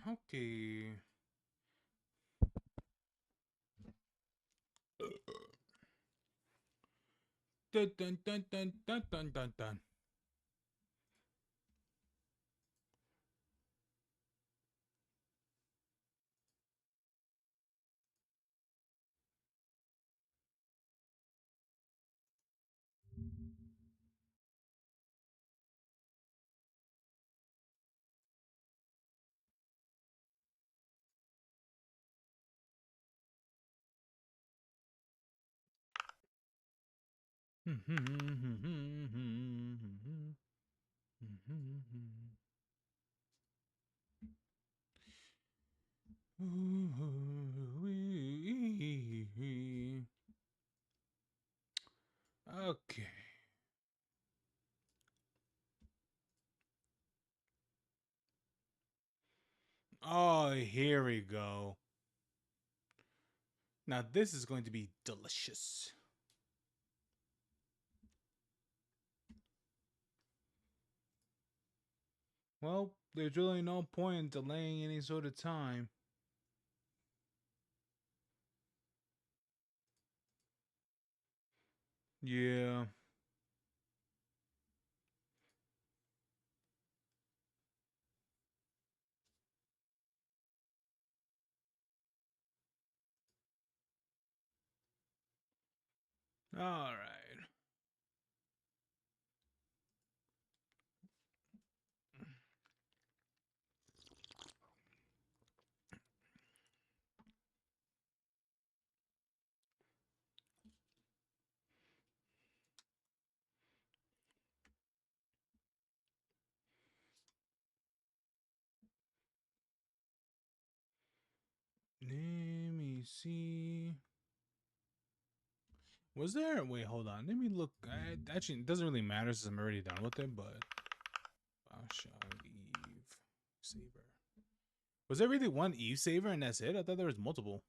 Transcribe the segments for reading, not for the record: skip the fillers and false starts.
Okay. Dun, dun, dun, dun, dun, dun, dun, dun. Okay. Oh, here we go. Now this is going to be delicious. Well, there's really no point in delaying any sort of time. Yeah. All right. Let me see. Was there? Wait, hold on. Let me look. Actually, it doesn't really matter since I'm already done with it. But Bioshock Eve Saver. Was there really one Eve Saver and that's it? I thought there was multiple.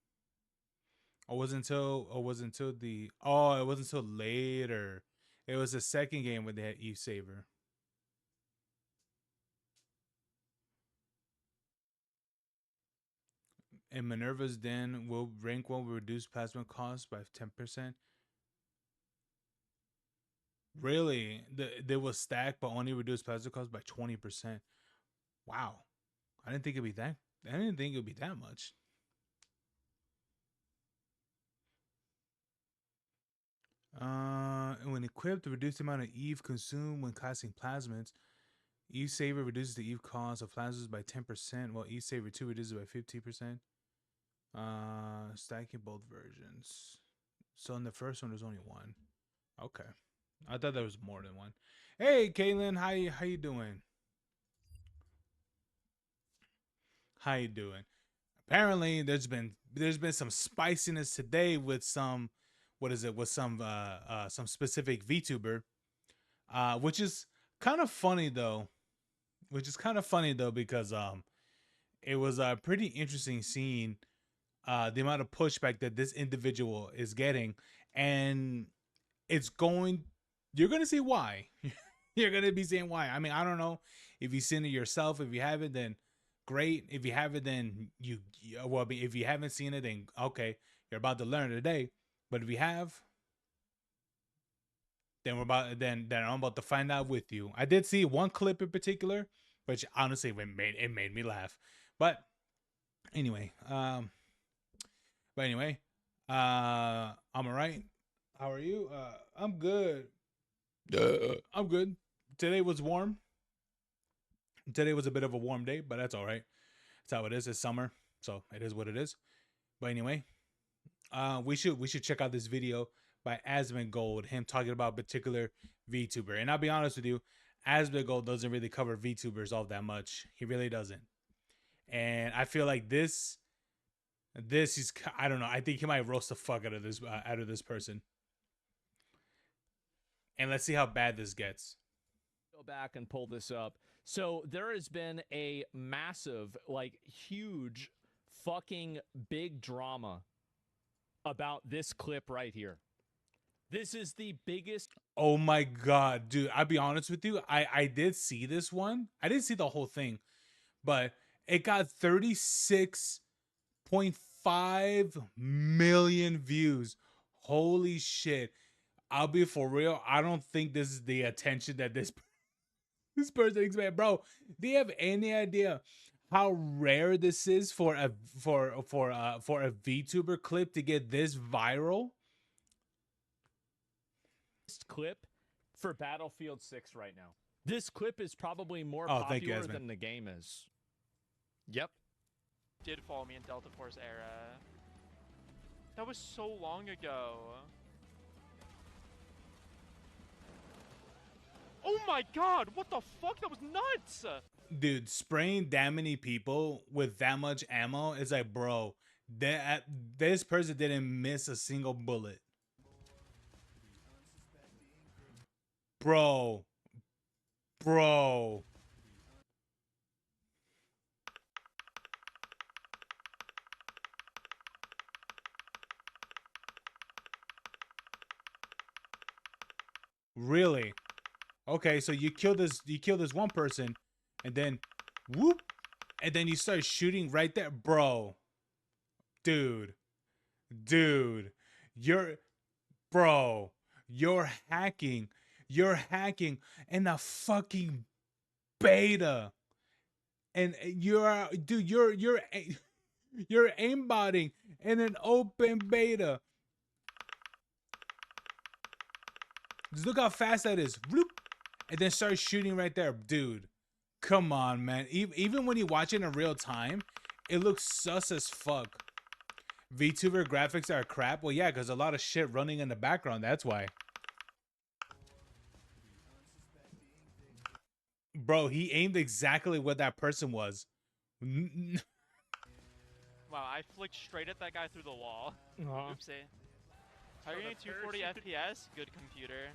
Or was until? Or was until the? Oh, it wasn't until later. It was the second game where they had Eve Saver. And Minerva's Den will rank one will reduce plasma cost by 10%. Really? They will stack but only reduce plasma cost by 20%. Wow. I didn't think it'd be that I didn't think it'd be that much. And when equipped, reduce the amount of Eve consumed when casting plasmids. Eve Saver reduces the Eve cost of plasmids by 10%, while Eve Saver 2 reduces by 15%. Stacking both versions. So in the first one, there's only one. Okay. I thought there was more than one. Hey, Kaylin, how you doing? How you doing? Apparently, there's been some spiciness today with some, what is it? With some specific VTuber, which is kind of funny though. Which is kind of funny though because it was a pretty interesting seeing the amount of pushback that this individual is getting, and it's going. You're gonna see why. You're gonna be saying why. I mean, I don't know if you've seen it yourself. If you haven't, then great. If you haven't, then well. If you haven't seen it, then okay, you're about to learn today. But if you have, then I'm about to find out with you. I did see one clip in particular, which honestly it made me laugh. But anyway, anyway, I'm alright. How are you? I'm good. I'm good. Today was warm. Today was a bit of a warm day, but that's all right. That's how it is. It's summer, so it is what it is. But anyway, we should check out this video by Asmongold, him talking about a particular VTuber. And I'll be honest with you, Asmongold doesn't really cover VTubers all that much. He really doesn't. And I feel like this is I don't know. I think he might roast the fuck out of this person. And let's see how bad this gets. Go back and pull this up. So there has been a massive, like huge fucking big drama about this clip right here. This is the biggest. Oh my god, dude! I'll be honest with you. I did see this one. I didn't see the whole thing, but It got 36.5 million views. Holy shit. I'll be for real. I don't think this is the attention that this person expects. Bro, do you have any idea how rare this is for a VTuber clip to get this viral? This clip for Battlefield 6 right now. This clip is probably more Oh, thank you, popular Esmond. than the game is. Yep. Did follow me in Delta Force era. That was so long ago. Oh my god, what the fuck? That was nuts! Dude, spraying that many people with that much ammo is like, bro, this person didn't miss a single bullet. Bro. Bro. Really? Okay, so you kill this one person, and then whoop, and then you start shooting right there, bro. Dude, you're bro, you're hacking, in a fucking beta, and you're dude, you're aimbotting in an open beta. Just look how fast that is. Bloop, and then start shooting right there, dude. Come on, man. Even when you watch it in real time, it looks sus as fuck. VTuber graphics are crap. Well, yeah, because a lot of shit running in the background. That's why. Bro, he aimed exactly what that person was. Wow, I flicked straight at that guy through the wall. Oopsie. Targeting 240 FPS? Good computer.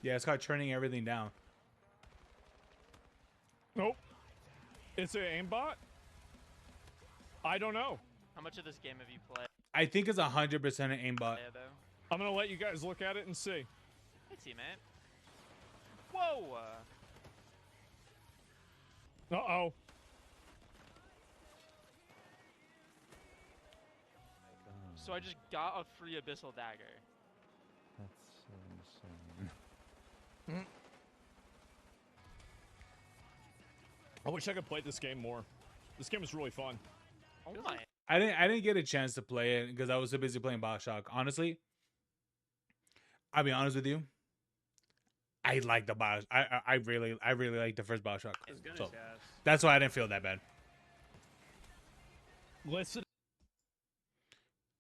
Yeah, it's called turning everything down. Nope. It's an aimbot? I don't know. How much of this game have you played? I think it's 100% an aimbot. Yeah, though. I'm gonna let you guys look at it and see. Hey, teammate. Whoa! Uh-oh. So I just got a free Abyssal Dagger. That's so insane. I wish I could play this game more. This game is really fun. Oh my. I didn't get a chance to play it because I was so busy playing Bioshock. Honestly, I'll be honest with you. I like the Bioshock. I really like the first Bioshock. So that's why I didn't feel that bad. Listen.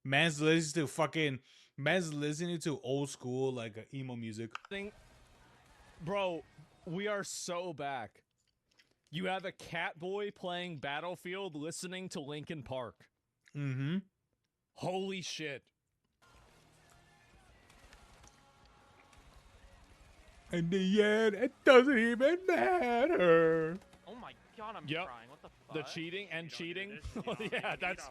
Man's listening to old school like emo music. Bro, we are so back. You have a cat boy playing Battlefield listening to Linkin Park. Mm-hmm. Holy shit. In the end, it doesn't even matter. Oh my god, I'm Yep. crying. What the fuck? The cheating and cheating. Yeah, that's.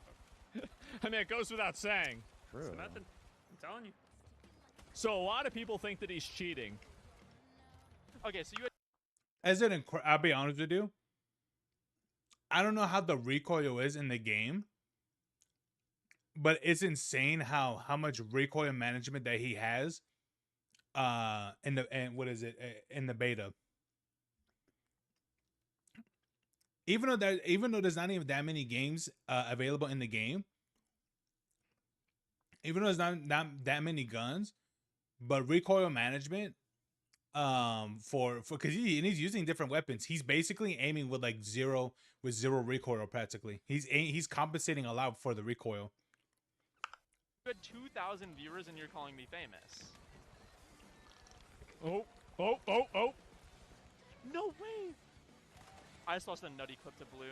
I mean, it goes without saying. True. Nothing. I'm telling you. So a lot of people think that he's cheating. Okay, so you had I'll be honest with you. I don't know how the recoil is in the game, but it's insane how much recoil management that he has. In the beta. Even though there's not even that many games available in the game, even though there's not that many guns, but recoil management for because he's using different weapons. He's basically aiming with like zero recoil practically. He's compensating a lot for the recoil. you had 2,000 viewers and you're calling me famous. Oh. No way! I just lost a nutty clip to Bloom.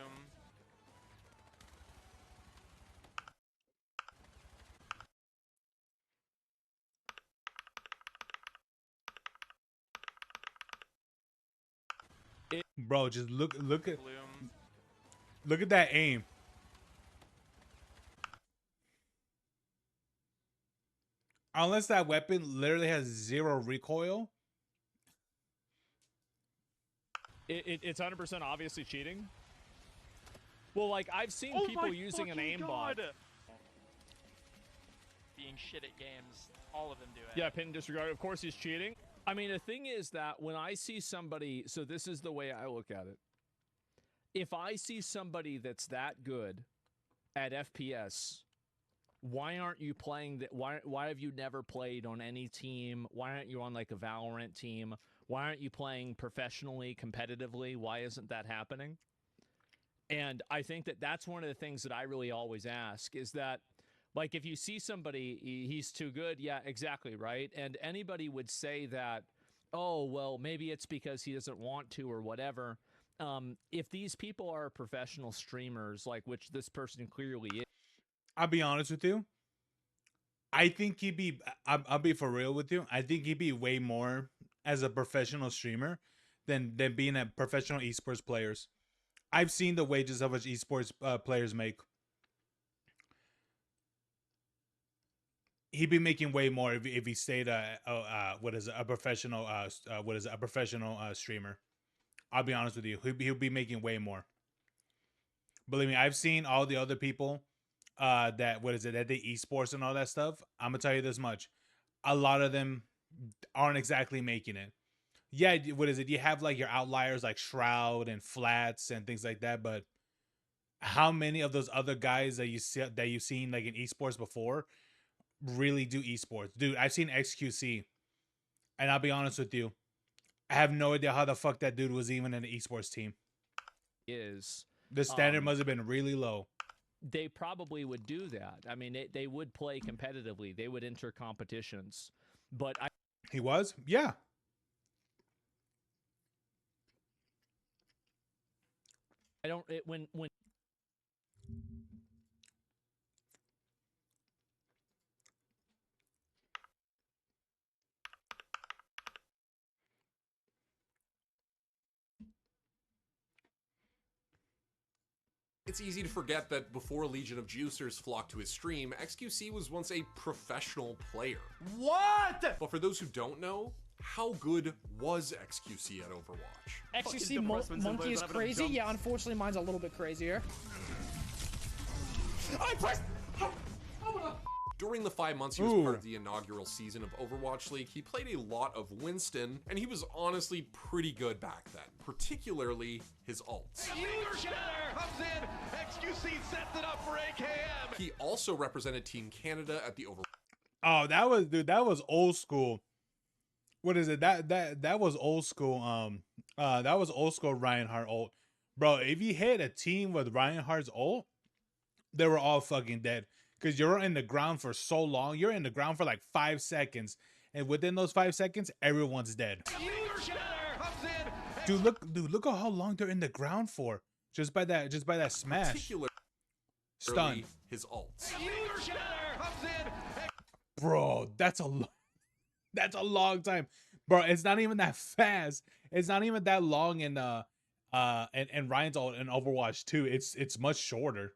Bro, just look at Bloom. that aim. Unless that weapon literally has zero recoil. It's 100% obviously cheating. Well, like, I've seen people using an aimbot. Being shit at games. All of them do it. Yeah, pin disregard. Of course he's cheating. I mean, the thing is that when I see somebody, so this is the way I look at it. If I see somebody that's that good at FPS, why aren't you playing that? Why have you never played on any team? Why aren't you on like a Valorant team? Why aren't you playing professionally, competitively? Why isn't that happening? And I think that that's one of the things that I really always ask is that, like, if you see somebody, he's too good. Yeah, exactly. Right. And anybody would say that, oh, well, maybe it's because he doesn't want to or whatever. If these people are professional streamers, like which this person clearly is. I'll be honest with you. I think he'd be, I'll be for real with you. I think he'd be way more as a professional streamer than being a professional esports players. I've seen the wages of which esports players make. He'd be making way more if he stayed a professional a professional streamer. I'll be honest with you. He'll be making way more. Believe me, I've seen all the other people that that they esports and all that stuff. I'm gonna tell you this much: a lot of them aren't exactly making it. Yeah, what is it? You have like your outliers like Shroud and Flats and things like that, but how many of those other guys that you've seen like in esports before really do esports? Dude, I've seen XQC, and I'll be honest with you, I have no idea how the fuck that dude was even in an esports team. The standard must have been really low. They probably would do that. I mean, they would play competitively. They would enter competitions. But he was? Yeah. I don't when It's easy to forget that before a legion of juicers flocked to his stream, XQC was once a professional player. What? But for those who don't know, how good was XQC at Overwatch? XQC Monkey is crazy? Yeah, unfortunately mine's a little bit crazier. I pressed... During the 5 months he was part of the inaugural season of Overwatch League, he played a lot of Winston, and he was honestly pretty good back then, particularly his ults. Comes in, XQC sets it up for AKM. He also represented Team Canada at the Overwatch. Oh, that was old school. What is it? That was old school. That was old school Reinhardt ult. Bro, if you hit a team with Reinhardt's ult, they were all fucking dead. Because you're in the ground for so long. You're in the ground for like 5 seconds. And within those 5 seconds, everyone's dead. Dude, look at how long they're in the ground for. Just by that smash. Stun. His ults. Bro, that's a long time. Bro, it's not even that fast. It's not even that long in Ryan's ult in Overwatch 2. It's much shorter.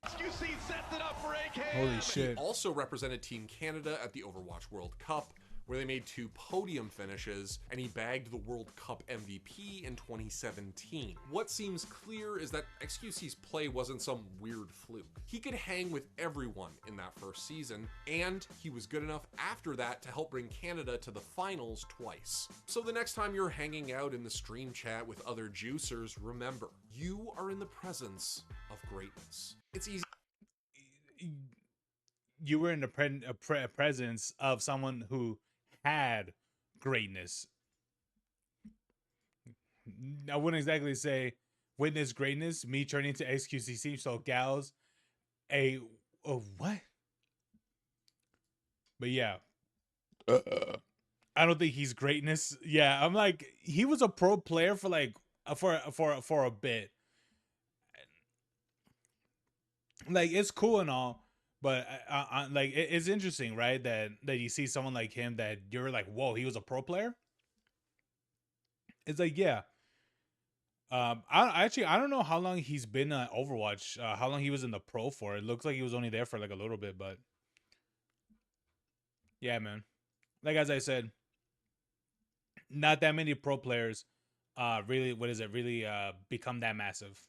XQC sets it up for AKM. Holy shit. He also represented Team Canada at the Overwatch World Cup, where they made 2 podium finishes, and he bagged the World Cup MVP in 2017. What seems clear is that XQC's play wasn't some weird fluke. He could hang with everyone in that first season, and he was good enough after that to help bring Canada to the finals twice. So the next time you're hanging out in the stream chat with other juicers, remember, you are in the presence of greatness. It's easy. You were in the presence of someone who had greatness. I wouldn't exactly say witness greatness, me turning to XQCC, so gals, what? But yeah. I don't think he's greatness. Yeah, I'm like, he was a pro player for like, for a bit. Like, it's cool and all, but like it's interesting, right? That you see someone like him that you're like, whoa, he was a pro player. It's like, yeah. I don't know how long he's been at Overwatch. How long he was in the pro for? It looks like he was only there for like a little bit, but yeah, man. Like as I said, not that many pro players really, what is it? Really become that massive.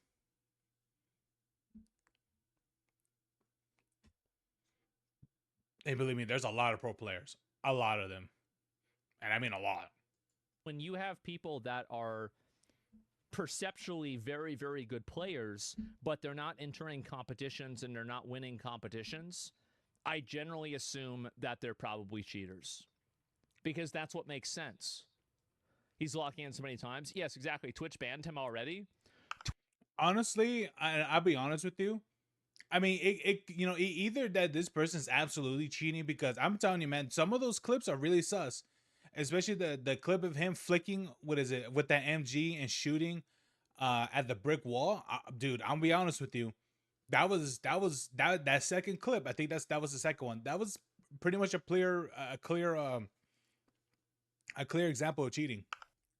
Hey, believe me, there's a lot of pro players, a lot of them, and I mean a lot. When you have people that are perceptually very, very good players, but they're not entering competitions and they're not winning competitions, I generally assume that they're probably cheaters. Because that's what makes sense. He's locking in so many times. Yes, exactly. Twitch banned him already. Honestly, I'll be honest with you. I mean, either that this person's absolutely cheating, because I'm telling you, man, some of those clips are really sus. Especially the clip of him flicking, what is it, with that MG and shooting at the brick wall. Dude, I'm gonna be honest with you. That second clip. I think that was the second one. That was pretty much a clear example of cheating.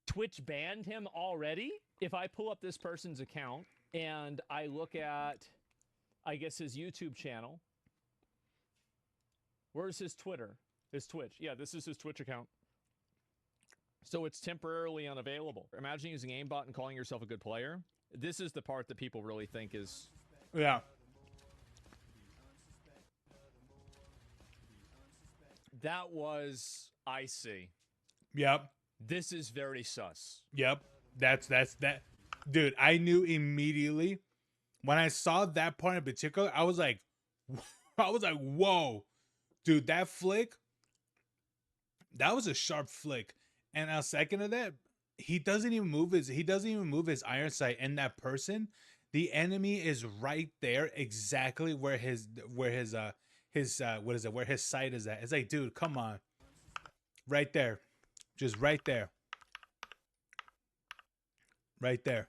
Twitch banned him already? If I pull up this person's account and I look at, I guess, his YouTube channel, where's his Twitter? His Twitch. Yeah, this is his Twitch account. So it's temporarily unavailable. Imagine using aimbot and calling yourself a good player. This is the part that people really think is... Yeah. That was icy. Yep. This is very sus. Yep. That's that. Dude, I knew immediately when I saw that part in particular. I was like, whoa, dude, that flick. That was a sharp flick. And a second of that, he doesn't even move his iron sight, and that person, the enemy is right there, exactly where his what is it, where his sight is at. It's like, dude, come on. Right there. Just right there. Right there.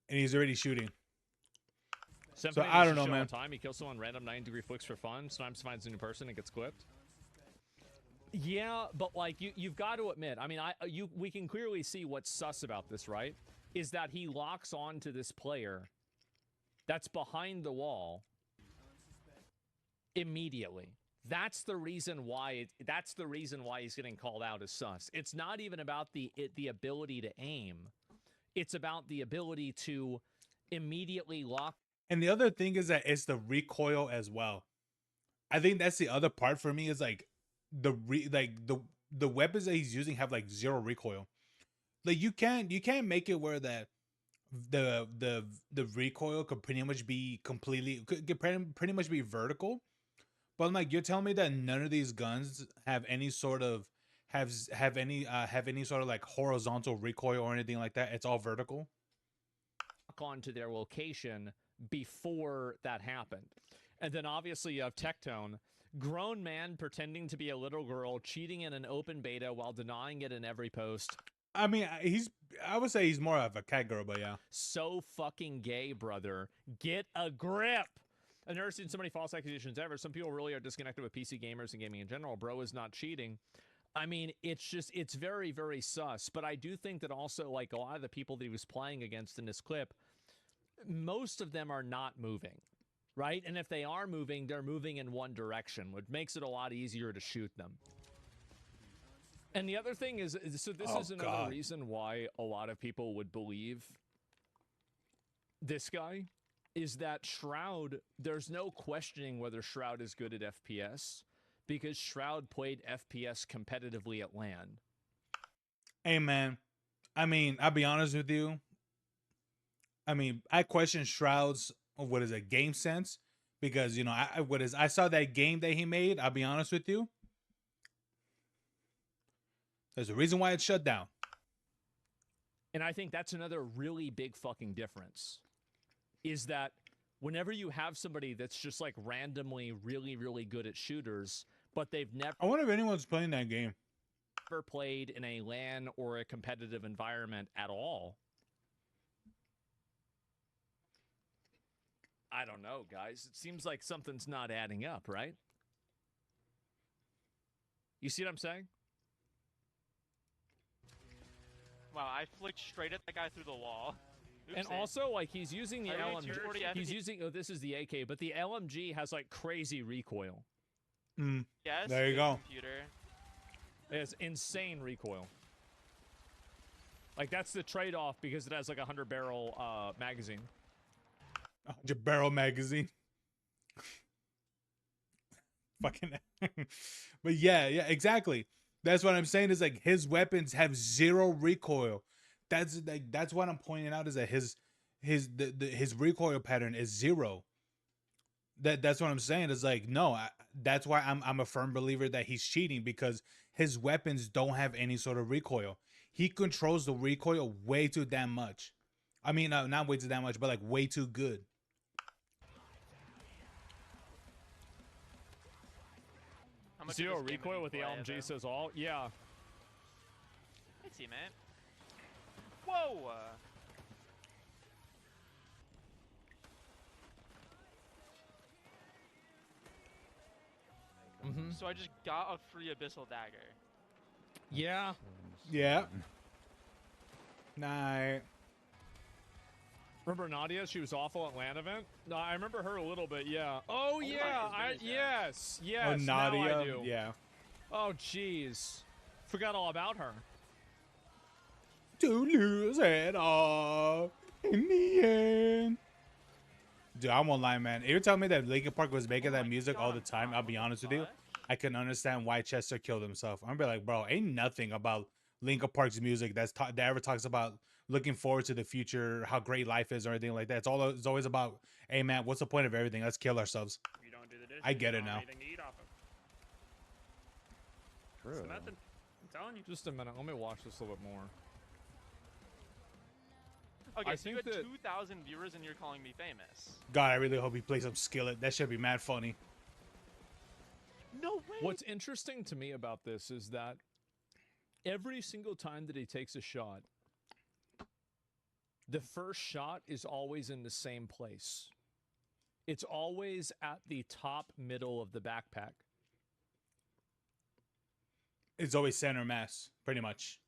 And he's already shooting. So I don't know, man. Time. He kills someone random 90-degree flicks for fun. Sometimes finds a new person and gets clipped. Yeah, but like you've got to admit, I mean, we can clearly see what's sus about this, right? Is that he locks on to this player that's behind the wall immediately. That's the reason why. That's the reason why he's getting called out as sus. It's not even about the ability to aim. It's about the ability to immediately lock. And the other thing is that it's the recoil as well. I think that's the other part for me, is like the weapons that he's using have like zero recoil. Like you can't make it where that the recoil could pretty much be pretty much be vertical. But I'm like, you're telling me that none of these guns have any sort of have any sort of like horizontal recoil or anything like that? It's all vertical. Onto their location before that happened. And then obviously you have Tectone, grown man pretending to be a little girl, cheating in an open beta while denying it in every post. I mean, I would say he's more of a cat girl, but yeah. So fucking gay, brother. Get a grip. I've never seen so many false accusations ever. Some people really are disconnected with PC gamers and gaming in general. Bro is not cheating. I mean, it's very, very sus. But I do think that also, like, a lot of the people that he was playing against in this clip, most of them are not moving, right? And if they are moving, they're moving in one direction, which makes it a lot easier to shoot them. And the other thing is, so this is another reason why a lot of people would believe this guy, is that Shroud, there's no questioning whether Shroud is good at FPS, because Shroud played FPS competitively at LAN. Hey, man. I mean, I'll be honest with you. I mean, I question Shroud's, what is it, game sense, because, you know, I saw that game that he made. I'll be honest with you. There's a reason why it's shut down. And I think that's another really big fucking difference, is that whenever you have somebody that's just like randomly really, really good at shooters, but they've never... I wonder if anyone's playing that game. ...never played in a LAN or a competitive environment at all. I don't know, guys. It seems like something's not adding up, right? You see what I'm saying? Wow, I flicked straight at that guy through the wall. Oopsie. And also, like, he's using the LMG. He's using, oh, this is the AK, but the LMG has, like, crazy recoil. Yes, there you go. Computer. It has insane recoil. Like that's the trade-off because it has like a 100-barrel magazine. 100-barrel magazine. Fucking. But yeah, exactly. That's what I'm saying is like his weapons have zero recoil. That's what I'm pointing out is that his recoil pattern is zero. That's what I'm saying is like no, that's why I'm a firm believer that he's cheating because his weapons don't have any sort of recoil. He controls the recoil way too damn much. I mean, not way too damn much, but like way too good. Zero recoil with the LMG says all. Yeah. Hey, teammate. Whoa! So I just got a free Abyssal Dagger. Yeah. Yeah. Nah. Remember Nadia? She was awful at LAN event. No, I remember her a little bit. Yeah. Oh yeah. Yes. Oh, Nadia. Now I do. Yeah. Oh jeez. Forgot all about her. To lose it all in the end. Dude, I won't lie, man. If you're telling me that Linkin Park was making that music all the time, I'll be honest with you. I can understand why Chester killed himself. I'm be like, bro, ain't nothing about Linkin Park's music that ever talks about looking forward to the future, how great life is, or anything like that. It's always about, hey man, what's the point of everything? Let's kill ourselves. You don't do the dishes, I get you it don't have now. anything to eat off of. True. It's nothing. I'm telling you. Just a minute. Let me watch this a little bit more. Okay, I so you think had that- 2,000 viewers and you're calling me famous. God, I really hope he plays some Skillet. That should be mad funny. No way! What's interesting to me about this is that every single time that he takes a shot, the first shot is always in the same place. It's always at the top middle of the backpack. It's always center mass, pretty much.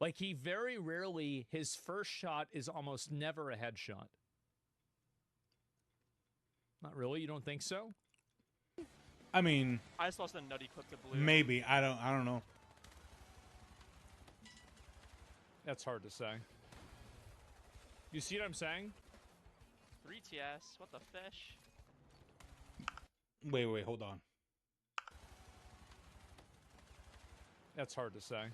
Like he very rarely, his first shot is almost never a headshot. Not really? You don't think so? I mean, I just lost a nutty clip to blue. maybe. I don't know. That's hard to say. You see what I'm saying? 3 TS. What the fish? Wait, hold on. That's hard to say.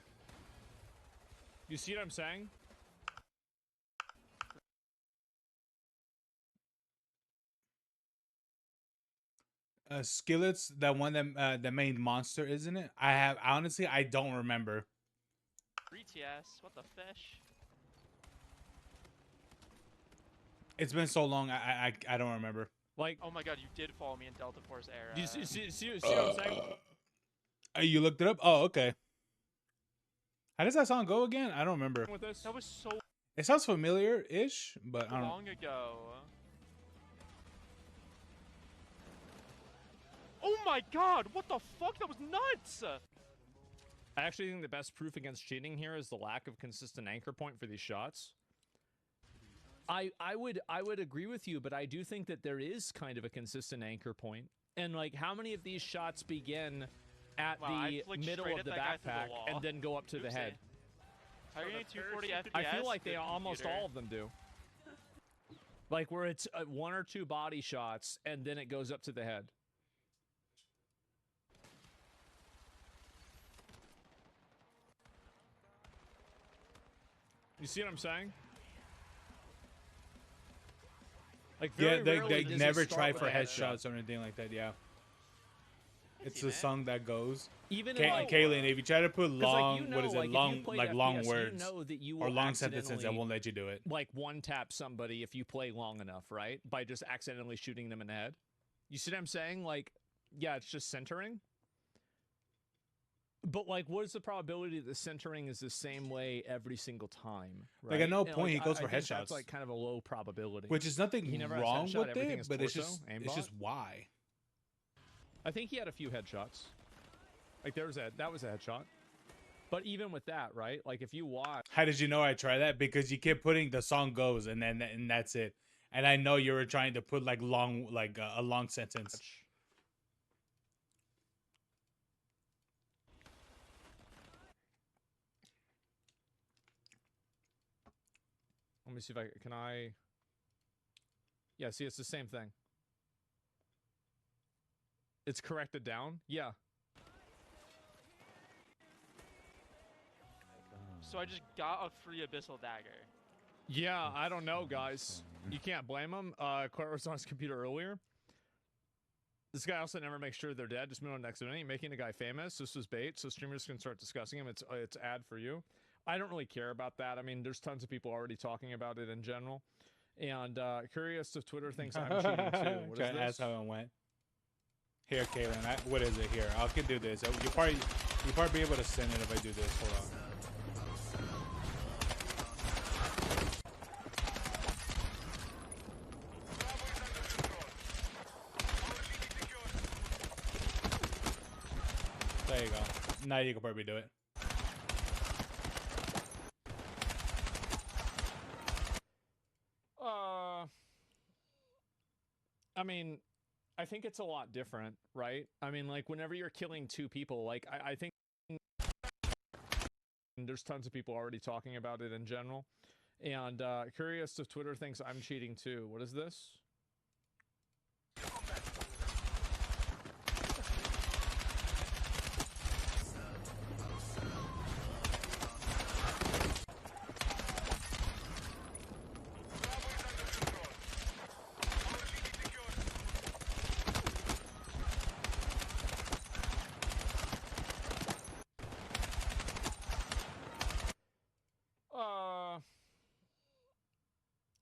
You see what I'm saying? Skillets, that one that the main monster, isn't it? Honestly, I don't remember. 3 TS. What the fish? It's been so long, I don't remember. Like, Oh my god, you did follow me in Delta Force era. do you see what I'm saying? You looked it up? Oh, okay. How does that song go again? I don't remember. With this? That was so It sounds familiar-ish, but I don't. long ago. Oh my god, what the fuck? That was nuts! I actually think the best proof against cheating here is the lack of consistent anchor point for these shots. I would agree with you, but I do think that there is kind of a consistent anchor point. And like, how many of these shots begin at the middle of the backpack and then go up to the head? How are you getting 240 FPS? I feel like they Good almost computer. all of them do. Like where it's 1 or 2 body shots and then it goes up to the head. You see what I'm saying? Like Yeah, very rarely they does it never start try with for a headshot. headshots or anything like that. Yeah, it's see, the man. song that goes. Even in, like, Kaylin, if you try to put 'cause, long, like, you know, what is it, like, if you long, played like long FPS, words you know that you or will long sentences, that accidentally, won't let you do it. like one tap somebody if you play long enough, right? By just accidentally shooting them in the head. You see what I'm saying? Like, yeah, it's just centering. But like, what is the probability that the centering is the same way every single time? Right? Like, at no And, point he goes I for think headshots. That's like kind of a low probability. Which is nothing He never has wrong headshot, with everything it, is but it's torso, just aimbot. why. I think he had a few headshots. Like that was a headshot. But even with that, right? Like if you watch, How did you know I tried that? Because you kept putting the song goes and that's it. And I know you were trying to put like long, like a long sentence. me see if can I. Yeah, see, it's the same thing. It's corrected down. Yeah. So I just got a free Abyssal Dagger. Yeah, I don't know, guys. You can't blame him. Claire was on his computer earlier. This guy also never makes sure they're dead. Just move on next minute. Making a guy famous. This was bait, so streamers can start discussing him. It's ad for you. I don't really care about that. I mean, there's tons of people already talking about it in general. And curious if Twitter thinks I'm cheating too. What is this? That's how it went. Here, Kaylin. What is it here? I can do this. You'll probably be able to send it if I do this. Hold on. There you go. Now you can probably do it. I mean, I think it's a lot different, right? I mean, like, whenever you're killing two people, like, I think there's tons of people already talking about it in general. And curious if Twitter thinks I'm cheating too. What is this?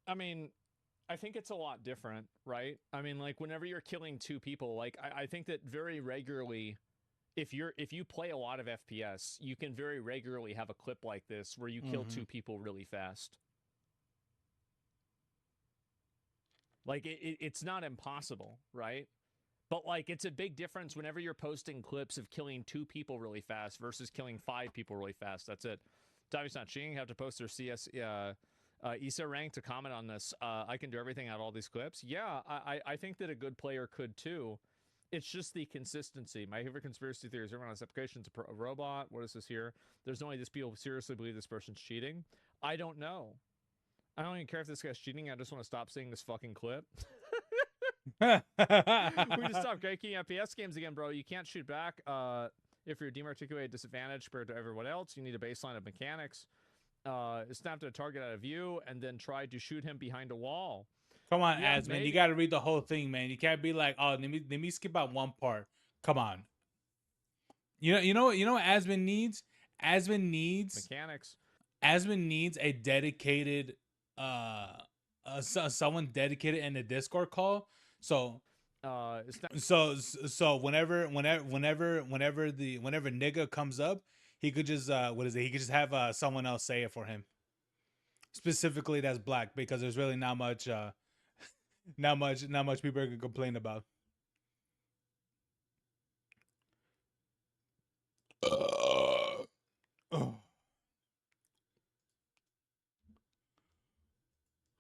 I mean, I think it's a lot different, right? I mean, like, whenever you're killing two people, like, I think that very regularly, if you play a lot of FPS, you can very regularly have a clip like this where you kill two people really fast. Like, it's not impossible, right? But, like, it's a big difference whenever you're posting clips of killing two people really fast versus killing 5 people really fast. That's it. Davi's not cheating. Have to post their CS ESA rank to comment on this. I can do everything out of all these clips. Yeah, I think that a good player could too. It's just the consistency. My favorite conspiracy theory is everyone on this application is a robot. What is this here? There's no way these people seriously believe this person's cheating. I don't know. I don't even care if this guy's cheating. I just want to stop seeing this fucking clip. We just stop breaking FPS games again, bro. You can't shoot back if you're demarticulated disadvantage compared to everyone else. You need a baseline of mechanics. Snapped a target out of view and then tried to shoot him behind a wall. Come on, yeah, Asman. You got to read the whole thing, man. You can't be like, oh, let me skip out one part. Come on. You know what Asman needs? Asman needs mechanics. Asman needs a dedicated someone dedicated in the Discord call. So whenever nigga comes up, he could just he could just have someone else say it for him. Specifically, that's black, because there's really not much people can complain about.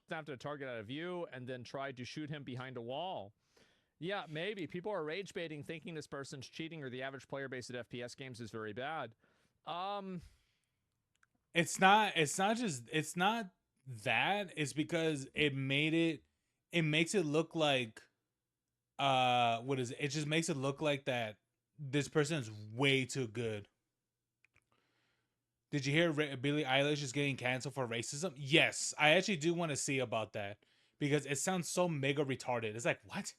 Snapped a target out of view and then tried to shoot him behind a wall. Yeah, maybe. People are rage baiting thinking this person's cheating or the average player base at FPS games is very bad. It's not that. It's because it makes it look like it just makes it look like that this person is way too good. Did you hear Billie Eilish is getting canceled for racism? Yes, I actually do want to see about that, because it sounds so mega retarded. It's like, what?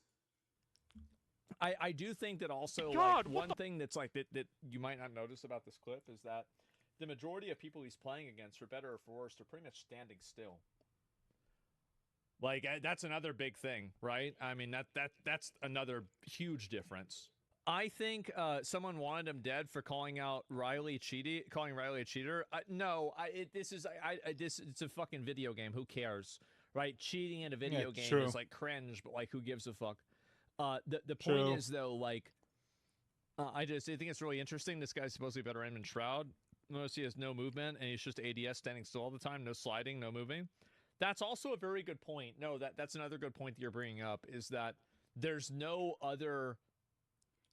I do think that also, like, one thing that's like that you might not notice about this clip is that the majority of people he's playing against, for better or for worse, are pretty much standing still. Like, that's another big thing, right? I mean, that's another huge difference. I think someone wanted him dead for calling Riley a cheater. No, it's a fucking video game. Who cares, right? Cheating in a video game is like cringe, but like, who gives a fuck? The point is, though, like, I think it's really interesting. This guy's supposed to be better aim than Shroud. Notice he has no movement, and he's just ADS standing still all the time, no sliding, no moving. That's also a very good point. No, that's another good point that you're bringing up, is that there's no other.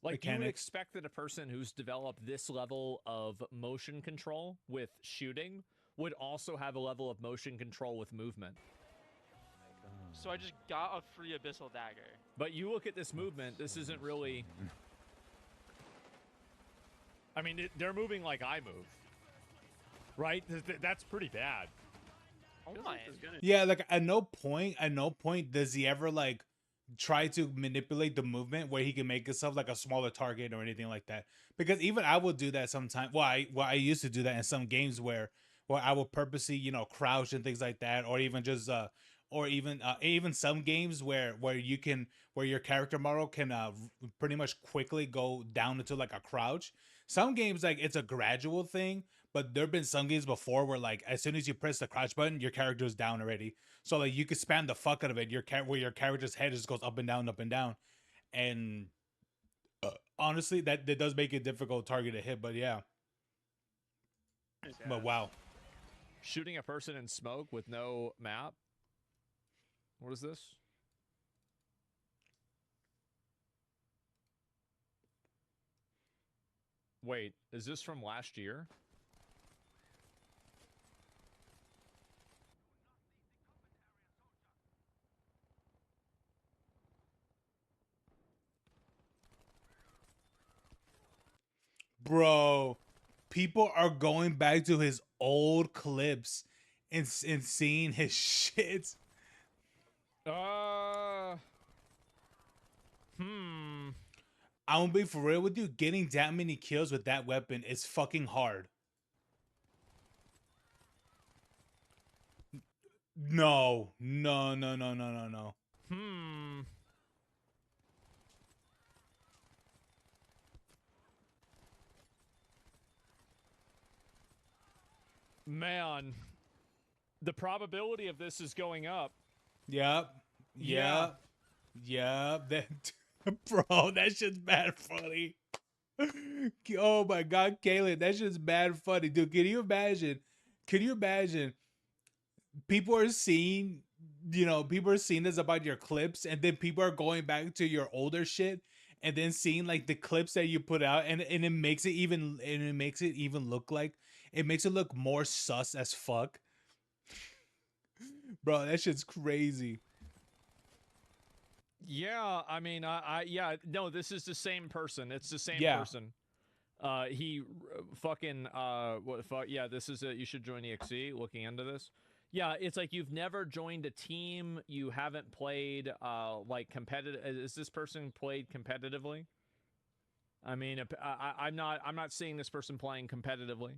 Like, mechanics. You would expect that a person who's developed this level of motion control with shooting would also have a level of motion control with movement. So I just got a free Abyssal Dagger. But you look at this movement, this isn't really... I mean, they're moving like I move. Right? That's pretty bad. Oh my. Yeah, like at no point does he ever like try to manipulate the movement where he can make himself like a smaller target or anything like that. Because even I will do that sometimes. Well, I used to do that in some games where I will purposely, you know, crouch and things like that, or even just even some games where your character model can pretty much quickly go down into like a crouch. Some games like it's a gradual thing, but there've been some games before where like as soon as you press the crouch button, your character is down already. So like you could spam the fuck out of it. Where your character's head just goes up and down, and honestly, that does make it difficult target to hit. But yeah, but wow, Shooting a person in smoke with no map. What is this? Wait, is this from last year? bro, people are going back to his old clips and seeing his shit. I'm gonna be for real with you. Getting that many kills with that weapon is fucking hard. No. Man, the probability of this is going up. Yep. That bro, that shit's bad funny. Oh my god, Kaylin, that shit's bad funny, dude. Can you imagine? People are seeing, people are seeing this about your clips, and then people are going back to your older shit, and then seeing like the clips that you put out, and it makes it even look like it makes it look more sus as fuck. Bro, that shit's crazy. Yeah, I mean, yeah, no, this is the same person. It's the same person. He fucking, what the fuck? Yeah, this is it. You should join EXE. Looking into this. Yeah, it's like you've never joined a team. You haven't played, like competitive. Is this person played competitively? I mean, I'm not seeing this person playing competitively.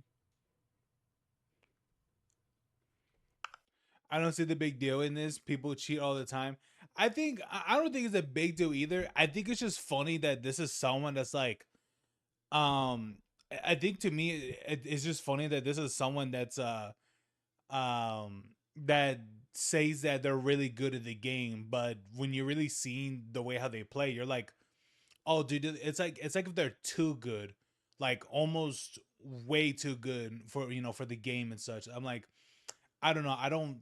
I don't see the big deal in this. People cheat all the time. I don't think it's a big deal either. I think it's just funny that this is someone that's like, I think to me it's just funny that this is someone that's that says that they're really good at the game, but when you're really seeing the way how they play, you're like, oh dude, it's like if they're too good, like almost way too good for for the game and such. I'm like, I don't know. I don't,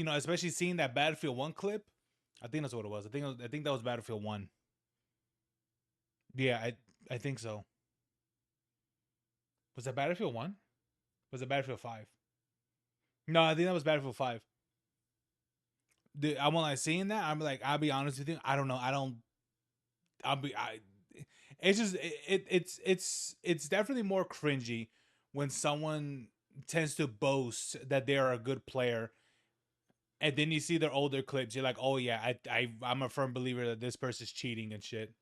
especially seeing that Battlefield 1 clip. I think that's what it was. I think that was Battlefield 1. Yeah, I think so. Was that Battlefield 1? Was it Battlefield 5? No, I think that was Battlefield 5. Dude, I'm like seeing that. I'm like, I'll be honest with you. I don't know. It's just it's definitely more cringy when someone tends to boast that they are a good player, and then you see their older clips. You're like, oh yeah, I'm a firm believer that this person's cheating and shit.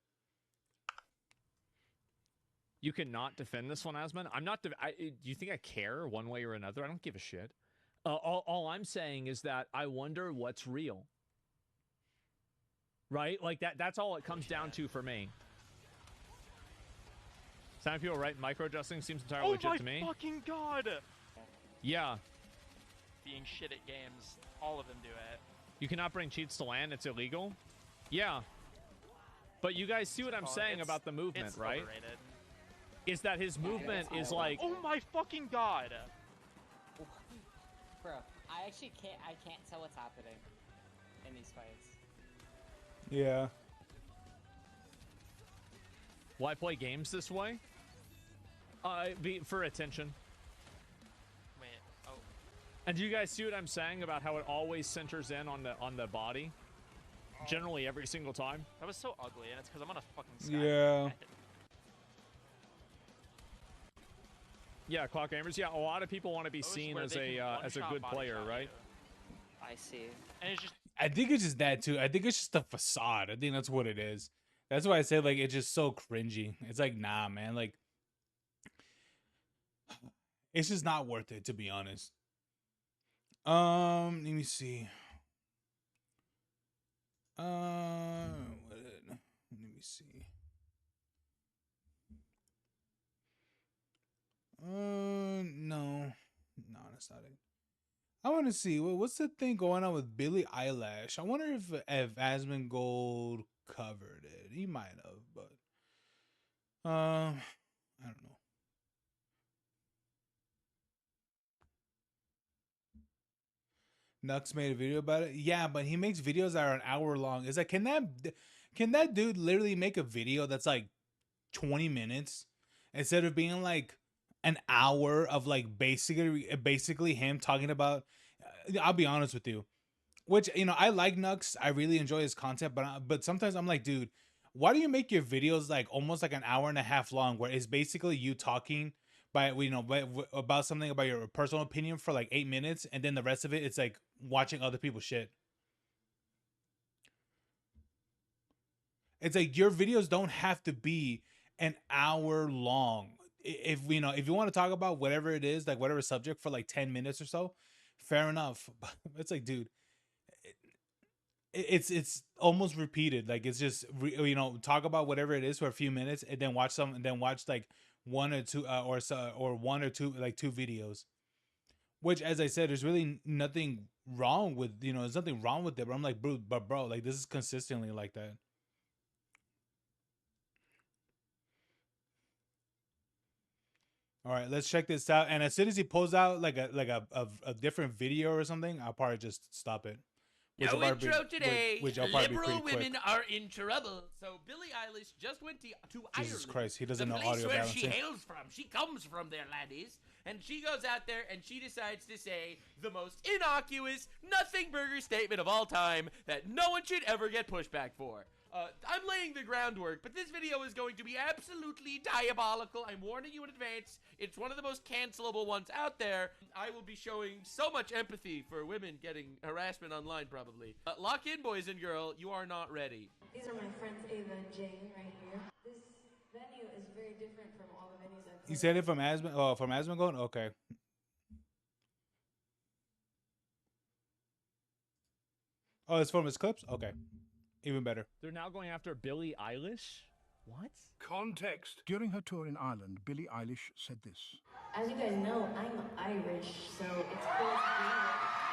You cannot defend this one, Asman. I'm not. Do you think I care one way or another? I don't give a shit. All I'm saying is that I wonder what's real. Right? Like that's all it comes down to for me. Some people right, micro-adjusting seems entirely legit to me. Oh my fucking god! Yeah. Being shit at games, all of them do it. You cannot bring cheats to LAN, it's illegal? Yeah. But you guys see what I'm saying about the movement, right? Overrated. Is that his movement is like... Oh my fucking god! Bro, I actually can't tell what's happening in these fights. Yeah. Why play games this way? For attention. Wait, And do you guys see what I'm saying about how it always centers in on the body? Generally, every single time. That was so ugly, and it's because I'm on a fucking sky. Yeah. Yeah, Clock Gamers. Yeah, a lot of people want to be Those seen where as they can a one-shot good body player, shot right? you. I see. And it's just I think it's just that too. I think it's just the facade. I think that's what it is. That's why I say like it's just so cringy. It's like, nah, man. Like, it's just not worth it, to be honest. Let me see. Let me see. No, that's not it. I want to see what's the thing going on with Billie Eilish. I wonder if Asmongold covered it. He might have, but I don't know. Nux made a video about it. Yeah, but he makes videos that are an hour long. It's like, can that dude literally make a video that's like 20 minutes instead of being like an hour of like basically him talking about I'll be honest with you, which, you know, I like Nux, I really enjoy his content, but sometimes I'm like, dude, why do you make your videos like almost like an hour and a half long where it's basically you talking about something about your personal opinion for like 8 minutes, and then the rest of it it's like watching other people's shit. It's like your videos don't have to be an hour long. If if you want to talk about whatever it is, like whatever subject for like 10 minutes or so, fair enough. It's like, dude, it's almost repeated. Like, it's just talk about whatever it is for a few minutes, and then watch like one or two or one or two, like two videos. Which, as I said, there's really nothing wrong with, there's nothing wrong with it. But I'm like, bro, like this is consistently like that. All right, let's check this out. And as soon as he pulls out like a different video or something, I'll probably just stop it. No intro today. Which I'll probably be Liberal pretty women quick. are in trouble. So Billie Eilish just went to Ireland. Jesus Christ, he doesn't the know place audio where balancing. she hails from. She comes from there, laddies. And she goes out there and she decides to say the most innocuous, nothing burger statement of all time that no one should ever get pushback for. I'm laying the groundwork, but this video is going to be absolutely diabolical. I'm warning you in advance. It's one of the most cancelable ones out there. I will be showing so much empathy for women getting harassment online, probably. Lock in, boys and girl. You are not ready. These are my friends Ava and Jane right here. This venue is very different from all the venues I've You said it from Asmongold? Okay. Oh, it's from his clips? Okay. Even better. They're now going after Billie Eilish? What? Context. During her tour in Ireland, Billie Eilish said this. As you guys know, I'm Irish, so it's cool.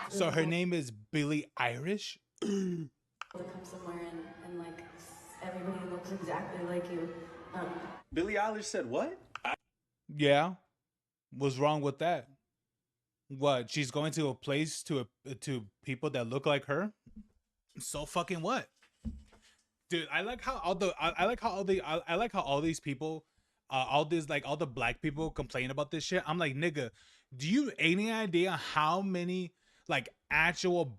So her name is Billie Irish? To come somewhere and like everybody looks exactly like you. Billie Eilish said what? Yeah. What's wrong with that? What? She's going to a place to people that look like her? So fucking what? Dude, I like how all these people, all the black people complain about this shit. I'm like, nigga, do you any idea how many like actual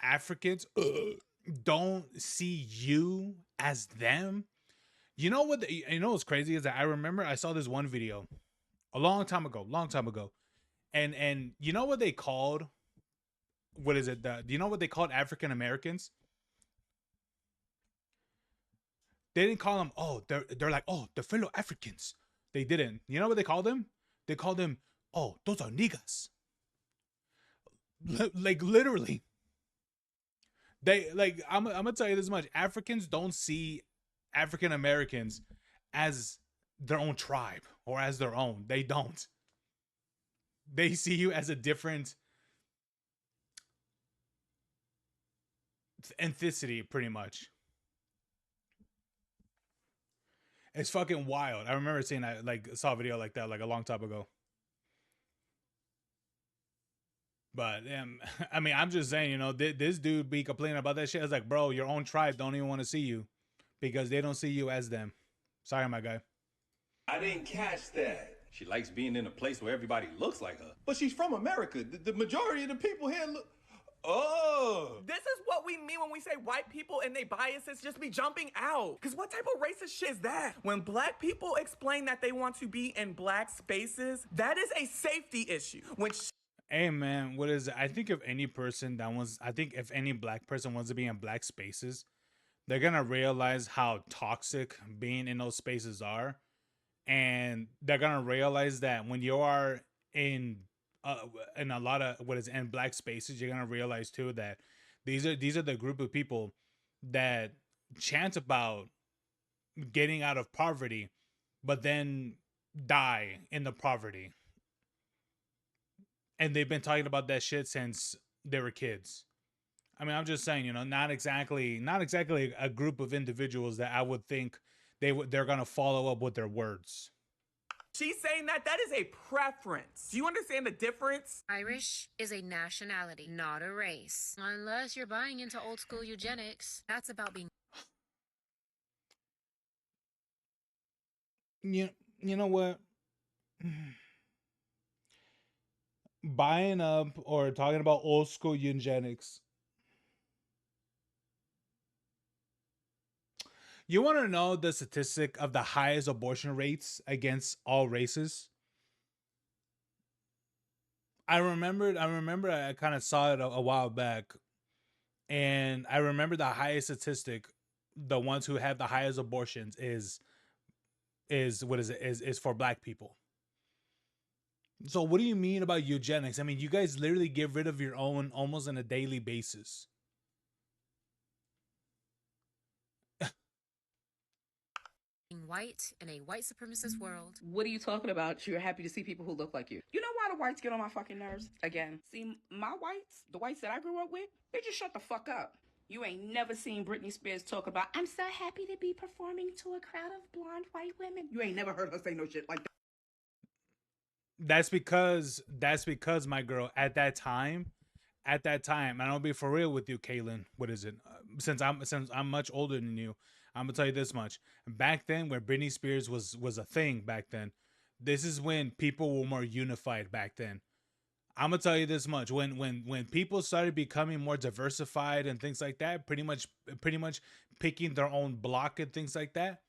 Africans don't see you as them? You know what? What's crazy is that I remember I saw this one video a long time ago, and you know what they called? What is it? Do you know what they called African Americans? They didn't call them, oh, they're like, oh, the fellow Africans. They didn't. You know what they called them? They called them, oh, those are niggas. Like, literally. They, like, I'm gonna tell you this much. Africans don't see African Americans as their own tribe or as their own. They don't. They see you as a different ethnicity, pretty much. It's fucking wild. I remember seeing that, like, saw a video like that, like, a long time ago. But, I mean, I'm just saying, this dude be complaining about that shit. It's like, bro, your own tribe don't even want to see you because they don't see you as them. Sorry, my guy. I didn't catch that. She likes being in a place where everybody looks like her. But she's from America. The majority of the people here look... Oh! This is what we mean when we say white people and they biases just be jumping out. Because what type of racist shit is that? When black people explain that they want to be in black spaces, that is a safety issue. When Hey man, what is it? I think if any person that wants, I think if any black person wants to be in black spaces, they're gonna realize how toxic being in those spaces are, and they're gonna realize that when you are in a lot of in black spaces, you're gonna realize too that these are the group of people that chant about getting out of poverty, but then die in the poverty. And they've been talking about that shit since they were kids. I mean, I'm just saying, you know, not exactly a group of individuals that I would think they're gonna follow up with their words. she's saying that is a preference. Do you understand the difference? Irish is a nationality, not a race. Unless you're buying into old school eugenics, that's about being. You know what? Buying up or talking about old school eugenics. You want to know the statistic of the highest abortion rates against all races? I remember I kind of saw it a while back, and I remember the highest statistic, the ones who have the highest abortions is for black people. So what do you mean about eugenics? I mean, you guys literally get rid of your own almost on a daily basis. White in a white supremacist world. What are you talking about? You're happy to see people who look like you. You know why the whites get on my fucking nerves? Again, see, my whites, the whites that I grew up with, they just shut the fuck up. You ain't never seen Britney Spears talk about, I'm so happy to be performing to a crowd of blonde white women. You ain't never heard her say no shit like that. That's because my girl, at that time, and I'll be for real with you, Kaylin. What is it? Since I'm much older than you, I'm gonna tell you this much. Back then, where Britney Spears was a thing back then, this is when people were more unified back then. I'm gonna tell you this much. When people started becoming more diversified and things like that, pretty much picking their own block and things like that.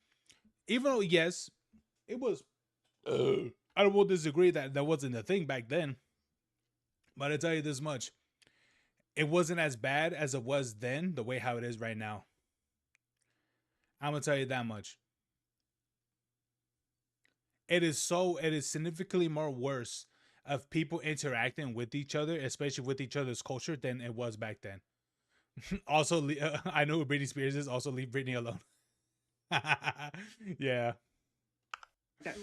Even though, yes, it was. I won't disagree that wasn't a thing back then. But I tell you this much. It wasn't as bad as it was then, the way how it is right now. I'm gonna tell you that much. It is significantly more worse of people interacting with each other, especially with each other's culture, than it was back then. Also, I know who Britney Spears is. Also, leave Britney alone. Yeah.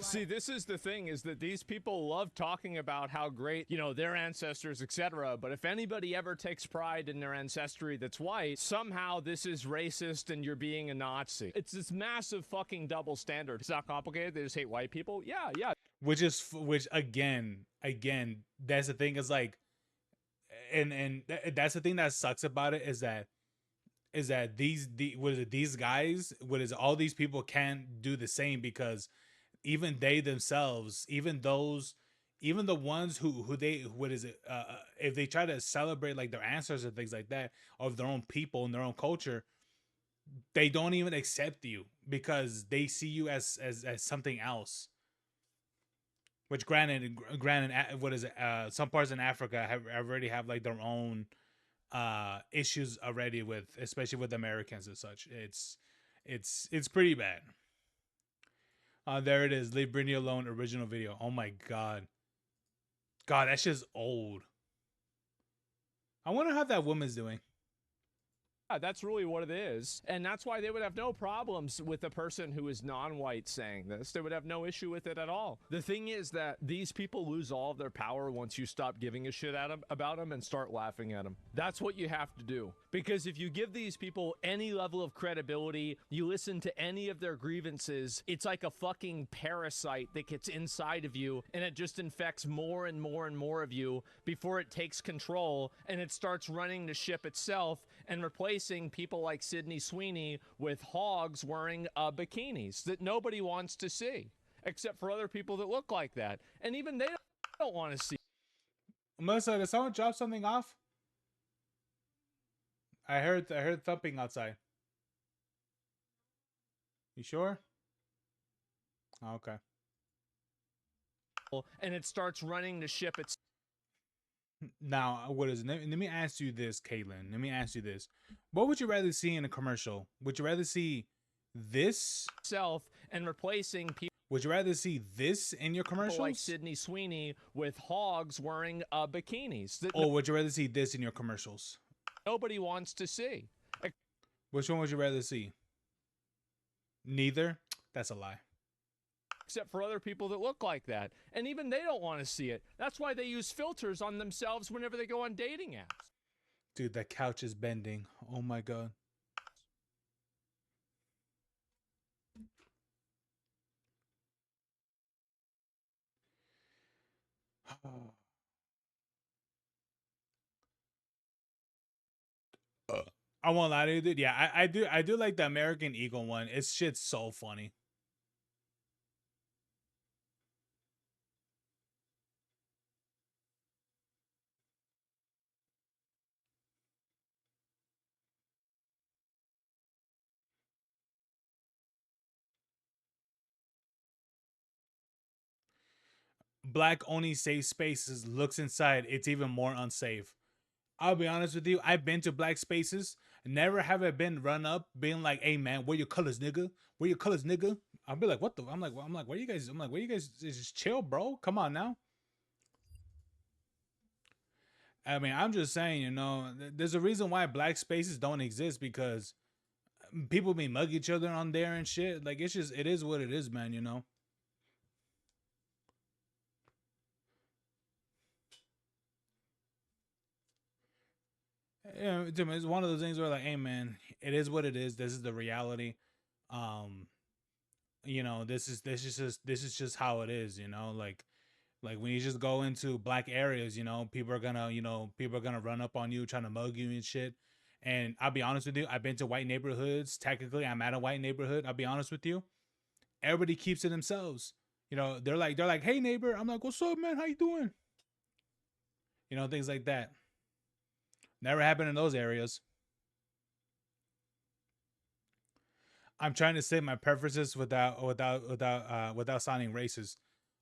See, this is the thing, is that these people love talking about how great, you know, their ancestors, etc. But if anybody ever takes pride in their ancestry that's white, somehow this is racist and you're being a Nazi. It's this massive fucking double standard. It's not complicated. They just hate white people. Yeah. Which again, that's the thing, is like, and that's the thing that sucks about it, is that these guys, all these people can't do the same, because even they themselves, even the ones who they, if they try to celebrate like their ancestors and things like that, of their own people and their own culture, they don't even accept you because they see you as something else. Which granted, some parts in Africa already have like their own issues already with, especially with Americans and such. It's pretty bad. There it is. Leave Britney alone. Original video. Oh my god. God, that shit's old. I wonder how that woman's doing. Yeah, that's really what it is. And that's why they would have no problems with a person who is non-white saying this. They would have no issue with it at all. The thing is that these people lose all of their power once you stop giving a shit about them and start laughing at them. That's what you have to do. Because if you give these people any level of credibility, you listen to any of their grievances, it's like a fucking parasite that gets inside of you, and it just infects more and more and more of you before it takes control, and it starts running the ship itself and replacing people like Sydney Sweeney with hogs wearing bikinis that nobody wants to see. except for other people that look like that. And even they don't want to see. Melissa, did someone drop something off? I heard thumping outside. You sure? Oh, okay. And it starts running the ship. It's now, what is it? Let me ask you this, Caitlin. Let me ask you this. What would you rather see in a commercial? Would you rather see this self and replacing people? Would you rather see this in your commercials? Like Sydney Sweeney with hogs wearing bikinis. Or would you rather see this in your commercials? Nobody wants to see. Which one would you rather see? Neither? That's a lie. Except for other people that look like that. And even they don't want to see it. That's why they use filters on themselves whenever they go on dating apps. Dude, that couch is bending. Oh my god. I won't lie to you, dude. Yeah, I do like the American Eagle one. It's shit's so funny. Black only safe spaces, looks inside, it's even more unsafe. I'll be honest with you, I've been to black spaces. Never have I been run up being like, hey man, where your colors, nigga? Where your colors, nigga? I'll be like, what the? I'm like, where you guys? I'm like, where you guys? Just chill, bro. Come on now. I mean, I'm just saying, you know, there's a reason why black spaces don't exist, because people be mug each other on there and shit. Like, it's just, it is what it is, man, you know? Yeah, it's one of those things where like, hey man, it is what it is. This is the reality. You know, this is just how it is, you know, like when you just go into black areas, you know, people are gonna run up on you, trying to mug you and shit. And I'll be honest with you, I've been to white neighborhoods. Technically, I'm at a white neighborhood. I'll be honest with you. Everybody keeps to themselves. You know, they're like, hey neighbor. I'm like, what's up, man? How you doing? You know, things like that. Never happened in those areas. I'm trying to say my preferences without sounding racist.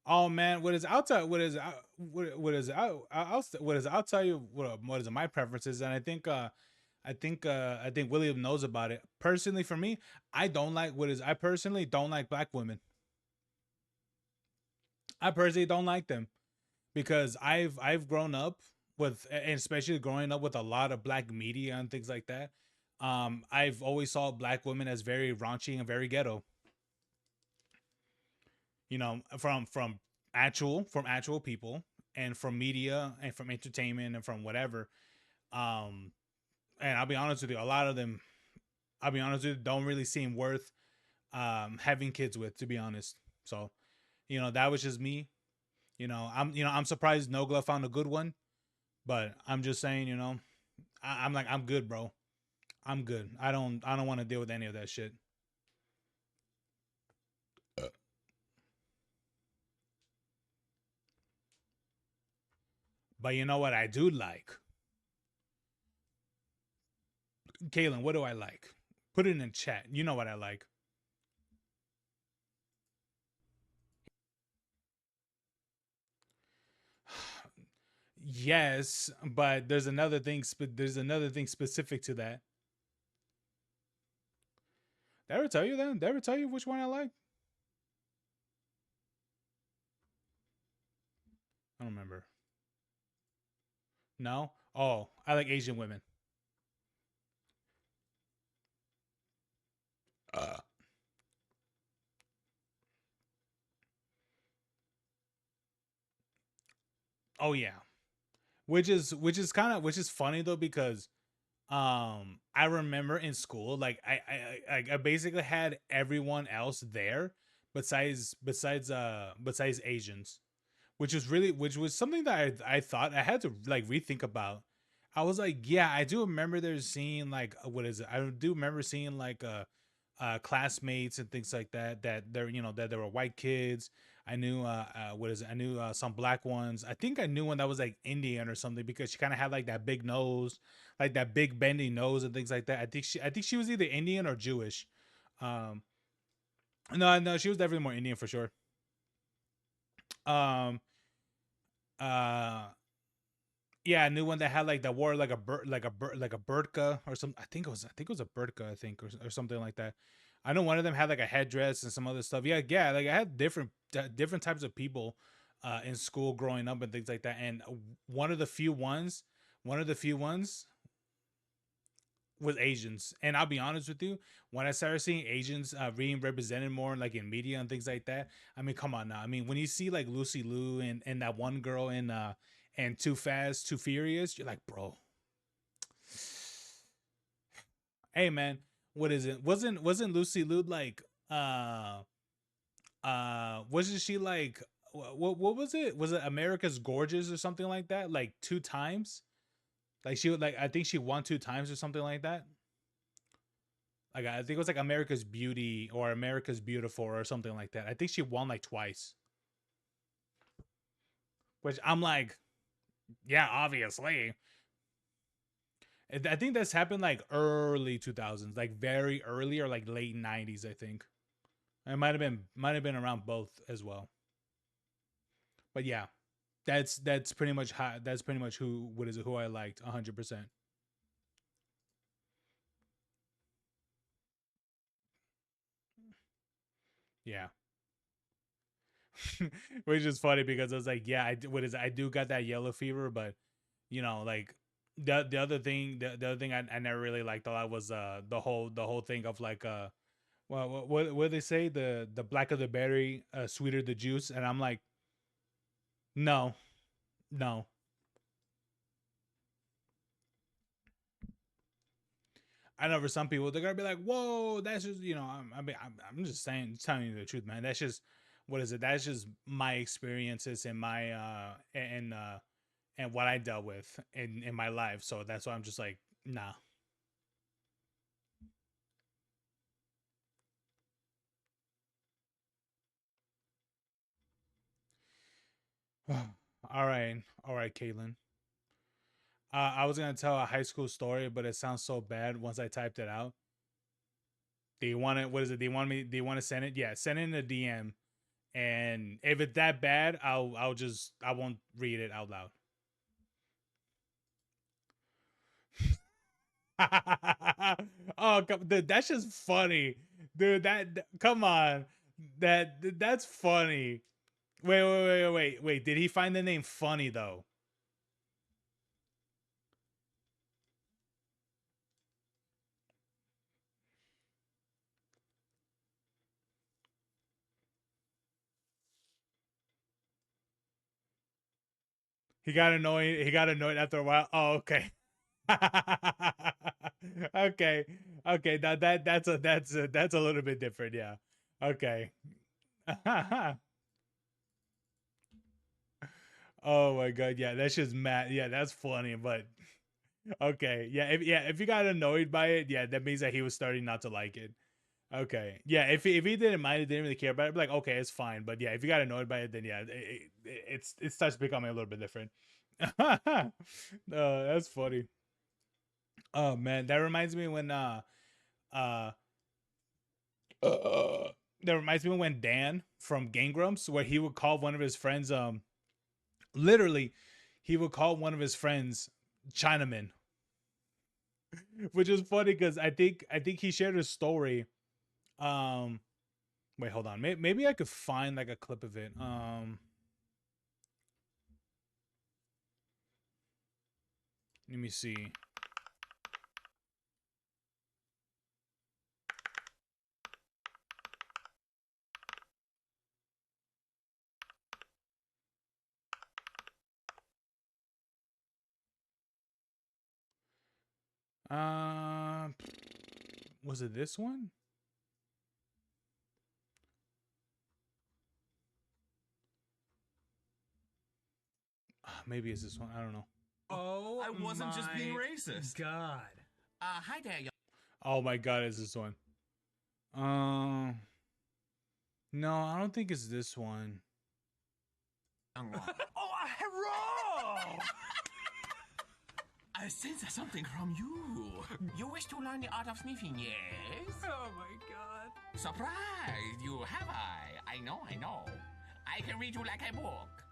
Oh man, what is outside? What is what is what is? I'll tell you what is my preferences, and I think William knows about it. Personally, for me, I don't like I personally don't like black women. I personally don't like them because I've grown up with, and especially growing up with a lot of black media and things like that. I've always saw black women as very raunchy and very ghetto. You know, from actual people, and from media, and from entertainment, and from whatever. And I'll be honest with you, a lot of them, I'll be honest with you, don't really seem worth having kids with, to be honest. So, you know, that was just me. I'm surprised Nogla found a good one, but I'm just saying, you know, I'm like, I'm good, bro. I'm good. I don't want to deal with any of that shit. But you know what I do like? Kaylin, what do I like? Put it in chat. You know what I like. Yes, but there's another thing. There's another thing specific to that. Did I ever tell you that? Did I ever tell you which one I like? I don't remember. No? Oh, I like Asian women. Oh yeah. Which is funny though, because I remember in school, like I basically had everyone else there besides Asians, which was something that I thought I had to like rethink about. I was like, yeah, I do remember there's seeing like, what is it? I do remember seeing like classmates and things like that. That they're that there were white kids. I knew what is it? I knew some black ones. I think I knew one that was like Indian or something because she kind of had like that big nose, like that big bendy nose and things like that. I think she was either Indian or Jewish. Um, no, she was definitely more Indian for sure. Um, uh, yeah, I knew one that had like that wore like like a burqa or something. I think it was a burqa, I think, or something like that. I know one of them had like a headdress and some other stuff. Yeah, like I had different types of people in school growing up and things like that. And one of the few ones, one of the few ones was Asians. And I'll be honest with you, when I started seeing Asians being represented more like in media and things like that, I mean, come on now. I mean, when you see like Lucy Liu and that one girl in and Too Fast, Too Furious, you're like, bro, hey man, what is it? Wasn't Lucy Liu like wasn't she like what was it? Was it America's Gorgeous or something like that? Like 2 times? Like she would like I think she won 2 times or something like that. Like I think it was like America's Beauty or America's Beautiful or something like that. I think she won like twice. Which I'm like, yeah, obviously. I think that's happened like early 2000s, like very early or like late 90s, I think. It might have been around both as well. But yeah, that's pretty much who what is it who I liked 100%. Yeah. Which is funny because I was like, yeah, what is it? I do got that yellow fever, but like the other thing, the other thing I never really liked a lot was the whole thing of like well what do they say, the blacker the berry, sweeter the juice, and I'm like, no, no. I know for some people they're gonna be like, whoa, that's just I'm just saying, telling you the truth, man. That's just what is it? That's just my experiences and my and what I dealt with in my life. So that's why I'm just like, nah. All right, Caitlin. I was gonna tell a high school story, but it sounds so bad once I typed it out. Do you want it? What is it? Do you want me? Do you want to send it? Yeah, send it in a DM. And if it's that bad, I won't read it out loud. Oh, dude, that's just funny, dude. Come on, that's funny. Wait. Did he find the name funny though? He got annoyed. He got annoyed after a while. Oh, okay. Okay. Okay. That's a little bit different. Yeah. Okay. Oh my god. Yeah. That's just mad. Yeah. That's funny. But okay. If you got annoyed by it, yeah, that means that he was starting not to like it. Okay. Yeah. If he didn't mind, he didn't really care about it. I'd be like, okay, it's fine. But yeah, if you got annoyed by it, then yeah, it starts becoming a little bit different. That's funny. Oh man, that reminds me when uh uh that reminds me when Dan from Game Grumps, where he would call one of his friends literally he would call one of his friends Chinaman, which is funny because I think he shared a story. Um, wait, hold on. Maybe I could find like a clip of it. Let me see. Uh, was it this one? Maybe it's this one. I don't know. Oh, I wasn't just being racist. God. Hi there, y'all. Oh my god, is this one? No, I don't think it's this one. Oh, hello! I sense something from you. You wish to learn the art of sniffing, yes? Oh my god. Surprised, you have I know. I can read you like a book.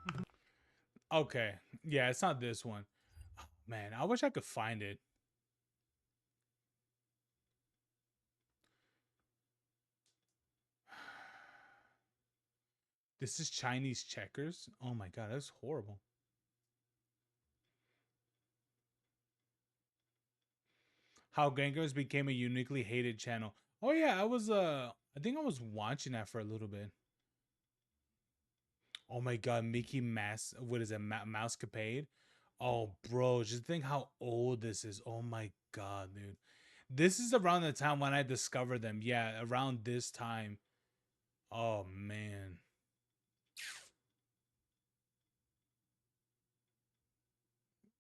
Okay. Yeah, it's not this one. Oh, man, I wish I could find it. This is Chinese checkers? Oh my god, that's horrible. How Gangers became a uniquely hated channel. Oh yeah, I think I was watching that for a little bit. Oh my god, Mickey Mouse, what is it, Mousecapade? Oh bro, just think how old this is. Oh my god, dude. This is around the time when I discovered them. Yeah, around this time. Oh man.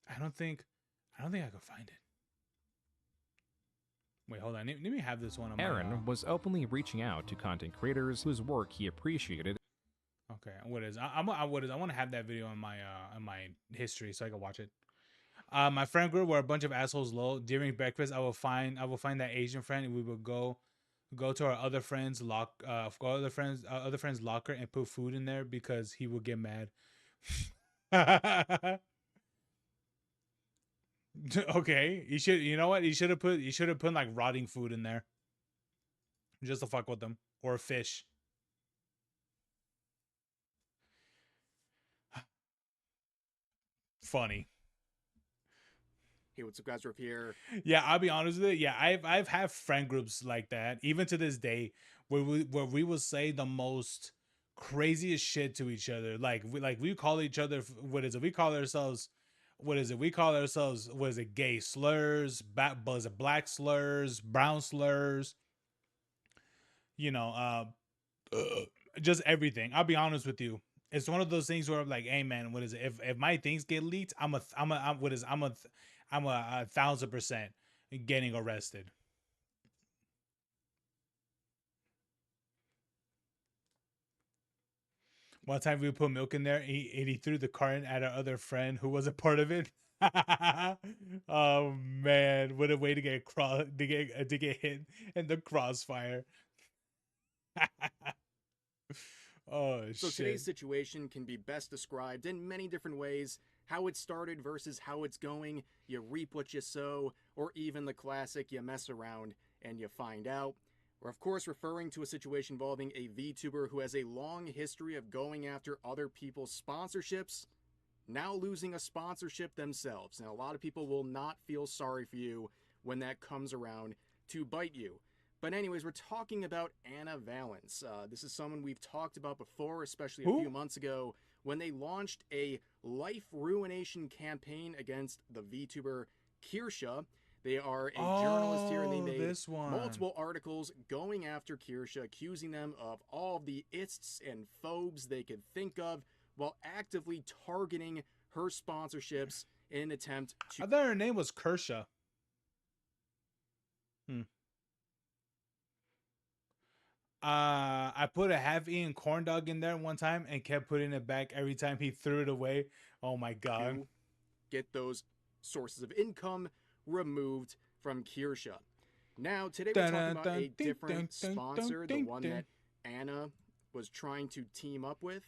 I don't think I can find it. Wait, hold on. Let me have this one on Aaron was openly reaching out to content creators whose work he appreciated. Okay, what is I want to have that video on my history so I can watch it. My friend group were a bunch of assholes. Low during breakfast, I will find that Asian friend, and we will go to our other friends' other friends' locker and put food in there because he will get mad. Okay, you should. You know what? You should have put like rotting food in there, just to fuck with them, or fish. Funny. Hey, what's up, guys? We're here. Yeah, I'll be honest with it. Yeah, I've had friend groups like that, even to this day, where we will say the most craziest shit to each other. We call each other, what is it? We call ourselves, what is it? We call ourselves, what is it? Gay slurs, black slurs, brown slurs. You know, just everything. I'll be honest with you. It's one of those things where I'm like, hey man, what is it? If my things get leaked, I'm 1,000% getting arrested. One time we put milk in there, and he threw the carton at our other friend who was a part of it. Oh man, what a way to get hit in the crossfire. Oh so shit. Today's situation can be best described in many different ways. How it started versus how it's going. You reap what you sow, or even the classic, you mess around and you find out. We're of course referring to a situation involving a VTuber who has a long history of going after other people's sponsorships, now losing a sponsorship themselves. Now, a lot of people will not feel sorry for you when that comes around to bite you. But anyways, we're talking about Anna Valence. This is someone we've talked about before, especially a few months ago, when they launched a life ruination campaign against the VTuber Kirsha. They are a journalist here, and they made multiple articles going after Kirsha, accusing them of all the ists and phobes they could think of, while actively targeting her sponsorships in an attempt to... I thought her name was Kirsha. I put a half-eaten corn dog in there one time and kept putting it back every time he threw it away. Oh my god. To get those sources of income removed from Kirsha. Now, today we're talking about a different sponsor, the one that Anna was trying to team up with,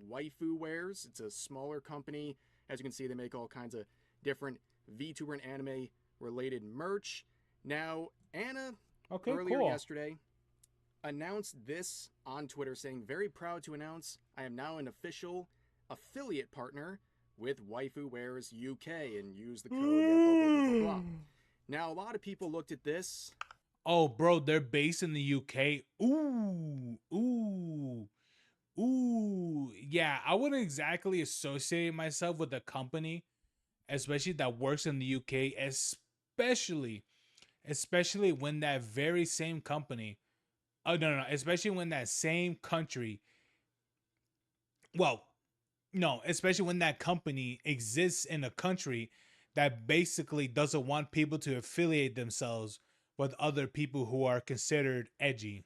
Waifu Wares. It's a smaller company. As you can see, they make all kinds of different VTuber and anime-related merch. Now, Anna, earlier yesterday, announced this on Twitter, saying, very proud to announce I am now an official affiliate partner with Waifu Wares UK, and use the code blah, blah, blah, blah. Now, a lot of people looked at this. Oh, bro, they're based in the UK. Ooh. Yeah, I wouldn't exactly associate myself with a company, especially that works in the UK, especially when that very same company, especially when that same country, especially when that company exists in a country that basically doesn't want people to affiliate themselves with other people who are considered edgy.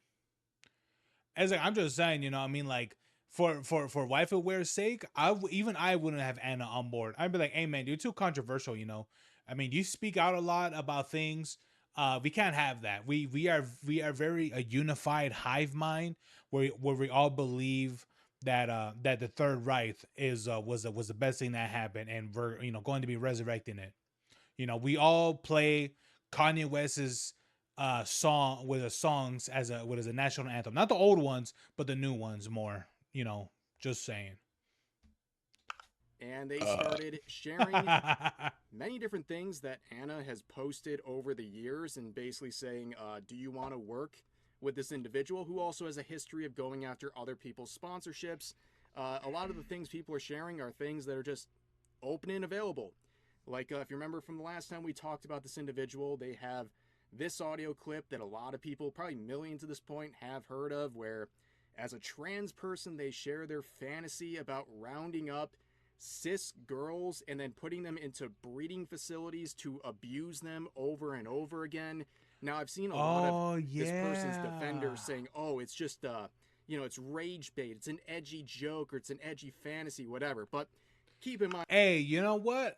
As like, I'm just saying, you know, I mean, like for wife aware's sake, even I wouldn't have Anna on board. I'd be like, hey man, you're too controversial, you know. I mean, you speak out a lot about things. We can't have that. We are very a unified hive mind where we all believe that that the Third Reich was the best thing that happened, and we're going to be resurrecting it. You know, we all play Kanye West's song with the songs as a national anthem. Not the old ones, but the new ones more. You know, just saying. And they started sharing many different things that Anna has posted over the years and basically saying, do you want to work with this individual who also has a history of going after other people's sponsorships? A lot of the things people are sharing are things that are just open and available. Like, if you remember from the last time we talked about this individual, they have this audio clip that a lot of people, probably millions at this point, have heard of, where as a trans person, they share their fantasy about rounding up cis girls and then putting them into breeding facilities to abuse them over and over again. Now, I've seen a lot of this person's defenders saying, oh, it's just, it's rage bait, it's an edgy joke, or it's an edgy fantasy, whatever. But keep in mind. Hey, you know what?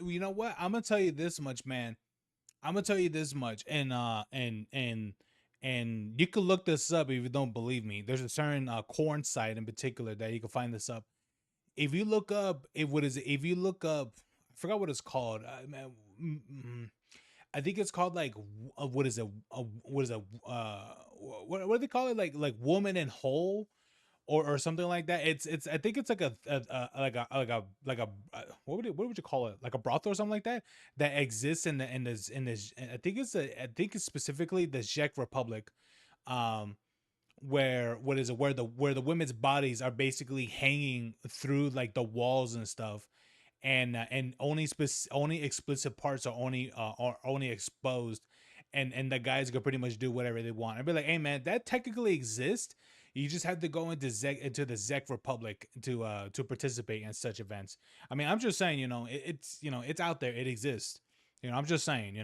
You know what? I'm gonna tell you this much, man. I'm gonna tell you this much, and you can look this up if you don't believe me. There's a certain corn site in particular that you can find this up. If you look up, if you look up, I forgot what it's called. I think it's called like what is it? What is it? What do they call it? Like woman and whole, or something like that. It's I think it's like a what would you call it? Like a brothel or something like that that exists in this I think it's specifically the Czech Republic, where where the women's bodies are basically hanging through like the walls and stuff, and only explicit parts are only exposed, and the guys can pretty much do whatever they want. I'd be like, hey man, that technically exists. You just have to go into the Czech Republic to participate in such events. I mean, I'm just saying, it's out there, it exists. I'm just saying,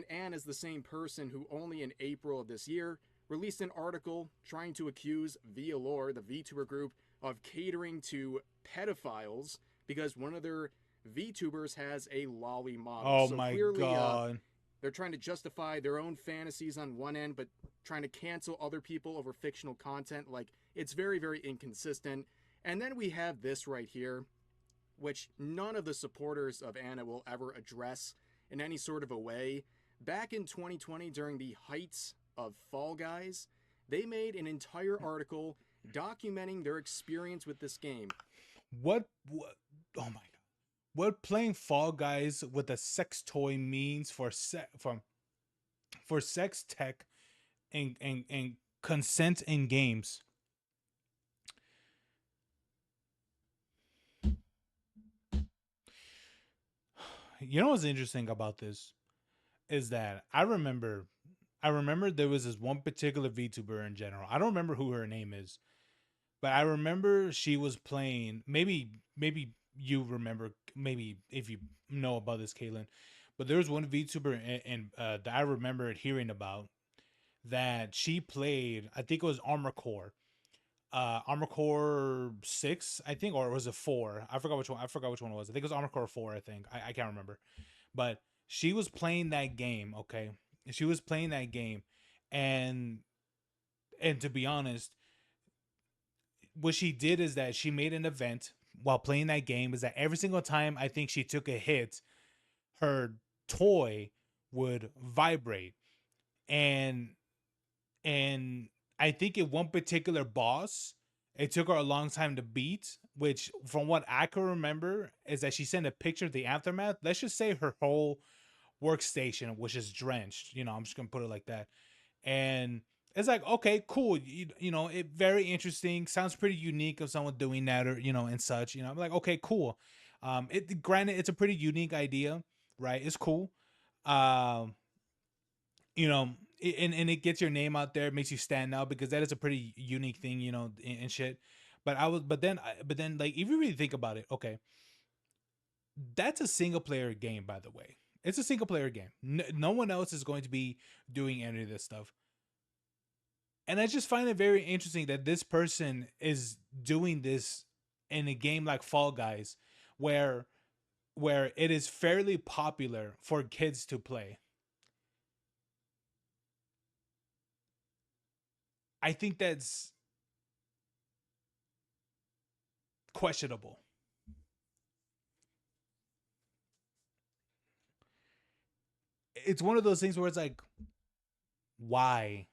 Anne is the same person who only in April of this year released an article trying to accuse VLore, the VTuber group, of catering to pedophiles because one of their VTubers has a lolly model. Oh so my clearly, god. They're trying to justify their own fantasies on one end, but trying to cancel other people over fictional content. Like, it's very, very inconsistent. And then we have this right here, which none of the supporters of Anna will ever address in any sort of a way. Back in 2020, during the heights of Fall Guys, they made an entire article documenting their experience with this game. What oh my god. What playing Fall Guys with a sex toy means for sex tech and consent in games. You know what's interesting about this is that I remember there was this one particular VTuber in general. I don't remember who her name is, but I remember she was playing. Maybe you remember. Maybe if you know about this, Kaylin. But there was one VTuber that I remember hearing about that she played. I think it was Armor Core. Armor Core 6, I think, or was it 4? I forgot which one it was. I think it was Armor Core 4, I think. I can't remember. But she was playing that game, okay? She was playing that game, and to be honest, what she did is that she made an event while playing that game, is that every single time I think she took a hit, her toy would vibrate. And I think in one particular boss, it took her a long time to beat, which from what I can remember is that she sent a picture of the aftermath. Let's just say her whole workstation was just drenched. I'm just going to put it like that. And it's like, okay, cool. It very interesting. Sounds pretty unique of someone doing that, or, and such, I'm like, okay, cool. Granted, it's a pretty unique idea, right? It's cool. And it gets your name out there, makes you stand out, because that is a pretty unique thing, and shit. But then like, if you really think about it, okay, that's a single player game, by the way. It's a single player game. No one else is going to be doing any of this stuff. And I just find it very interesting that this person is doing this in a game like Fall Guys, where it is fairly popular for kids to play. I think that's questionable. It's one of those things where it's like, why?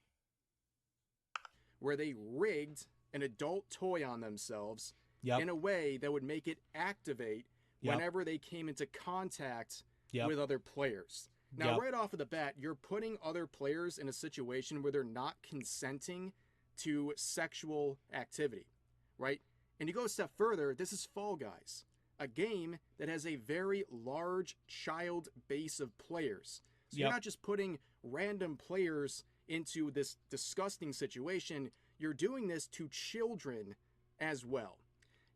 Where they rigged an adult toy on themselves in a way that would make it activate whenever they came into contact with other players. Now, right off of the bat, you're putting other players in a situation where they're not consenting to sexual activity, right? And you go a step further, this is Fall Guys, a game that has a very large child base of players. So you're not just putting random players into this disgusting situation, you're doing this to children as well.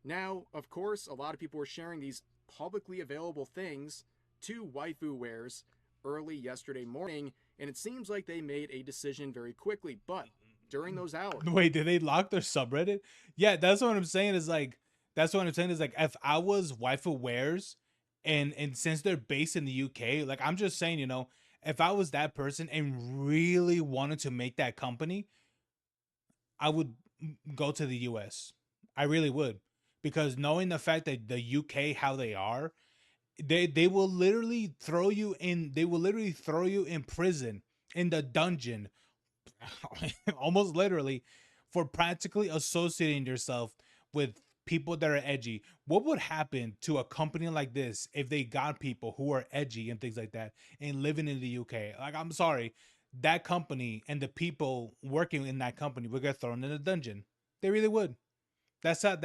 Now, of course, a lot of people were sharing these publicly available things to Waifu Wares early yesterday morning, and it seems like they made a decision very quickly. But during those hours... Wait, did they lock their subreddit? Yeah, that's what I'm saying is like, if I was Waifu Wares, and since they're based in the UK, like, I'm just saying, you know, if I was that person and really wanted to make that company, I would go to the US. I really would. Because knowing the fact that the UK, how they are, they will literally throw you in prison, in the dungeon, almost literally, for practically associating yourself with people that are edgy. What would happen to a company like this if they got people who are edgy and things like that and living in the UK? Like, I'm sorry, that company and the people working in that company would get thrown in a dungeon. They really would. That's how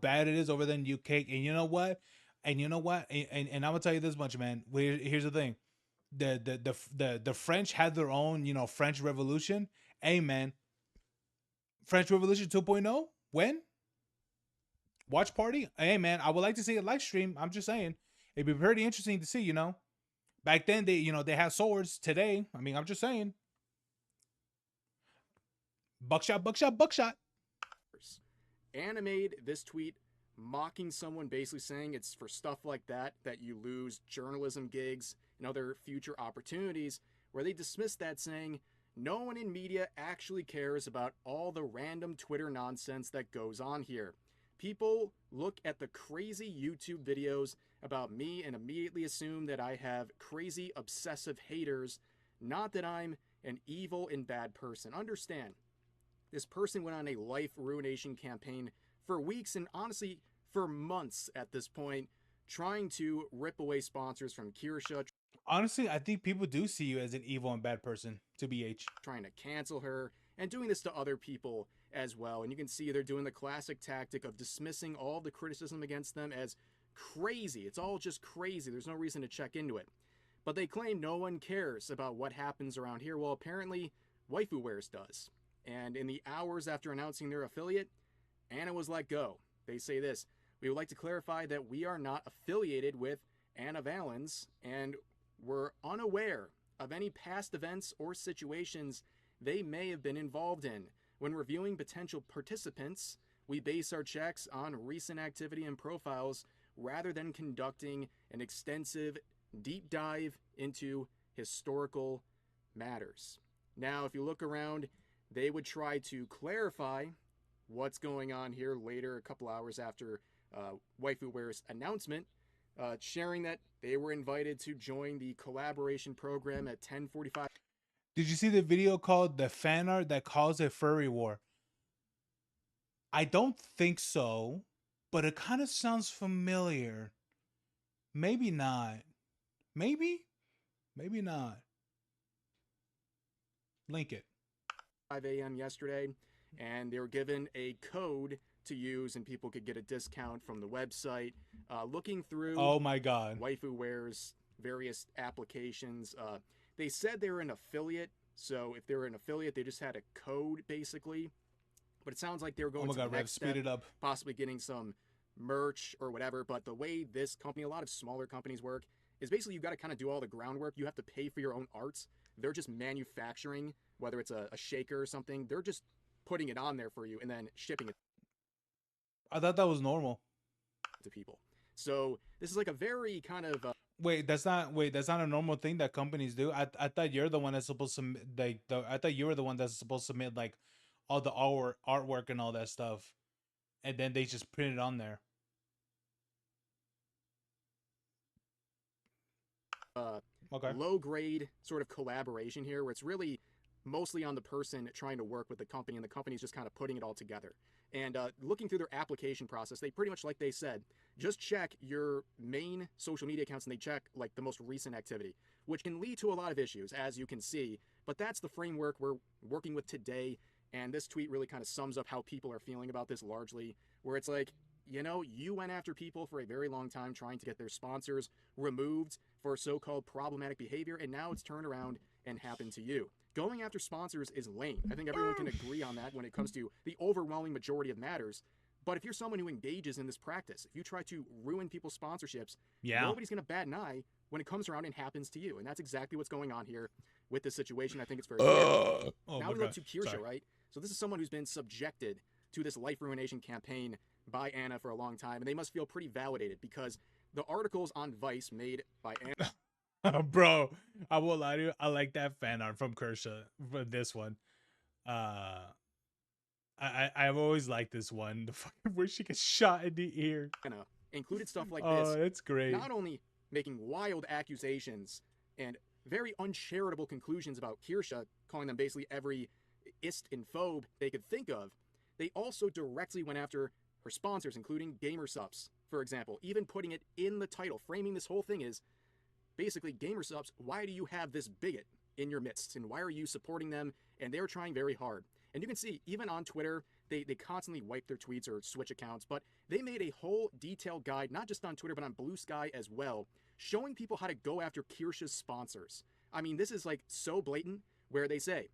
bad it is over there in the UK. And you know what? And I'm gonna tell you this much, man. Here's the thing. The French had their own, you know, French Revolution. Hey, man. French Revolution 2.0? When? Watch party? Hey, man, I would like to see a live stream. I'm just saying. It'd be pretty interesting to see, you know. Back then, they had swords. Today, I mean, I'm just saying. Buckshot, buckshot, buckshot. Anna made this tweet mocking someone, basically saying it's for stuff like that you lose journalism gigs and other future opportunities, where they dismissed that, saying no one in media actually cares about all the random Twitter nonsense that goes on here. People look at the crazy YouTube videos about me and immediately assume that I have crazy obsessive haters, not that I'm an evil and bad person. Understand, this person went on a life ruination campaign for weeks and honestly for months at this point, trying to rip away sponsors from Kirsha. Honestly, I think people do see you as an evil and bad person, to BH. Trying to cancel her and doing this to other people as well. And you can see they're doing the classic tactic of dismissing all the criticism against them as crazy. It's all just crazy. There's no reason to check into it. But they claim no one cares about what happens around here. Well, apparently Waifu Wares does. And in the hours after announcing their affiliate, Anna was let go. They say this: we would like to clarify that we are not affiliated with Anna Valens, and we're unaware of any past events or situations they may have been involved in. When reviewing potential participants, we base our checks on recent activity and profiles rather than conducting an extensive deep dive into historical matters. Now, if you look around, they would try to clarify what's going on here later, a couple hours after Waifu Ware's announcement, sharing that they were invited to join the collaboration program at 10:45. Did you see the video called "The Fan Art That Caused a Furry War"? I don't think so, but it kind of sounds familiar. Maybe not. Maybe not. Link it. 5 a.m. yesterday, and they were given a code to use, and people could get a discount from the website. Looking through, oh my god, Waifu Ware's various applications, they said they were an affiliate. So if they were an affiliate, they just had a code basically. But it sounds like they were going to the next step, speed it up, possibly getting some merch or whatever. But the way this company, a lot of smaller companies work, is basically you got to kind of do all the groundwork. You have to pay for your own art. They're just manufacturing, whether it's a shaker or something. They're just putting it on there for you and then shipping it. I thought that was normal to people. So this is like a very kind of wait. That's not a normal thing that companies do. I thought you're the one that's supposed to like. I thought you were the one that's supposed to submit like all the artwork and all that stuff, and then they just print it on there. Okay. Low grade sort of collaboration here, where it's really mostly on the person trying to work with the company, and the company's just kind of putting it all together. And looking through their application process, they pretty much, like they said, just check your main social media accounts and they check like the most recent activity, which can lead to a lot of issues, as you can see. But that's the framework we're working with today. And this tweet really kind of sums up how people are feeling about this largely, where it's like, you know, you went after people for a very long time trying to get their sponsors removed for so-called problematic behavior, and now it's turned around and happened to you. Going after sponsors is lame. I think everyone can agree on that when it comes to the overwhelming majority of matters. But if you're someone who engages in this practice, if you try to ruin people's sponsorships, nobody's going to bat an eye when it comes around and happens to you. And that's exactly what's going on here with this situation. I think it's very clear. Now we look to Kirsha, right? So this is someone who's been subjected to this life ruination campaign by Anna for a long time, and they must feel pretty validated because the articles on Vice made by Anna... Bro, I will lie to you, I like that fan art from Kirsha for this one. I've always liked this one, the fucking where she gets shot in the ear. Anna included stuff like this. Oh, that's great. Not only making wild accusations and very uncharitable conclusions about Kirsha, calling them basically every ist and phobe they could think of, they also directly went after her sponsors, including GamerSupps, for example, even putting it in the title, framing this whole thing as basically, GamerSupps, why do you have this bigot in your midst, and why are you supporting them? And they're trying very hard. And you can see, even on Twitter, they constantly wipe their tweets or switch accounts, but they made a whole detailed guide, not just on Twitter, but on Blue Sky as well, showing people how to go after Kirsha's sponsors. I mean, this is like so blatant, where they say,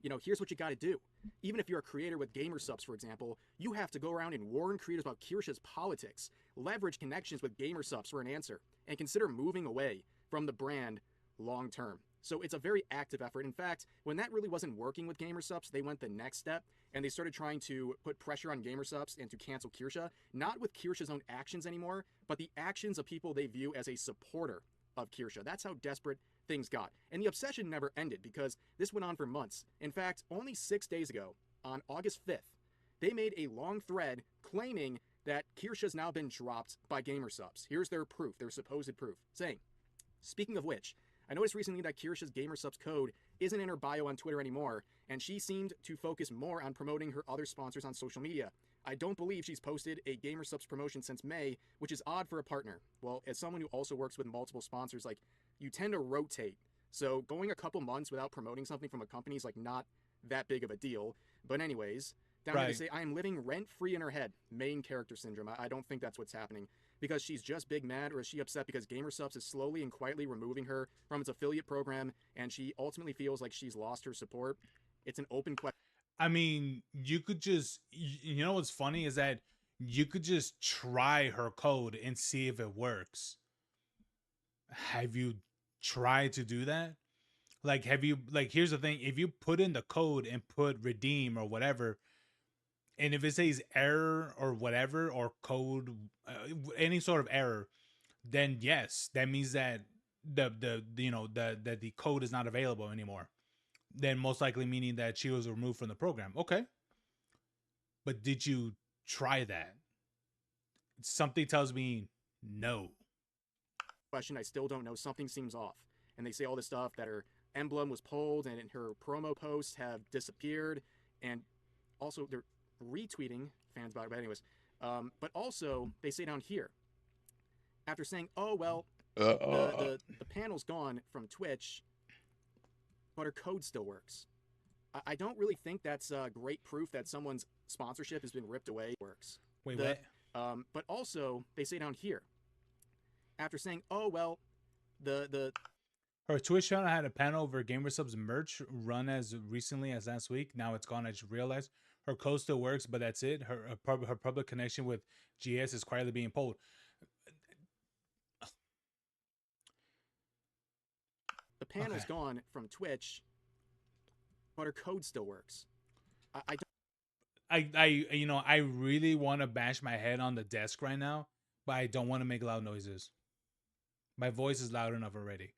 you know, here's what you got to do. Even if you're a creator with GamerSupps, for example, you have to go around and warn creators about Kirsha's politics, leverage connections with GamerSupps for an answer, and consider moving away from the brand long term. So it's a very active effort. In fact, when that really wasn't working with GamerSupps, they went the next step and they started trying to put pressure on GamerSupps and to cancel Kirsha, not with Kirsha's own actions anymore, but the actions of people they view as a supporter of Kirsha. That's how desperate things got. And the obsession never ended because this went on for months. In fact, only 6 days ago, on August 5th, they made a long thread claiming that Kirsha's now been dropped by GamerSupps. Here's their proof, their supposed proof, saying, speaking of which, I noticed recently that Kirsha's GamerSupps code isn't in her bio on Twitter anymore, and she seemed to focus more on promoting her other sponsors on social media. I don't believe she's posted a GamerSupps promotion since May, which is odd for a partner. Well, as someone who also works with multiple sponsors, like, you tend to rotate. So going a couple months without promoting something from a company is like not that big of a deal. But anyways, down here they say, I am living rent-free in her head. Main character syndrome. I don't think that's what's happening. Because she's just big mad, or is she upset because GamerSupps is slowly and quietly removing her from its affiliate program, and she ultimately feels like she's lost her support? It's an open question. I mean, you could just, you know what's funny is that you could just try her code and see if it works. Have you tried to do that? Like, have you, like, here's the thing. If you put in the code and put redeem or whatever, and if it says error or whatever, or code, any sort of error, then yes, that means that the code is not available anymore. Then most likely meaning that she was removed from the program. Okay. But did you try that? Something tells me no. Question, I still don't know. Something seems off. And they say all this stuff that her emblem was pulled and her promo posts have disappeared. And also they're retweeting fans about it. But anyways, but also they say down here, after saying, oh, well, the panel's gone from Twitch, but her code still works. I don't really think that's great proof that someone's sponsorship has been ripped away. Works. Wait, what? But also, they say down here, after saying, oh, well, her Twitch channel had a panel over GamerSupps merch run as recently as last week. Now it's gone, I just realized. Her code still works, but that's it. Her public connection with GS is quietly being pulled. The panel's Okay. gone from Twitch, but her code still works. I don't. I really want to bash my head on the desk right now, but I don't want to make loud noises. My voice is loud enough already.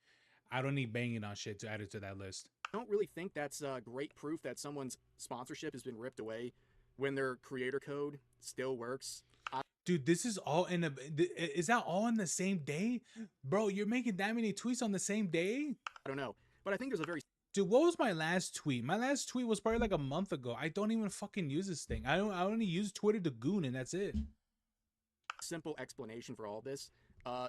I don't need banging on shit to add it to that list. I don't really think that's great proof that someone's sponsorship has been ripped away when their creator code still works. Dude, this is all in a. Is that all in the same day, bro? You're making that many tweets on the same day? I don't know, but I think there's a very. Dude, what was my last tweet? My last tweet was probably like a month ago. I don't even fucking use this thing. I only use Twitter to goon, and that's it. Simple explanation for all this.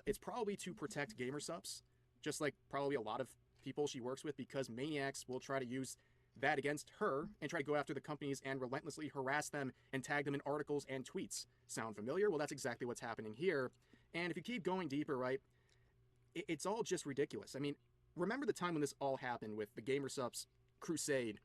It's probably to protect gamer subs, just like probably a lot of people she works with, because maniacs will try to use that against her and try to go after the companies and relentlessly harass them and tag them in articles and tweets. Sound familiar? Well, that's exactly what's happening here. And if you keep going deeper, right, it's all just ridiculous. I mean, remember the time when this all happened with the gamer subs crusade?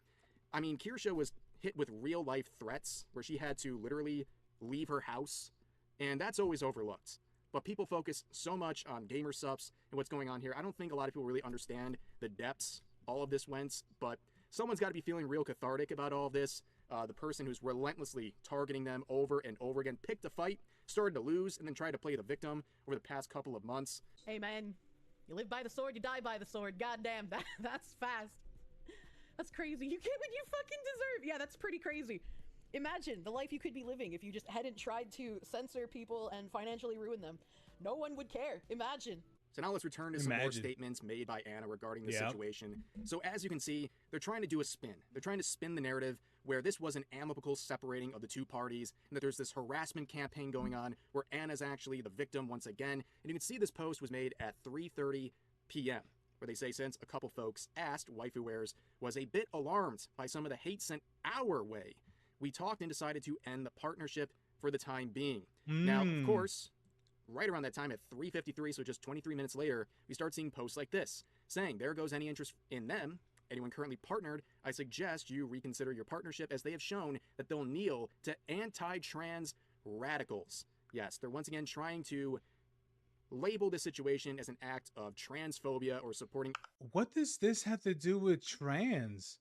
I mean, Kirsha was hit with real life threats where she had to literally leave her house, and that's always overlooked. But people focus so much on gamer subs and what's going on here. I don't think a lot of people really understand the depths all of this went, but someone's got to be feeling real cathartic about all of this. The person who's relentlessly targeting them over and over again picked a fight, started to lose, and then tried to play the victim over the past couple of months. Hey man, you live by the sword, you die by the sword. Goddamn, that's fast. That's crazy. You get what you fucking deserve. Yeah, that's pretty crazy. Imagine the life you could be living if you just hadn't tried to censor people and financially ruin them. No one would care. Imagine. So now let's return to some more statements made by Anna regarding this situation. So as you can see, they're trying to do a spin. They're trying to spin the narrative where this was an amicable separating of the two parties, and that there's this harassment campaign going on where Anna's actually the victim once again. And you can see this post was made at 3:30 p.m., where they say since a couple folks asked, Waifu Wares was a bit alarmed by some of the hate sent our way. We talked and decided to end the partnership for the time being. Now, of course, right around that time at 3:53, so just 23 minutes later, we start seeing posts like this, saying, there goes any interest in them. Anyone currently partnered, I suggest you reconsider your partnership, as they have shown that they'll kneel to anti-trans radicals. Yes, they're once again trying to label this situation as an act of transphobia or supporting. What does this have to do with trans?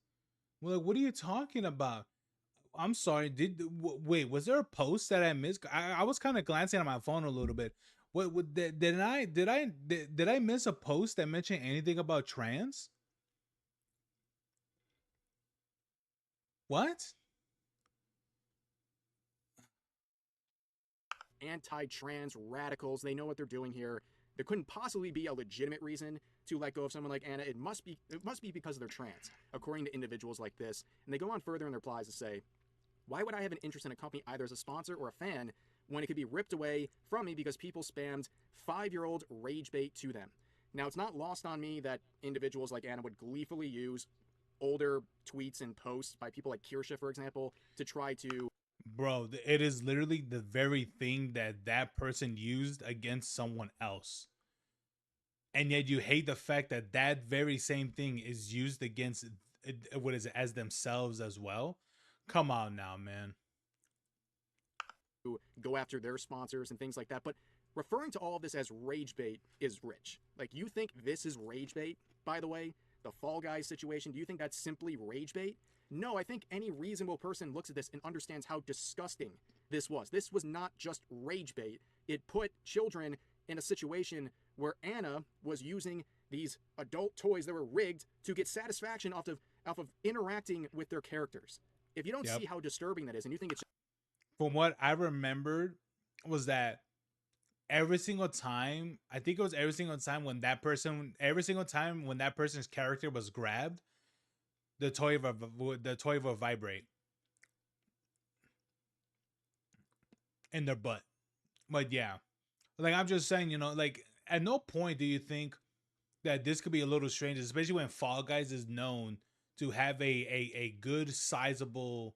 Well, what are you talking about? I'm sorry. Wait? Was there a post that I missed? I was kind of glancing at my phone a little bit. What did I miss a post that mentioned anything about trans? What? Anti-trans radicals. They know what they're doing here. There couldn't possibly be a legitimate reason to let go of someone like Anna. It must be because they're trans, according to individuals like this. And they go on further in their replies to say, why would I have an interest in a company either as a sponsor or a fan when it could be ripped away from me because people spammed 5-year-old rage bait to them? Now, it's not lost on me that individuals like Anna would gleefully use older tweets and posts by people like Kirsha, for example, to try to... Bro, it is literally the very thing that person used against someone else. And yet you hate the fact that that very same thing is used against, what is it, as themselves as well? Come on now, man. Go after their sponsors and things like that. But referring to all of this as rage bait is rich. Like, you think this is rage bait, by the way? The Fall Guys situation, do you think that's simply rage bait? No, I think any reasonable person looks at this and understands how disgusting this was. This was not just rage bait. It put children in a situation where Anna was using these adult toys that were rigged to get satisfaction off of interacting with their characters. If you don't see how disturbing that is, and you think it's... From what I remembered was that every single time, I think it was every single time when that person's character was grabbed, the toy will vibrate in their butt. But yeah, like I'm just saying, you know, like at no point do you think that this could be a little strange, especially when Fall Guys is known to have a good sizable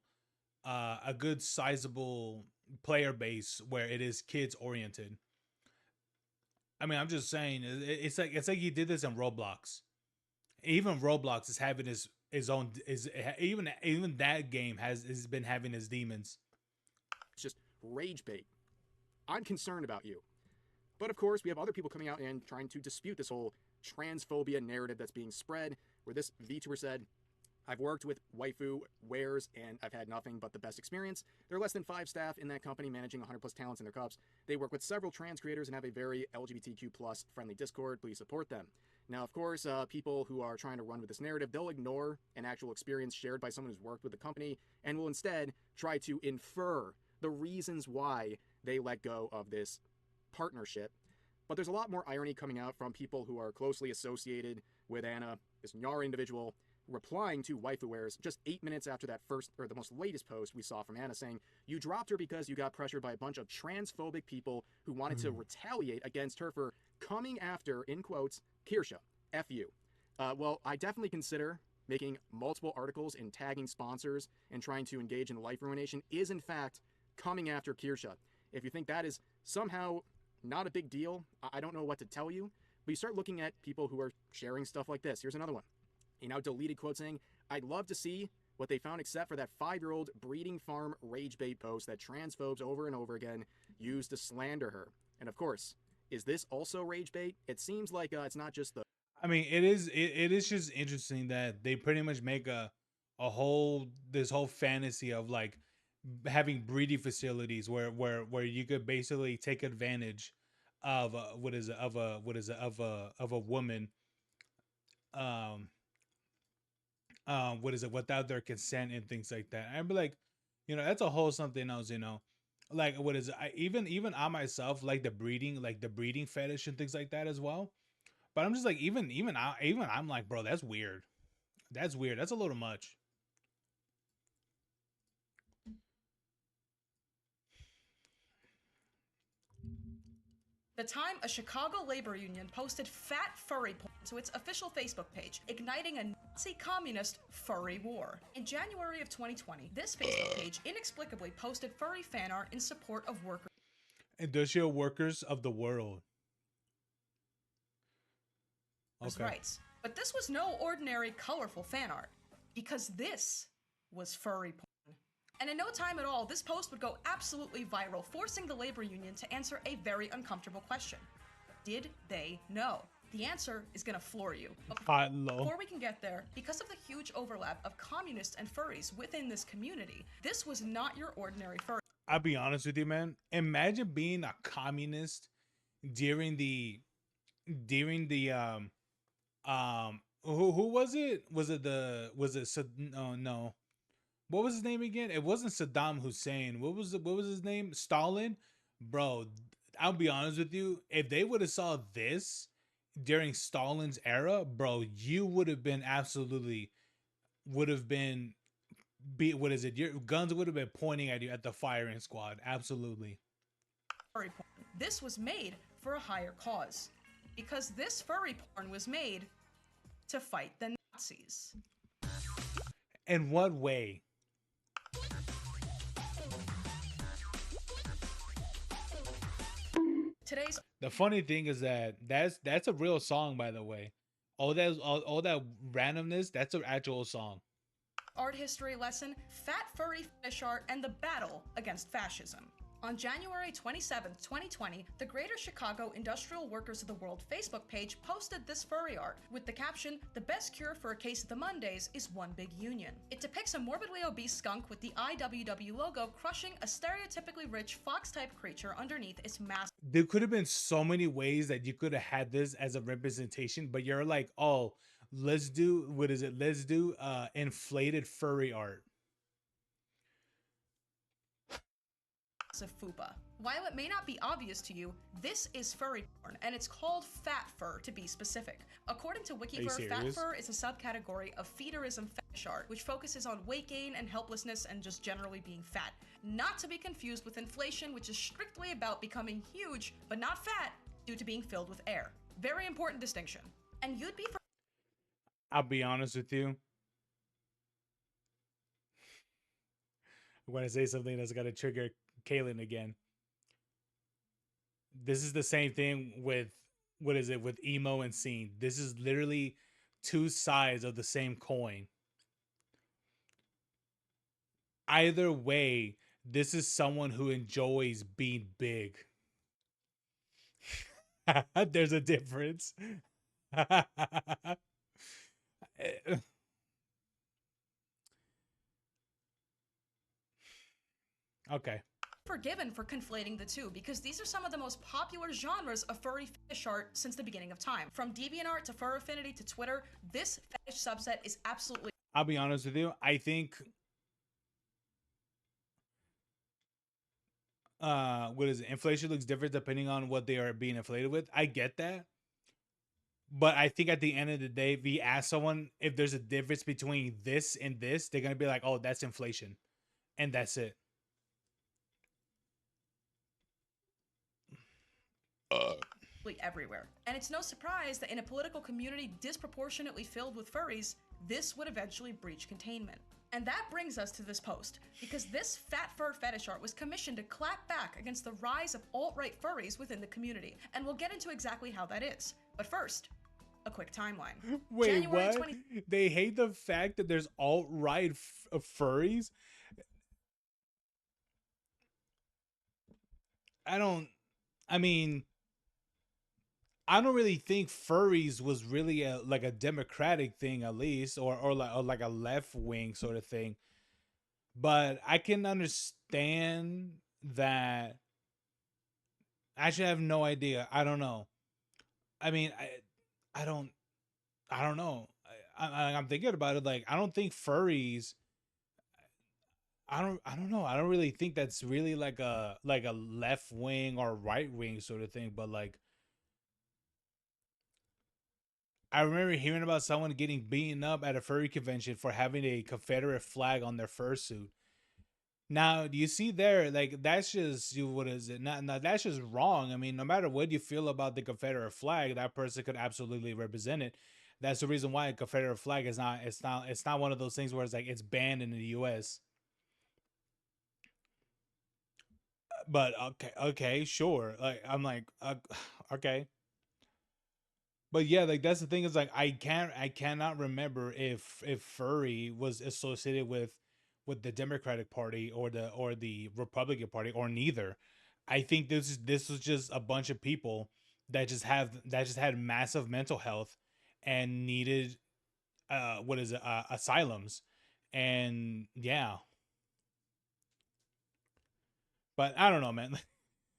player base where it is kids oriented. I mean, I'm just saying, it's like he did this in Roblox. Even Roblox is having his own, even that game has been having his demons. It's just rage bait. I'm concerned about you. But of course, we have other people coming out and trying to dispute this whole transphobia narrative that's being spread, where this VTuber said, I've worked with waifu wares and I've had nothing but the best experience. There are less than 5 staff in that company managing 100 plus talents in their cups. They work with several trans creators and have a very LGBTQ plus friendly Discord. Please support them. Now, of course, people who are trying to run with this narrative, they'll ignore an actual experience shared by someone who's worked with the company and will instead try to infer the reasons why they let go of this partnership. But there's a lot more irony coming out from people who are closely associated with Anna, this Nyara individual, replying to waifuwares just 8 minutes after that first, or the most latest post we saw from Anna saying, you dropped her because you got pressured by a bunch of transphobic people who wanted to retaliate against her for coming after, in quotes, Kirsha, F you. Well, I definitely consider making multiple articles and tagging sponsors and trying to engage in life ruination is in fact coming after Kirsha. If you think that is somehow not a big deal, I don't know what to tell you, but you start looking at people who are sharing stuff like this. Here's another one. A now deleted quote saying, I'd love to see what they found except for that 5-year-old breeding farm rage bait post that transphobes over and over again used to slander her. And of course, is this also rage bait? It seems like it's not just the... I mean, it is just interesting that they pretty much make this whole fantasy of like having breeding facilities where you could basically take advantage of of a woman without their consent and things like that. I'd be like, that's a whole something else, like even I myself like the breeding fetish and things like that as well. But I'm just like, I'm like, bro, that's weird. That's weird. That's a little much. The time a Chicago labor union posted fat furry porn to its official Facebook page, igniting a Nazi communist furry war. In January of 2020, this Facebook page inexplicably posted furry fan art in support of workers. Industrial workers of the world. Okay. Rights. But this was no ordinary colorful fan art, because this was furry porn. And in no time at all, this post would go absolutely viral, forcing the labor union to answer a very uncomfortable question. Did they know? The answer is gonna floor you. Before we can get there, because of the huge overlap of communists and furries within this community, this was not your ordinary furry. I'll be honest with you, man. Imagine being a communist during the who was it? No. What was his name again? It wasn't Saddam Hussein. What was his name? Stalin? Bro, I'll be honest with you. If they would have saw this during Stalin's era, bro, you would have been your guns would have been pointing at you at the firing squad. Absolutely. This was made for a higher cause. Because this furry porn was made to fight the Nazis. In what way? The funny thing is that that's a real song, by the way. All that randomness, that's an actual song. Art history lesson, fat furry fetish art, and the battle against fascism. On January 27, 2020, the Greater Chicago Industrial Workers of the World Facebook page posted this furry art with the caption, "The best cure for a case of the Mondays is one big union." It depicts a morbidly obese skunk with the IWW logo crushing a stereotypically rich fox-type creature underneath its massive... There could have been so many ways that you could have had this as a representation, but you're like, oh, let's do inflated furry art. Fupa. While it may not be obvious to you, this is furry porn, and it's called fat fur to be specific. According to Wikifur, fat fur is a subcategory of feederism fetish art, which focuses on weight gain and helplessness and just generally being fat. Not to be confused with inflation, which is strictly about becoming huge, but not fat, due to being filled with air. Very important distinction. And you'd be... I'll be honest with you. I'm going to say something that's going to trigger Kaylin again. This is the same thing with with emo and scene. This is literally two sides of the same coin. Either way, this is someone who enjoys being big. There's a difference. Okay. Forgiven for conflating the two because these are some of the most popular genres of furry fetish art since the beginning of time. From DeviantArt to Fur Affinity to Twitter, this fetish subset is absolutely. I'll be honest with you. I think what is it? Inflation looks different depending on what they are being inflated with. I get that. But I think at the end of the day, if you ask someone if there's a difference between this and this, they're gonna be like, "Oh, that's inflation," and that's it. Everywhere. And it's no surprise that in a political community disproportionately filled with furries, this would eventually breach containment. And that brings us to this post, because this fat fur fetish art was commissioned to clap back against the rise of alt-right furries within the community, and we'll get into exactly how that is. But first, a quick timeline. Wait, January what? 20 They hate the fact that there's alt-right furries? I mean, I don't really think furries was really like a democratic thing, at least, or like a left wing sort of thing. But I can understand that. Actually, I have no idea. I don't know. I mean, I don't know. I'm thinking about it. Like, I don't think furries. I don't know. I don't really think that's really like a left wing or right wing sort of thing. But like, I remember hearing about someone getting beaten up at a furry convention for having a Confederate flag on their fursuit. Now, do you see there? Like, that's just what is it? Not that's just wrong. I mean, no matter what you feel about the Confederate flag, that person could absolutely represent it. That's the reason why a Confederate flag is not. It's not one of those things where it's like it's banned in the U.S. But okay, sure. Like I'm like, okay. But yeah, like that's the thing is like I cannot remember if furry was associated with the Democratic Party or the Republican Party or neither. I think this was just a bunch of people that just had massive mental health and needed what is it, asylums. And yeah. But I don't know, man.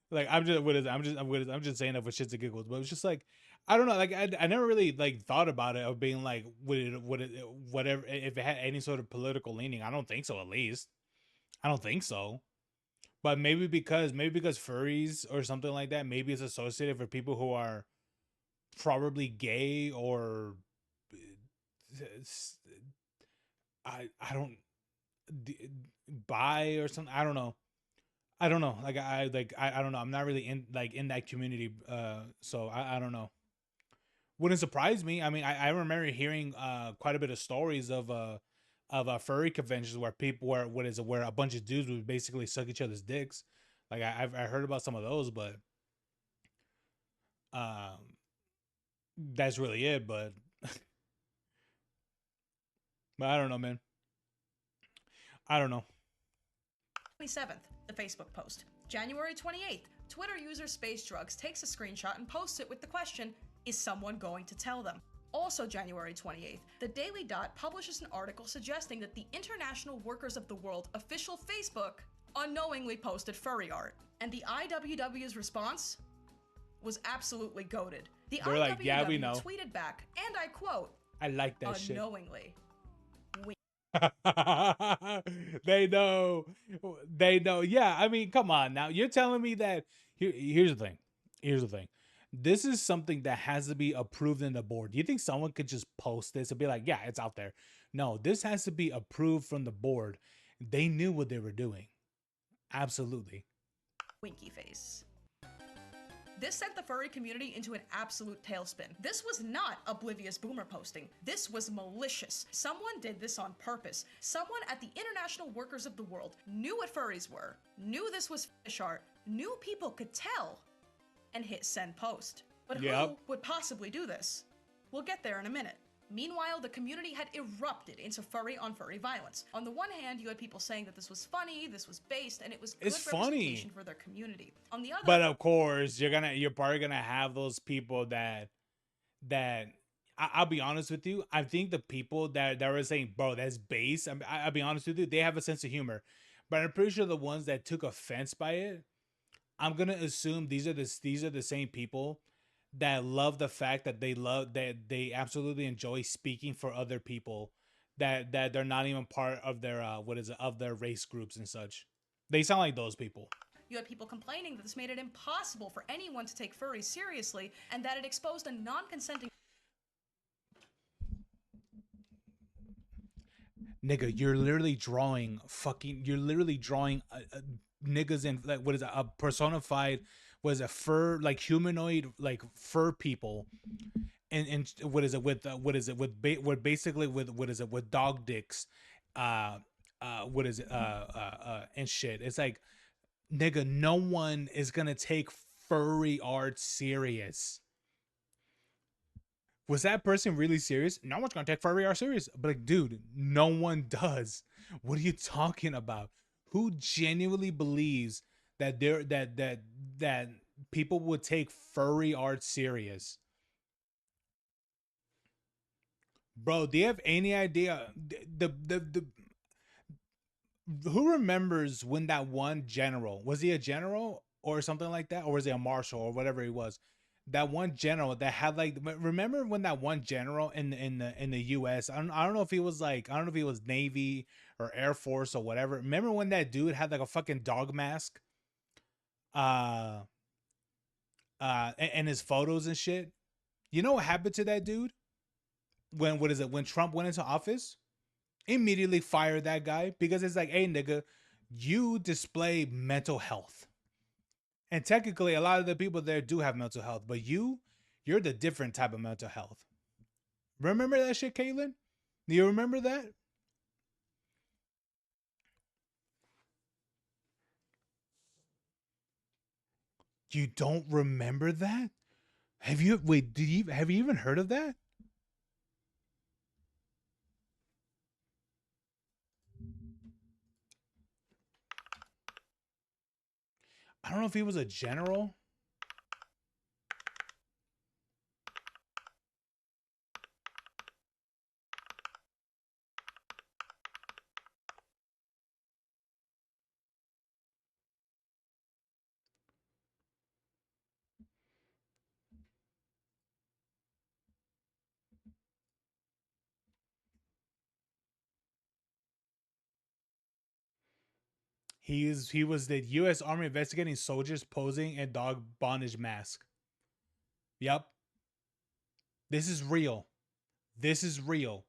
Like I'm just what is it? I'm just saying that for shits and giggles, but it's just like I don't know, like I never really like thought about it of being like would it whatever if it had any sort of political leaning. I don't think so, at least. I don't think so. But maybe because furries or something like that, maybe it's associated for people who are probably gay or I don't bi or something. I don't know. I don't know. I don't know. I'm not really in that community. So I don't know. Wouldn't surprise me. I mean, I remember hearing quite a bit of stories of furry conventions where people where a bunch of dudes would basically suck each other's dicks. Like I heard about some of those, but um, that's really it. But but I don't know, man. I don't know. 27th, the Facebook post. January 28th, Twitter user Space Drugs takes a screenshot and posts it with the question, is someone going to tell them? Also January 28th, the Daily Dot publishes an article suggesting that the International Workers of the World official Facebook unknowingly posted furry art. And the IWW's response was absolutely goated. The They're IWW like, yeah, we know. tweeted back, and I quote, I like that shit. unknowingly. They know. They know. Yeah, I mean, come on now. You're telling me that here's the thing. Here's the thing. This is something that has to be approved in the board. Do you think someone could just post this and be like, yeah, it's out there? No, this has to be approved from the board. They knew what they were doing. Absolutely. Winky face. This sent the furry community into an absolute tailspin. This was not oblivious boomer posting. This was malicious. Someone did this on purpose. Someone at the International Workers of the World knew what furries were, knew this was fetish art, knew people could tell, and hit send post. But who would possibly do this? We'll get there in a minute. Meanwhile, the community had erupted into furry on furry violence. On the one hand, you had people saying that this was funny, this was based, and it was good representation for their community. On the other, but of course, you're probably gonna have those people that I'll be honest with you. I think the people that were saying, "Bro, that's base," I'll be honest with you. They have a sense of humor, but I'm pretty sure the ones that took offense by it, I'm gonna assume these are the same people that love the fact that they absolutely enjoy speaking for other people that they're not even part of their of their race groups and such. They sound like those people. You had people complaining that this made it impossible for anyone to take furries seriously and that it exposed a non-consenting Nigga, you're literally drawing niggas in like what is it, a personified was a fur like humanoid like fur people and what is it with basically with what is it with dog dicks what is it and shit. It's like, nigga, no one is gonna take furry art serious. Was that person really serious? No one's gonna take furry art serious. But like, dude, no one does. What are you talking about? Who genuinely believes that that people would take furry art serious? Bro, do you have any idea the who remembers when that one general, was he a general or something like that, or was he a marshal or whatever he was, that one general that had like, remember when that one general in the US, I don't know if he was like, I don't know if he was Navy or Air Force or whatever. Remember when that dude had like a fucking dog mask uh and his photos and shit? You know what happened to that dude when what is it when Trump went into office? Immediately fired that guy because it's like, hey nigga, you display mental health. And technically a lot of the people there do have mental health, but you're the different type of mental health. Remember that shit, Caitlin? Do you remember that? You don't remember that? Have you wait, have you even heard of that? I don't know if he was a general. He was the US Army investigating soldiers posing in dog bondage mask. Yep. This is real. This is real.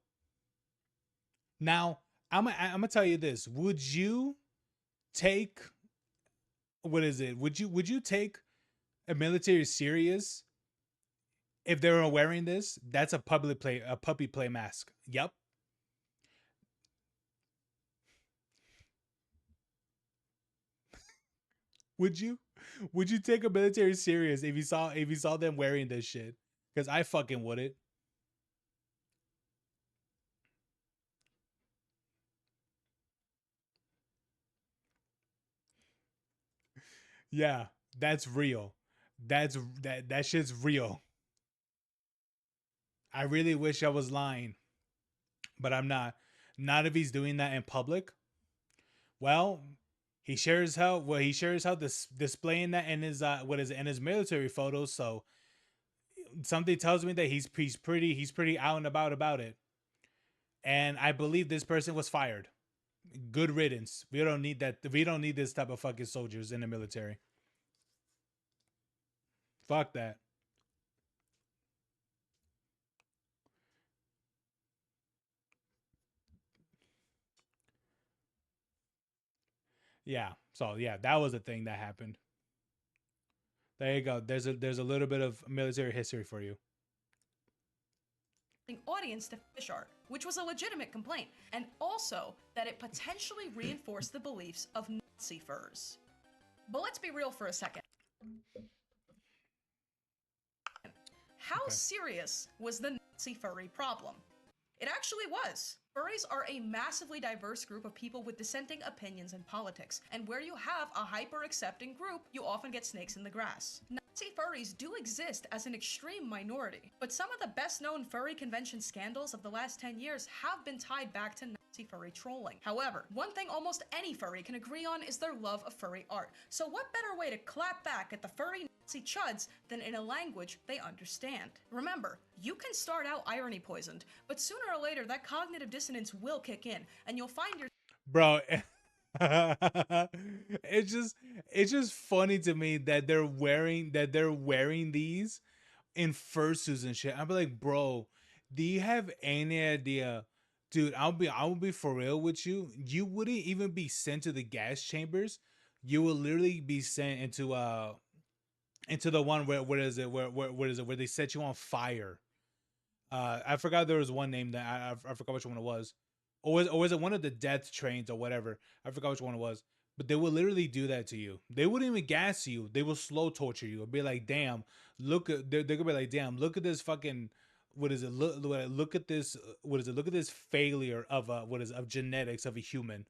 Now, I'm gonna tell you this. Would you take what is it? Would you take a military serious if they were wearing this? That's a puppy play mask. Yep. Would you? Would you take a military serious if you saw them wearing this shit? Because I fucking wouldn't. Yeah, that's real. That shit's real. I really wish I was lying, but I'm not. Not if he's doing that in public. Well, he shares how displaying that in his what is it, in his military photos. So something tells me that he's pretty out and about it. And I believe this person was fired. Good riddance. We don't need that. We don't need this type of fucking soldiers in the military. Fuck that. Yeah. So yeah, that was a thing that happened. There you go. There's a little bit of military history for you. audience to fish art, which was a legitimate complaint, and also that it potentially reinforced the beliefs of Nazi furs. But let's be real for a second. How serious was the Nazi furry problem? It actually was. Furries are a massively diverse group of people with dissenting opinions in politics, and where you have a hyper-accepting group, you often get snakes in the grass. Nazi furries do exist as an extreme minority, but some of the best-known furry convention scandals of the last 10 years have been tied back to Nazi furry trolling. However, one thing almost any furry can agree on is their love of furry art. So what better way to clap back at the furry Nazi chuds than in a language they understand? Remember, you can start out irony poisoned, but sooner or later that cognitive dissonance will kick in, and you'll find your Bro. it's just funny to me that they're wearing these in fursuits and shit. I'll be like, bro, do you have any idea? Dude, I will be for real with you. You wouldn't even be sent to the gas chambers. You will literally be sent into the one where is it where they set you on fire. I forgot there was one name that I forgot which one it was. Or was it one of the death trains or whatever? I forgot which one it was. But they will literally do that to you. They wouldn't even gas you. They will slow torture you. It'll be like, damn, look at they're gonna be like, damn, look at this fucking what is it? Look at this what is it? Look at this failure of of genetics of a human.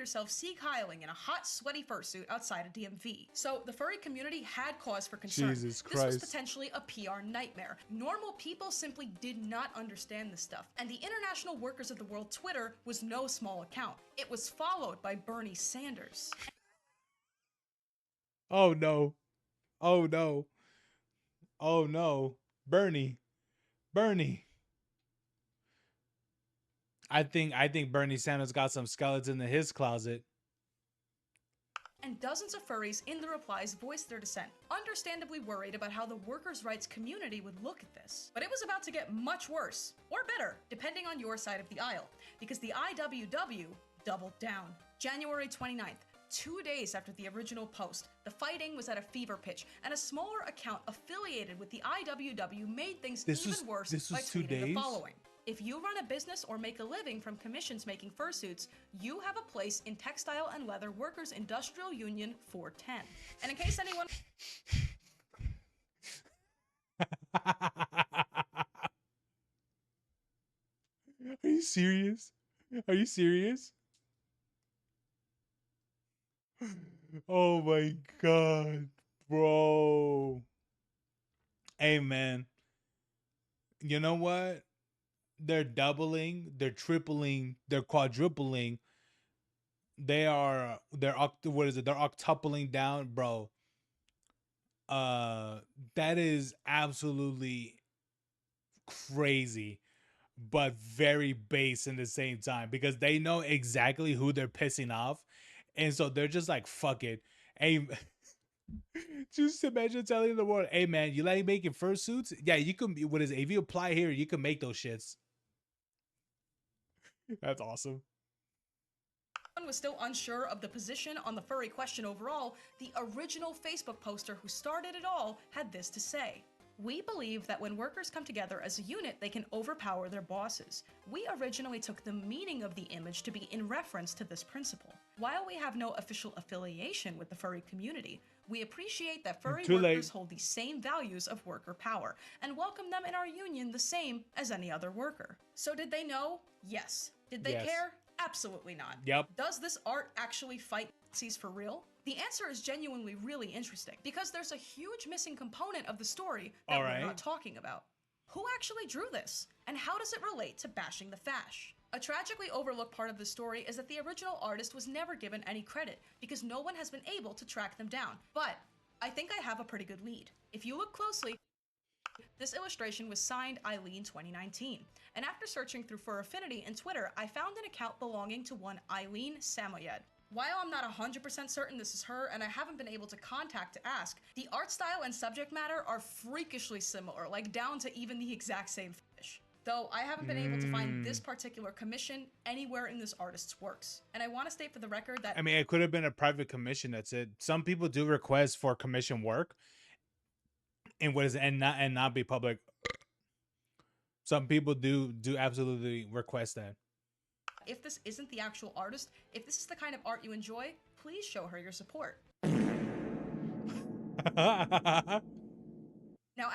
yourself sea-kyling in a hot, sweaty fursuit outside a DMV. So the furry community had cause for concern. Jesus This was Christ. potentially a PR nightmare. Normal people simply did not understand this stuff, and the International Workers of the World Twitter was no small account. It was followed by Bernie Sanders. Oh no. Oh no. Oh no. Bernie. I think Bernie Sanders got some skeletons in his closet. And dozens of furries in the replies voiced their dissent, understandably worried about how the workers' rights community would look at this. But it was about to get much worse, or better, depending on your side of the aisle, because the IWW doubled down. January 29th, 2 days after the original post, the fighting was at a fever pitch, and a smaller account affiliated with the IWW made things even worse by tweeting the following. If you run a business or make a living from commissions making fursuits, you have a place in Textile and Leather Workers Industrial Union 410. And in case anyone... Are you serious? Are you serious? Oh my god, bro. Hey man. You know what? They're doubling, they're tripling, they're quadrupling. They're octupling down, bro. That is absolutely crazy, but very base in the same time because they know exactly who they're pissing off, and so they're just like, fuck it. Hey, just imagine telling the world, hey man, you like making fursuits? Yeah, you can. What is it? If you apply here, you can make those shits. That's awesome. Was still unsure of the position on the furry question overall, the original Facebook poster who started it all had this to say. We believe that when workers come together as a unit, they can overpower their bosses. We originally took the meaning of the image to be in reference to this principle. While we have no official affiliation with the furry community, we appreciate that furry workers hold the same values of worker power and welcome them in our union the same as any other worker. So did they know? Yes. Did they care? Absolutely not. Yep. Does this art actually fight Nazis for real? The answer is genuinely really interesting because there's a huge missing component of the story that we're not talking about. Who actually drew this? And how does it relate to bashing the fash? A tragically overlooked part of the story is that the original artist was never given any credit because no one has been able to track them down. But I think I have a pretty good lead. If you look closely, this illustration was signed Eileen 2019, and after searching through Fur Affinity and Twitter, I found an account belonging to one Eileen Samoyed. While I'm not 100% certain this is her, and I haven't been able to contact to ask, the art style and subject matter are freakishly similar, like down to even the exact same finish. Though I haven't been able to find this particular commission anywhere in this artist's works. And I want to state for the record that... I mean, it could have been a private commission, that's it. Some people do request for commission work, and not be public. Some people do absolutely request that. If this isn't the actual artist, if this is the kind of art you enjoy, please show her your support. Now,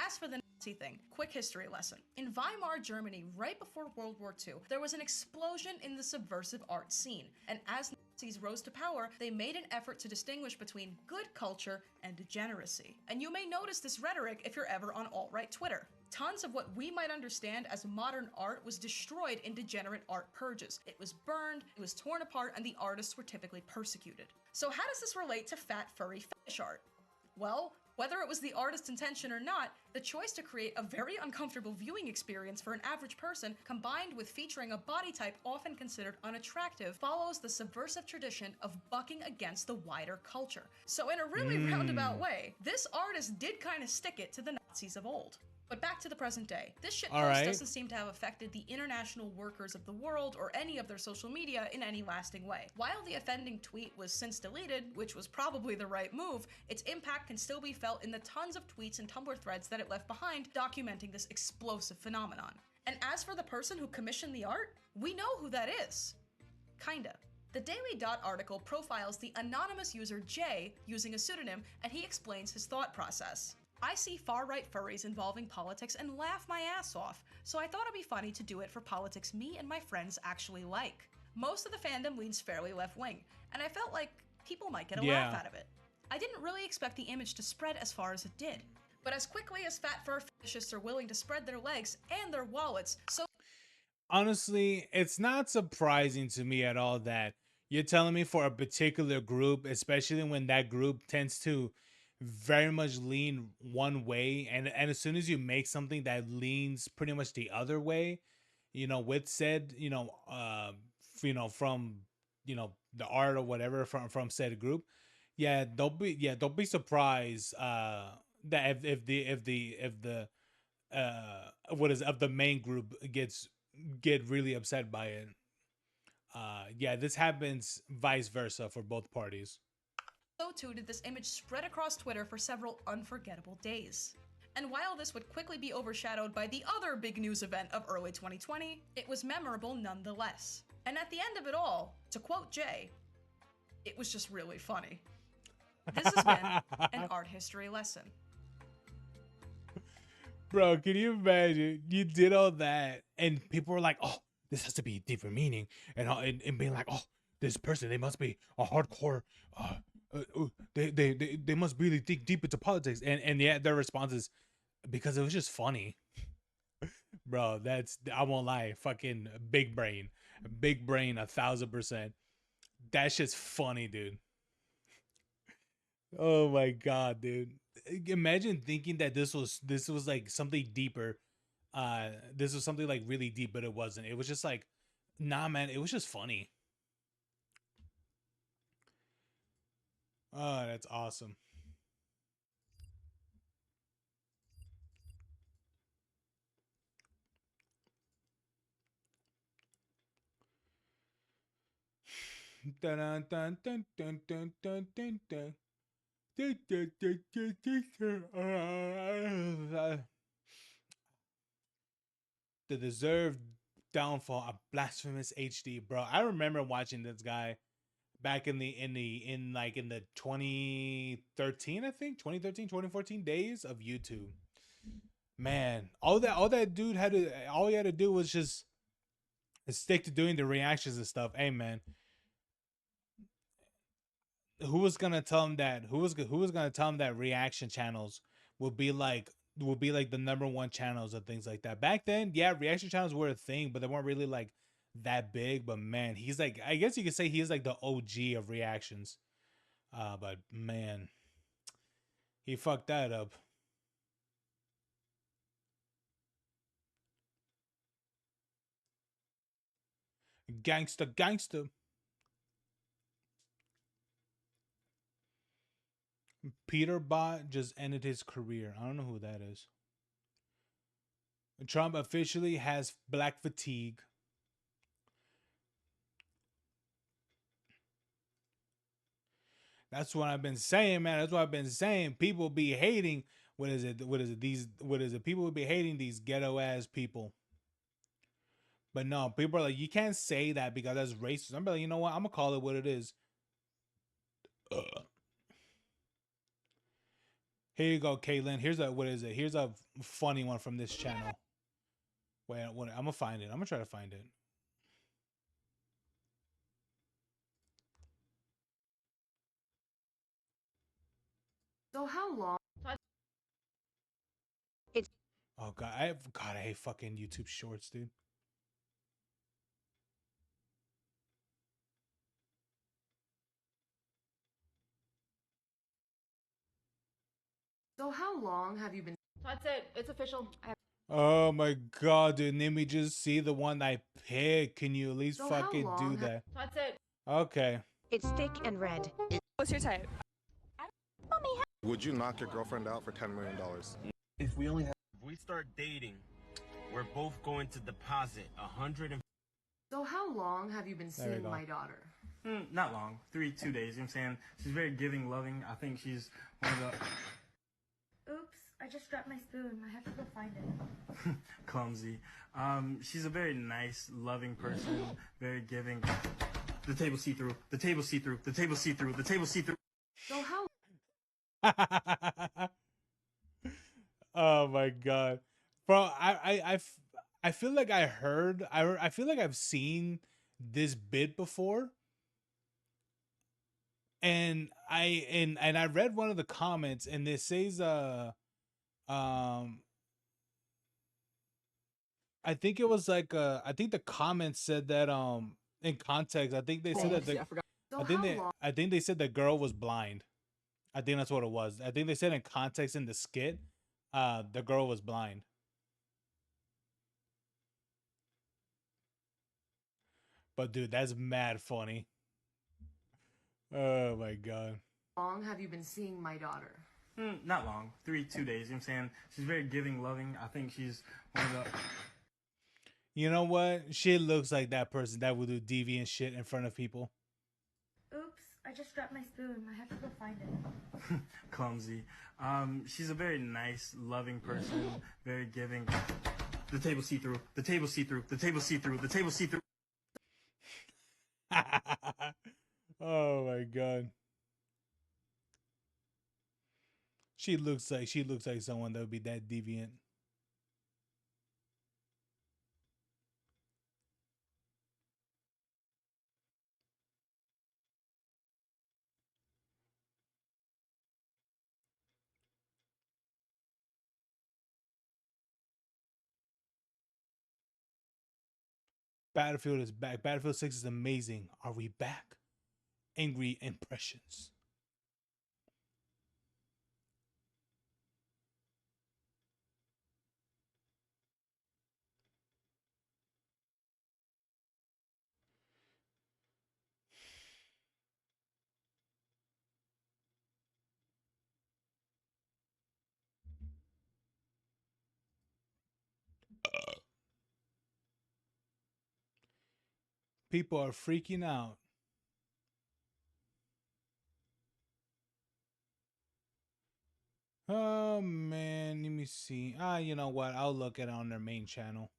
as for the Nazi thing. Quick history lesson. In Weimar, Germany, right before World War II, there was an explosion in the subversive art scene. And as Nazis rose to power, they made an effort to distinguish between good culture and degeneracy. And you may notice this rhetoric if you're ever on alt-right Twitter. Tons of what we might understand as modern art was destroyed in degenerate art purges. It was burned, it was torn apart, and the artists were typically persecuted. So how does this relate to fat, furry fetish art? Well, whether it was the artist's intention or not, the choice to create a very uncomfortable viewing experience for an average person, combined with featuring a body type often considered unattractive, follows the subversive tradition of bucking against the wider culture. So in a really roundabout way, this artist did kind of stick it to the Nazis of old. But back to the present day. This shitpost doesn't seem to have affected the international workers of the world or any of their social media in any lasting way. While the offending tweet was since deleted, which was probably the right move, its impact can still be felt in the tons of tweets and Tumblr threads that it left behind documenting this explosive phenomenon. And as for the person who commissioned the art, we know who that is. Kinda. The Daily Dot article profiles the anonymous user Jay using a pseudonym, and he explains his thought process. I see far-right furries involving politics and laugh my ass off, so I thought it'd be funny to do it for politics me and my friends actually like. Most of the fandom leans fairly left-wing, and I felt like people might get a laugh out of it. I didn't really expect the image to spread as far as it did. But as quickly as fat fur fetishists are willing to spread their legs and their wallets, so honestly, it's not surprising to me at all that you're telling me for a particular group, especially when that group tends to very much lean one way, and as soon as you make something that leans pretty much the other way, with said, from the art or whatever from said group, don't be surprised that if the of the main group get really upset by it. This happens vice versa for both parties. So too did this image spread across Twitter for several unforgettable days. And while this would quickly be overshadowed by the other big news event of early 2020, it was memorable nonetheless. And at the end of it all, to quote Jay, it was just really funny. This has been an art history lesson. Bro, can you imagine? You did all that, and people were like, "Oh, this has to be deeper meaning," and being like, "Oh, this person, they must be a hardcore. They must really think deep into politics." And yeah, their response is because it was just funny. Bro, I won't lie, fucking big brain, 1,000%. That shit's funny, dude. Oh my god, dude. Imagine thinking that this was like something deeper. This was something like really deep, but it wasn't. It was just like, nah, man, it was just funny. Oh, that's awesome. Dun, dun, dun, dun, dun, dun, dun, dun, dun. The deserved downfall of Blasphemous HD, bro. I remember watching this guy back in the 2013, I think 2013, 2014 days of YouTube. Man, all that dude all he had to do was just stick to doing the reactions and stuff. Hey, man, who was gonna tell him that? Who was gonna tell him that reaction channels would be like the number one channels and things like that? Back then, yeah, reaction channels were a thing, but they weren't really like that big. But man, he's like, I guess you could say he's like the OG of reactions. But man, he fucked that up. Gangster. Peter Bot just ended his career. I don't know who that is. Trump officially has black fatigue. That's what I've been saying, man. That's what I've been saying. People be hating. What is it? People would be hating these ghetto ass people. But no, people are like, you can't say that because that's racist. I'm like, you know what? I'm gonna call it what it is. Here you go, Caitlin. Here's a what is it? Here's a funny one from this channel. Wait, I'm gonna find it. I'm gonna try to find it. So how long? Oh god, I hate fucking YouTube Shorts, dude. So how long have you been? That's it. It's official. Oh my god, dude. Let me just see the one I picked. Can you at least So how fucking do long that? That's it. Okay. It's thick and red. What's your type? Would you knock your girlfriend out for $10 million? If we start dating, we're both going to deposit 100 and. So how long have you been There we seeing go. my daughter? Not long. 2 days, you know what I'm saying? She's very giving, loving. I think she's one of the Oops, I just dropped my spoon. I have to go find it. clumsy. She's a very nice, loving person, very giving. The table see-through, the table see-through, the table see-through, the table see-through. So how? Oh my god, bro! I feel like I feel like I've seen this bit before, and I read one of the comments, and it says I think it was like I think the comments said that in context I think they said that the, So I think they said the girl was blind. I think that's what it was. I think they said in context in the skit, the girl was blind. But dude, that's mad funny. Oh my god. How long have you been seeing my daughter? Not long. 2 days, you know what I'm saying? She's very giving, loving. I think she's one of the. You know what? She looks like that person that would do deviant shit in front of people. Oops, I just dropped my spoon. I have to go find it. Clumsy. She's a very nice, loving person, very giving. The table see-through, the table see-through, the table see-through, the table see-through. Oh my god. She looks like someone that would be that deviant. Battlefield is back. Battlefield 6 is amazing. Are we back? Angry impressions. People are freaking out. Oh man, let me see. You know what? I'll look at it on their main channel.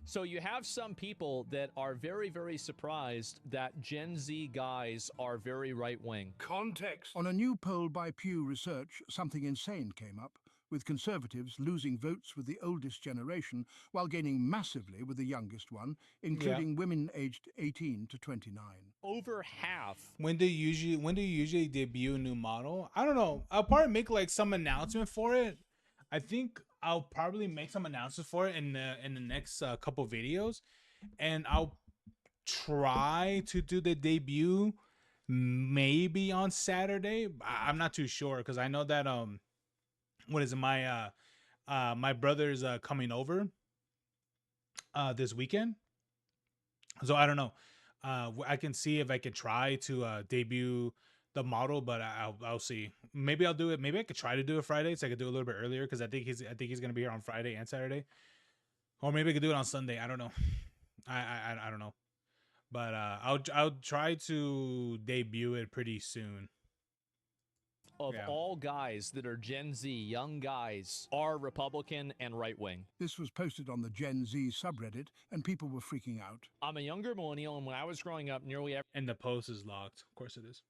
So you have some people that are very, very surprised that Gen Z guys are very right-wing. Context. On a new poll by Pew Research, something insane came up, with conservatives losing votes with the oldest generation while gaining massively with the youngest one, including women aged 18 to 29. Over half. When do you usually debut a new model? I don't know. I'll probably make like some announcement for it. I think I'll probably make some announcements for it in the next couple videos, and I'll try to do the debut maybe on Saturday. I'm not too sure because I know that what is it, my brother's coming over this weekend, so I don't know. I can see if I can try to debut the model, but I'll see. Maybe I'll do it. Maybe I could try to do it Friday, so I could do it a little bit earlier because I think he's gonna be here on Friday and Saturday, or maybe I could do it on Sunday. I don't know. I don't know, but I'll try to debut it pretty soon. Of all guys that are Gen Z, young guys, are Republican and right-wing. This was posted on the Gen Z subreddit, and people were freaking out. I'm a younger millennial, and when I was growing up, nearly every... And the post is locked. Of course it is.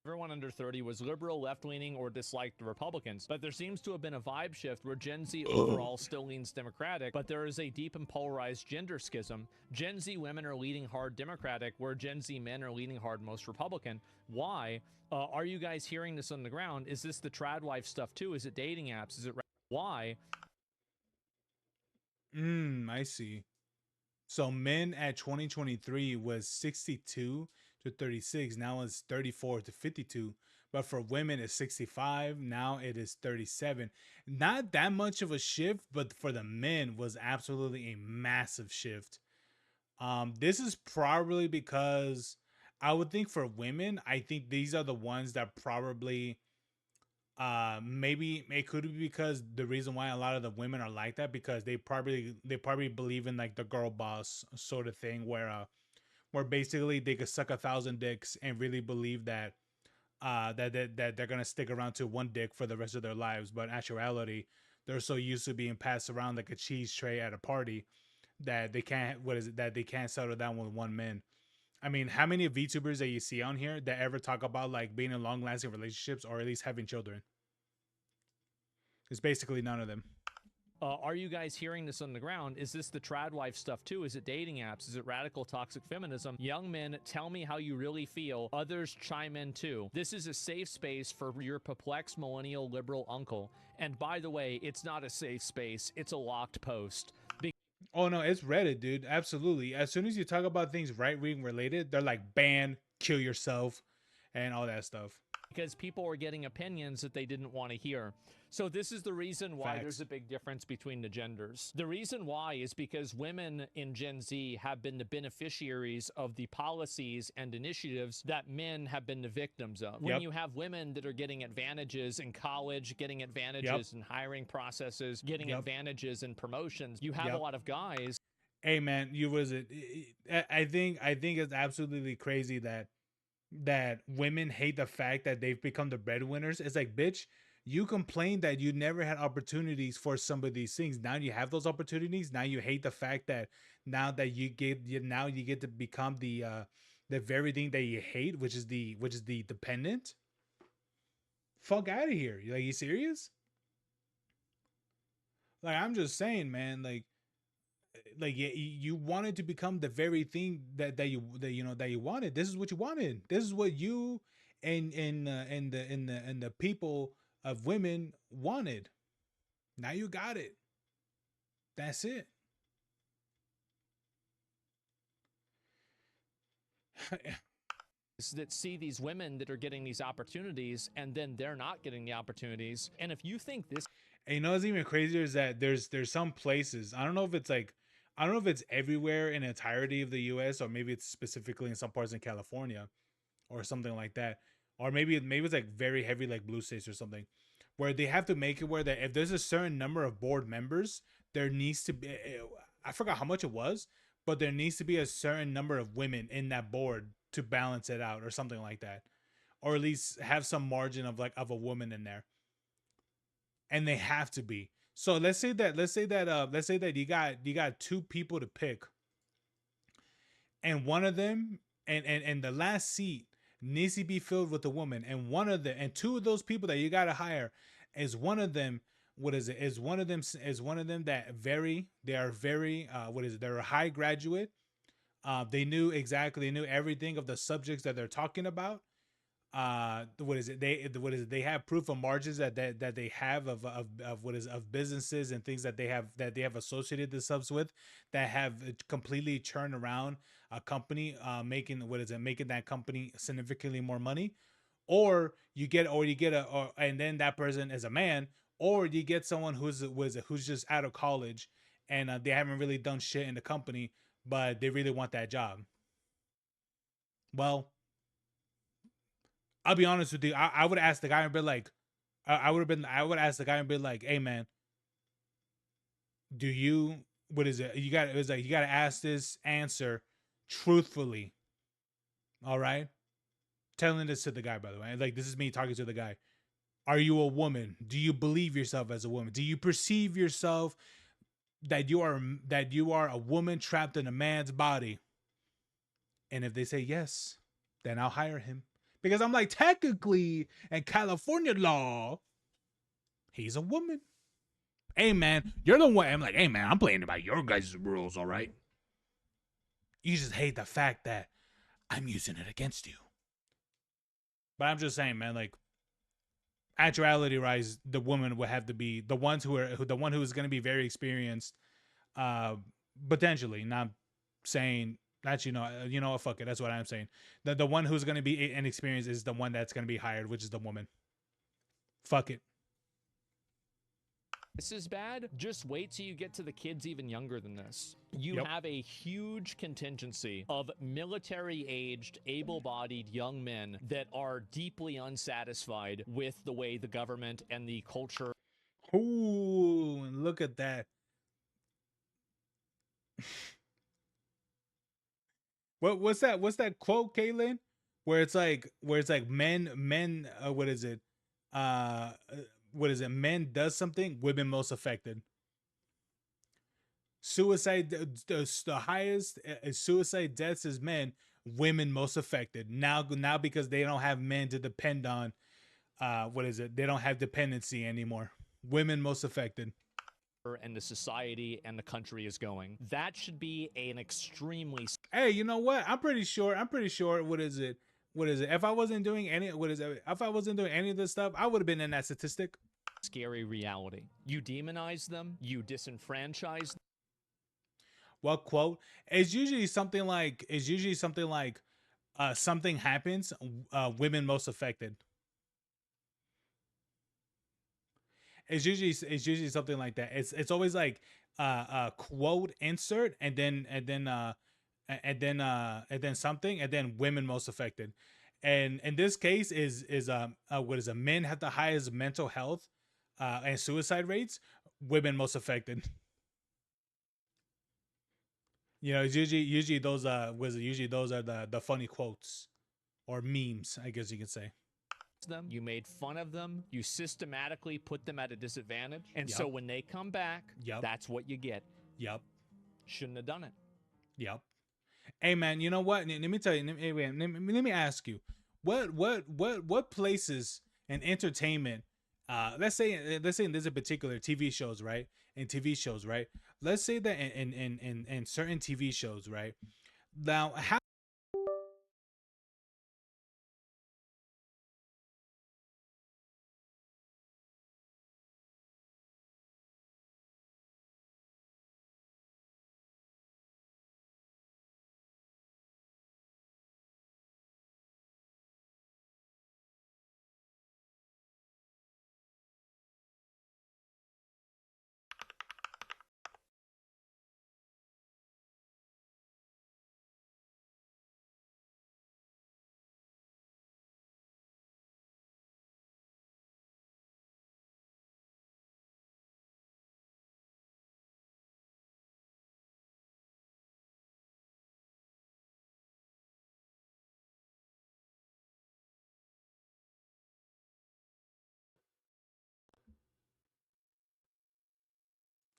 everyone under 30 was liberal, left-leaning, or disliked the Republicans. But there seems to have been a vibe shift where Gen Z overall still leans Democratic, but there is a deep and polarized gender schism. Gen Z women are leaning hard Democratic, where Gen Z men are leaning hard most Republican. Why? Are you guys hearing this on the ground? Is this the trad wife stuff too? Is it dating apps? Is it why? I see. So men at 2023 was 62 to 36. Now it's 34 to 52. But for women, it's 65. Now it is 37. Not that much of a shift, but for the men was absolutely a massive shift. This is probably because I would think for women, I think these are the ones that probably maybe it could be because the reason why a lot of the women are like that, because they probably believe in like the girl boss sort of thing, where basically they could suck 1,000 dicks and really believe that that they're gonna stick around to one dick for the rest of their lives. But in actuality, they're so used to being passed around like a cheese tray at a party that they can't that they can't settle down with one man. I mean, how many VTubers that you see on here that ever talk about like being in long lasting relationships or at least having children? It's basically none of them. Are you guys hearing this on the ground? Is this the trad wife stuff too? Is it dating apps? Is it radical toxic feminism? Young men, tell me how you really feel. Others chime in too. This is a safe space for your perplexed millennial liberal uncle. And by the way, it's not a safe space. It's a locked post. Oh no, it's Reddit, dude. Absolutely. As soon as you talk about things right-wing related, they're like ban, kill yourself, and all that stuff. Because people are getting opinions that they didn't want to hear. So this is the reason why there's a big difference between the genders. The reason why is because women in Gen Z have been the beneficiaries of the policies and initiatives that men have been the victims of. When you have women that are getting advantages in college, getting advantages in hiring processes, getting advantages in promotions, you have a lot of guys. Hey man, I think it's absolutely crazy that women hate the fact that they've become the breadwinners. It's like, bitch, you complained that you never had opportunities for some of these things. Now you have those opportunities. Now you hate the fact that now that you get to become the very thing that you hate, which is the dependent. Fuck out of here. Like, you serious? Like, I'm just saying, man, like you wanted to become the very thing that you wanted. This is what you wanted. This is what you and the people of women wanted. Now you got it. That's it. That see these women that are getting these opportunities and then they're not getting the opportunities. And if you think this, and you know what's even crazier is that there's some places, I don't know if it's everywhere in the entirety of the US, or maybe it's specifically in some parts in California or something like that, or maybe it's like very heavy like blue states or something, where they have to make it where that if there's a certain number of board members, there needs to be, I forgot how much it was, but there needs to be a certain number of women in that board to balance it out or something like that, or at least have some margin of a woman in there. And they have to be. So let's say that you got two people to pick, and one of them and the last seat needs to be filled with a woman, and two of those people that you got to hire is one of them. What is it? Is one of them that they are very they're a high graduate. They knew everything of the subjects that they're talking about. They have proof of margins that they have of businesses and things that they have associated themselves with, that have completely turned around a company, making that company significantly more money. Or you get and then that person is a man, or you get someone who's just out of college, and they haven't really done shit in the company, but they really want that job. Well, I'll be honest with you. I would ask the guy and be like, I would ask the guy and be like, hey man, do you, what is it? You got to ask this answer truthfully. All right. Telling this to the guy, by the way, like, this is me talking to the guy. Are you a woman? Do you believe yourself as a woman? Do you perceive yourself that you are a woman trapped in a man's body? And if they say yes, then I'll hire him. Because I'm like, technically, in California law, he's a woman. Hey, man, you're the one. I'm like, hey, man, I'm playing by your guys' rules, all right? You just hate the fact that I'm using it against you. But I'm just saying, man, like, actuality rise, the woman would have to be the ones the one who is going to be very experienced, potentially. Not saying that, you know what, fuck it. That's what I'm saying. The one who's going to be inexperienced is the one that's going to be hired, which is the woman. Fuck it. This is bad. Just wait till you get to the kids even younger than this. You have a huge contingency of military-aged, able-bodied young men that are deeply unsatisfied with the way the government and the culture. Ooh, look at that. What's that quote, Caitlin? Where it's like men what is it? Uh what is it? Men does something, women most affected. Suicide, the highest suicide deaths is men, women most affected. Now because they don't have men to depend on, what is it? They don't have dependency anymore. Women most affected. And the society and the country is going. That should be an extremely. Hey, you know what? I'm pretty sure. What is it? If I wasn't doing any, if I wasn't doing any of this stuff, I would have been in that statistic. Scary reality. You demonize them. You disenfranchise them. What quote? It's usually something like. Something happens. Women most affected. It's usually something like that. It's always like quote insert and then something and then women most affected. And in this case is what is it? Men have the highest mental health and suicide rates. Women most affected. It's usually those usually those are the funny quotes or memes, I guess you could say. Them, you made fun of them, you systematically put them at a disadvantage, and so when they come back, that's what you get. Shouldn't have done it. Hey, man, you know what? Let me tell you. Let me ask you, what places in entertainment? Let's say there's a particular TV shows, right? In TV shows, right? Let's say that in certain TV shows, right? Now, how?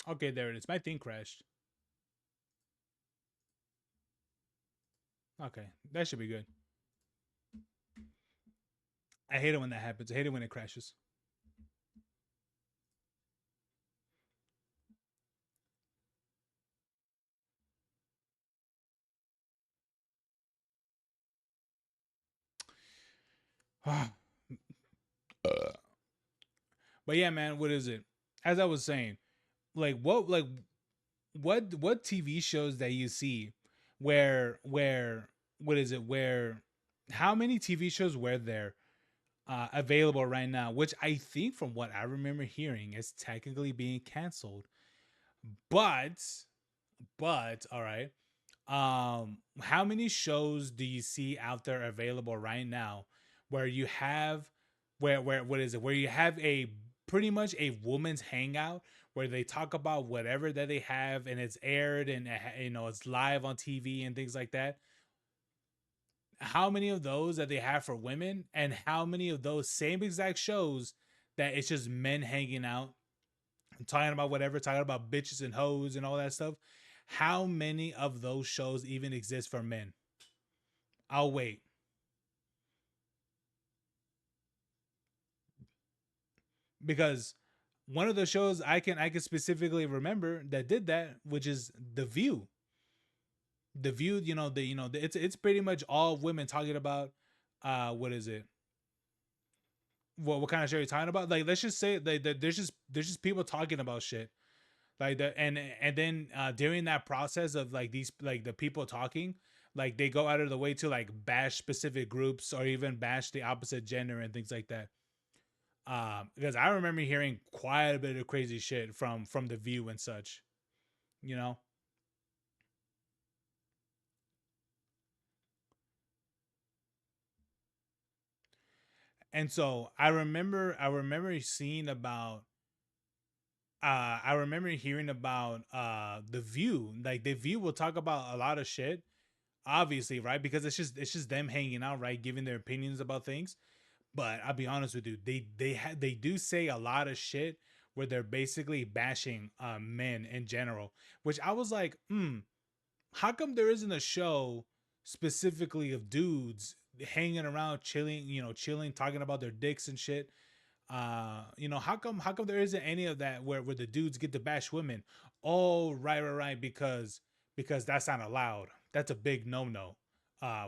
Okay, there it is. My thing crashed. Okay, that should be good. I hate it when that happens. I hate it when it crashes. But yeah, man, what is it? As I was saying, what TV shows that you see where what is it? Where how many TV shows were there available right now? Which I think, from what I remember hearing, is technically being canceled. But all right. How many shows do you see out there available right now where you have where what is it? Where you have a pretty much a woman's hangout where they talk about whatever that they have and it's aired and it's live on TV and things like that. How many of those that they have for women, and how many of those same exact shows that it's just men hanging out and talking about whatever, talking about bitches and hoes and all that stuff? How many of those shows even exist for men? I'll wait. because one of the shows I can specifically remember that did that, which is The View. The View, it's pretty much all women talking about what is it? What kind of show are you talking about? Like, let's just say there's just people talking about shit like the and then during that process of like these like the people talking, like they go out of the way to like bash specific groups or even bash the opposite gender and things like that. Because I remember hearing quite a bit of crazy shit from The View and such, you know. And so I remember seeing about I remember hearing about The View. Like The View will talk about a lot of shit, obviously, right? Because it's just them hanging out, right, giving their opinions about things. But I'll be honest with you, they do say a lot of shit where they're basically bashing men in general, which I was like, how come there isn't a show specifically of dudes hanging around, chilling, chilling, talking about their dicks and shit? How come there isn't any of that where the dudes get to bash women? Oh, right, because that's not allowed. That's a big no-no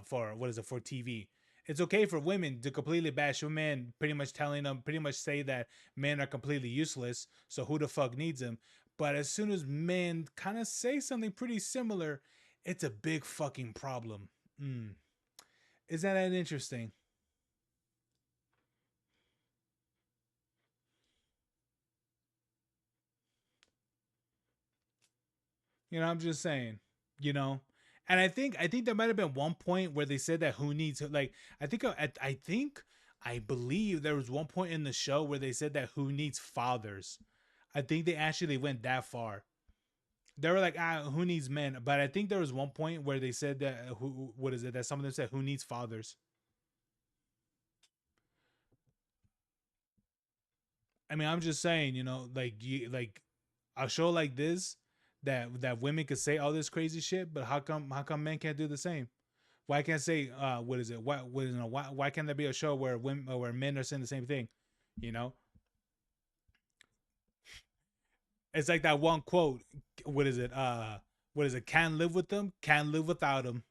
for what is it, for TV. It's okay for women to completely bash women, pretty much telling them, pretty much say that men are completely useless, so who the fuck needs them? But as soon as men kind of say something pretty similar, it's a big fucking problem. Mm. Isn't that interesting? I'm just saying, you know. And I think there might have been one point where they said that who needs, like, I believe there was one point in the show where they said that who needs fathers. I think they actually went that far. They were like, who needs men? But I think there was one point where they said that who what is it, that some of them said who needs fathers. I mean, I'm just saying, like like a show like this that women could say all this crazy shit, but how come men can't do the same? Why can't say what is it? Why can't there be a show where women where men are saying the same thing? You know, it's like that one quote. What is it? What is it? Can't live with them, can't live without them.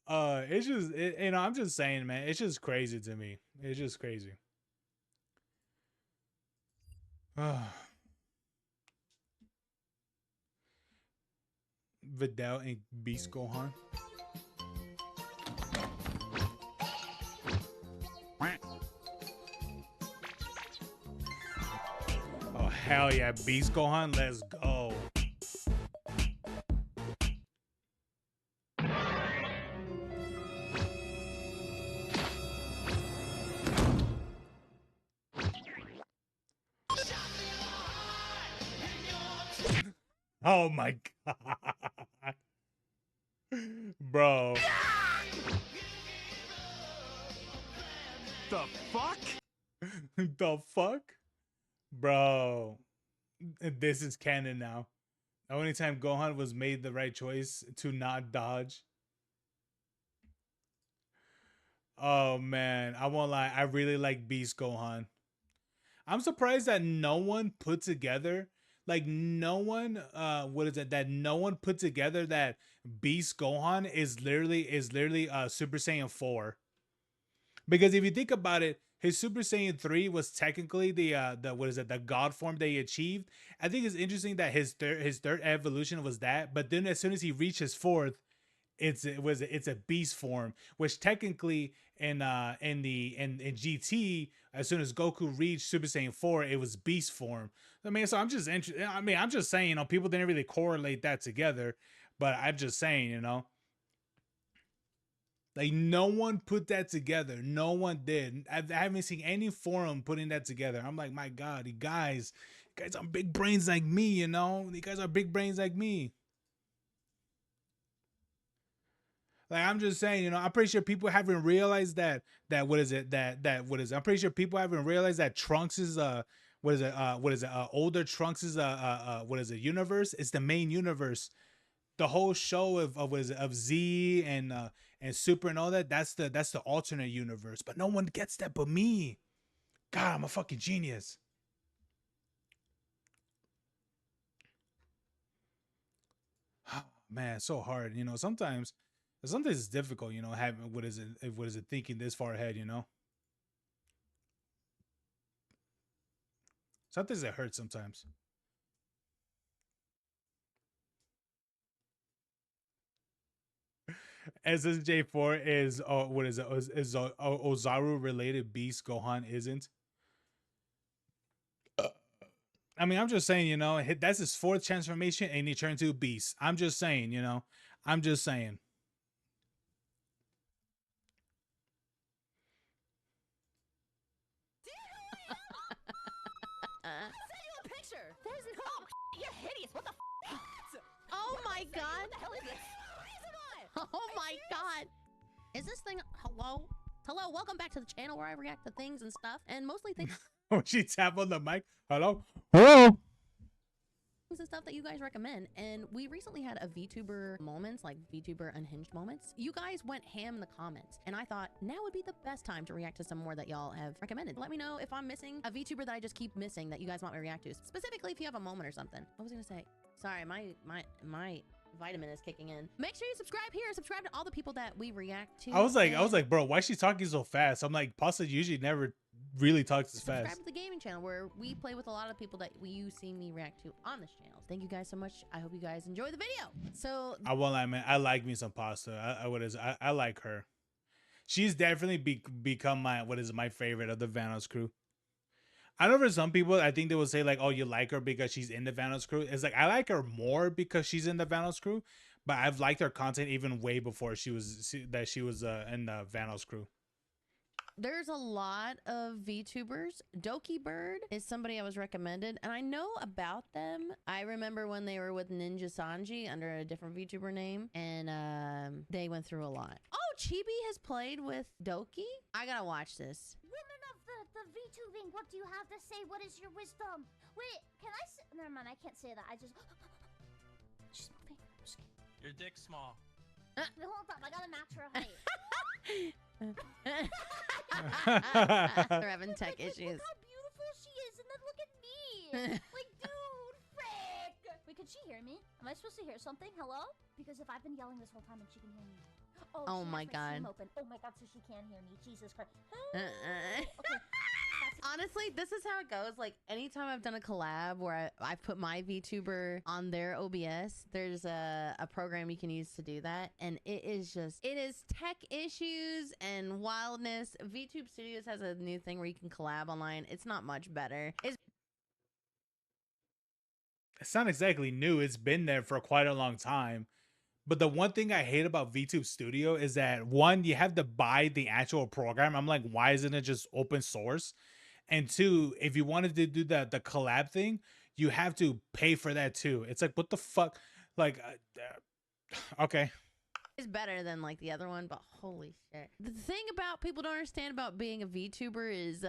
It's just I'm just saying, man. It's just crazy to me. It's just crazy. Vidal and Beast Gohan. Oh hell yeah, Beast Gohan, let's go. Oh my god. Bro. The fuck? The fuck? Bro. This is canon now. The only time Gohan was made the right choice to not dodge. Oh man, I won't lie. I really like Beast Gohan. I'm surprised that no one put together, like no one what is it, that no one put together that Beast Gohan is literally Super Saiyan 4. Because if you think about it, his Super Saiyan 3 was technically the what is it, the god form that he achieved. I think it's interesting that his third evolution was that, but then as soon as he reached his fourth, it's a beast form, which technically in GT, as soon as Goku reached Super Saiyan 4, it was beast form. I mean, so I'm just interested. I mean, I'm just saying, people didn't really correlate that together, but I'm just saying, like no one put that together. No one did. I haven't seen any forum putting that together. I'm like, my God, you guys are big brains like me, You guys are big brains like me. Like I'm just saying, I'm pretty sure people haven't realized that what is it what is it? I'm pretty sure people haven't realized that Trunks is older Trunks is what is it, universe? It's the main universe. the whole show of Z and Super and all that. That's the alternate universe, but no one gets that but me. God, I'm a fucking genius. Man, it's so hard. Sometimes it's difficult. Having what is it thinking this far ahead. Sometimes it hurts. Sometimes. SSJ4 is what is it? Is Ozaru related? Beast Gohan isn't. I mean, I'm just saying, that's his fourth transformation, and he turned to a beast. I'm just saying, I'm just saying. I'll send you a picture. There's an you're hideous. What the Oh my god. What the hell is this? Oh my god. Is this thing hello? Hello, welcome back to the channel where I react to things and stuff. And mostly things When she tap on the mic, hello? Hello? and stuff that you guys recommend. And we recently had a VTuber moments, like VTuber unhinged moments. You guys went ham in the comments, and I thought now would be the best time to react to some more that y'all have recommended. Let me know if I'm missing a VTuber that I just keep missing that you guys want me to react to. Specifically, if you have a moment or something. What was I gonna say? Sorry, my vitamin is kicking in. Make sure you subscribe here. Subscribe to all the people that we react to. I was like, bro, why is she talking so fast? I'm like, Pasta usually never really talks as fast. Subscribe to the gaming channel where we play with a lot of people that you see me react to on this channel. Thank you guys so much. I hope you guys enjoy the video. So I won't lie, man. I like me some Pasta. I like her. She's definitely become my favorite of the Vanos crew. I know for some people, I think they will say like, oh, you like her because she's in the Vanos crew. It's like, I like her more because she's in the Vanos crew, but I've liked her content even way before she was in the Vanos crew. there's a lot of VTubers. Doki Bird is somebody I was recommended, and I know about them. I remember when they were with Ninja Sanji under a different VTuber name, and they went through a lot. Oh, Chibi has played with Doki? I gotta watch this. Women of the VTubing, what do you have to say? What is your wisdom? Wait, can I say? Never mind, I can't say that. I just... She's moving. Your dick's small. Hold up, I gotta match her height. They're having tech issues. Look how beautiful she is, and then look at me. Like, dude, frick. Wait, can she hear me? Am I supposed to hear something? Hello? Because if I've been yelling this whole time and she can hear me. Oh she my has god. Stream open. Oh my god, so she can hear me. Jesus Christ. Okay. Honestly, this is how it goes. Like, anytime I've done a collab where I've put my VTuber on their OBS, there's a program you can use to do that. And it is tech issues and wildness. VTube Studios has a new thing where you can collab online. It's not much better. It's not exactly new. It's been there for quite a long time. But the one thing I hate about VTube Studio is that, one, you have to buy the actual program. I'm like, why isn't it just open source? And two, if you wanted to do the collab thing, you have to pay for that too. It's like, what the fuck? Like, okay. It's better than like the other one, but holy shit. The thing about people don't understand about being a VTuber is,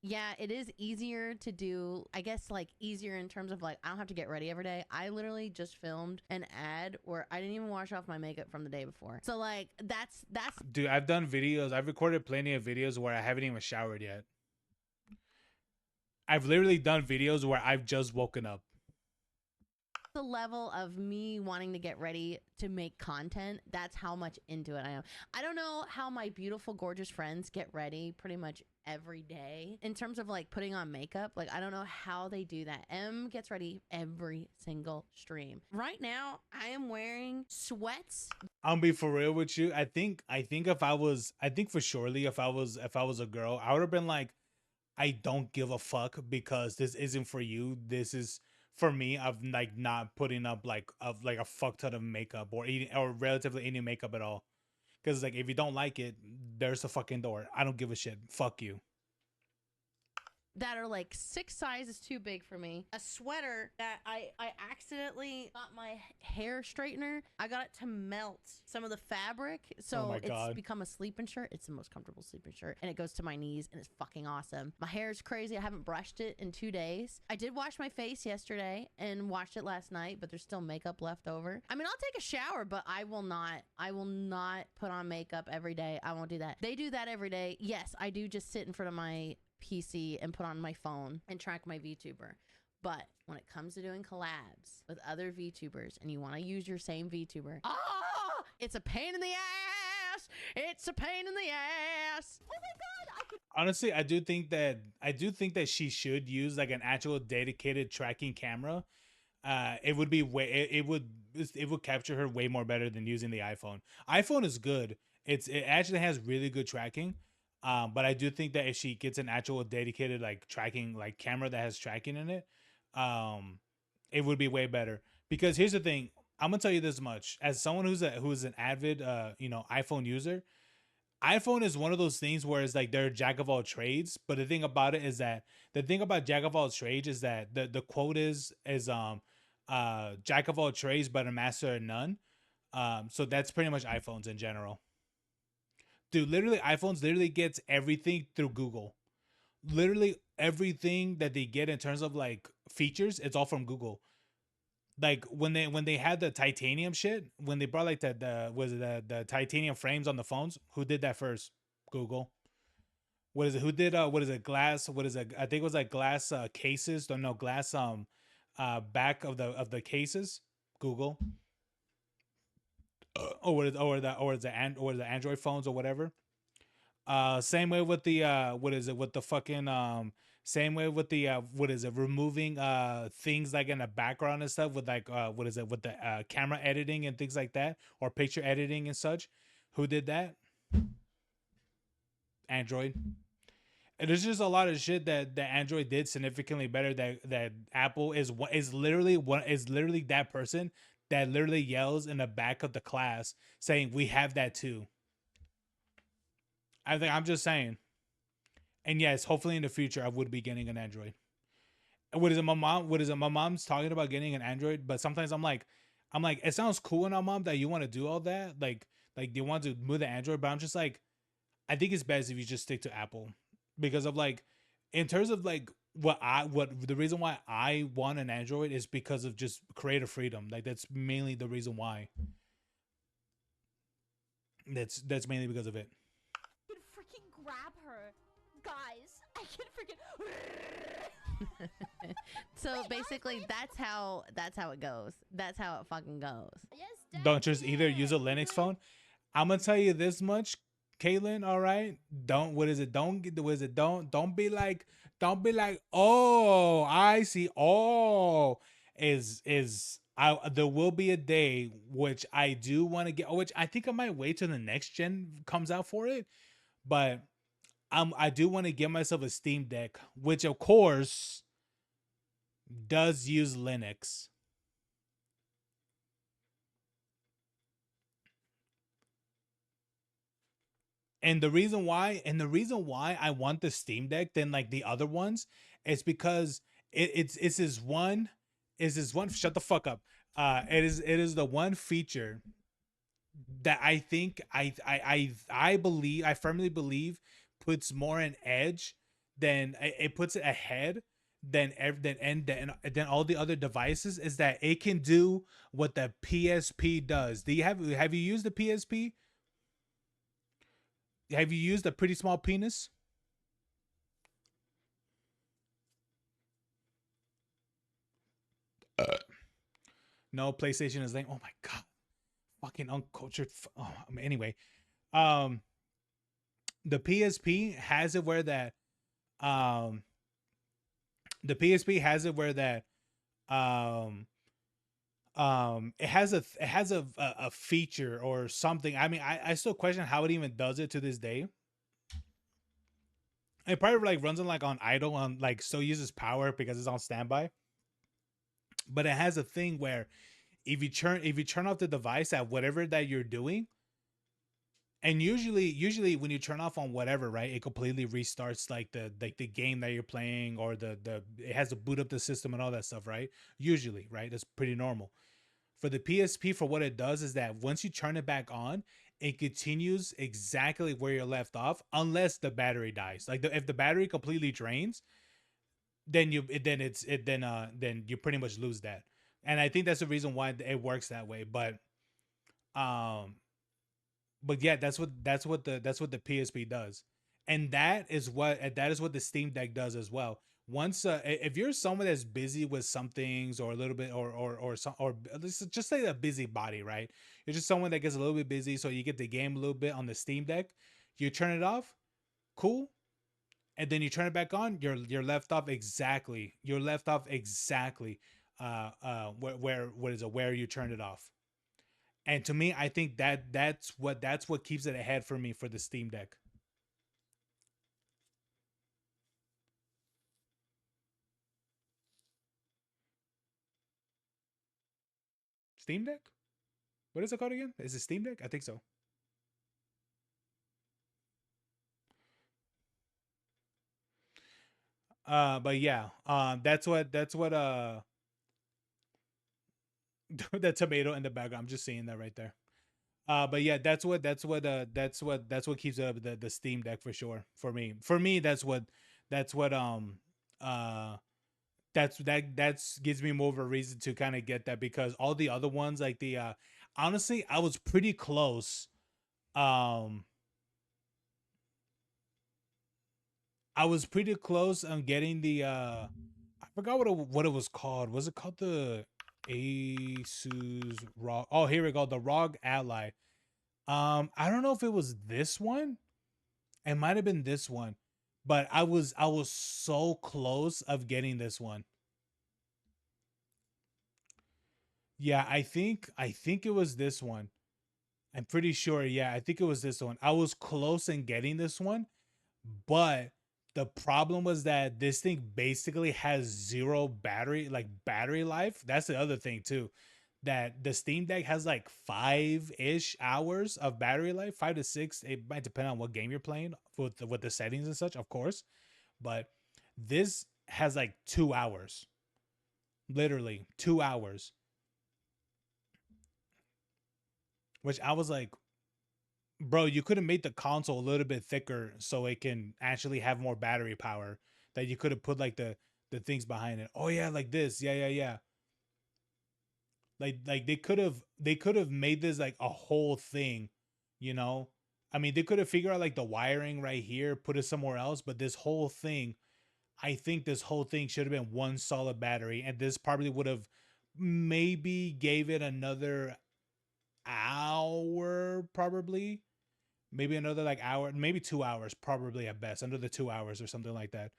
yeah, it is easier to do, I guess, like easier in terms of like, I don't have to get ready every day. I literally just filmed an ad where I didn't even wash off my makeup from the day before. So like, that's. Dude, I've done videos. I've recorded plenty of videos where I haven't even showered yet. I've literally done videos where I've just woken up. The level of me wanting to get ready to make content. That's how much into it I am. I don't know how my beautiful, gorgeous friends get ready pretty much every day in terms of like putting on makeup. Like, I don't know how they do that. M gets ready every single stream. Right now, I am wearing sweats. I'll be for real with you. I think for surely if I was a girl, I would have been like, I don't give a fuck because this isn't for you. This is for me. Of like not putting up like a fuck ton of makeup or relatively any makeup at all. Because like, if you don't like it, there's a fucking door. I don't give a shit. Fuck you. that are like 6 sizes too big for me. A sweater that I accidentally got my hair straightener. I got it to melt some of the fabric. So it's become a sleeping shirt. It's the most comfortable sleeping shirt. And it goes to my knees and it's fucking awesome. My hair is crazy. I haven't brushed it in 2 days. I did wash my face yesterday and washed it last night, but there's still makeup left over. I mean, I'll take a shower, but I will not put on makeup every day. I won't do that. They do that every day. Yes, I do just sit in front of my PC and put on my phone and track my VTuber. But when it comes to doing collabs with other VTubers and you want to use your same VTuber, it's a pain in the ass. It's a pain in the ass. Oh my god! Honestly, I do think that she should use like an actual dedicated tracking camera. It would be it would capture her way more better than using the iPhone. iPhone is good. It actually has really good tracking. But I do think that if she gets an actual dedicated like tracking like camera that has tracking in it, it would be way better. Because here's the thing, I'm gonna tell you this much: as someone who's an avid iPhone user, iPhone is one of those things where it's like they're a jack of all trades. But the thing about it is that the thing about jack of all trades is that the quote is jack of all trades but a master of none. So that's pretty much iPhones in general. Dude, literally, iPhones literally gets everything through Google. Literally everything that they get in terms of like features, it's all from Google. Like when they had the titanium shit, when they brought like the titanium frames on the phones, who did that first? Google. What is it? Who did what is it? Glass? What is it? I think it was like glass cases. Don't know, glass back of the cases. Google. Or the Android phones or whatever. Same way with the same way with the removing things like in the background and stuff with like with the camera editing and things like that, or picture editing and such. Who did that? Android. And there's just a lot of shit that Android did significantly better that Apple is literally that person that literally yells in the back of the class saying we have that too. I'm just saying. And yes, hopefully in the future I would be getting an Android. What is it, my mom? What is it? My mom's talking about getting an Android, but sometimes I'm like, it sounds cool now, mom, that you want to do all that. Like you want to move the Android, but I'm just like, I think it's best if you just stick to Apple. Because of like, in terms of like what the reason why I want an Android is because of just creative freedom. Like that's mainly the reason why. That's mainly because of it. I can freaking grab her, guys. I can freaking. So basically, that's how it goes. That's how it fucking goes. Yes, Don't just either use a Linux phone. I'm gonna tell you this much, Caitlin. All right, don't be like, oh, I see. Oh, there will be a day which I do want to get, which I think I might wait till the next gen comes out for it, but I do want to get myself a Steam Deck, which of course does use Linux. And the reason why I want the Steam Deck than like the other ones is because it's this one shut the fuck up. It is the one feature that I think I firmly believe puts more an edge than it puts it ahead than all the other devices, is that it can do what the PSP does. Have you used the PSP? Have you used a pretty small penis? No, PlayStation is like, oh my god, fucking uncultured. Anyway, the PSP has it where that, the PSP has it where that, it has a feature or something. I mean, I still question how it even does it to this day. It probably like runs on idle, on like still uses power because it's on standby. But it has a thing where if you turn off the device at whatever that you're doing, And usually when you turn off on whatever, right, it completely restarts like the game that you're playing, or the it has to boot up the system and all that stuff, right? Usually, right? That's pretty normal. For the PSP, for what it does is that once you turn it back on, it continues exactly where you're left off, unless the battery dies. Like if the battery completely drains, then then you pretty much lose that. And I think that's the reason why it works that way. Um, but yeah, that's what the PSP does, and that is what the Steam Deck does as well. Once if you're someone that's busy with some things, or a little bit, or some, or let's just say a busy body, right? You're just someone that gets a little bit busy, so you get the game a little bit on the Steam Deck. You turn it off, cool, and then you turn it back on. You're left off exactly. You're left off exactly. Where you turned it off. And to me, I think that's what keeps it ahead for me for the Steam Deck. Steam Deck? What is it called again? Is it Steam Deck? I think so. But yeah, that's what the tomato in the background. I'm just seeing that right there. But yeah, that's what keeps it up, the Steam Deck for sure. For me, that's what uh that's gives me more of a reason to kind of get that, because all the other ones, like the honestly, I was pretty close. Um, I was pretty close on getting the I forgot what it was called. Was it called the Asus ROG? Oh, here we go, the ROG Ally. I don't know if it was this one. It might have been this one, but I was so close of getting this one. Yeah, I think it was this one. I'm pretty sure. Yeah, I think it was this one. I was close in getting this one, but the problem was that this thing basically has zero battery life. That's the other thing too. That the Steam Deck has like 5-ish hours of battery life, 5 to 6. It might depend on what game you're playing with the settings and such, of course. But this has like 2 hours, literally 2 hours, which I was like, bro, you could have made the console a little bit thicker so it can actually have more battery power. That you could have put like the things behind it. Oh yeah, like this. Yeah, yeah, yeah. Like they could have made this like a whole thing, you know? I mean, they could have figured out like the wiring right here, put it somewhere else, but this whole thing, I think this whole thing should have been one solid battery, and this probably would have maybe gave it another hour, probably maybe another like hour, maybe 2 hours, probably at best, under the 2 hours or something like that.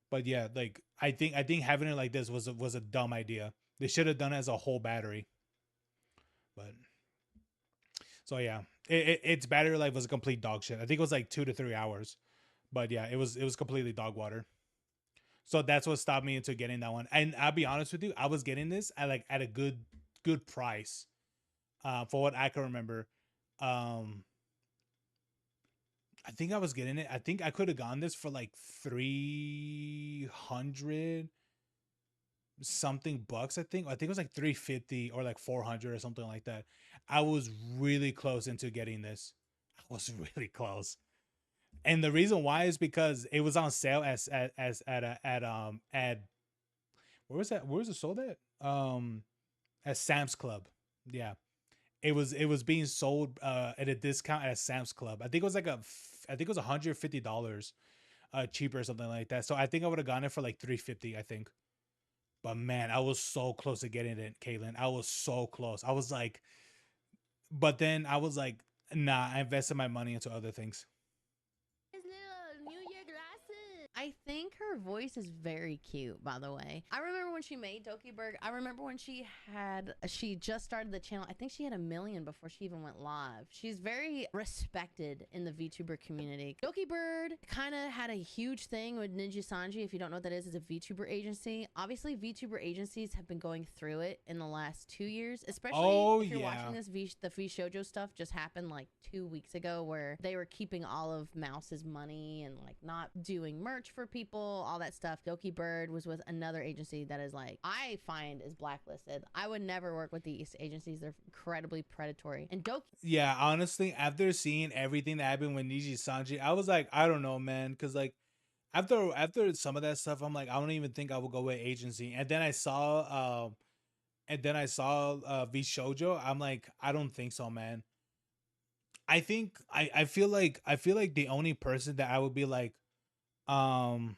But yeah, like I think having it like this was a dumb idea. They should have done it as a whole battery. But so yeah, its battery life was a complete dog shit. I think it was like 2 to 3 hours. But yeah, it was completely dog water. So that's what stopped me into getting that one. And I'll be honest with you, I was getting this at a good price. For what I can remember. Um, I think I was getting it. I think I could have gone this for like 300 something bucks. I think it was like 350 or like 400 or something like that. I was really close into getting this. I was really close. And the reason why is because it was on sale at where was that? Where was it sold at? At Sam's Club. Yeah. It was being sold at a discount at Sam's Club. I think it was $150 cheaper or something like that. So I think I would have gotten it for like 350, I think. But man, I was so close to getting it, Caitlin. I was so close. I was like, but then I was like, nah, I invested my money into other things. I think her voice is very cute, by the way. I remember when she made Dokeyberg. I remember when she just started the channel. I think she had 1 million before she even went live. She's very respected in the VTuber community. Dokeyberg kind of had a huge thing with Ninja Sanji. If you don't know what that is, it's a VTuber agency. Obviously, VTuber agencies have been going through it in the last 2 years, especially if you're watching this. The V Shoujo stuff just happened like 2 weeks ago, where they were keeping all of Mouse's money and like not doing merch for people, all that stuff. Dokeyberg was with another agency that is like, I find is blacklisted. I would never work with these agencies. They're incredibly predatory. And Yeah, honestly, after seeing everything that happened with Niji Sanji, I was like, I don't know, man, because like after some of that stuff, I'm like, I don't even think I would go with agency. And then I saw V Shoujo. I'm like, I don't think so, man. I think I feel like the only person that I would be like, um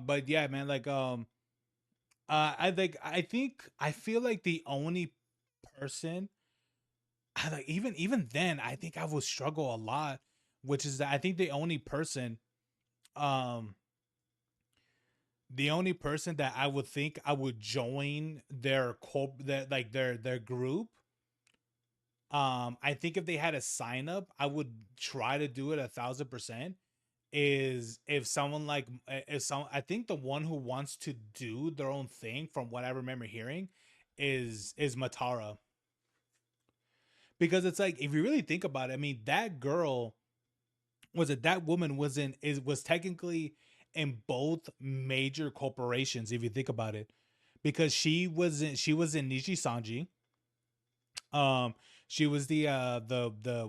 but yeah, man, like I feel like the only person, I like, even then I think I would struggle a lot, which is that I think um the only person that I would think I would join their group. I think if they had a sign up, I would try to do it 1,000%. Is if someone like if some I think the one who wants to do their own thing, from what I remember hearing, is Matara. Because it's like, if you really think about it, I mean, that woman was technically in both major corporations, if you think about it. Because she was in Nishi Sanji. um she was the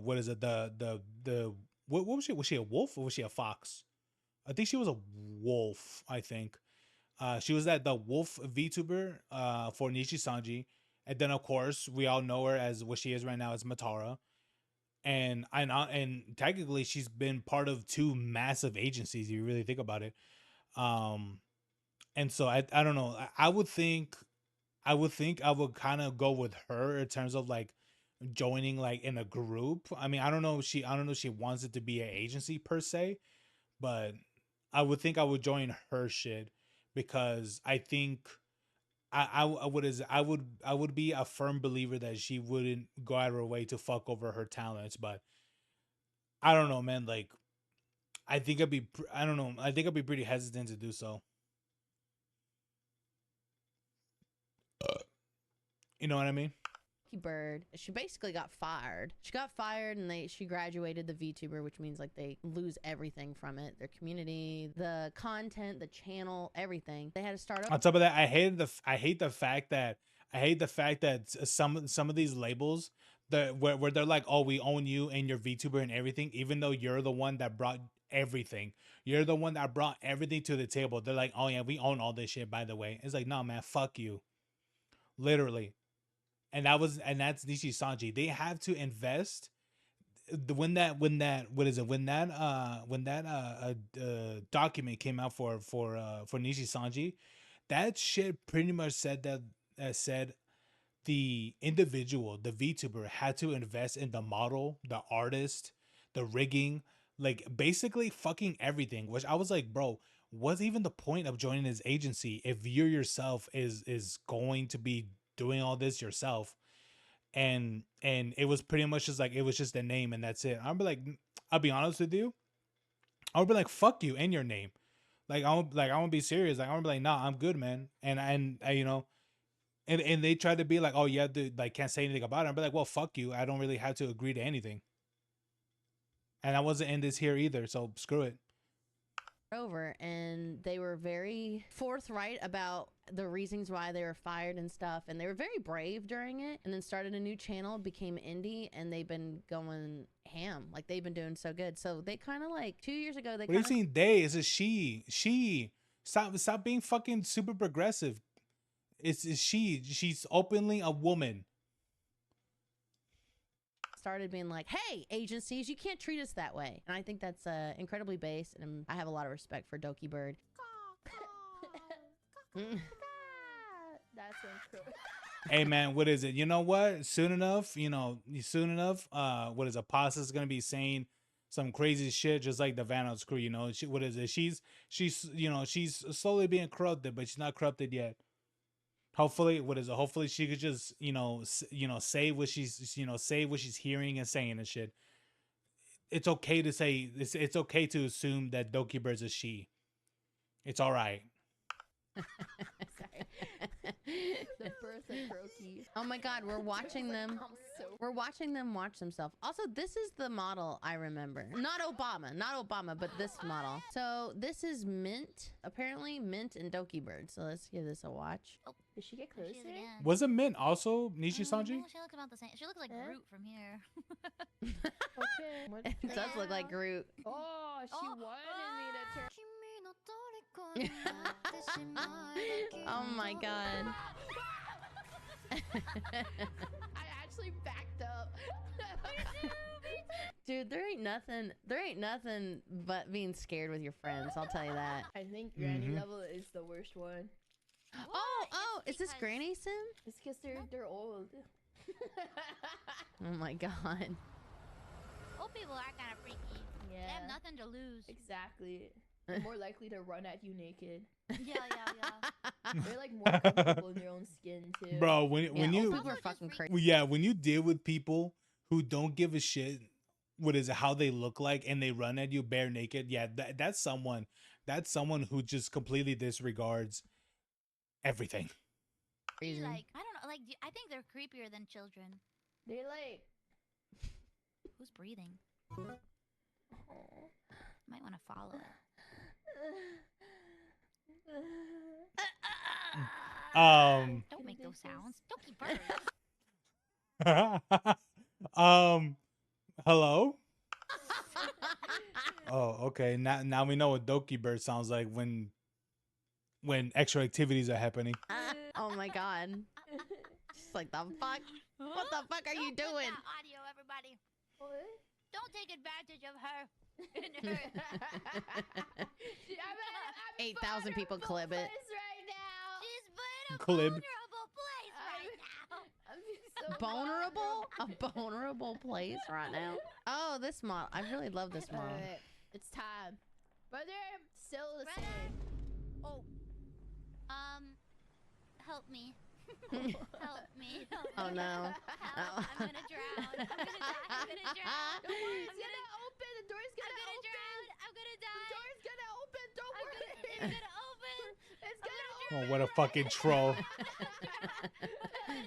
what is it, the what was she, was she a wolf or was she a fox? I think she was a wolf, I think. She was the wolf VTuber for Nishi Sanji. And then of course we all know her as what she is right now, as Matara. And technically she's been part of two massive agencies, if you really think about it. Um and so I don't know. I would kind of go with her in terms of like joining like in a group. I mean, I don't know if she wants it to be an agency per se, but I would think I would join her shit, because I think I would I would be a firm believer that she wouldn't go out of her way to fuck over her talents. But I don't know, man. Like, I don't know. I think I'd be pretty hesitant to do so. You know what I mean? Bird, she basically got fired. She got fired, and she graduated the VTuber, which means like they lose everything from it, their community, the content, the channel, everything. They had to start up. On top of that, I hate the fact that some of these labels, where they're like, oh, we own you and your VTuber and everything, even though you're the one that brought everything. You're the one that brought everything to the table. They're like, oh yeah, we own all this shit, by the way. It's like, no, man, fuck you. Literally. And that's Nishi Sanji. They have to invest. What is it, when that document came out for Nishi Sanji, that shit pretty much said that said the individual, the VTuber, had to invest in the model, the artist, the rigging, like basically fucking everything. Which I was like, bro, what's even the point of joining this agency if you yourself is going to be doing all this yourself? And it was pretty much just like, it was just a name and that's it. I'll be honest with you, I would be like, fuck you and your name. Like I won't be serious. Like I won't be like, nah, I'm good, man. And you know, and they try to be like, oh yeah, dude, like can't say anything about it. I'm like, well, fuck you. I don't really have to agree to anything. And I wasn't in this here either, so screw it. Over, and they were very forthright about the reasons why they were fired and stuff, and they were very brave during it, and then started a new channel, became indie, and they've been going ham. Like, they've been doing so good. So they kind of like 2 years ago, What are you saying? They is a she. Stop being fucking super progressive. It's she. She's openly a woman. started being like, hey, agencies, you can't treat us that way. And I think that's incredibly base, and I have a lot of respect for Doki Bird. That's incredible. Hey man, what is it? You know what? Soon enough, what is it? Pasta's gonna be saying some crazy shit just like the Vanos crew, what is it? She's she's slowly being corrupted, but she's not corrupted yet. Hopefully, what is it? Hopefully she could just, say what she's hearing and saying and shit. It's okay to say it's okay to assume that Doki Bird's a she. It's all right. The birth of Croaky. Oh my god, we're watching them. We're watching them watch themselves. Also, this is the model I remember. Not Obama, but this model. So this is Mint. Apparently Mint and Doki Bird. So let's give this a watch. Oh, did she get closer? Was it Mint also Nishi Sanji? She looks about the same. She looks like Groot from here. It does look like Groot. Oh, she wanted me to turn. Oh my god. I actually backed up. Dude, there ain't nothing but being scared with your friends, I'll tell you that. I think Granny level is the worst one. Oh, is this Granny Sim? It's because they're old. Oh my god. Old people are kind of freaky. Yeah. They have nothing to lose. Exactly. They're more likely to run at you naked. Yeah. They're like more comfortable in their own skin too. Bro, when you people are fucking crazy. when you deal with people who don't give a shit what is it, how they look like, and they run at you bare naked, that's someone who just completely disregards everything. Crazy. Like, I don't know, like I think they're creepier than children. They like who's breathing? Might want to follow it. Don't make those sounds. Don't keep birds. Hello? Oh, okay. Now we know what Doki Bird sounds like when extra activities are happening. Oh my god. Just like, the fuck? What the fuck are you doing? Audio, everybody. What? Don't take advantage of her. 8,000 people clip it. Right now. She's in a Clip. vulnerable place right now. I'm so Vulnerable? A vulnerable place right now. Oh, this model. I really love this model. It's time. But they're still the same. Oh. Help me. Help me. Oh no. Help. I'm gonna drown. I'm gonna die. I'm gonna drown. The door's gonna open. The door's gonna open. Drown. I'm gonna die. The door's gonna open. Don't worry. It's gonna open. It's gonna open. Oh, what a fucking troll. They're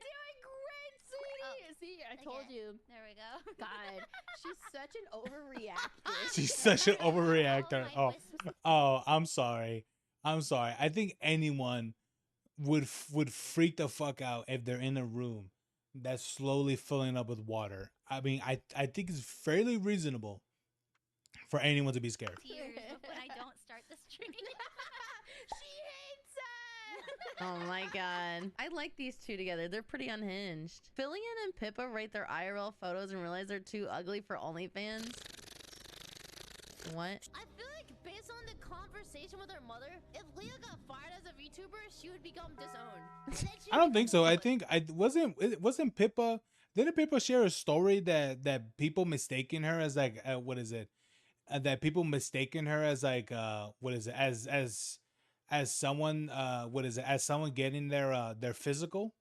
doing great, sweetie. See, I told you. There we go. God, she's such an overreactor. She's such an overreactor. Oh, I'm sorry. I think anyone would freak the fuck out if they're in a room that's slowly filling up with water. I mean, I think it's fairly reasonable for anyone to be scared. Tears when I don't start the stream. She hates us. Oh my god. I like these two together. They're pretty unhinged. Fillion and Pippa rate their IRL photos and realize they're too ugly for OnlyFans. What? I feel like based on the conversation with her mother, if Leah got fired as a VTuber, she would become disowned. I don't think so. I think it wasn't Pippa. Didn't Pippa share a story that people mistaken her as like what is it? That people mistaken her as like what is it? As someone what is it? As someone getting their physical,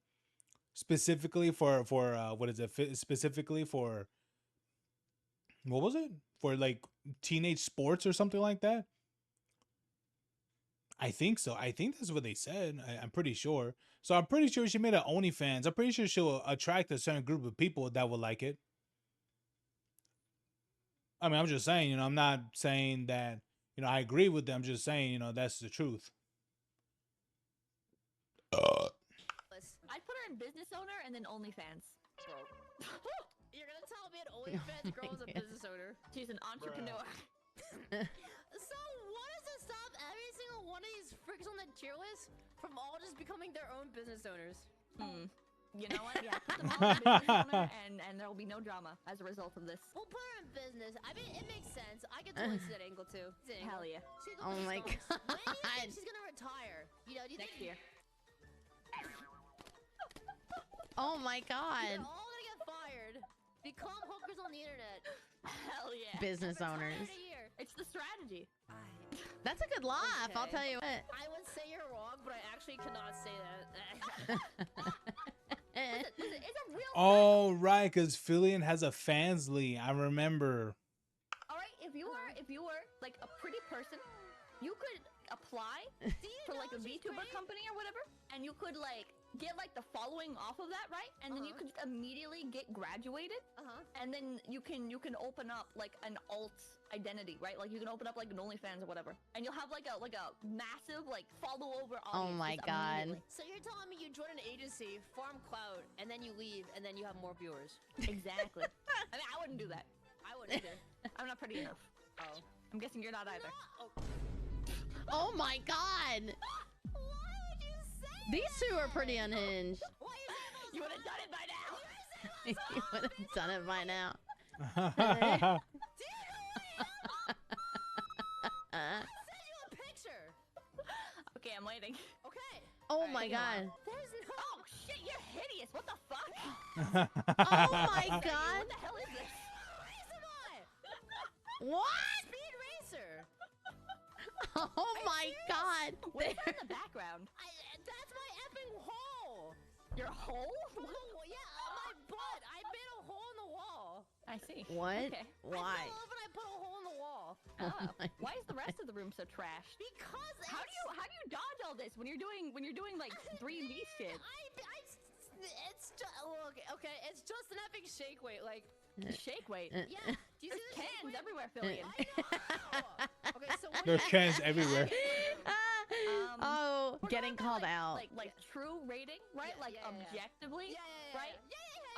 specifically for what is it? Specifically for what was it? For like teenage sports or something like that. I think so. I think that's what they said. I'm pretty sure. So I'm pretty sure she made an OnlyFans. I'm pretty sure she'll attract a certain group of people that will like it. I mean, I'm just saying, I'm not saying that, I agree with them. I'm just saying, that's the truth. I'd put her in business owner and then OnlyFans. You're gonna tell me an OnlyFans girl is a business owner? She's an entrepreneur. So what does it stop every single one of these freaks on the tier list from all just becoming their own business owners? You know what? Yeah, put them all in business owner, and there will be no drama as a result of this. We'll put her in business. I mean, it makes sense. I can totally see that angle too. Hell yeah. Oh my god. When do you think she's gonna retire? You know, do you Next think year. Oh my god. they're all gonna get fired? Become hookers on the internet. Hell yeah. Business owners. It's the strategy. That's a good laugh, I'll Okay. tell you what. I would say you're wrong, but I actually cannot say that. It's a real. Oh, right, because Fillion has a fansly. I remember. All right, if you were like a pretty person, you could apply for like a VTuber company or whatever, and you could like get like the following off of that, right? And then you could immediately get graduated, and then you can open up like an alt identity, right? Like you can open up like an OnlyFans or whatever, and you'll have like a massive like follow over audience. Oh my just god. immediately. So you're telling me you join an agency, farm clout, and then you leave, and then you have more viewers? Exactly. I mean, I wouldn't do that. I wouldn't either. I'm not pretty enough. Oh. I'm guessing you're not either. Oh my god. Why would you say These two are pretty unhinged. You would have done it by now. You would have done it by now. Send you a picture. Okay, I'm waiting. Okay. Oh Alright, my hang on. god. There's no. Oh shit, you're hideous. What the fuck? Oh my god. What the hell is this? What? Speed racer. Oh my god. What's in the background? That's my effing hole. Your hole? Yeah, my butt. I made a hole in the wall. I see. What? Okay. Why? I fell over and I put a hole in the wall. Oh, why is the rest of the room so trashed? Because how do you dodge all this when you're doing like 3D shit? It's just okay. It's just an effing shake weight, like shake weight. Yeah. Do you There's see the shake cans weight? everywhere, Fillion. I know. Okay, so what There's cans everywhere. Oh, getting called out. Like true rating, right? Like objectively, right?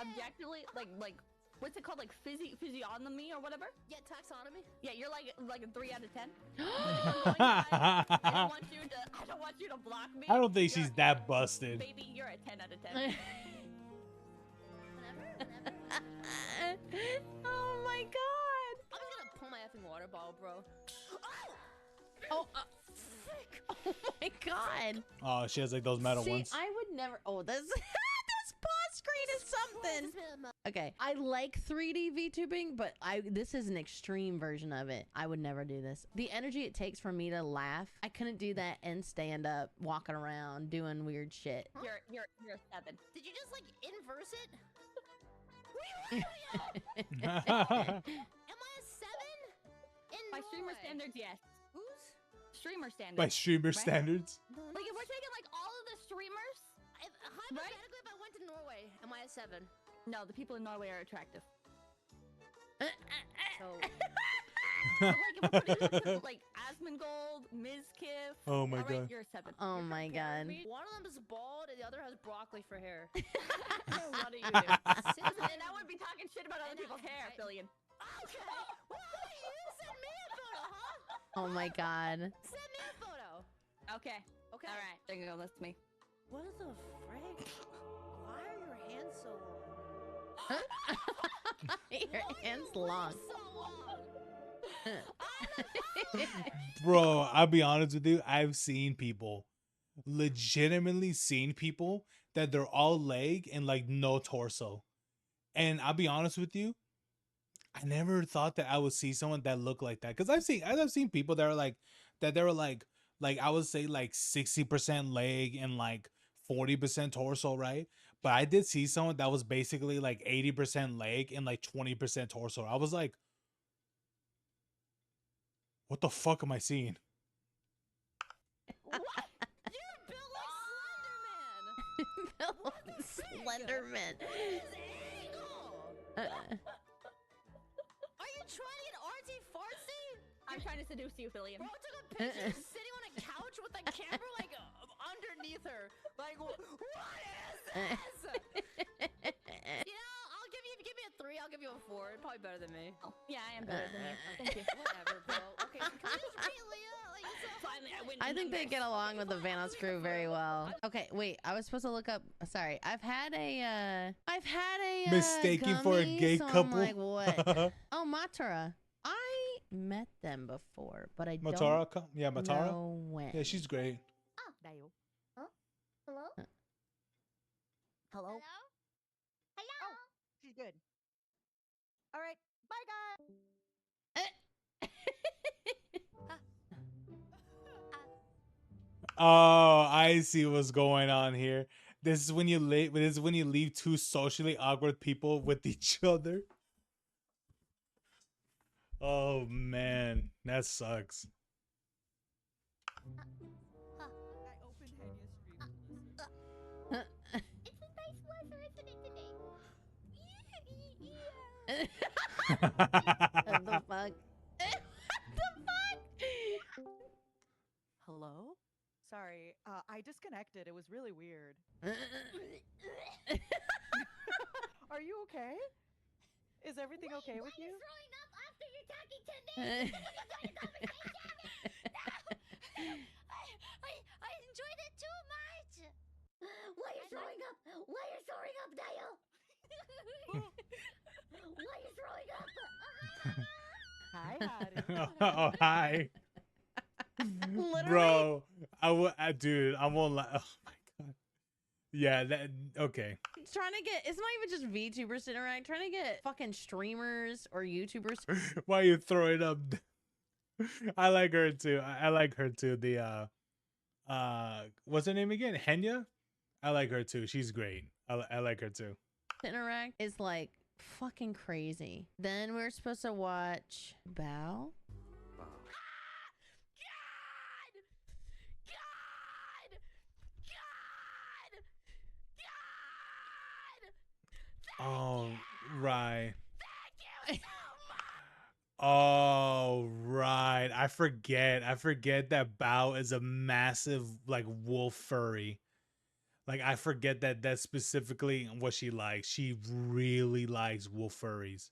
Objectively, like what's it called? Like physiognomy or whatever? Yeah, taxonomy. Yeah, you're like a 3 out of 10. I don't want you to block me. I don't think she's that busted. Baby, you're a 10 out of 10. Oh my god. I'm just gonna pull my effing water bottle, bro. Oh, frick. Oh my god. Oh, she has like those metal See, ones. I would never. Oh, this this pause screen is something. Okay, I like 3D VTubing, but this is an extreme version of it. I would never do this. The energy it takes for me to laugh, I couldn't do that and stand up, walking around, doing weird shit. You're 7. Did you just like inverse it? Am I a 7? By streamer standards, yes. Who's? Streamer standards. By streamer right? standards. Like if we're taking like all of the streamers, Hypothetically, if I went to Norway, am I a 7? no, the people in Norway are attractive. So. But like if we're putting like Asmongold, Mizkif, Oh my all right, god. you're a 7. Oh my god. One of them is bald and the other has broccoli for hair. What do you do? And I wouldn't be talking shit about other people's hair, Fillion. Okay. Well, you send me a photo, huh? Oh my god. Send me a photo. Okay. Okay. All right. There you go. That's me. What the frick? Why are your hands so long? Your hands long. Bro, I'll be honest with you. I've seen people, legitimately seen people that they're all leg and like no torso. And I'll be honest with you, I never thought that I would see someone that looked like that. Cause I've seen people that are like, that they were like I would say like 60% leg and like 40% torso, right? But I did see someone that was basically like 80% leg and like 20% torso. I was like, what the fuck am I seeing? What? You're built like Slenderman. What is angle? Are you trying to get artsy fartsy? I'm trying to seduce you, Fillion. Bro took a picture sitting on a couch with a camera like underneath her. Like, what is this? You know, give me a 3. I'll give you a 4. You're probably better than me. Oh, yeah, I am better than you. Thank you. Whatever, bro. Okay, so can we just rate Leah? Like, Finally, I win. I think they get along with the Vanos crew very well. Okay, wait. I was supposed to look up. Sorry, I've had a Mistaken for a gummy, gay so couple. I'm like, what? Oh, Matara. I met them before, but I Matara, don't yeah, Matara. know when. Yeah, she's great. Dayo. Huh? Hello? Hello? Hello? Oh, she's good. All right. Bye, guys. Oh, I see what's going on here. This is when you leave two socially awkward people with each other. Oh man, that sucks. It's a nice weather, isn't it, today? What the fuck? What the fuck? Hello? Sorry, I disconnected. It was really weird. Are you okay? Is everything okay with you? Throwing up after you're talking to me. I enjoyed it too much. Why are you throwing up? Why are you throwing up, Dayo? Why are you throwing up? Hi, Hattie. Oh, hi. Bro, dude, I won't lie. Oh my god. Yeah, that okay. Trying to get, it's not even just VTubers to interact, trying to get fucking streamers or YouTubers. Why are you throwing up? I like her too. I like her too. The what's her name again? Henya? I like her too. She's great. I like her too. Interact is like fucking crazy. Then we're supposed to watch Bao. Oh, right. Oh, right. I forget that Bao is a massive like wolf furry. Like I forget that that's specifically what she likes. She really likes wolf furries.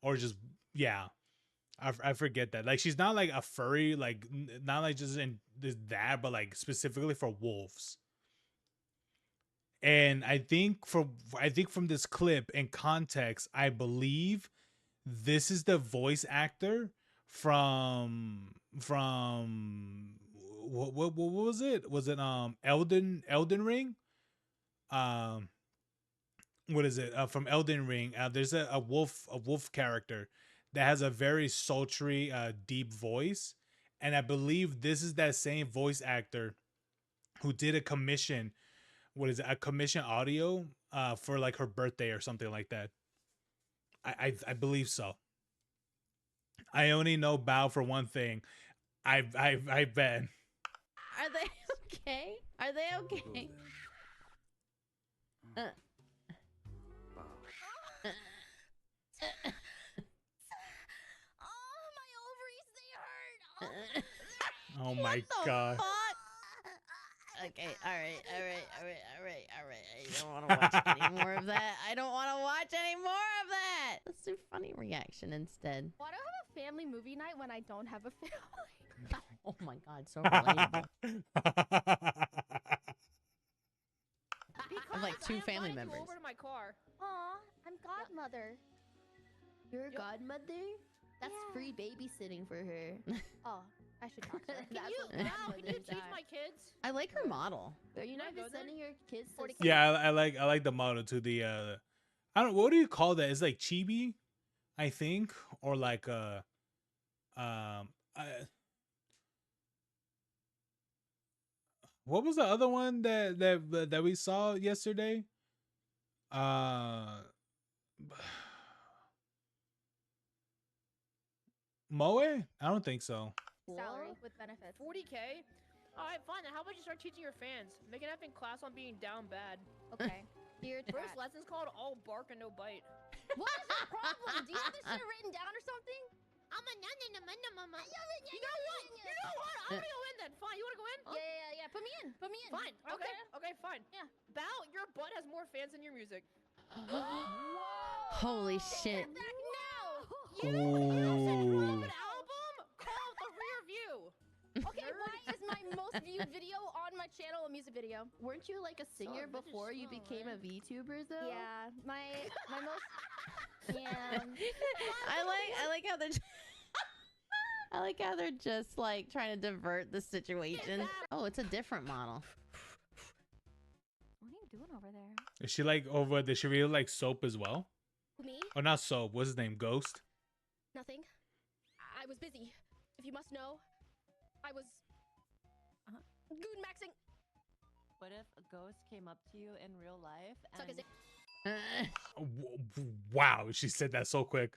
Or just yeah. I forget that. Like she's not like a furry, like not like just in that, but like specifically for wolves. And I think from this clip in context, I believe this is the voice actor from what was it? Was it Elden Ring? What is it? From Elden Ring. There's a wolf character that has a very sultry deep voice, and I believe this is that same voice actor who did a commission. What is it? A commission audio for like her birthday or something like that. I believe so. I only know Bao for one thing. I bet. Are they okay? Are they okay? Oh, my ovaries, they hurt. Oh my god. Okay, all right. I don't want to watch any more of that. I don't want to watch any more of that. Let's do funny reaction instead. Why do I have a family movie night when I don't have a family? Oh my god, so relatable. I have like 2 family members. Over to my car. Aw, I'm godmother. You're a godmother? That's free babysitting for her. Oh, I should talk to her. Can you teach my kids? I like her model. Are you not sending your kids to Yeah, I like the model to the I don't, what do you call that? It's like chibi, I think, or like what was the other one that we saw yesterday? Moe? I don't think so. Salary with benefits. 40K? Alright, fine. Then how about you start teaching your fans? Make an effing class on being down bad. Okay. Dear First lesson's called all bark and no bite. What is your problem? Do you have this shit written down or something? I'm a mama. You know what? I'm gonna go in then. Fine. You wanna go in? Yeah. Put me in. Fine. Okay, fine. Yeah. Bao, your butt has more fans than your music. Whoa! Holy shit. You know what? You said you love an album? Call the rear view. Okay, why is my most viewed video on my channel a music video? Weren't you like a singer before you became a VTuber though? Yeah, my most. Yeah. I like how they're. I like how they're just like trying to divert the situation. Oh, it's a different model. What are you doing over there? Is she like over? Did she really like Soap as well? Me? Or not Soap? What's his name? Ghost? Nothing. I was busy. If you must know, I was goon maxing. What if a ghost came up to you in real life Suck his and Wow, she said that so quick.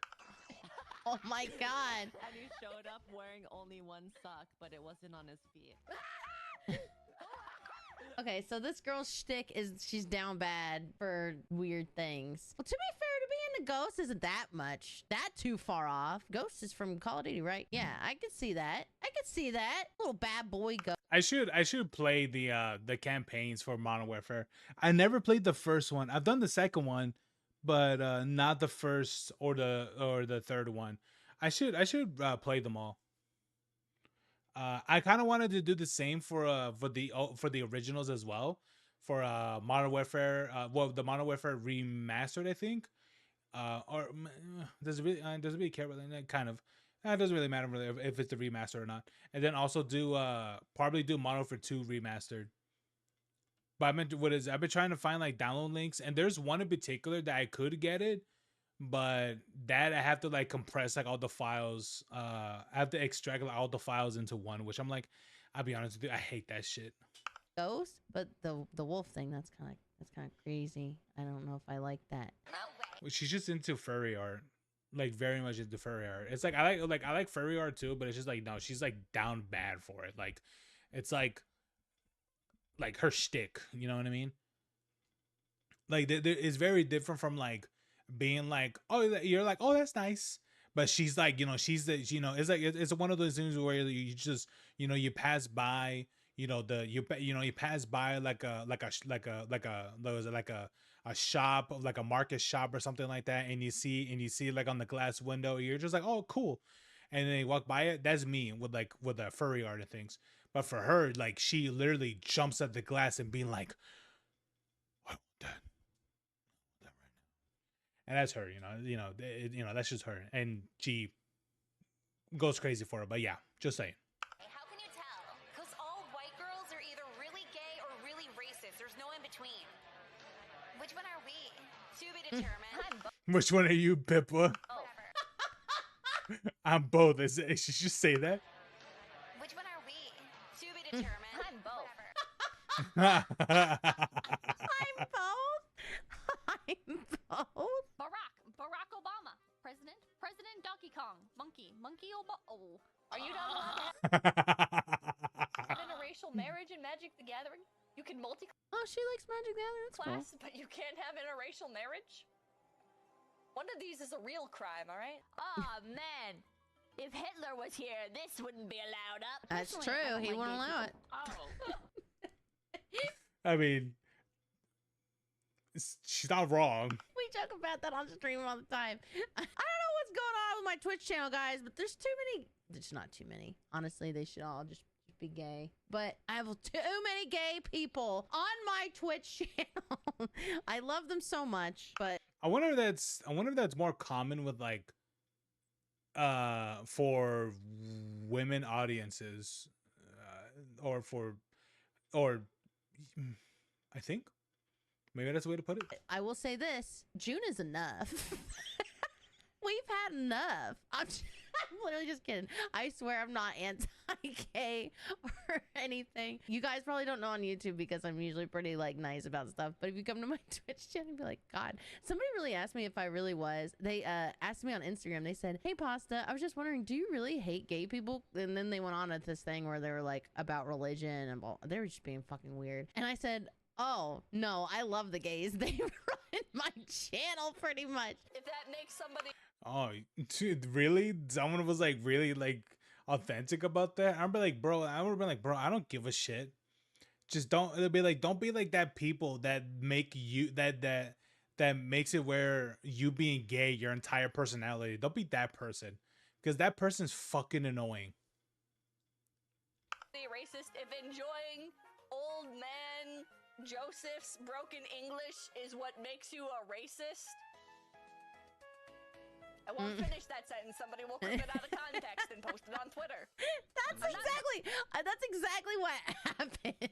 Oh my god. and you showed up wearing only one sock, but it wasn't on his feet? Okay, so this girl's shtick is she's down bad for weird things. Well, to be fair, to be into Ghost isn't that much. That too far off. Ghost is from Call of Duty, right? Yeah, I could see that. I could see that. Little bad boy Ghost. I should play the campaigns for Modern Warfare. I never played the first one. I've done the second one, but not the first or the third one. I should play them all. I kind of wanted to do the same for the originals as well, for Modern Warfare. Well, the Modern Warfare remastered, I think. Or does it really care about that? Kind of. It doesn't really matter really if it's the remaster or not. And then also do probably do Modern Warfare 2 remastered. But I've been trying to find like download links, and there's one in particular that I could get it, but that I have to like compress like all the files. I have to extract like, all the files into one, which I'm like, I'll be honest with you, I hate that shit. Ghost, but the wolf thing, that's kind of crazy. I don't know if I like that. She's just into furry art, like very much into furry art. It's like I like furry art too, but it's just like no, she's like down bad for it. Like it's like her shtick. You know what I mean? Like it's very different from like being like, oh, you're like, oh, that's nice. But she's like, it's like it's one of those things where you just, you pass by, you pass by like a shop, like a market shop or something like that, and you see like on the glass window, you're just like, oh, cool, and then you walk by it. That's me with the furry art and things. But for her, like she literally jumps at the glass and being like, and that's her, that's just her, and she goes crazy for it. But yeah, just saying. How can you tell? Because all white girls are either really gay or really racist. There's no in between. Which one are we? To be determined. Which one are you, Pippa? I'm both. She should say that. Which one are we? To be determined. I'm both. I'm both. I'm both. Barack Obama, President Donkey Kong, Monkey Obama. Oh, are you done with interracial marriage in Magic the Gathering? You can Oh, she likes Magic the Gathering. That's class, cool. but you can't have interracial marriage. One of these is a real crime, all right? Oh man, if Hitler was here, this wouldn't be allowed up. That's true. He wouldn't allow it. Oh. I mean, she's not wrong. We joke about that on stream all the time. I don't know what's going on with my Twitch channel, guys, but there's too many. There's not too many. Honestly, they should all just be gay. But I have too many gay people on my Twitch channel. I love them so much, but I wonder if that's more common with like for women audiences or I think maybe that's the way to put it. I will say this, June is enough. We've had enough. I'm literally just kidding. I swear I'm not anti-gay or anything. You guys probably don't know on YouTube because I'm usually pretty like nice about stuff. But if you come to my Twitch channel and be like, God, somebody really asked me if I really was. They asked me on Instagram. They said, hey, Pasta, I was just wondering, do you really hate gay people? And then they went on at this thing where they were like about religion and they were just being fucking weird. And I said, oh, no, I love the gays. They run my channel pretty much. If that makes somebody... Oh, dude, really? Someone was like really like authentic about that? I would be like, bro, I don't give a shit. Just don't. It'll be like, don't be like that people that make you that that makes it where you being gay, your entire personality. Don't be that person, because that person's fucking annoying. The racist if enjoying old man Joseph's broken English is what makes you a racist. I won't finish that sentence. Somebody will clip it out of context and post it on Twitter. That's exactly what happens.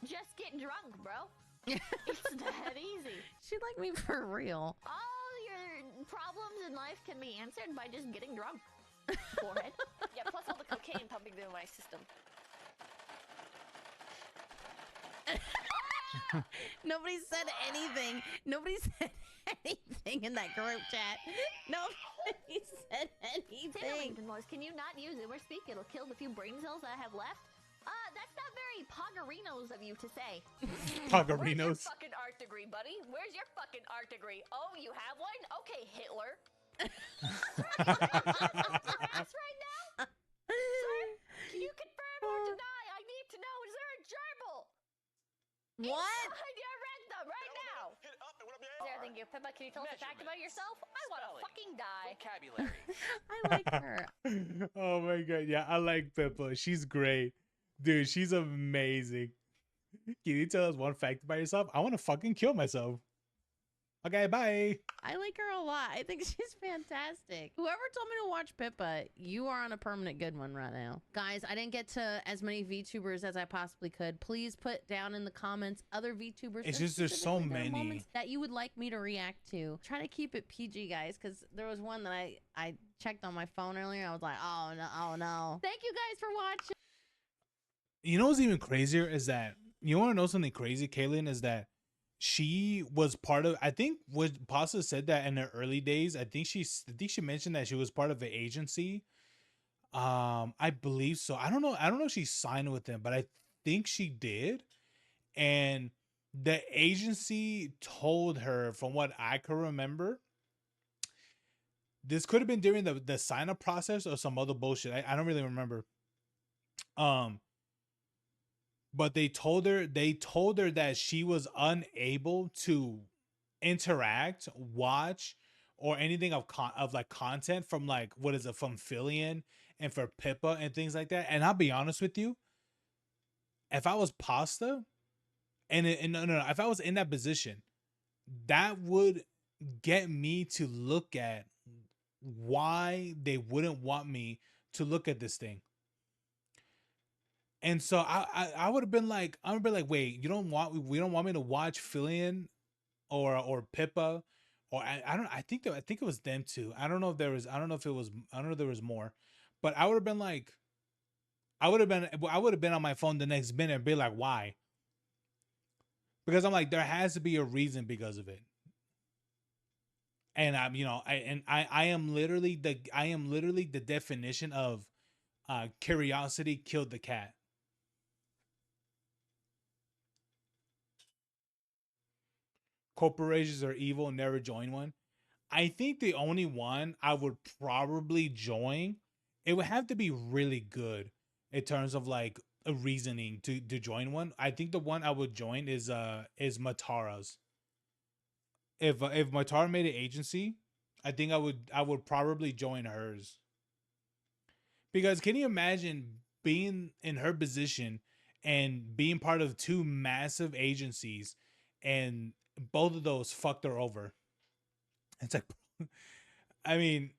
Just get drunk, bro. It's that easy. She like me for real. All your problems in life can be answered by just getting drunk. Forehead. Yeah, plus all the cocaine pumping through my system. Nobody said anything. Nobody said anything in that group chat. Nobody said anything. Can you not use Zoomer Speak? It'll kill the few brain cells I have left. That's not very Poggerinos of you to say. Poggerinos. Where's your fucking art degree, buddy? Where's your fucking art degree? Oh, you have one? Okay, Hitler. Ass right now? Sir, can you confirm or deny? I need to know. Is there a gerbil? What? Inside your rectum right now. There, thank you. Pippa, can you tell us a fact about yourself? I want to fucking die. Vocabulary. I like her. Oh my god, yeah, I like Pippa. She's great. Dude, she's amazing. Can you tell us one fact about yourself? I want to fucking kill myself. Okay, bye. I like her a lot. I think she's fantastic. Whoever told me to watch Pippa, you are on a permanent good one right now. Guys, I didn't get to as many VTubers as I possibly could. Please put down in the comments other VTubers. It's just there's so moments many that you would like me to react to. Try to keep it PG, guys, because there was one that I checked on my phone earlier. I was like, oh no, oh no. Thank you guys for watching. You know what's even crazier is that, you want to know something crazy, Kaylin, is that she was part of, I think what Pasta said that in the early days, I think she mentioned that she was part of an agency. I believe so. I don't know if she signed with them, but I think she did. And the agency told her, from what I can remember, this could have been during the sign up process or some other bullshit. I don't really remember. But they told her that she was unable to interact, watch, or anything of content from from Fillion and for Pippa and things like that. And I'll be honest with you, if I was Pasta, and if I was in that position, that would get me to look at why they wouldn't want me to look at this thing. And so I would have been like, wait, we don't want me to watch Fillion or Pippa, or I think it was them too. I don't know if there was more, but I would have been like, I would have been on my phone the next minute and be like, why? Because I'm like, there has to be a reason because of it. And I am literally the definition of curiosity killed the cat. Corporations are evil, never join one. I think the only one I would probably join, it would have to be really good in terms of like a reasoning to join one. I think the one I would join is Matara's. If Matara made an agency, I think I would probably join hers. Because can you imagine being in her position and being part of two massive agencies, and both of those fucked her over? It's like, I mean,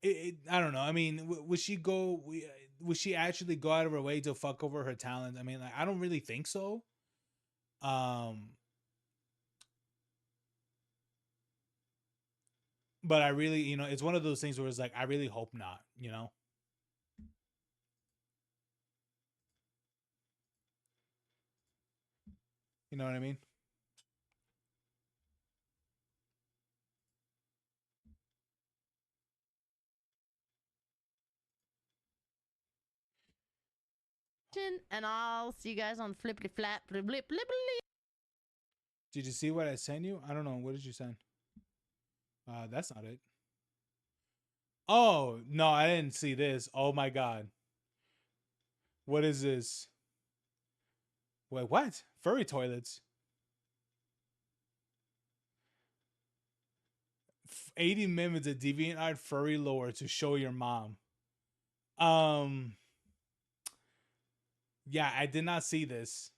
I don't know. I mean, would she actually go out of her way to fuck over her talent? I mean, like, I don't really think so. But I really, it's one of those things where it's like, I really hope not, You know what I mean? And I'll see you guys on flippity flap blip blip blip. Did you see what I sent you? I don't know. What did you send? That's not it. Oh, no, I didn't see this. Oh my god. What is this? Wait, what? Furry toilets? 80 minutes of DeviantArt furry lore to show your mom. Yeah, I did not see this.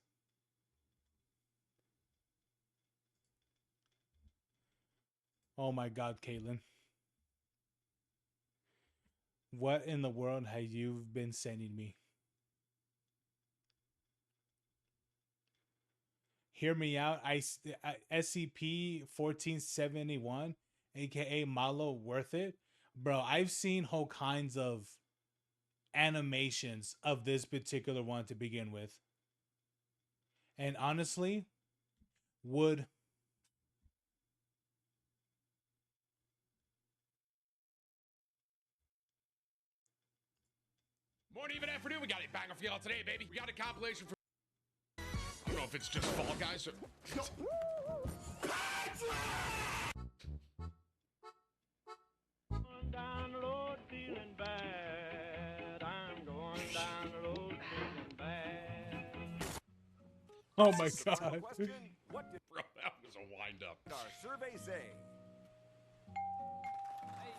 Oh my God, Caitlin. What in the world have you been sending me? Hear me out. SCP-1471, aka Malo, worth it, bro. I've seen whole kinds of animations of this particular one to begin with, and honestly, would. Morning, even afternoon, we got a banger for y'all today, baby. We got a compilation for. I don't know if it's just Fall Guys or. Going down the road feeling bad. I'm going down the road feeling bad. Oh my God. What did... Bro, that was a wind up. Our survey say.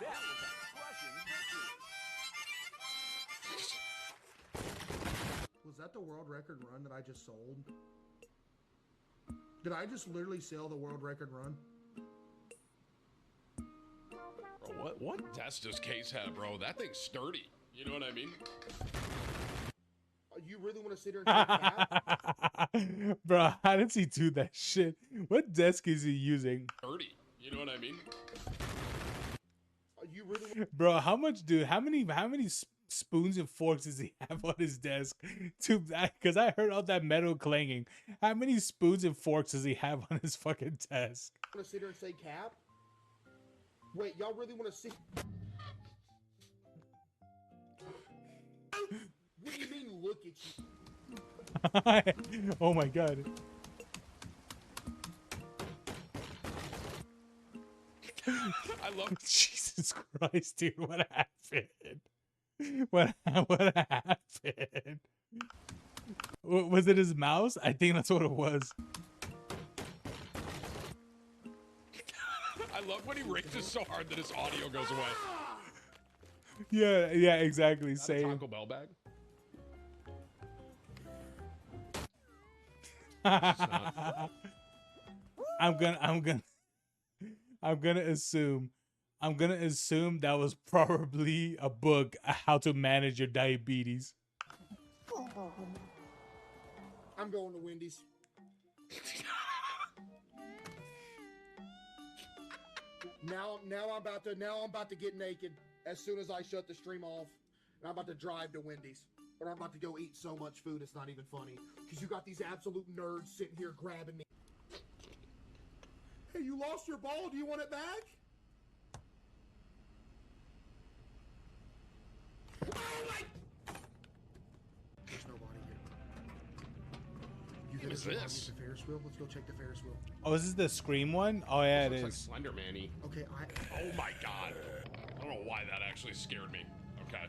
That was a crushing victory. Was that the world record run that I just sold? Did I just literally sell the world record run? Bro, what desk does Case have, bro? That thing's sturdy. You know what I mean? You really want to sit here and take that? Bro, how does he do that shit? What desk is he using? Sturdy. You know what I mean? You really... Bro, how many spoons and forks does he have on his desk? Because I heard all that metal clanging. How many spoons and forks does he have on his fucking desk? Want to sit here and say cap? Wait, y'all really want to sit? What do you mean, look at you? Oh my God. I love Jesus Christ, dude. What happened? What happened? Was it his mouse? I think that's what it was. I love when he races so hard that his audio goes away. Yeah, exactly. Same. Taco Bell bag. I'm gonna assume that was probably a book, How to Manage Your Diabetes. I'm going to Wendy's. Now I'm about to get naked as soon as I shut the stream off. And I'm about to drive to Wendy's. But I'm about to go eat so much food it's not even funny. Because you got these absolute nerds sitting here grabbing me. Hey, you lost your ball. Do you want it back? Oh my! There's nobody here. What is this? The Ferris wheel? Let's go check the Ferris wheel. Oh, is this the Scream one? Oh yeah, it is. Like Slender Man-y. Okay, Oh my God! I don't know why that actually scared me. Okay.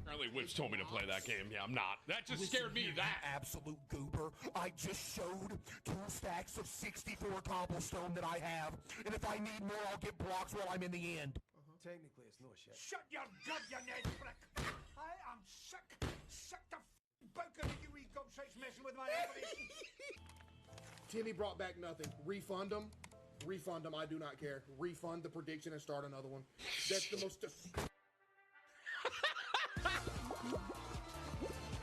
Apparently, Whips told me to play that game. Yeah, I'm not. That just scared me. That absolute goober. I just showed 2 stacks of 64 cobblestone that I have, and if I need more, I'll get blocks while I'm in the end. Technically, it's no shit. Shut your goddamn frick! I am sick the boker of you egotists messing with my ammunition. Timmy brought back nothing. Refund them. Refund them. I do not care. Refund the prediction and start another one. That's the most.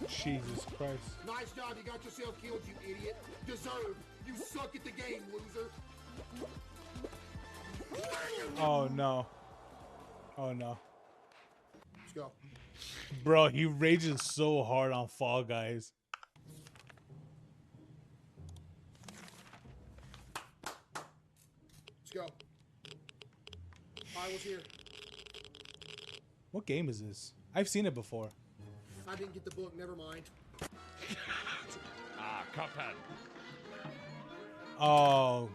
Jesus Christ. Nice job. You got yourself killed, you idiot. Deserved. You suck at the game, loser. Oh no. Oh no. Let's go. Bro, he rages so hard on Fall Guys. Let's go. I was here. What game is this? I've seen it before. I didn't get the book, never mind. Cuphead. Oh.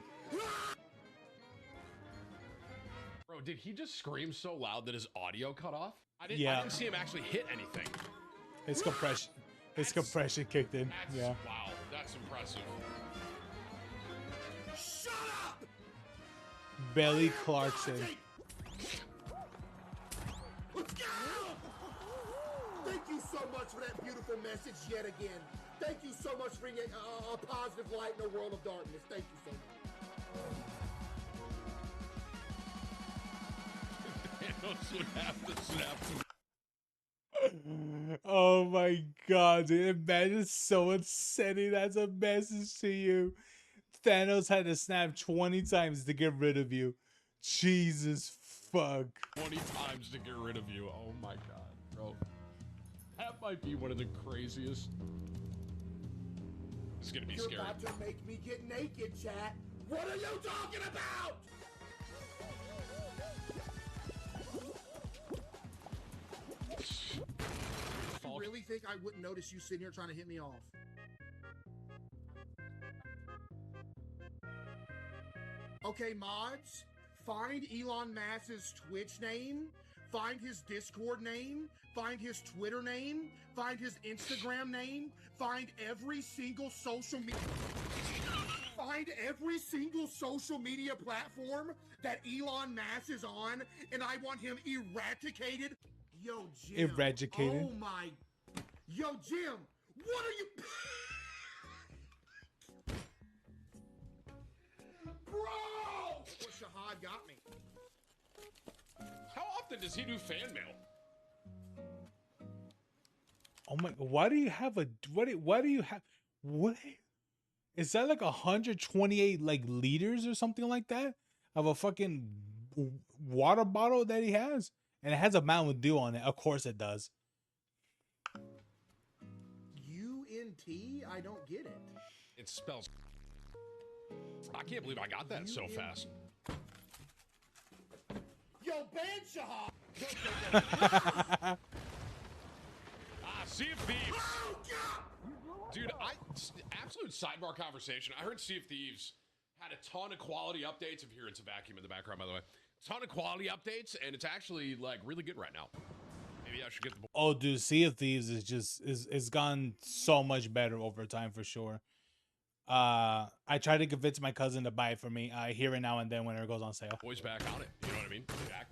Bro, did he just scream so loud that his audio cut off? I didn't see him actually hit anything. His compression kicked in. Yeah. Wow, that's impressive. Shut up! Belly Clarkson. Let's go! Thank you so much for that beautiful message yet again. Thank you so much for bringing a positive light in a world of darkness. Thank you so much. Thanos would have to snap. Oh my god, dude. Imagine someone sending that as a message to you. Thanos had to snap 20 times to get rid of you. Jesus fuck. 20 times to get rid of you. Oh my god, bro. That might be one of the craziest. It's gonna be You're scary. about to make me get naked, chat. What are you talking about? You really think I wouldn't notice you sitting here trying to hit me off? Okay, mods, find Elon Musk's Twitch name, find his Discord name, find his Twitter name, find his Instagram name, find every single social media... Find every single social media platform that Elon Musk is on, and I want him eradicated. Yo, Jim. Eradicated? Oh my... Yo, Jim, what are you... Bro! What Shahad got me. How often does he do fan mail? Oh my, why do you have a, why do you have, what? Is that like 128 like liters or something like that of a fucking water bottle that he has? And it has a Mountain Dew on it. Of course it does. U-N-T? I don't get it. It spells. I can't believe I got that so fast. Yo, ban Shahad! Sea of Thieves. Dude, absolute sidebar conversation. I heard Sea of Thieves had a ton of quality updates. I'm hearing some vacuum in the background, by the way. A ton of quality updates, and it's actually like really good right now. Maybe I should get the. Oh, dude, Sea of Thieves is just it's gone so much better over time for sure. I try to convince my cousin to buy it for me. I hear it now and then whenever it goes on sale. Boys back on it. You know what I mean? Back.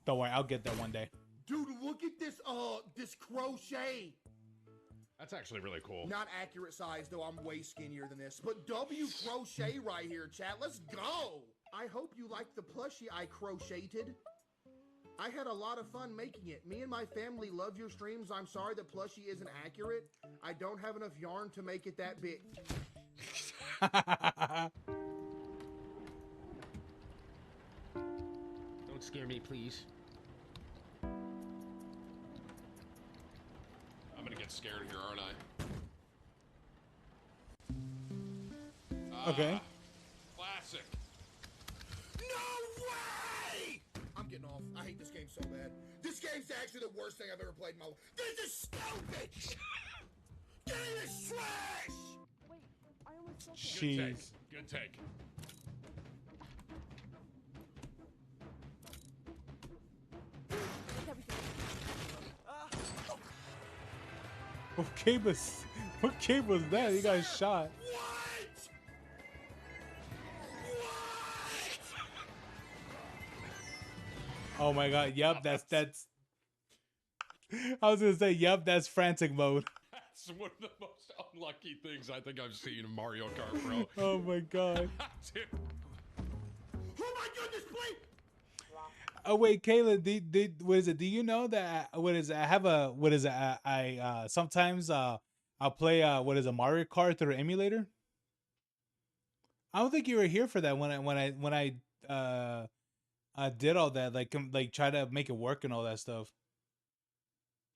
Don't worry, I'll get that one day. Dude, look at this, this crochet. That's actually really cool. Not accurate size, though. I'm way skinnier than this. But W crochet right here, chat. Let's go. I hope you like the plushie I crocheted. I had a lot of fun making it. Me and my family love your streams. I'm sorry the plushie isn't accurate. I don't have enough yarn to make it that big. Don't scare me, please. I'm gonna get scared here, aren't I? Okay. Classic. No way! I'm getting off. I hate this game so bad. This game's actually the worst thing I've ever played in my life. This is stupid! Game is trash! Wait, I almost saw Jeez. Good take. What game was that? You got shot. Oh my god, yep, that's I was gonna say, yep, that's frantic mode. That's one of the most unlucky things I think I've seen in Mario Kart, bro. Oh my god. Dude. Oh my goodness, please! Oh wait, Kayla, what is it? Do you know that I have a I sometimes I'll play Mario Kart through an emulator? I don't think you were here for that when I did all that, like try to make it work and all that stuff.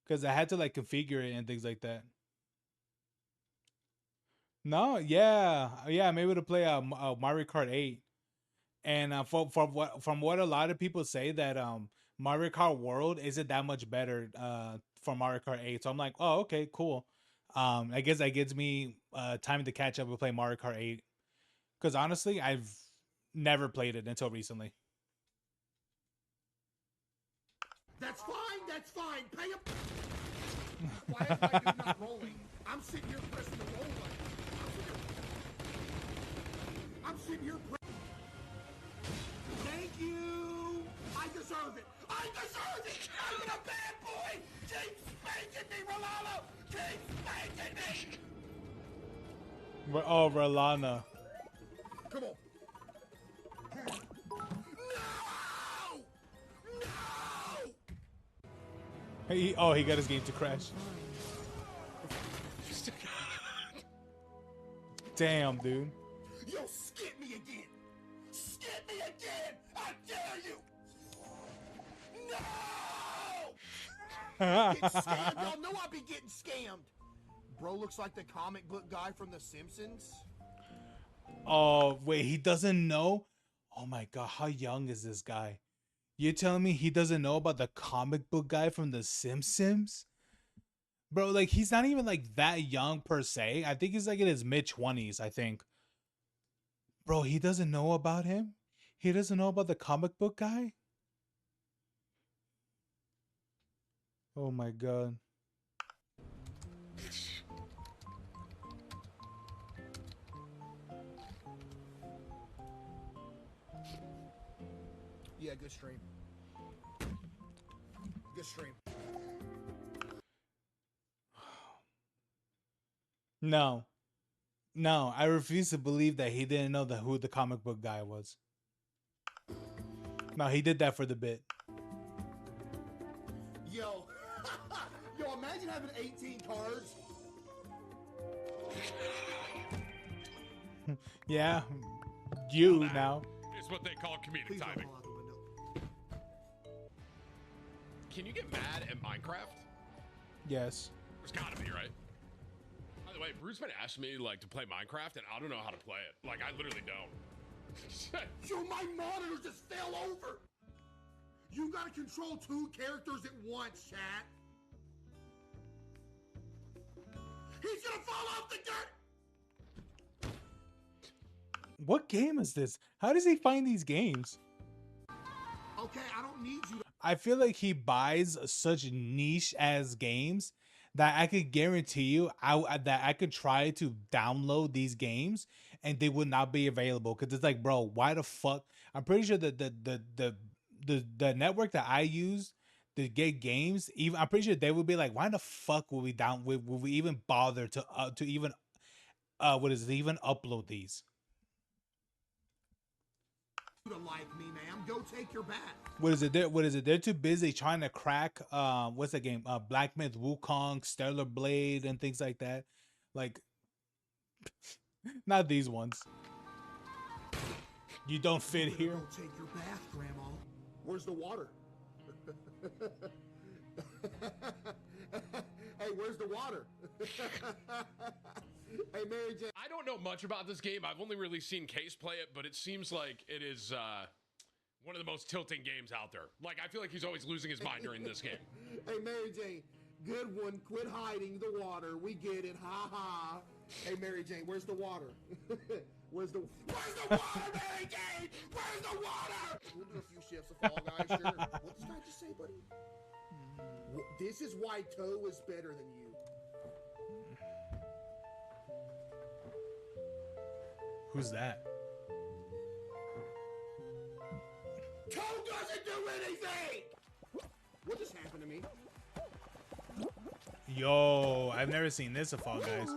Cause I had to like configure it and things like that. No, yeah, I'm able to play Mario Kart 8. And from what a lot of people say that Mario Kart World isn't that much better for Mario Kart 8. So I'm like, oh, okay, cool. I guess that gives me time to catch up and play Mario Kart 8. Because honestly, I've never played it until recently. That's fine, that's fine. Pay up. Why is my dude not rolling? I'm sitting here pressing the roll button. I'm sitting here deserve it! I'm a bad boy! Keep spanking me, Rolalo! Keep spanking me! Oh, Rolana. Come on. No! He got his game to crash. Damn, dude. Yo, skip me again! Skip me again! I dare you! No! Get scammed. Y'all know I be getting scammed. Bro looks like the comic book guy from The Simpsons. Oh, wait, he doesn't know? Oh my god, how young is this guy? You're telling me he doesn't know about the comic book guy from The Simpsons? Bro, like, he's not even, like, that young per se. I think he's, like, in his mid-20s, I think. Bro, he doesn't know about him? He doesn't know about the comic book guy? Oh my god. Yeah, good stream. Good stream. No. No, I refuse to believe that he didn't know who the comic book guy was. No, he did that for the bit. Yo. Yo, imagine having 18 cards. Yeah. You now. It's what they call comedic timing. Can you get mad at Minecraft? Yes. There's gotta be, right? By the way, Bruce been asking me like to play Minecraft, and I don't know how to play it. Like, I literally don't. Yo, my monitor just fell over. You gotta control 2 characters at once, chat. He's gonna fall off the dirt. What game is this? How does he find these games? Okay, I don't need you to. I feel like he buys such niche ass games that I could guarantee you that I could try to download these games and they would not be available, because it's like, bro, why the fuck? I'm pretty sure that the network that I use to get games, even I'm pretty sure they would be like, why the fuck would we even bother to even even upload these? To like me, ma'am. Go take your bath. What is it? They're too busy trying to crack what's that game? Black Myth Wukong, Stellar Blade, and things like that. Like, not these ones. You don't fit here. Go take your bath, Grandma. Where's the water? Hey, where's the water? Hey, Mary Jane. I don't know much about this game. I've only really seen Case play it, but it seems like it is one of the most tilting games out there. Like, I feel like he's always losing his mind during this game. Hey, Mary Jane. Good one. Quit hiding the water. We get it. Ha ha. Hey, Mary Jane, where's the water? Where's the water, Mary Jane? Where's the water? We'll do a few shifts of Fall Guys, sure. What did I just say, buddy? This is why Toe is better than you. Who's that? Toe doesn't do anything! What just happened to me? Yo, I've never seen this of Fall Guys.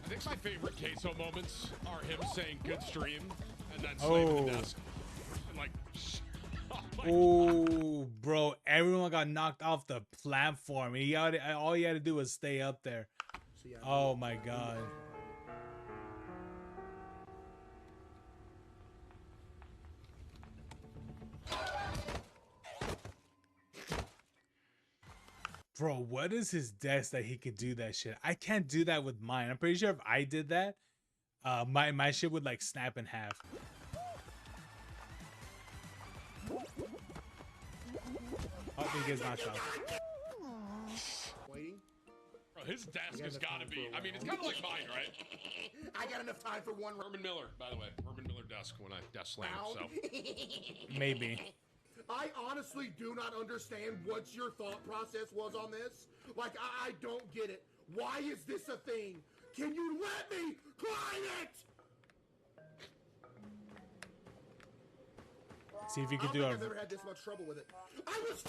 I think my favorite Queso moments are him saying good stream and then slamming the desk. And like, oh, bro, everyone got knocked off the platform. All you had to do was stay up there. Oh my god. Bro, what is his desk that he could do that shit? I can't do that with mine. I'm pretty sure if I did that, my shit would like snap in half. Oh, he gets knocked out. Waiting? Bro, his desk has got to be. I mean, it's kind of like mine, right? I got enough time for one. Herman Miller, by the way. Herman Miller desk when I desk slam it, so. Maybe. I honestly do not understand what your thought process was on this. Like, I don't get it. Why is this a thing? Can you let me climb it? See if you I can don't do think a. I've ever had this much trouble with it. I was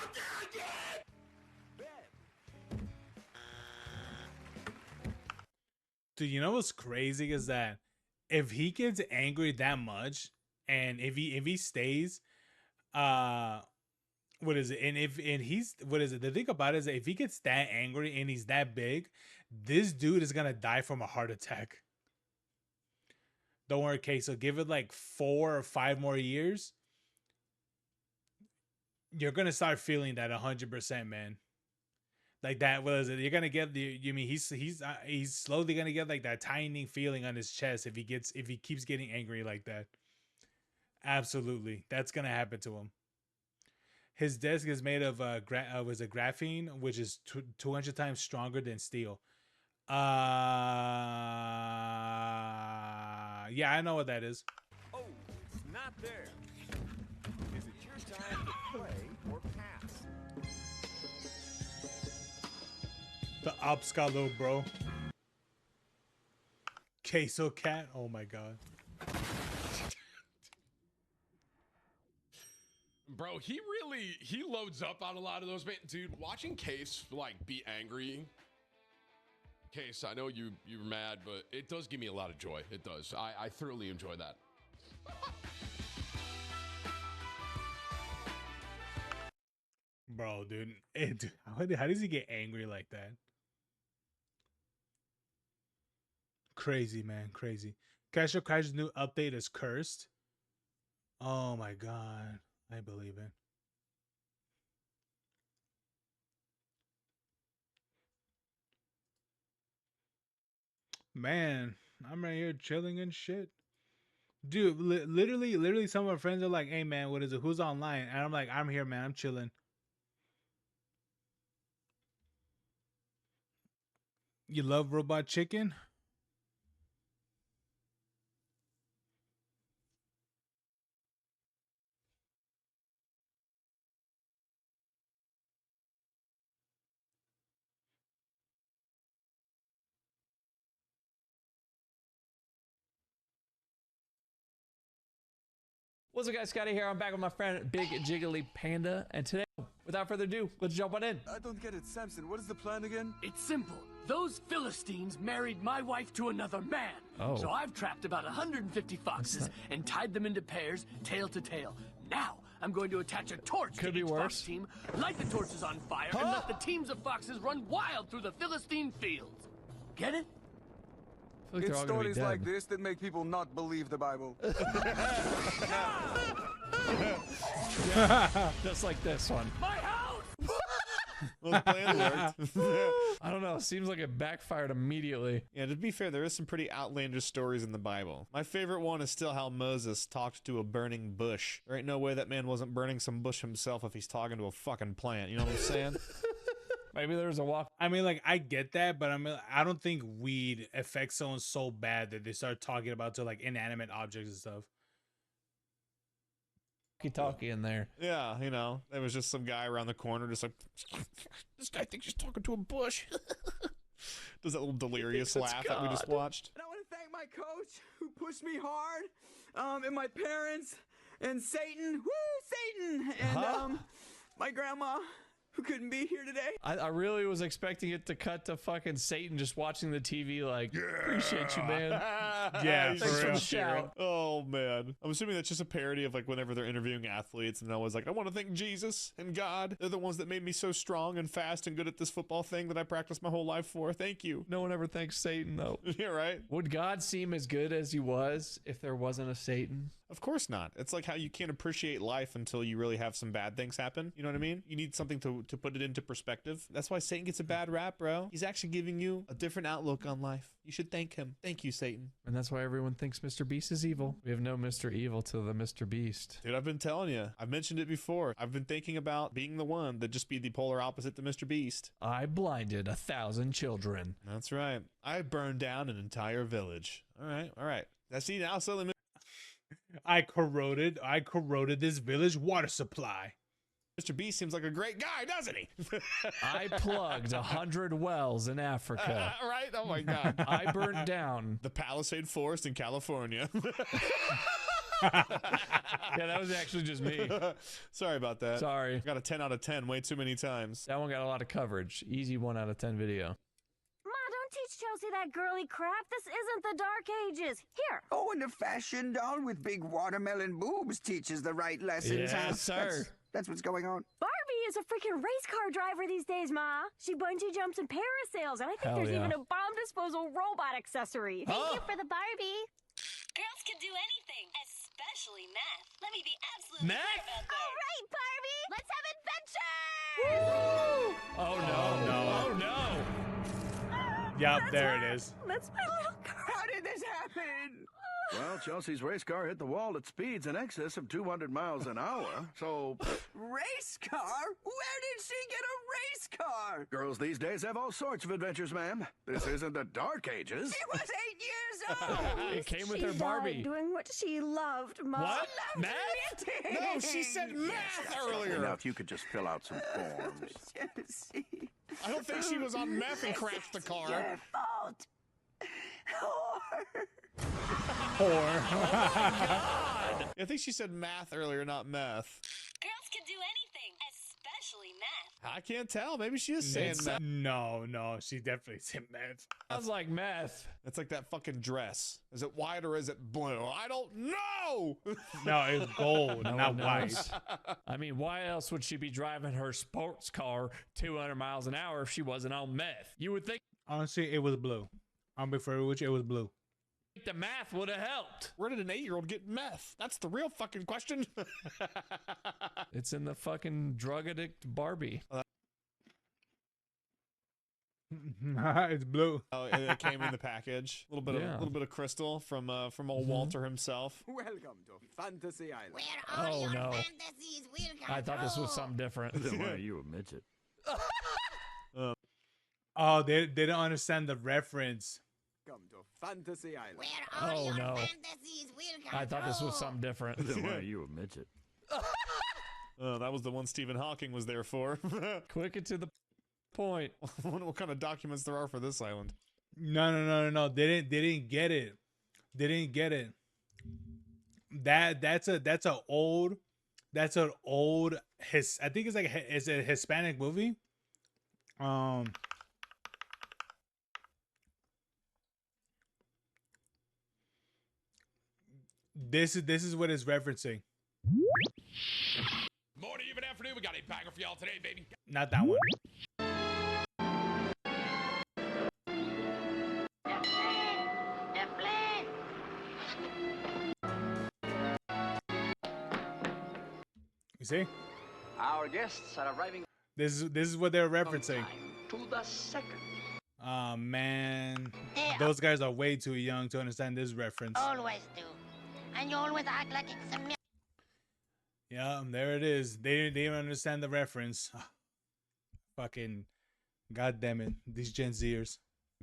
okay again. Dude, you know what's crazy is that if he gets angry that much, and if he stays, uh, what is it? And he's what is it? The thing about it is that if he gets that angry and he's that big, this dude is gonna die from a heart attack. Don't worry, okay. So give it like 4 or 5 more years. You're gonna start feeling that 100%, man. Like that was it. You're gonna get the. You mean he's slowly gonna get like that tightening feeling on his chest if he keeps getting angry like that. Absolutely, that's gonna happen to him. His desk is made of was a graphene, which is 200 times stronger than steel. Yeah, I know what that is. Oh, it's not there. Is it your time to play or pass? The ops got little bro. Queso cat. Oh my god. Bro, he loads up on a lot of those, man. Dude, watching Case like be angry. Case, I know you're mad, but it does give me a lot of joy. It does. I thoroughly enjoy that. Bro, dude. How does he get angry like that? Crazy, man. Crazy. Castle Crash's new update is cursed. Oh my god. I believe it. Man, I'm right here chilling and shit. Dude, literally some of my friends are like, hey man, what is it? Who's online? And I'm like, I'm here, man. I'm chilling. You love Robot Chicken? What's up, guys? Scotty here. I'm back with my friend Big Jiggly Panda, and today, without further ado, let's jump on in. I don't get it, Samson. What is the plan again? It's simple. Those Philistines married my wife to another man. Oh. So I've trapped about 150 foxes and tied them into pairs, tail to tail. Now I'm going to attach a torch to each fox team, light the torches on fire, and let the teams of foxes run wild through the Philistine fields. Get it? It's stories like this that make people not believe the Bible. Just like this one. My house! Well, the plan worked. I don't know. Seems like it backfired immediately. Yeah, to be fair, there is some pretty outlandish stories in the Bible. My favorite one is still how Moses talked to a burning bush. There ain't no way that man wasn't burning some bush himself if he's talking to a fucking plant. You know what I'm saying? Maybe there's a walk. I mean, like, I get that, but I don't think weed affects someone so bad that they start talking about to like inanimate objects and stuff. Talkie in there. Yeah, you know, there was just some guy around the corner just like, this guy thinks he's talking to a bush. Does that little delirious laugh that we just watched? And I want to thank my coach who pushed me hard, and my parents, and Satan, Satan, and my grandma who couldn't be here today. I really was expecting it to cut to fucking Satan just watching the TV like, appreciate you, man. Yeah, thanks for the shout. Oh, man. I'm assuming that's just a parody of like whenever they're interviewing athletes and they're always like, I want to thank Jesus and God. They're the ones that made me so strong and fast and good at this football thing that I practiced my whole life for. Thank you. No one ever thanks Satan, though. Yeah, right? Would God seem as good as he was if there wasn't a Satan? Of course not. It's like how you can't appreciate life until you really have some bad things happen. You know what I mean? You need something to put it into perspective. That's why Satan gets a bad rap, bro. He's actually giving you a different outlook on life. You should thank him. Thank you, Satan. And that's why everyone thinks Mr. Beast is evil. We have no Mr. Evil to the Mr. Beast. Dude, I've been telling you. I've mentioned it before. I've been thinking about being the one that just be the polar opposite to Mr. Beast. I blinded 1,000 children. That's right. I burned down an entire village. All right, all right. See, now suddenly I corroded this village water supply. Mr. Beast seems like a great guy, doesn't he? I plugged 100 wells in Africa. Right? Oh my God. I burned down the Palisade Forest in California. Yeah, that was actually just me. Sorry about that. Sorry. Got a 10 out of 10 way too many times. That one got a lot of coverage. Easy 1 out of 10 video. Ma, don't teach Chelsea that girly crap. This isn't the Dark Ages. Here. Oh, and a fashion doll with big watermelon boobs teaches the right lessons. Yes, huh? sir. That's what's going on. Barbie is a freaking race car driver these days, Ma. She bungee jumps and parasails, and I think Hell there's yeah. even a bomb disposal robot accessory. Thank you for the Barbie. Girls can do anything, especially math. Let me be absolutely Math? clear about that. All right, Barbie. Let's have adventures. Oh no. no. Oh no. Yep, there it is. That's my little car. How did this happen? Well, Chelsea's race car hit the wall at speeds in excess of 200 miles an hour, so... Race car? Where did she get a race car? Girls these days have all sorts of adventures, ma'am. This isn't the Dark Ages. She was 8 years old. It came with She her Barbie. died doing what she loved, Ma. What? Loved Math? knitting. No, she said math earlier. Now, if you could just fill out some forms. Chelsea. I don't think she was on meth and crashed the car. Your fault. Whore. I think she said math earlier, not meth. Girls can do anything, especially math. I can't tell. Maybe she is saying meth. No, she definitely said meth. Sounds like meth. It's like that fucking dress. Is it white or is it blue? I don't know. No, it's gold, No not one white. knows. I mean, why else would she be driving her sports car 200 miles an hour if she wasn't on meth? You would think Honestly, it was blue. I'm before which it was blue. the math would have helped. Where did an 8-year-old get meth? That's the real fucking question. It's in the fucking drug addict Barbie. It's blue. Oh, it came in the package. A little bit of crystal from old Walter himself. Welcome to Fantasy Island. Oh no! Fantasies will come I thought this was something different. Then why are you a midget? Oh, they didn't understand the reference. Welcome to Fantasy Island. Oh no! Fantasies will come I thought this was something different. Then why are you a midget? Oh, that was the one Stephen Hawking was there for. Quick and to the point. I wonder what kind of documents there are for this island. No. They didn't get it. They didn't get it. That's an old. I think it's like it's a Hispanic movie. This is what it's referencing. Morning, even afternoon. We got a banger for y'all today, baby. Not that one. You see? Our guests are arriving This is what they're referencing. to the second. Oh man, those guys are way too young to understand this reference. Always do. And you always act like it's a myth. Yeah, there it is. They didn't understand the reference. Fucking goddamn it, these Gen Zers.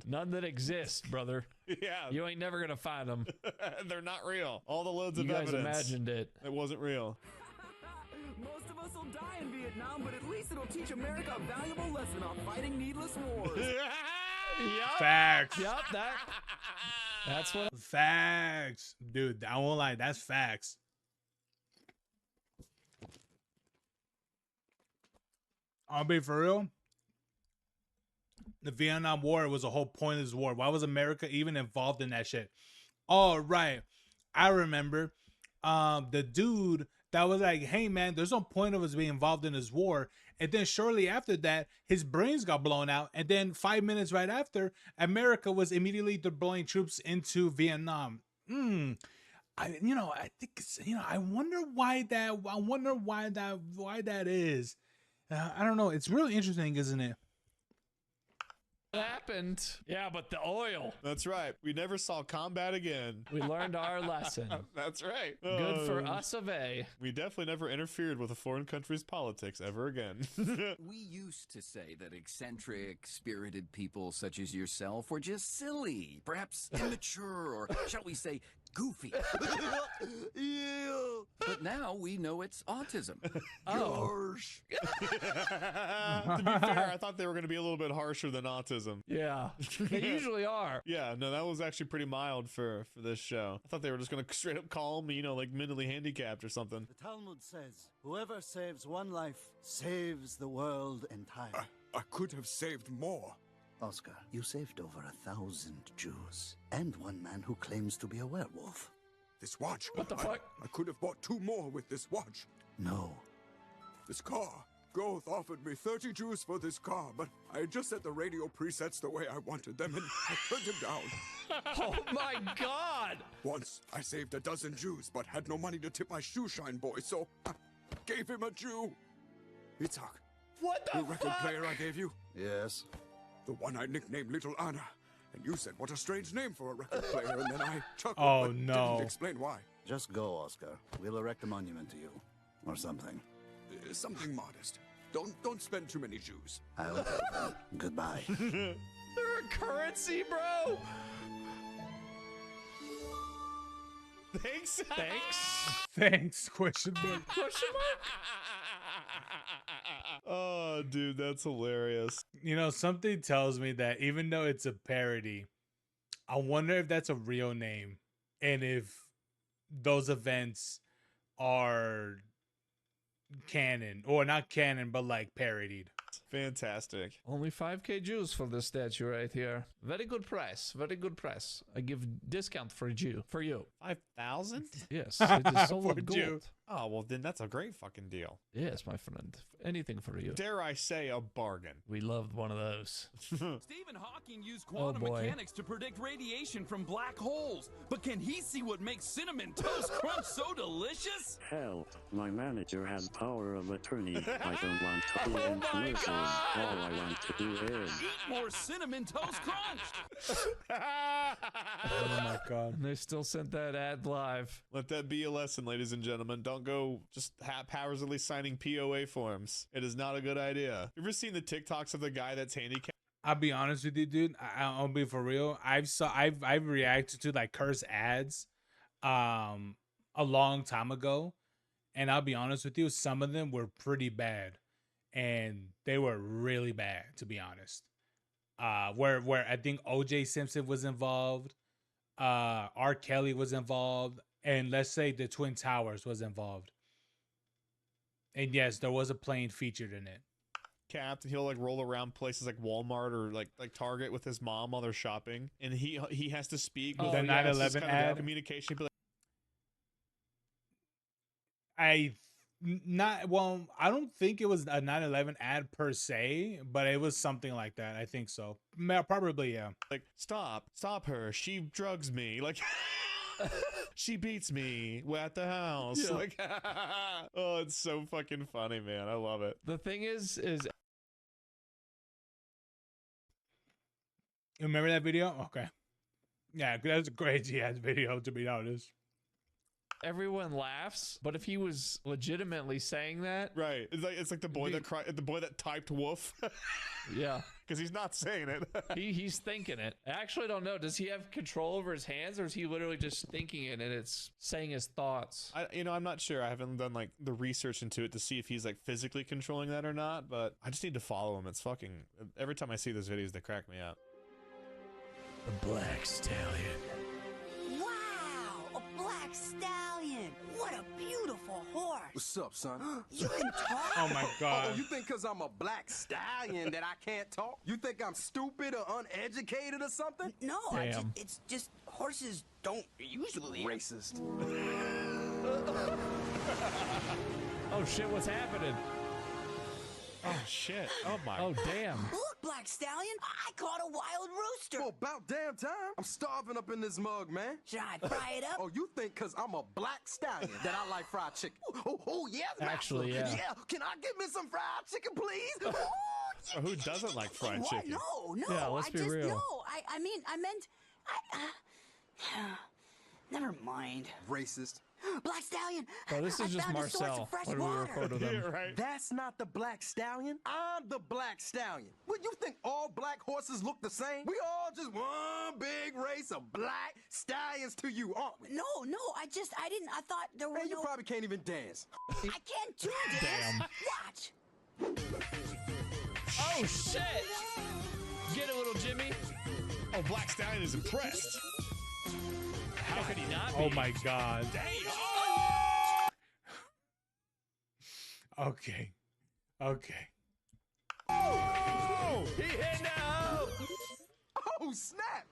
None that exist, brother. Yeah, You ain't never gonna find them. they're not real. All the loads You of guys evidence. imagined it. It wasn't real. Most of us will die in Vietnam, but at least it'll teach America a valuable lesson on fighting needless wars. Yup. Facts. Yup. That's what. Facts, dude. I won't lie. That's facts. I'll be for real. The Vietnam War was a whole pointless war. Why was America even involved in that shit? Oh, right. I remember the dude that was like, hey, man, there's no point of us being involved in this war. And then shortly after that, his brains got blown out. And then 5 minutes right after, America was immediately deploying troops into Vietnam. I think it's, I wonder why that is. I don't know. It's really interesting, isn't it? Happened. Yeah, but the oil. That's right. We never saw combat again. We learned our lesson. That's right. Good for us of A. We definitely never interfered with a foreign country's politics ever again. We used to say that eccentric, spirited people such as yourself were just silly, perhaps immature, or shall we say, goofy. But now we know it's autism. Gosh. To be fair, I thought they were going to be a little bit harsher than autism. Yeah, they usually are. Yeah, no, that was actually pretty mild for this show. I thought they were just going to straight up call him, you know, like mentally handicapped or something. The Talmud says, whoever saves one life saves the world entire. I could have saved more. Oscar, you saved over 1,000 Jews and one man who claims to be a werewolf. This watch. What the fuck? I could have bought 2 more with this watch. No. This car. Goth offered me 30 Jews for this car, but I had just set the radio presets the way I wanted them, and I turned him down. Oh my God! Once, I saved 12 Jews, but had no money to tip my shoe shine boy, so I gave him a Jew. Itzhak. What the record fuck? player I gave you? Yes. The one I nicknamed Little Anna. And you said, what a strange name for a record player, and then I chuckled, Oh, but no. didn't explain why. Just go, Oscar. We'll erect a monument to you. Or something. Something modest. Don't spend too many Jews. I'll tell them. Goodbye. They're a currency, bro. Thanks. Thanks, question mark. Question mark? Oh, dude, that's hilarious. You know, something tells me that even though it's a parody, I wonder if that's a real name and if those events are canon, or not canon, but like parodied. Fantastic. Only 5K Jews for this statue right here. Very good price. Very good price. I give discount for Jew. For you. 5,000? Yes. It is For solid Jew. gold. Oh, well, then that's a great fucking deal. Yes, my friend. Anything for you. Dare I say a bargain. We loved one of those. Stephen Hawking used quantum boy. mechanics to predict radiation from black holes. But can he see what makes Cinnamon Toast Crunch so delicious? Help. My manager has power of attorney. I don't want to be in commercials. All I want to do is... Eat more Cinnamon Toast Crunch! Oh my God. And they still sent that ad live. Let that be a lesson, ladies and gentlemen. Don't go just haphazardly signing POA forms. It is not a good idea. You ever seen the TikToks of the guy that's handicapped? I'll be honest with you, dude. I'll be for real. I've reacted to like curse ads, a long time ago, and I'll be honest with you. Some of them were pretty bad, and they were really bad, to be honest. Where I think O.J. Simpson was involved, R. Kelly was involved, and let's say the Twin Towers was involved. And yes, there was a plane featured in it. Capped, and he'll like roll around places like Walmart or like Target with his mom while they're shopping, and he has to speak with the 9/11 ad communication. Be like, I don't think it was a 9/11 ad per se, but it was something like that. I think so. Probably, yeah. Like, stop her. She drugs me. Like, she beats me at the house. Yeah. Like, oh, it's so fucking funny, man. I love it. The thing is You remember that video? Okay. Yeah, that's a crazy ass video, to be honest. everyone laughs, but if he was legitimately saying that, right? It's like the boy that cried, the boy that typed "woof." Yeah, because he's not saying it. he's thinking it. I actually don't know. Does he have control over his hands, or is he literally just thinking it and it's saying his thoughts? I'm not sure. I haven't done like the research into it to see if he's like physically controlling that or not. But I just need to follow him. It's fucking every time I see those videos, they crack me up. The Black Stallion. Wow, a black stallion. What a beautiful horse. What's up, son? You can talk? Oh my God. Oh, you think because I'm a black stallion that I can't talk? You think I'm stupid or uneducated or something? No, it's just horses don't usually. Racist. Oh shit, what's happening? Oh shit. Oh my. Oh damn. Look, Black Stallion, I caught a wild rooster. Oh, about damn time. I'm starving up in this mug, man. Should I fry it up? Oh, you think because I'm a black stallion that I like fried chicken? Oh yeah. Actually, yeah. Yeah. Can I get me some fried chicken, please? Oh, who doesn't like fried What? chicken? No. Yeah, let's be real. No, I meant. Never mind. Racist. Black Stallion. Bro, this is I just found a source Marcel of fresh when we water. record them. Yeah, right. That's not the Black Stallion. I'm the Black Stallion. What, you think all black horses look the same? We all just one big race of black stallions to you, aren't we? No, I thought there were Man, you probably can't even dance. I can't do this. Damn. Watch. Oh, shit. Get a little Jimmy. Oh, Black Stallion is impressed. How could he not be? Oh my god. Damn. Okay. Okay. Oh! He hit now. Oh, snap!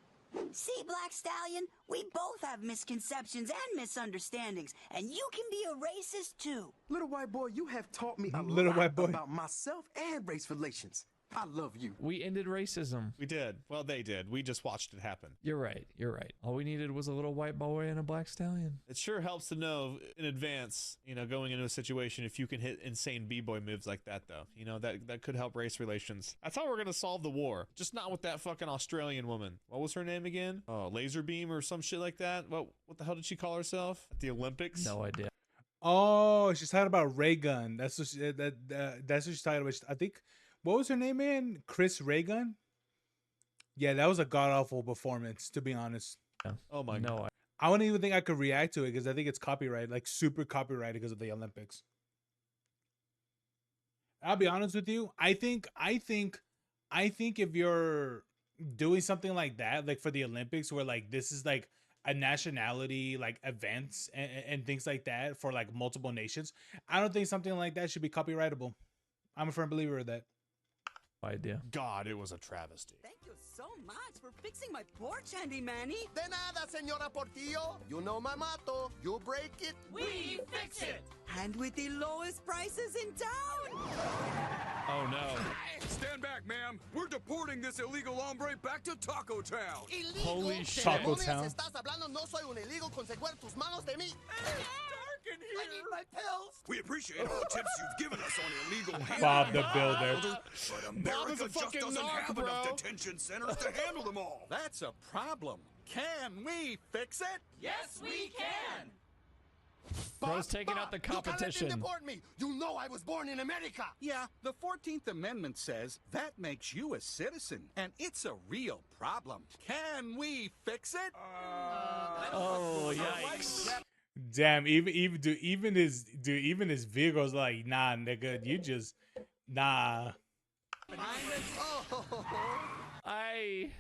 See, Black Stallion, we both have misconceptions and misunderstandings, and you can be a racist too. Little white boy, you have taught me a Little lot white boy. about myself and race relations. I love you. We ended racism. We did. Well, they did. We just watched it happen. You're right. All we needed was a little white boy and a black stallion. It sure helps to know in advance, going into a situation, if you can hit insane b-boy moves like that, though. That could help race relations. That's how we're going to solve the war. Just not with that fucking Australian woman. What was her name again? Oh, Laser Beam or some shit like that? What the hell did she call herself? At the Olympics? No idea. Oh, she's talking about Ray Gun. That's what that's what she's talking about. I think, what was her name, man? Chris Ray Gun? Yeah, that was a god-awful performance, to be honest. Oh my god. I wouldn't even think I could react to it because I think it's copyright, like super copyrighted because of the Olympics. I'll be honest with you. I think if you're doing something like that, like for the Olympics, where like this is like a nationality like events and things like that for like multiple nations, I don't think something like that should be copyrightable. I'm a firm believer of that. Idea. God, it was a travesty. Thank you so much for fixing my porch, Handy Manny. De nada, Senora Portillo. You know my motto. You break it, We fix it. And with the lowest prices in town. Oh no. Stand back, ma'am. We're deporting this illegal hombre back to Taco Town. Holy shit. Taco Town. Estás hablando, no soy un illegal consecuer tus manos de mí. I need my pills. We appreciate all the tips you've given us on illegal handling. Bob the Builder. But Bob is America a just fucking doesn't narc, have bro. enough detention centers to handle them all. That's a problem. Can we fix it? Yes, we can. Bro's taking out the competition. You can't deport me. You know I was born in America. Yeah, the 14th Amendment says that makes you a citizen, and it's a real problem. Can we fix it? Oh, yikes. Damn, even his vehicle's like, nah, nigga, you just nah. The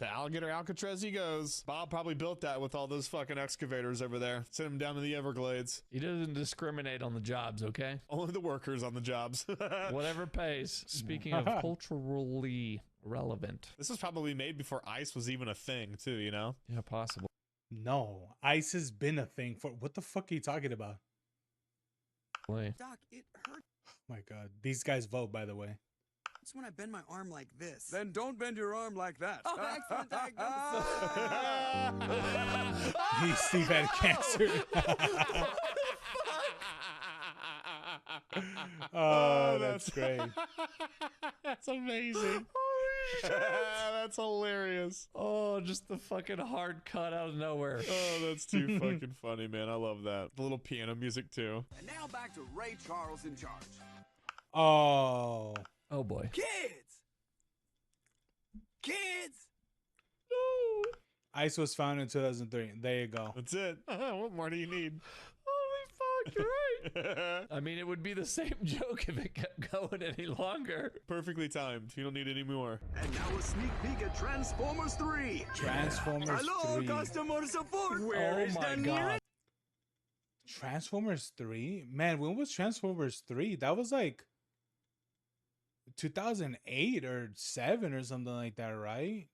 alligator Alcatraz he goes. Bob probably built that with all those fucking excavators over there. Sent him down to the Everglades. He doesn't discriminate on the jobs, okay? Only the workers on the jobs. Whatever pays. Speaking of culturally relevant. This was probably made before ice was even a thing, too, Yeah, possible. No, ice has been a thing for what the fuck are you talking about? Doc, it hurt. Oh my god, these guys vote, by the way. It's when I bend my arm like this. Then don't bend your arm like that. Oh, excellent diagnosis. Steve had cancer. Oh, that's great. That's amazing. Holy shit. That's hilarious. Oh, just the fucking hard cut out of nowhere. Oh, that's too fucking funny, man. I love that. The little piano music, too. And now back to Ray Charles in charge. Oh. Oh, boy. Kids! No. Ice was founded in 2003. There you go. That's it. What more do you need? Holy fuck, you're right. I mean, it would be the same joke if it kept going any longer. Perfectly timed. You don't need any more. And now a sneak peek at Transformers 3. Transformers Hello, 3. customer support. Oh my god. Transformers 3? Man, when was Transformers 3? That was like 2008 or 7 or something like that, right?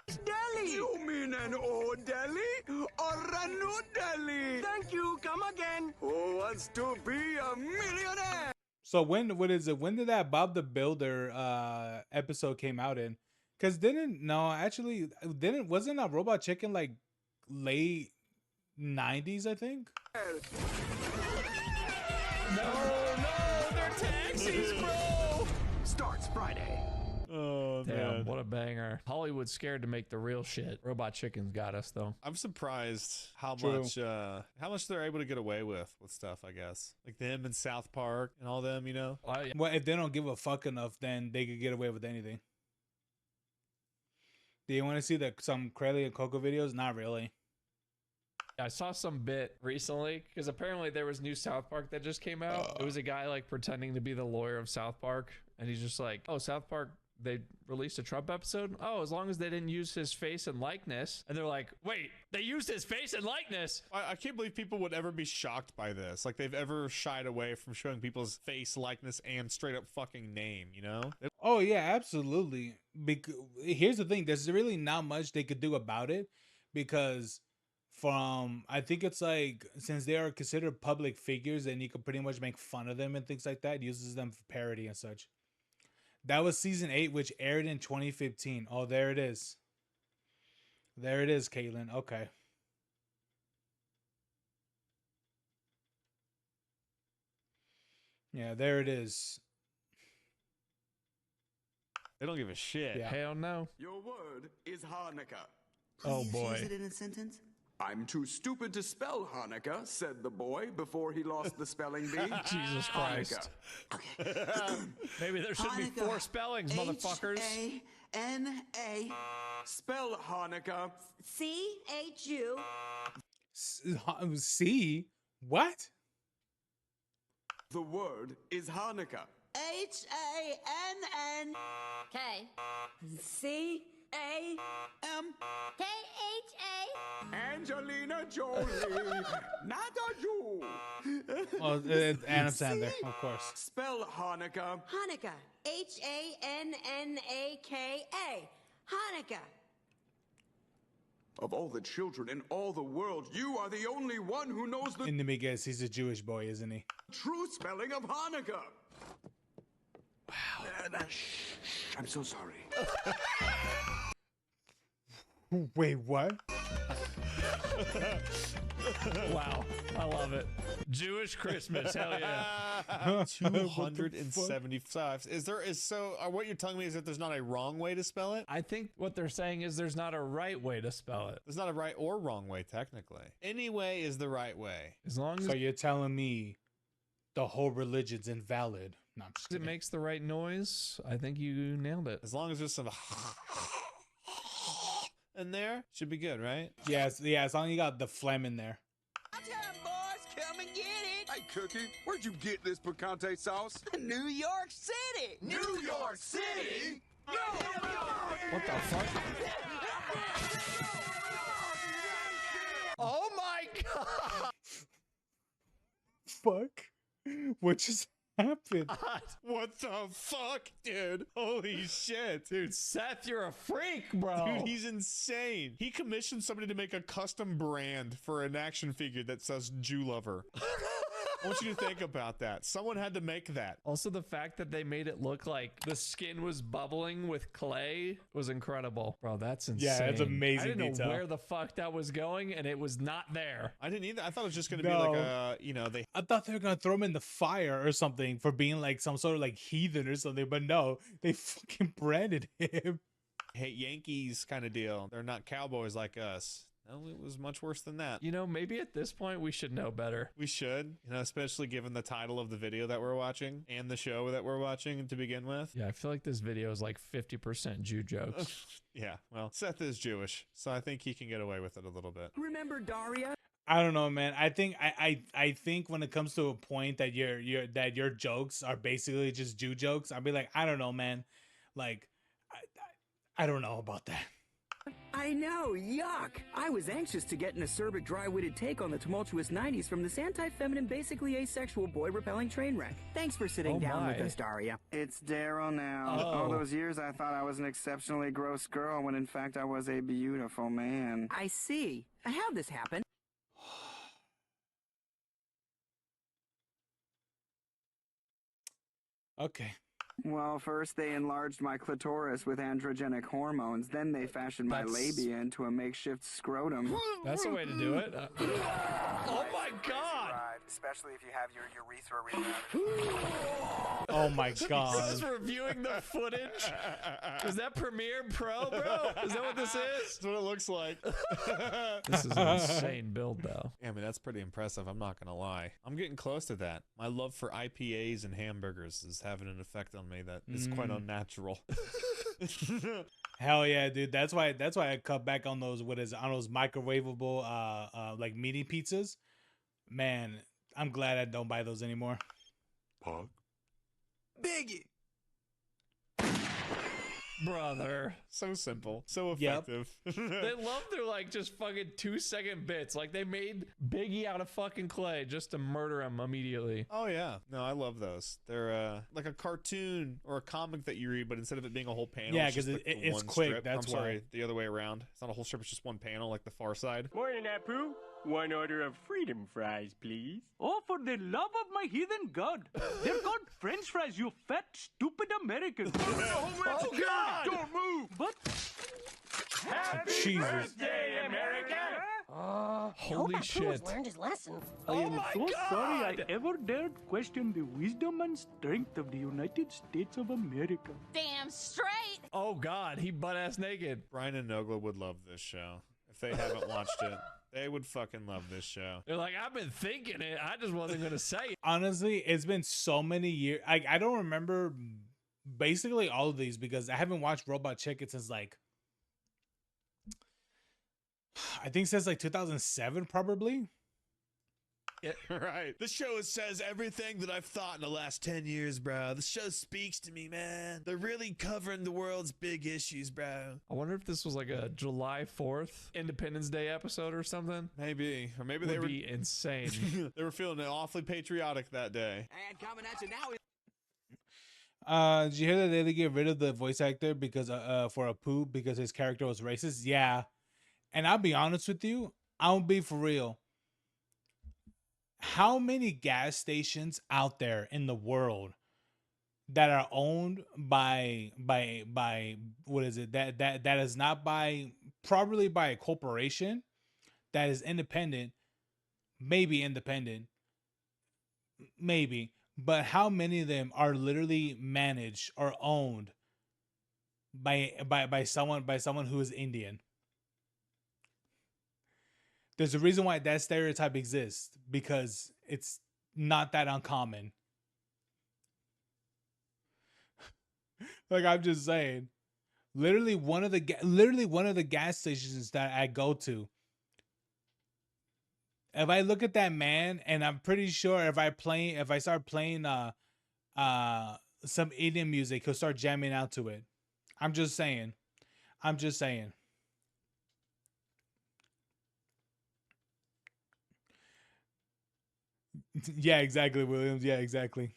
Deli! You mean an old deli or a new deli? Thank you. Come again. Who wants to be a millionaire? So when did that Bob the Builder episode came out in? Because wasn't a Robot Chicken like late 90s, I think? No, they're taxis, bro. Starts Friday. Oh, Damn, man. what a banger. Hollywood's scared to make the real shit. Robot Chicken's got us, though. I'm surprised how True. much they're able to get away with stuff, I guess. Like them in South Park and all them, you know? Well, if they don't give a fuck enough, then they could get away with anything. Do you want to see some Crayley and Coco videos? Not really. I saw some bit recently because apparently there was new South Park that just came out. It was a guy like pretending to be the lawyer of South Park, and he's just like, "Oh, South Park, they released a Trump episode. Oh, as long as they didn't use his face and likeness." And they're like, "Wait, they used his face and likeness?" I can't believe people would ever be shocked by this. Like they've ever shied away from showing people's face, likeness, and straight up fucking name, you know? Oh yeah, absolutely. Here's the thing: there's really not much they could do about it because, I think it's like since they are considered public figures, then you can pretty much make fun of them and things like that. It uses them for parody and such. That was season 8, which aired in 2015. Oh, there it is. There it is, Caitlin. Okay. Yeah, there it is. They don't give a shit. Yeah. Hell no. Your word is Hanukkah. Oh, boy. Use it in a sentence. I'm too stupid to spell Hanukkah, said the boy befee he lost the spelling bee. Jesus Christ. Maybe there should be 4 spellings, motherfuckers. H-A-N-A. Spell Hanukkah. C-H-U. See? What? The word is Hanukkah. H-A-N-N. K. C-A-M. K-H-A. Angelina Jolie. Not a Jew. Oh, Adam Sandler, of course. Spell Hanukkah. Hanukkah. H-A-N-N-A-K-A. Hanukkah. Of all the children in all the world, you are the only one who knows the And let me guess, he's a Jewish boy, isn't he? true spelling of Hanukkah. Wow. I'm so sorry. Wait, what? Wow, I love it. Jewish Christmas, hell yeah. 275. What you're telling me is that there's not a wrong way to spell it? I think what they're saying is there's not a right way to spell it. There's not a right or wrong way, technically. Any way is the right way. As long as So you're telling me the whole religion's invalid? No, I'm just it kidding. makes the right noise, I think you nailed it. As long as there's some in there, should be good, right? Yes, as long as you got the phlegm in there. Come and get it. Hey, Cookie, where'd you get this picante sauce? New York City. New York City? What the fuck? Oh my god! Fuck? What just happened? What the fuck, dude? Holy shit. Dude, Seth, you're a freak, bro. Dude, he's insane. He commissioned somebody to make a custom brand for an action figure that says Jew Lover. I want you to think about that. Someone had to make that. Also, the fact that they made it look like the skin was bubbling with clay was incredible. Bro, that's insane. Yeah, it's amazing I didn't know detail. where the fuck that was going, and it was not there. I didn't either. I thought it was just going to be like a, I thought they were gonna throw him in the fire or something for being like some sort of like heathen or something, but no, they fucking branded him. hate Yankees kind of deal. They're not cowboys like us. No, it was much worse than that. You know, maybe at this point we should know better. We should, especially given the title of the video that we're watching and the show that we're watching to begin with. Yeah, I feel like this video is like 50% Jew jokes. Yeah, well, Seth is Jewish, so I think he can get away with it a little bit. Remember Daria? I don't know, man. I think I think when it comes to a point that your jokes are basically just Jew jokes, I'd be like, I don't know, man. Like, I don't know about that. I know, yuck! I was anxious to get an acerbic, dry-witted take on the tumultuous 90s from this anti-feminine, basically asexual boy-repelling train wreck. Thanks for sitting down with us, Daria. It's Daryl now. All those years I thought I was an exceptionally gross girl when in fact I was a beautiful man. I see. How'd this happen? Okay. Well, first they enlarged my clitoris with androgenic hormones, then they fashioned my labia into a makeshift scrotum. That's the way to do it. Oh my god! especially if you have your urethra rerouted. Oh my He's god. just reviewing the footage. Is that Premiere Pro, bro? Is that what this is? That's what it looks like. This is an insane build, though. Yeah, I mean, that's pretty impressive. I'm not going to lie. I'm getting close to that. My love for IPAs and hamburgers is having an effect on me that is quite unnatural. Hell yeah, dude. That's why I cut back on those on those microwavable like mini pizzas. Man, I'm glad I don't buy those anymore. Pog. Biggie. Brother. So simple. So effective. They love their like just fucking 2-second bits. Like they made Biggie out of fucking clay just to murder him immediately. Oh yeah. No, I love those. They're like a cartoon or a comic that you read, but instead of it being a whole panel, Yeah, it's just, 'cause like, the it's one quick, strip. that's I'm sorry, why. the other way around. It's not a whole strip, it's just one panel, like the Far Side. Morning, Apu. One order of freedom fries, please. Oh, for the love of my heathen god. They're called French fries, you fat, stupid American. Oh, God! Don't move! But... Happy Jesus. birthday, America! Holy shit. learned his lesson. I am my so sorry I God! ever dared question the wisdom and strength of the United States of America. Damn straight. Oh god, he butt-ass naked. Brian and Nogla would love this show. If they haven't watched it, they would fucking love this show. They're like, I've been thinking it. I just wasn't gonna say it. Honestly, it's been so many years. I don't remember basically all of these because I haven't watched Robot Chicken since like I think since like 2007 probably. Right. The show says everything that I've thought in the last 10 years, bro. The show speaks to me, man. They're really covering the world's big issues, bro. I wonder if this was like a July 4th Independence Day episode or something. Maybe. Or maybe they Would were be insane. they were feeling awfully patriotic that day. And coming at you now. Did you hear that they get rid of the voice actor because for Apu because his character was racist? Yeah. And I'll be honest with you, I'll be for real. How many gas stations out there in the world that are owned by what is it that is not by probably by a corporation that is independent, maybe, but how many of them are literally managed or owned by someone who is Indian? There's a reason why that stereotype exists because it's not that uncommon. Like I'm just saying, literally one of the gas stations that I go to. If I look at that man, and I'm pretty sure if I start playing some Indian music, he'll start jamming out to it. I'm just saying. Yeah, exactly, Williams. Yeah, exactly.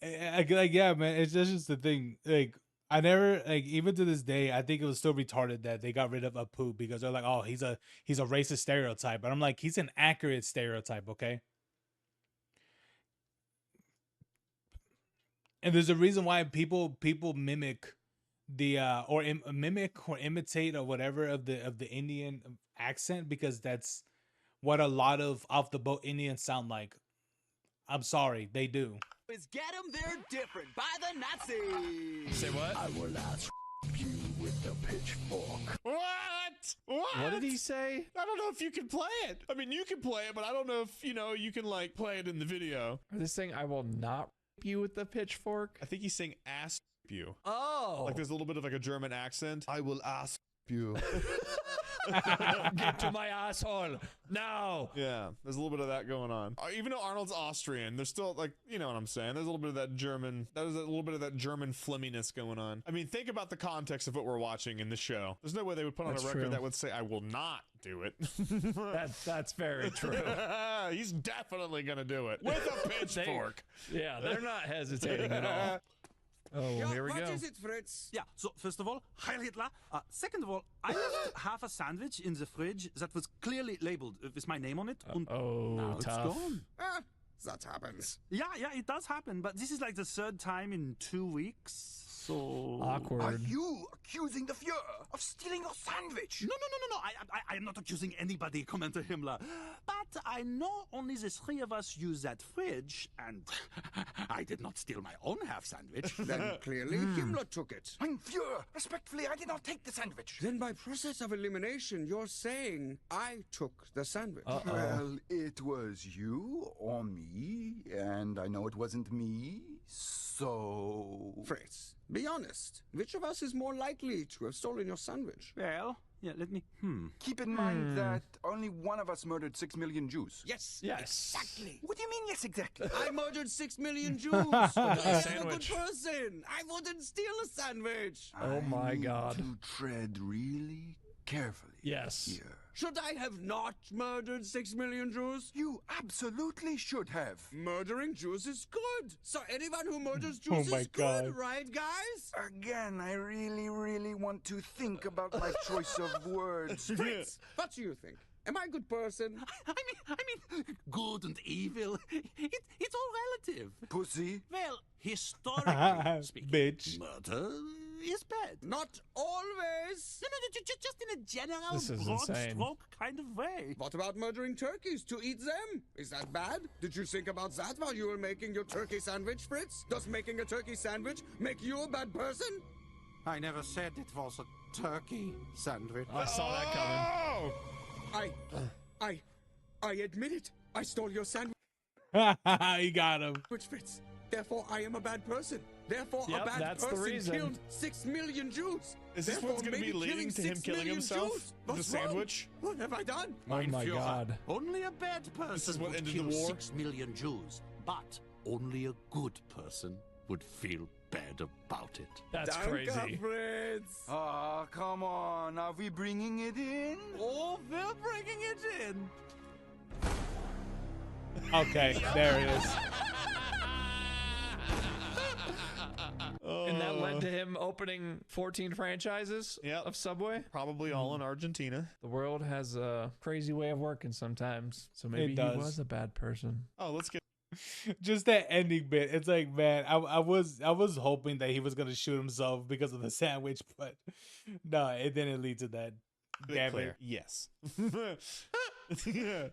Like, yeah, man. It's just the thing. Like, I never like even to this day, I think it was still retarded that they got rid of Apu because they're like, oh, he's a racist stereotype. But I'm like, he's an accurate stereotype, okay? And there's a reason why people mimic the mimic or imitate or whatever of the Indian accent because that's what a lot of off the boat Indians sound like. I'm sorry, they do. Is get them, they're different by the Nazis. Say what? I will ask you with the pitchfork. What did he say? I don't know if you can play it. I mean, you can play it, but I don't know if, you can, like, play it in the video. Are they saying, I will not rip you with the pitchfork? I think he's saying ask you. Oh. Like, there's a little bit of, like, a German accent. I will ask you. Get to my asshole now. Yeah, there's a little bit of that going on. Even though Arnold's Austrian, there's still like, you know what I'm saying. There's a little bit of that German. There's a little bit of that German flimminess going on. I mean, think about the context of what we're watching in the show. There's no way they would put on a record that would say, "I will not do it." That's very true. He's definitely gonna do it with a pitchfork. They're not hesitating at all. Oh, here we go. What is it, Fritz? Yeah, so first of all, Heil Hitler. Second of all, I left half a sandwich in the fridge that was clearly labeled with my name on it. And now it's gone. That happens. Yeah, it does happen, but this is like the third time in 2 weeks. So awkward. Are you accusing the Fuhrer of stealing your sandwich? No. I am not accusing anybody, Commander Himmler. But I know only the three of us use that fridge, and I did not steal my own half sandwich. Then clearly Himmler took it. Mein Führer, respectfully, I did not take the sandwich. Then by process of elimination, you're saying I took the sandwich. Well, it was you or me, and I know it wasn't me, so... Fritz, be honest. Which of us is more likely to have stolen your sandwich? Well, yeah, let me... Keep in mind that only one of us murdered 6 million Jews. Yes. Exactly. What do you mean, yes, exactly? I murdered 6 million Jews. I am a good person. I wouldn't steal a sandwich. Oh my God. To tread really carefully. Yes. Here. Should I have not murdered 6 million Jews? You absolutely should have. Murdering Jews is good. So anyone who murders Oh Jews my is God. good, right, guys? Again, I really want to think about my choice of words. Fritz, what do you think? Am I a good person? I mean, good and evil, it's all relative. Pussy. Well, historically speaking, Bitch. murder is bad. Not always. No, just in a general, This is broad insane. stroke kind of way. What about murdering turkeys to eat them? Is that bad? Did you think about that while you were making your turkey sandwich, Fritz? Does making a turkey sandwich make you a bad person? I never said it was a turkey sandwich. I saw that coming. I admit it. I stole your sandwich, He got him. Fritz. Therefore, I am a bad person. Therefore, Yep, a bad that's the person reason. killed 6 million Jews. Is this what's going to be leading to him killing himself? The sandwich? What have I done? Oh my God. Only a bad person This is what would ended the kill war? 6 million Jews, but only a good person would feel bad about it. That's Danke, crazy. Fritz. Ah, come on. Are we bringing it in? Oh, we're bringing it in. Okay, there it is. And that led to him opening 14 franchises of Subway. Probably all in Argentina. The world has a crazy way of working sometimes. So maybe It he does. was a bad person. Oh, let's get... Just that ending bit. It's like, man, I was hoping that he was gonna shoot himself because of the sandwich, but no, it didn't lead to that. Damn clear. it. Yes.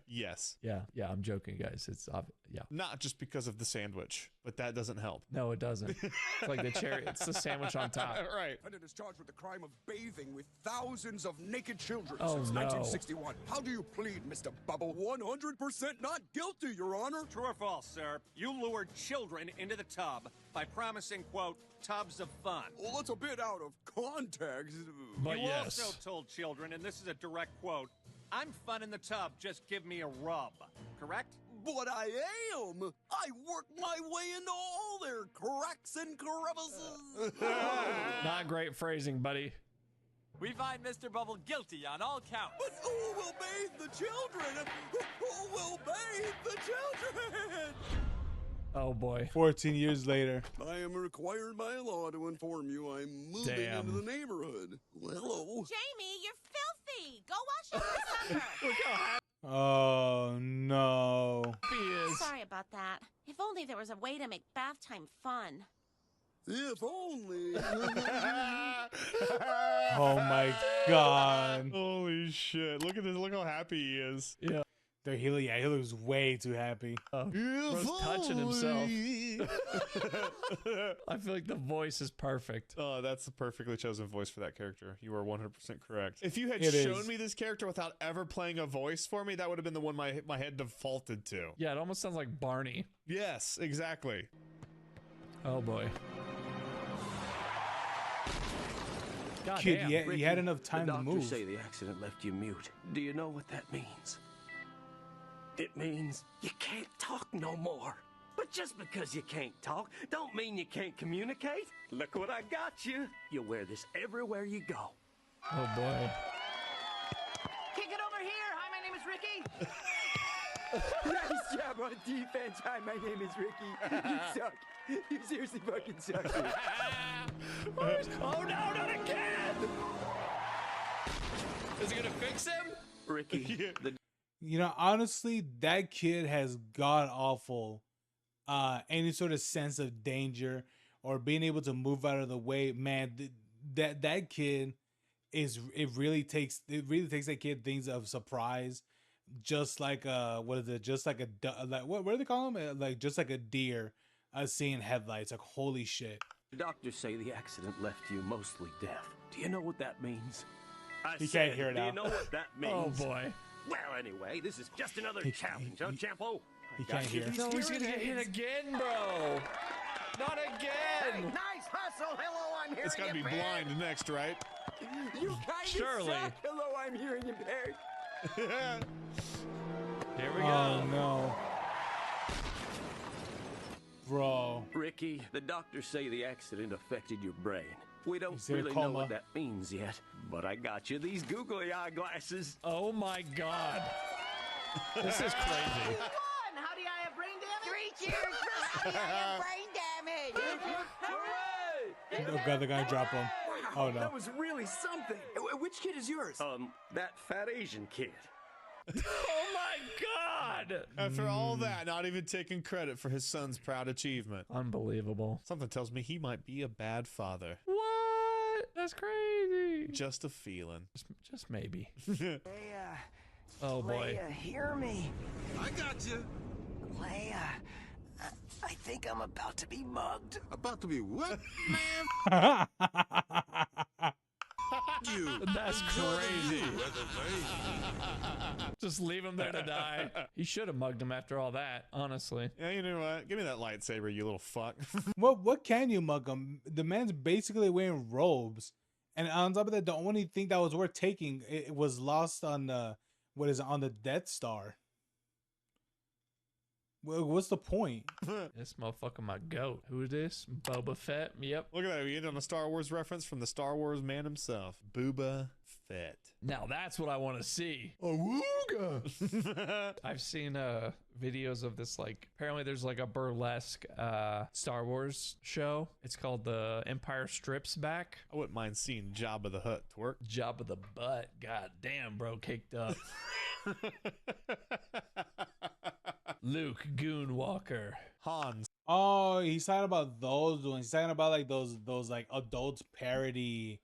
Yes. Yeah, I'm joking, guys. It's obvious. Yeah. Not just because of the sandwich, but that doesn't help. No, it doesn't. It's like the cherry. It's the sandwich on top. Right. Defendant is charged with the crime of bathing with thousands of naked children Oh, since no. 1961. How do you plead, Mr. Bubble? 100% not guilty, Your Honor. True or false, sir? You lured children into the tub by promising, quote, tubs of fun. Well, that's a bit out of context. But you yes. also told children, and this is a direct quote, I'm fun in the tub, just give me a rub. Correct? But I am. I work my way into all their cracks and crevices. Not great phrasing, buddy. We find Mr. Bubble guilty on all counts. But who will bathe the children? Who will bathe the children? Oh boy. 14 years later. I am required by law to inform you I'm moving Damn. into the neighborhood. Well, hello. Jamie, you're filthy. Go wash your supper. Oh no. He is. Sorry about that. If only there was a way to make bath time fun. If only. Oh my God. Holy shit. Look at this. Look how happy he is. Yeah. He looks way too happy. Bro's touching himself. I feel like the voice is perfect. Oh, that's the perfectly chosen voice for that character. You are 100% correct. If you had It shown is. me this character without ever playing a voice for me, that would have been the one my head defaulted to. Yeah, it almost sounds like Barney. Yes, exactly. Oh boy. God Kid, damn. he had enough time the to doctors move. say the accident left you mute. Do you know what that means? It means you can't talk no more. But just because you can't talk, don't mean you can't communicate. Look what I got you. You'll wear this everywhere you go. Oh boy. Kick it over here. Hi, my name is Ricky. Nice job on defense. Hi, my name is Ricky. You suck. You seriously fucking suck. Oh no, not again! Is he gonna fix him? Ricky, the You know, honestly, that kid has god awful any sort of sense of danger or being able to move out of the way. Man, that kid it really takes that kid things of surprise just like what is it? Just like like what do they call them? Like just like a deer, seeing headlights. Like holy shit. Doctors say the accident left you mostly deaf. Do you know what that means? He can't hear it Do now. you know what that means? Oh boy. Well, anyway, this is just another challenge, huh, Champo? He can't hear. No, he's gonna get hit again, bro. Not again. Nice hustle. Hello, I'm hearing It's gotta be impaired. blind next, right? You kind of Surely. suck. Hello, I'm hearing impaired. Here we go. Oh no, bro. Ricky, the doctors say the accident affected your brain. We don't He's in a really know coma. what that means yet, but I got you these googly eye glasses. Oh my god. This is crazy. How do I have brain damage? 3 cheers for how do I have brain damage? Oh god, they're gonna drop him. Oh no. That was really something. Which kid is yours? That fat Asian kid. Oh my god. After all that, not even taking credit for his son's proud achievement. Unbelievable. Something tells me he might be a bad father. What? That's crazy. Just a feeling. Just maybe. Leia. Oh boy. Leia, hear me. I got you. Leia, I think I'm about to be mugged. About to be what, man? You. That's crazy. Weather vane. Just leave him there to die. He should have mugged him after all that, honestly. Yeah, you know what? Give me that lightsaber, you little fuck. What can you mug him? The man's basically wearing robes, and on top of that, the only thing that was worth taking it was lost on the on the Death Star. Well, what's the point? This motherfucker my goat. Who is this? Boba Fett? Yep. Look at that. We ended on a Star Wars reference from the Star Wars man himself, Booba Fett. Now that's what I want to see. Awooga. I've seen videos of this, like, apparently there's like a burlesque Star Wars show. It's called The Empire Strips Back. I wouldn't mind seeing Jabba the Hutt twerk. Jabba the Butt. God damn, bro, caked up. Luke Goonwalker. Hans. Oh, he's talking about those ones. He's talking about like those like adult parody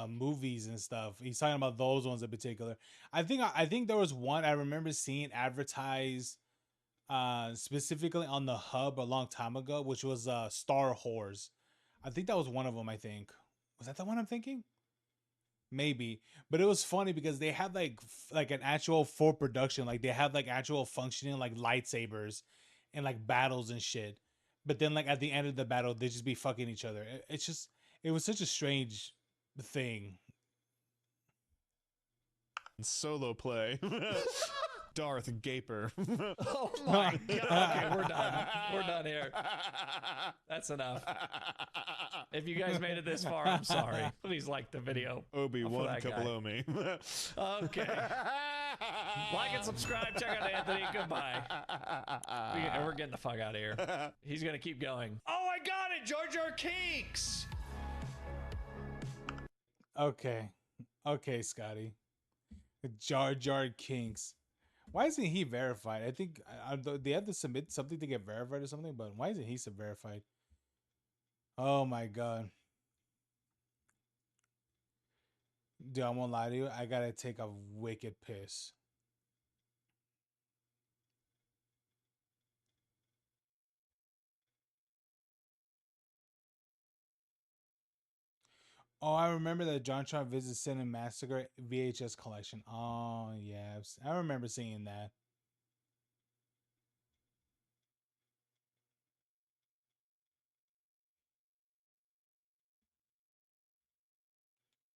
movies and stuff. He's talking about those ones in particular. I think there was one I remember seeing advertised specifically on the Hub a long time ago, which was Star Whores. I think that was one of them. I think, was that the one I'm thinking? Maybe, but it was funny because they had like an actual full production, like they had like actual functioning like lightsabers and like battles and shit. But then like at the end of the battle, they just be fucking each other. It was such a strange thing. Solo play. Darth Gaper. Oh my god. Okay, we're done. We're done here. That's enough. If you guys made it this far, I'm sorry. Please like the video. Obi-Wan Kablomi. Okay. Like and subscribe. Check out Anthony. Goodbye. We're getting the fuck out of here. He's going to keep going. Oh, I got it. Jar Jar Kinks. Okay, Scotty. Jar Jar Kinks. Why isn't he verified? I think they have to submit something to get verified or something, but why isn't he verified? Oh my god. Dude, I won't lie to you. I gotta take a wicked piss. Oh, I remember that John Trump visits Sin and Massacre VHS collection. Oh, yeah. I remember seeing that.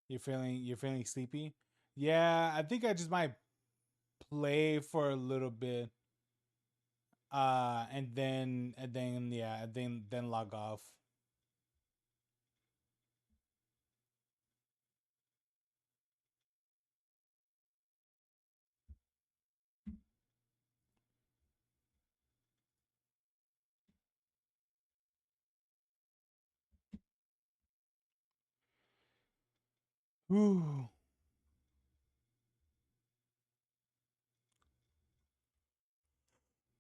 You're feeling sleepy? Yeah, I think I just might play for a little bit. And then log off. Ooh.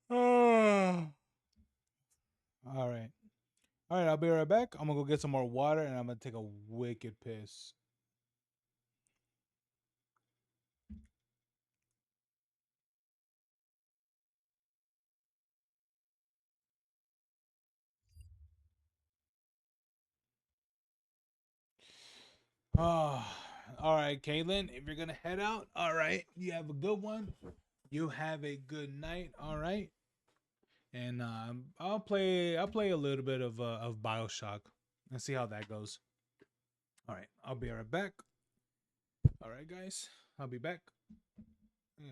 All right. All right, I'll be right back. I'm gonna go get some more water and I'm gonna take a wicked piss. Oh, all right, Caitlin. If you're gonna head out, all right. You have a good one. You have a good night. All right. And I'll play a little bit of Bioshock and see how that goes. All right. I'll be right back. All right, guys. I'll be back. Yeah.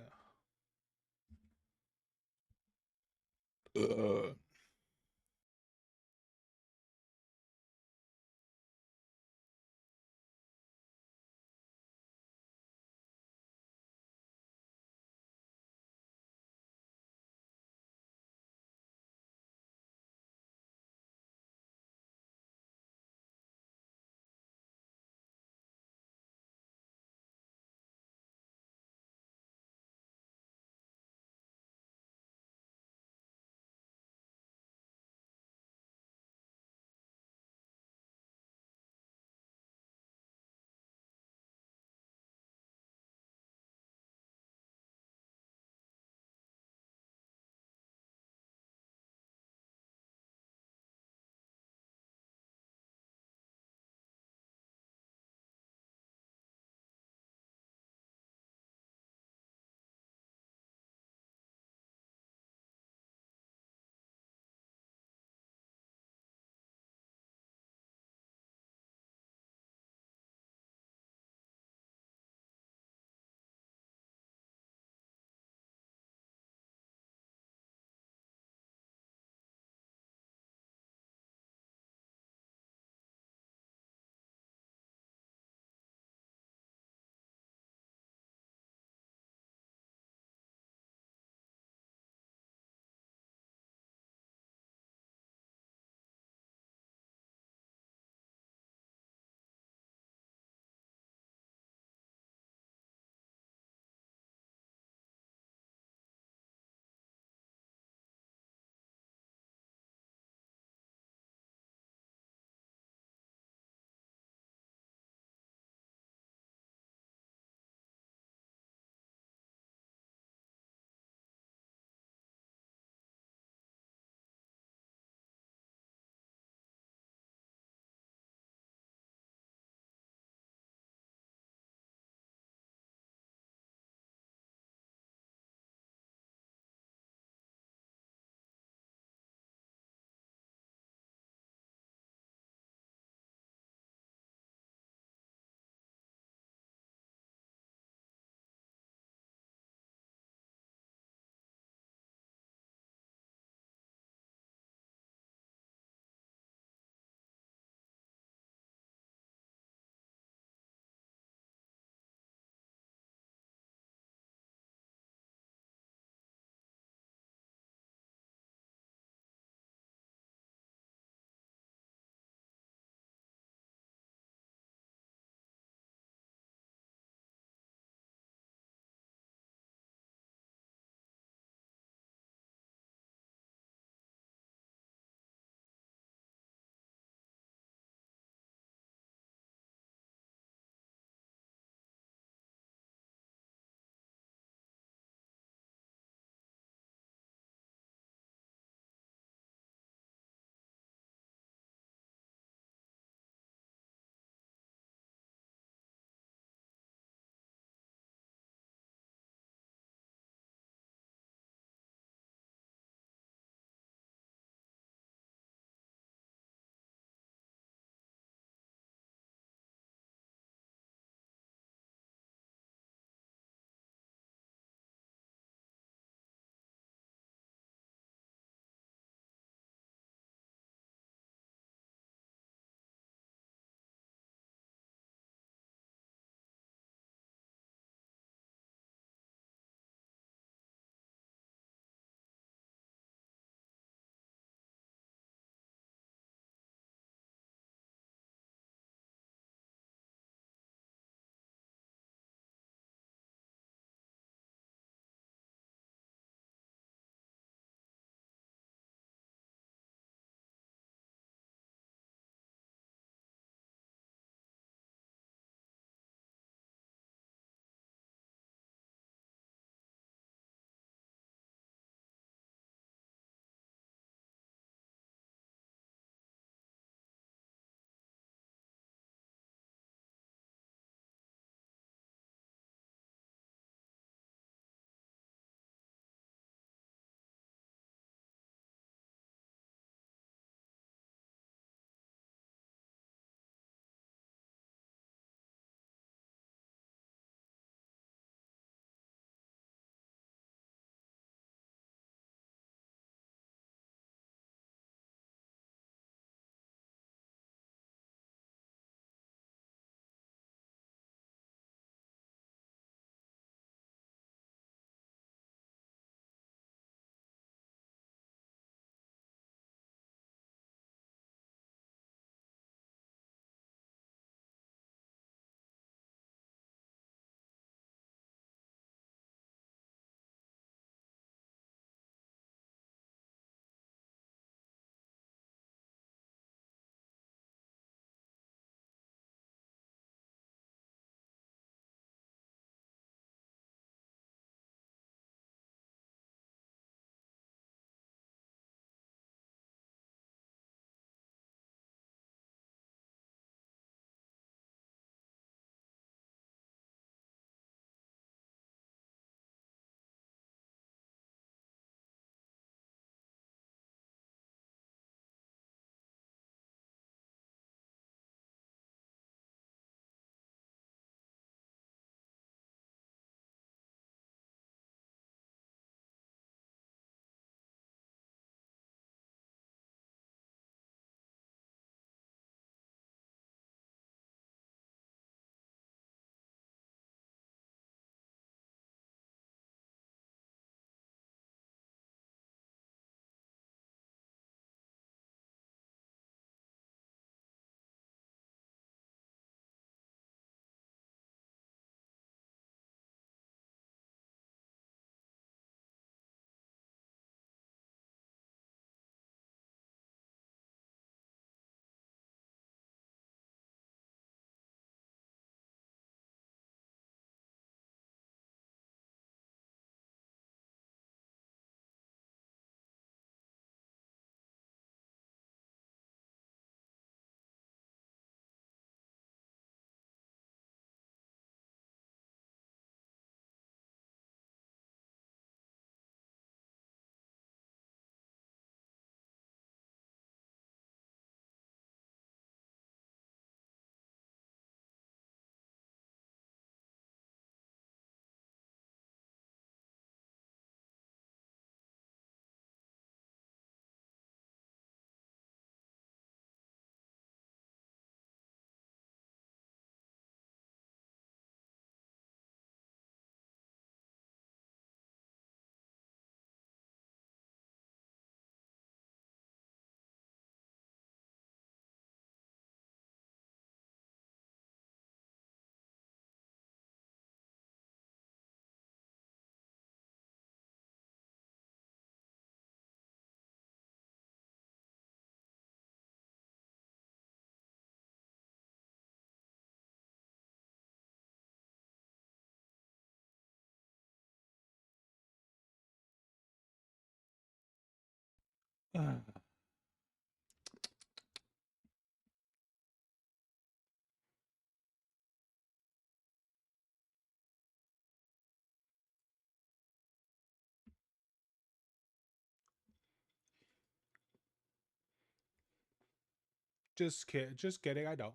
Just kidding. I don't.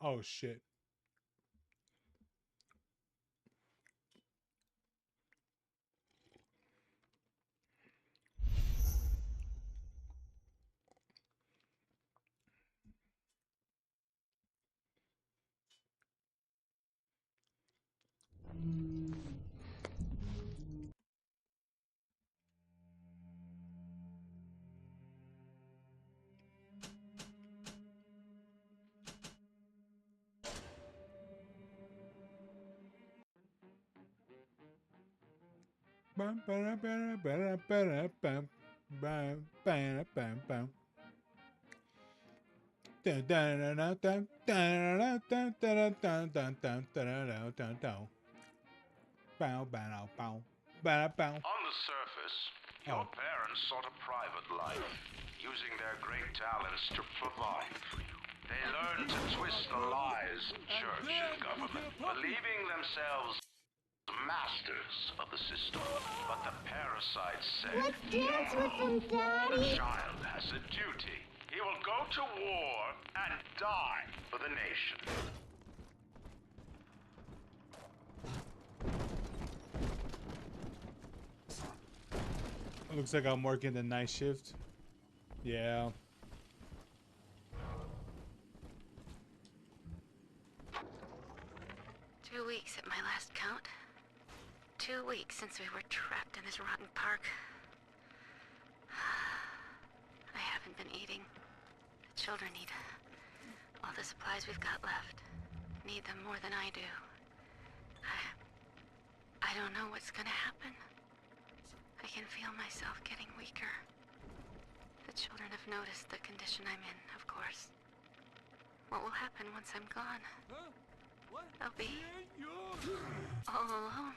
Oh shit. Bam, bam, bam, bam, bam, bam, bam, bam, bam, bam. Dun, dun, dun, dun, dun, dun, dun, dun, dun, dun, dun, dun, dun, dun. Bow, bow, bow, bow, bow. On the surface, your parents sought a private life, using their great talents to provide for you. They learned to twist the lies of church and government, believing themselves masters of the system. But the parasites said, Let's dance with them, Daddy. The child has a duty. He will go to war and die for the nation. Looks like I'm working the night shift. Yeah. Two weeks at my last count. 2 weeks since we were trapped in this rotten park. I haven't been eating. The children need all the supplies we've got left. Need them more than I do. I don't know what's gonna happen. I can feel myself getting weaker. The children have noticed the condition I'm in, of course. What will happen once I'm gone? I'll be all alone.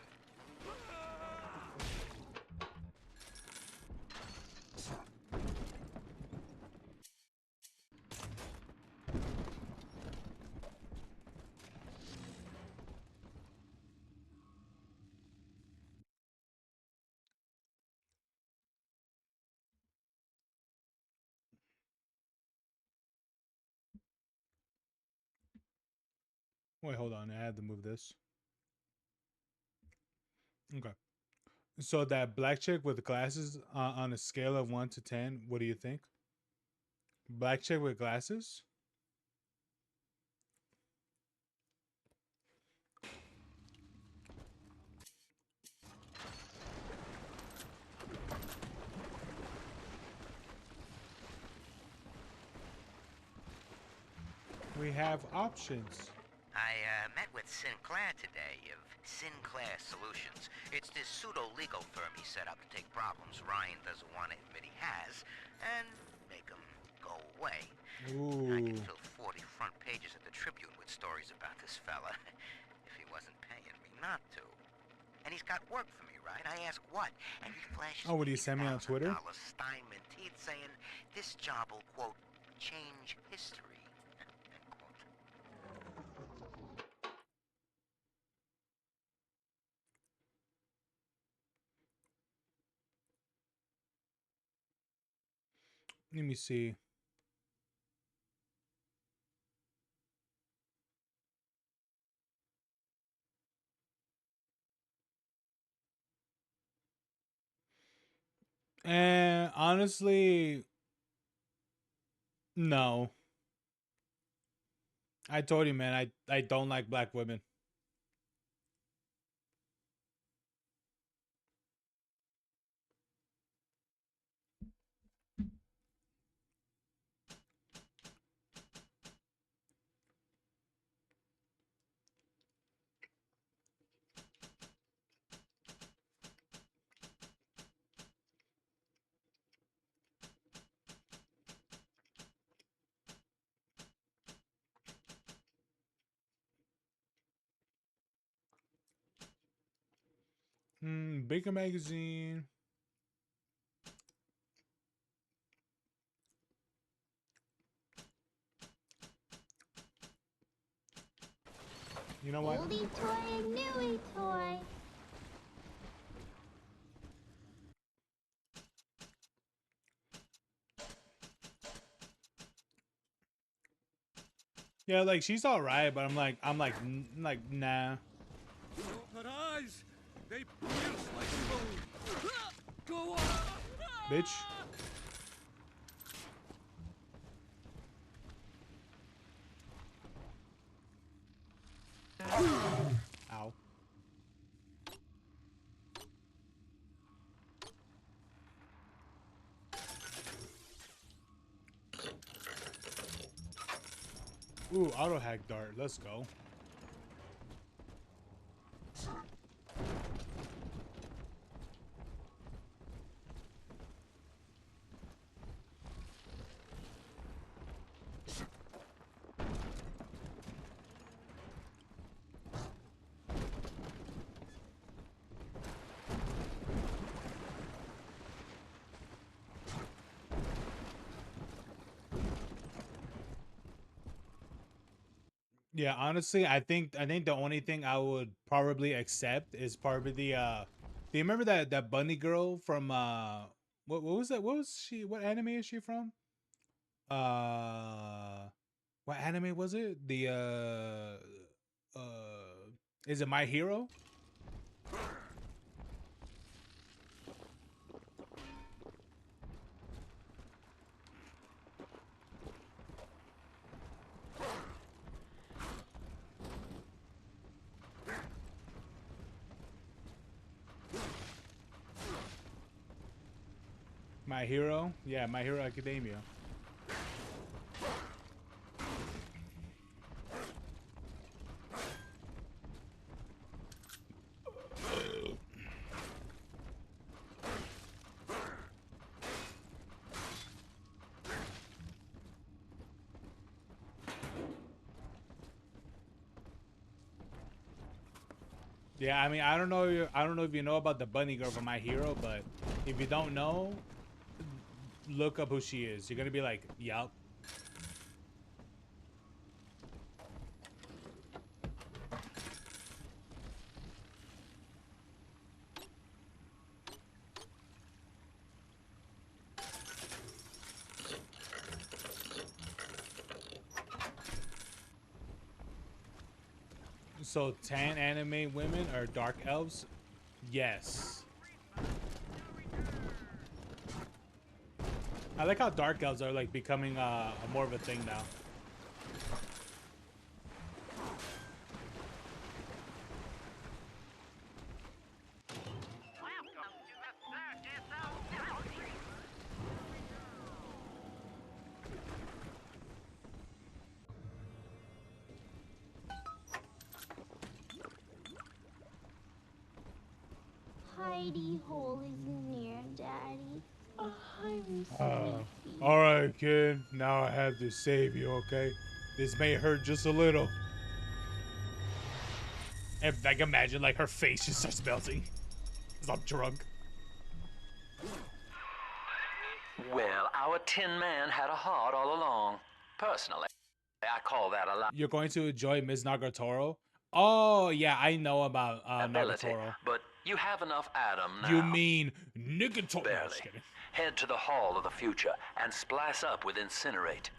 Wait, hold on. I had to move this. Okay. So that black chick with glasses on a scale of 1 to 10, what do you think? Black chick with glasses? We have options. I met with Sinclair today of Sinclair Solutions. It's this pseudo-legal firm he set up to take problems Ryan doesn't want to admit he has and make them go away. Ooh. I could fill 40 front pages at the Tribune with stories about this fella if he wasn't paying me not to. And he's got work for me, right? I ask what? And he flashes Oh, would you send me on Twitter? Steinman teeth saying this job will, quote, change history. Let me see. And honestly, no. I told you, man, I don't like black women. Baker magazine. You know what? Oldie toy, newie toy. Yeah, like she's all right, but I'm like, nah. Her eyes, they pierce like bone. Go on. Bitch. Ow. Ooh, auto hack dart. Let's go. Yeah, honestly, I think the only thing I would probably accept is probably the do you remember that bunny girl from what was that? What anime is she from? What anime was it? The is it My Hero? My Hero? Yeah, My Hero Academia. Yeah, I mean, I don't know. I don't know if you know about the bunny girl from My Hero, but if you don't know, look up who she is. You're gonna be like, yup. So tan anime women are dark elves? Yes. I like how dark elves are like becoming more of a thing now. Hidey hole is near, Daddy. I'm All right, kid. Now I have to save you, okay? This may hurt just a little. And like, imagine like her face just starts melting. Cause I'm drunk. Well, our Tin Man had a heart all along. Personally, I call that a You're going to enjoy Ms. Nagatoro? Oh yeah, I know about liability. Nagatoro. But you have enough Adam now. You mean Nigatoro? Barely. No, just kidding. Head to the Hall of the Future and splice up with Incinerate.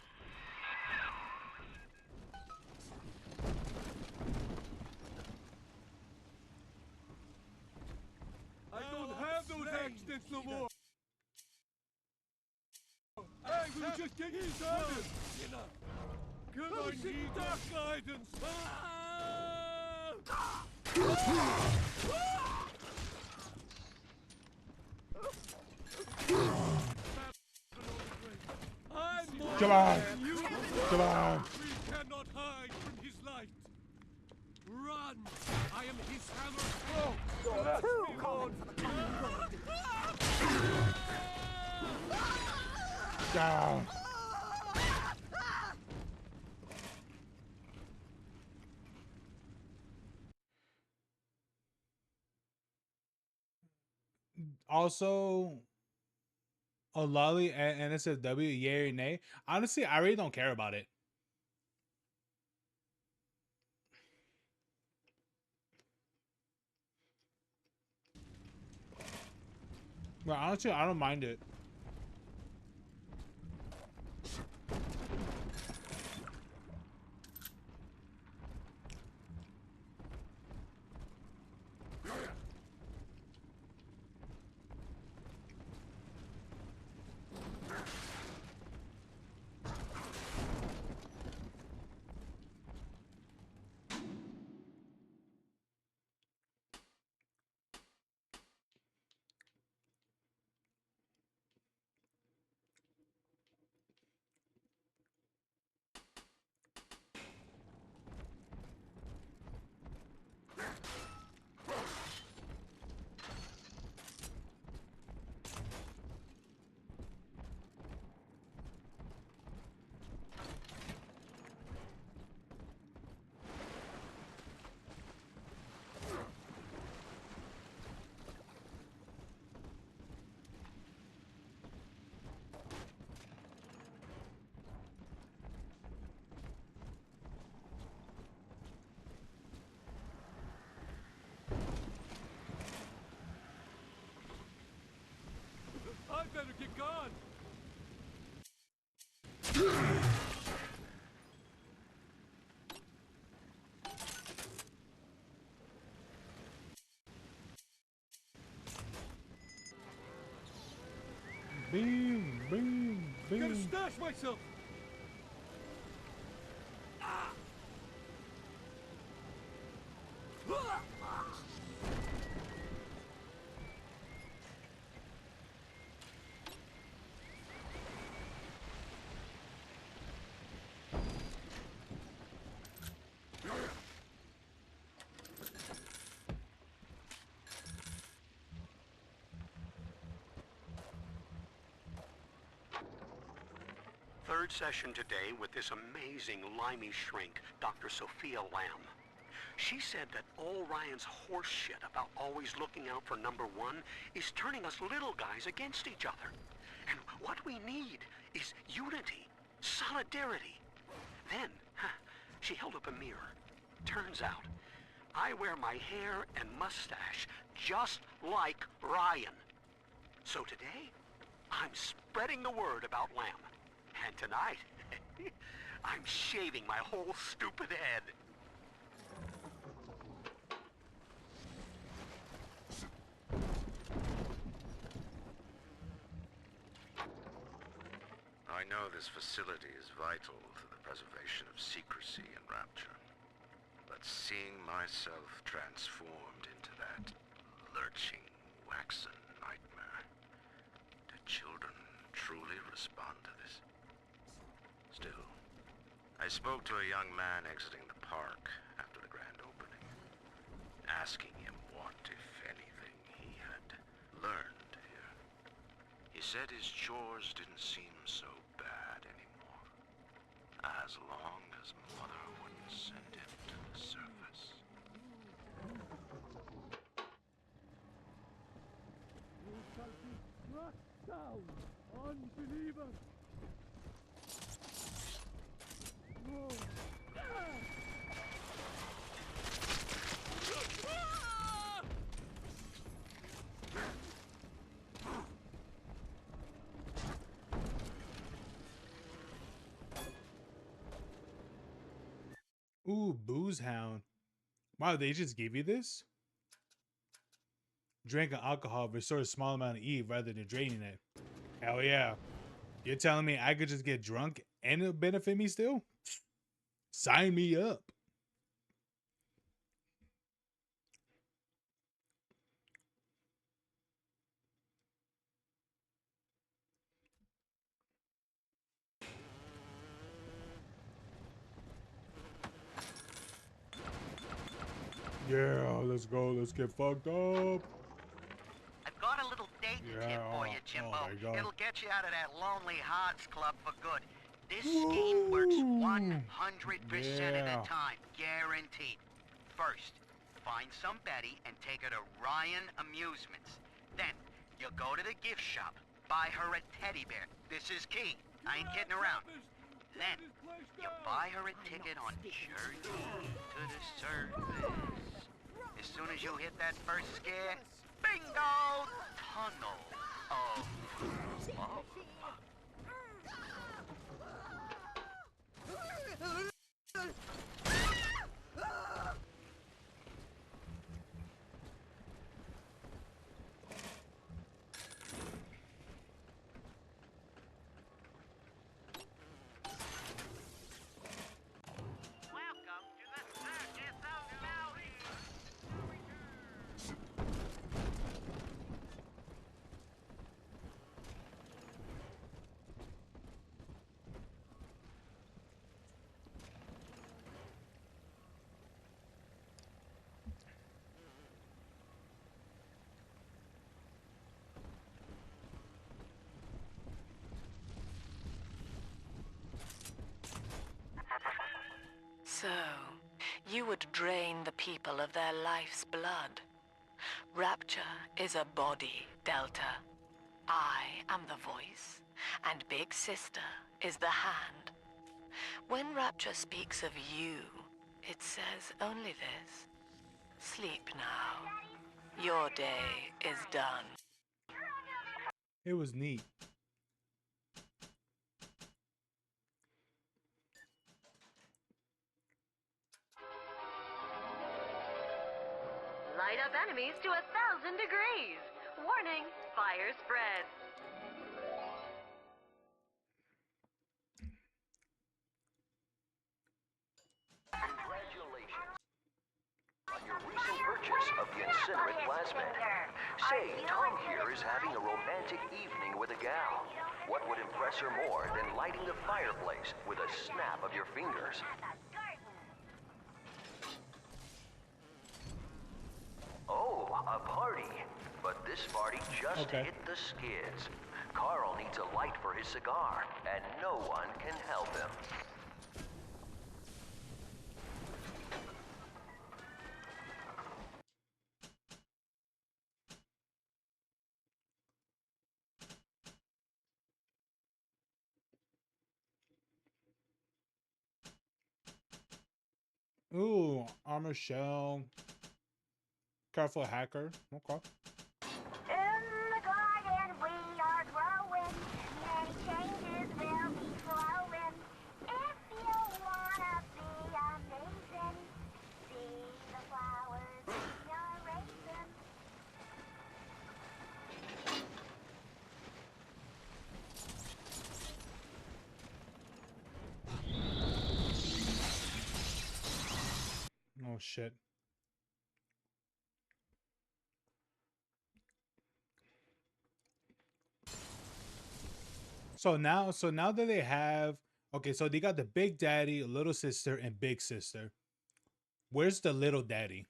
I don't have those accidents no more. I will just get started. Can I need dark guidance? Come on. Come on. We cannot hide from his light. Run! I am his hammer. Oh, too cold for the Down. Also, Olali and NSFW, yay or nay? Honestly, I really don't care about it. But honestly, I don't mind it. I better get gone. Boom, boom, boom. Gotta stash myself. Third session today with this amazing limey shrink, Dr. Sophia Lamb. She said that all Ryan's horse shit about always looking out for number one is turning us little guys against each other. And what we need is unity, solidarity. Then, she held up a mirror. Turns out, I wear my hair and mustache just like Ryan. So today, I'm spreading the word about Lamb. And tonight, I'm shaving my whole stupid head. I know this facility is vital to the preservation of secrecy and rapture. But seeing myself transformed into that lurching, waxen nightmare, do children truly respond to this? Still, I spoke to a young man exiting the park after the grand opening, asking him what, if anything, he had learned here. He said his chores didn't seem so bad anymore, as long as Mother wouldn't send him to the surface. You shall be struck down, unbeliever. Ooh, Booze Hound. Wow, they just gave you this? Drinking alcohol restores a small amount of E rather than draining it. Hell yeah. You're telling me I could just get drunk and it'll benefit me still? Sign me up. Yeah, let's go. Let's get fucked up. I've got a little dating tip for you, Jimbo. my God. It'll get you out of that lonely hearts club for good. This scheme works 100% of the time, guaranteed. First, find some Betty and take her to Ryan Amusements. Then, you go to the gift shop, buy her a teddy bear. This is key. I ain't kidding around. Then, you buy her a ticket on Journey to the Surface. As soon as you hit that first scare, bingo! Tunnel of love. So, you would drain the people of their life's blood. Rapture is a body, Delta. I am the voice, and Big Sister is the hand. When Rapture speaks of you, it says only this. Sleep now. Your day is done. It was neat. Light up enemies to 1,000 degrees. Warning, fire spread. Congratulations on your recent purchase of the incinerate plasmid. Say, Tom here is having a romantic evening with a gal. What would impress her more than lighting the fireplace with a snap of your fingers? Oh, a party. But this party just hit the skids. Carl needs a light for his cigar, and no one can help him. Ooh, armor shell. Careful hacker. Okay. In the garden we are growing. Many changes will be flowing. If you wanna be amazing, see the flowers we are raising. Oh shit. So now that they have, okay, so they got the big daddy, little sister, and big sister. Where's the little daddy?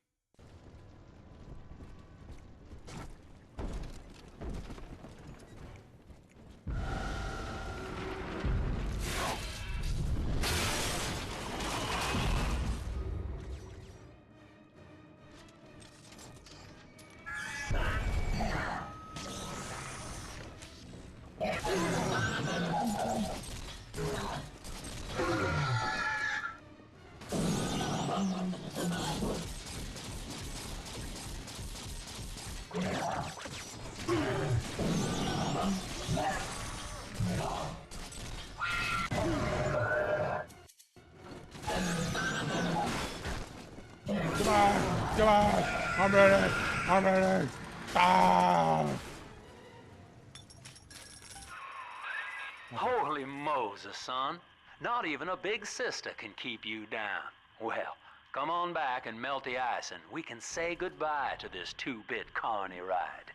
Come on, come on, I'm ready, I'm ready. Ah! Holy Moses, son. Not even a big sister can keep you down. Well, come on back and melt the ice and we can say goodbye to this two-bit carny ride.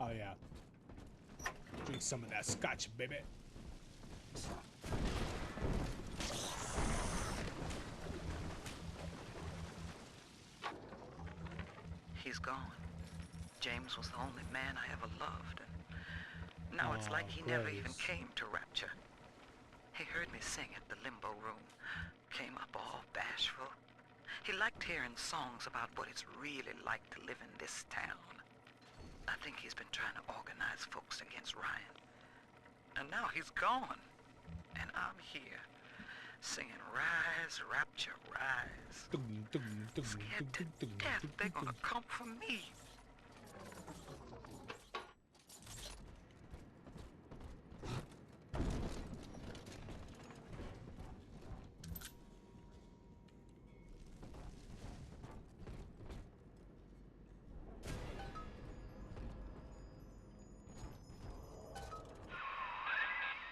Oh yeah. Drink some of that scotch, baby. He's gone. James was the only man I ever loved, and now it's like he never even came to Rapture. He heard me sing at the limbo room, came up all bashful. He liked hearing songs about what it's really like to live in this town. I think he's been trying to organize folks against Ryan. And now he's gone, and I'm here, singing Rise, Rapture, Rise. Scared to death they're gonna come for me.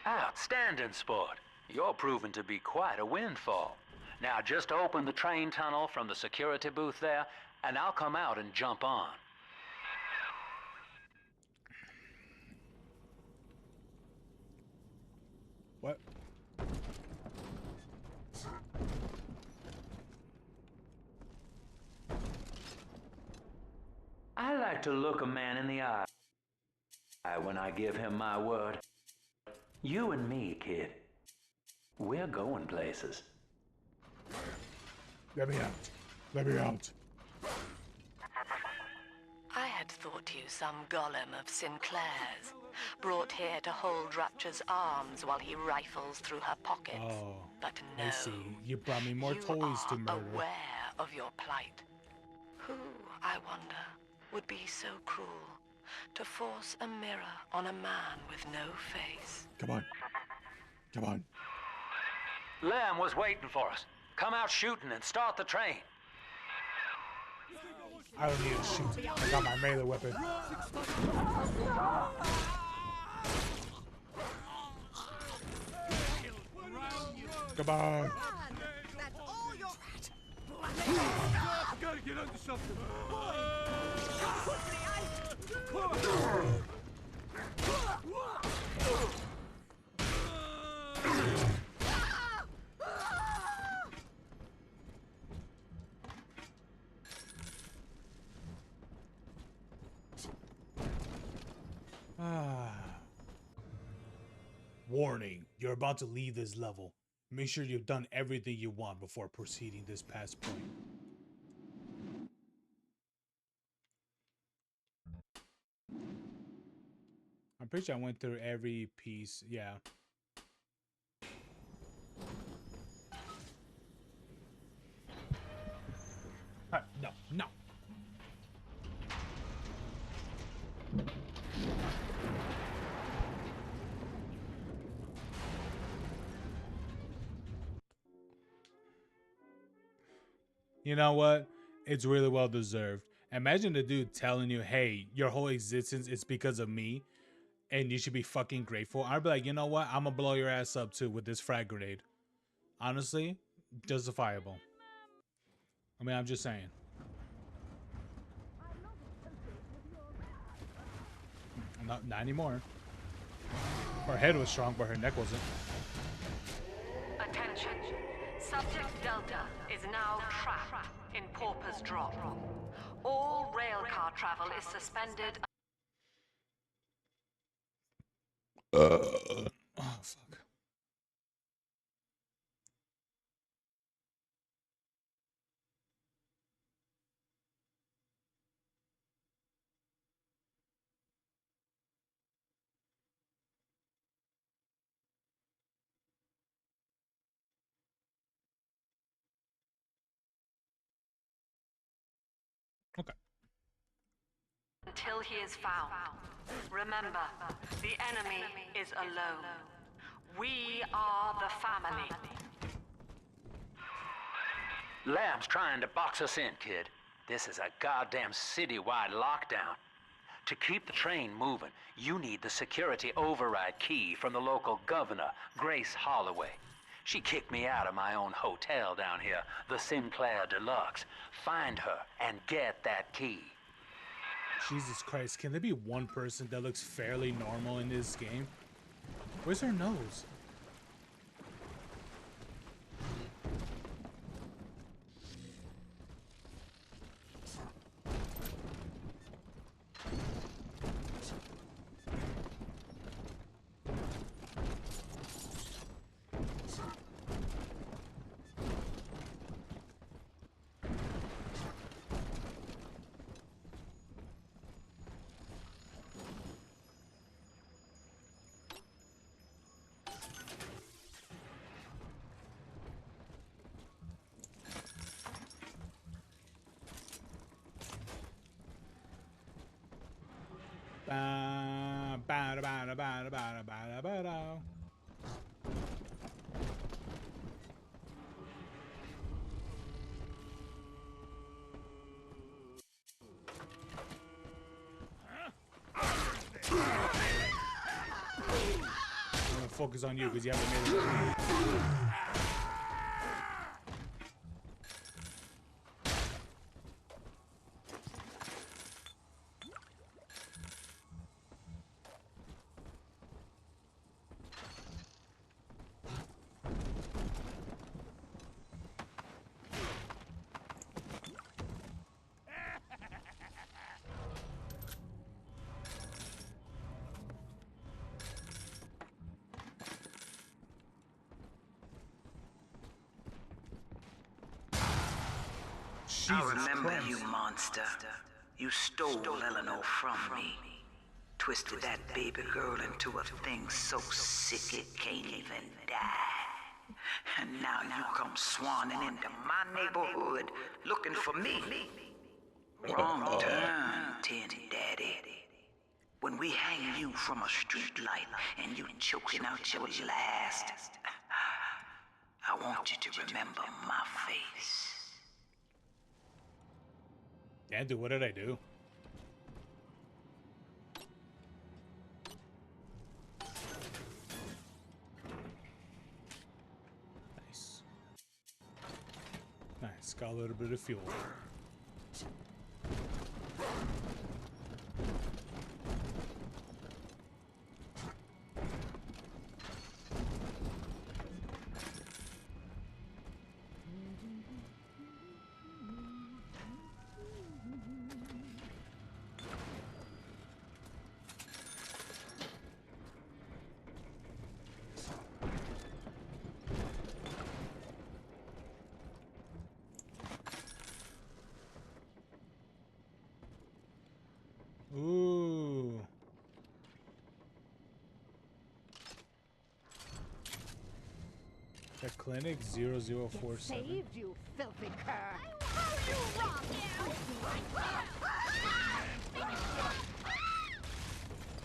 Outstanding, sport. You're proving to be quite a windfall. Now just open the train tunnel from the security booth there, and I'll come out and jump on. What? I like to look a man in the eye when I give him my word. You and me, kid. We're going places. Let me out. Let me out. I had thought you some golem of Sinclair's, brought here to hold Rapture's arms while he rifles through her pockets. Oh, but no, I see. You brought me more toys to murder. Aware of your plight. Who, I wonder, would be so cruel to force a mirror on a man with no face? Come on. Come on. Lamb was waiting for us. Come out shooting and start the train. I don't need to shoot. I got my melee weapon. Come on. That's all you're Gotta get under something. Warning, you're about to leave this level. Make sure you've done everything you want before proceeding this past point. I'm pretty sure I went through every piece, yeah. No, no. You know what? It's really well deserved. Imagine the dude telling you, hey, your whole existence is because of me, and you should be fucking grateful. I'd be like, you know what? I'm gonna blow your ass up too with this frag grenade. Honestly, justifiable. I mean, I'm just saying. Not anymore. Her head was strong, but her neck wasn't. Attention. Subject Delta is now trapped in Pauper's Drop. All railcar travel is suspended. Oh, fuck. Okay. Until he is found. Remember, the enemy is alone. We are the family. Lamb's trying to box us in, kid. This is a goddamn citywide lockdown. To keep the train moving, you need the security override key from the local governor, Grace Holloway. She kicked me out of my own hotel down here, the Sinclair Deluxe. Find her and get that key. Jesus Christ, can there be one person that looks fairly normal in this game? Where's her nose? I'm gonna focus on you because you haven't made it. I remember you, monster. You stole Eleanor from me. Twisted that baby girl into a thing so sick it can't even die. And now you come swanning into my neighborhood looking for me. Wrong turn, Tin Daddy. When we hang you from a street light and you choking out your last, I want you to remember my face. Yeah, dude, what did I do? Nice. Nice, got a little bit of fuel. Ooh. The clinic 0047. Saved you, filthy cur. You robbed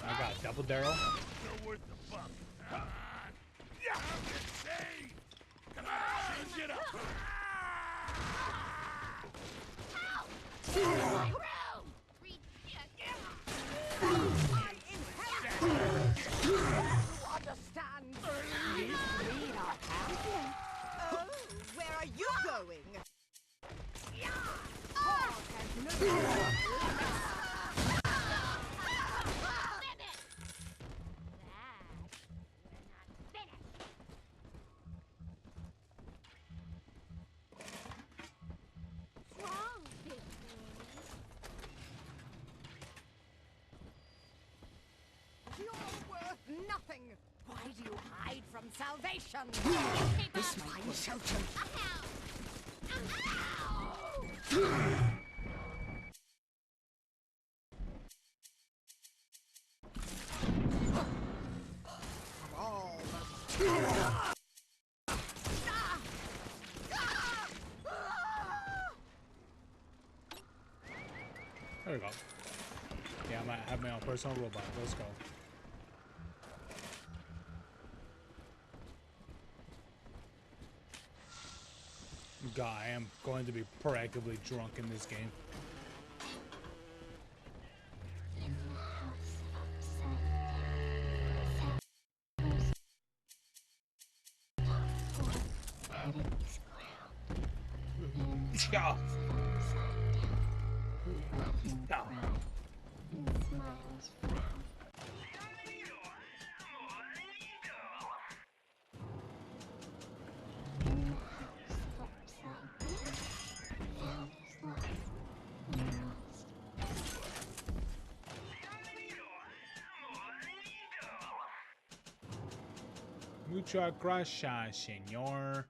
I got double Daryl. So worth the fuck. Come on. Yeah, say. Come on, change it up. Understand? You need our champion. Oh, where are you going? You're worth nothing. Why do you hide from salvation? This might be shelter. There we go. Yeah, I might have my own personal robot. Let's go. God, I am going to be proactively drunk in this game. Yeah. smiles frown. In the house upside down, found his lost lost. Muchas gracias, señor.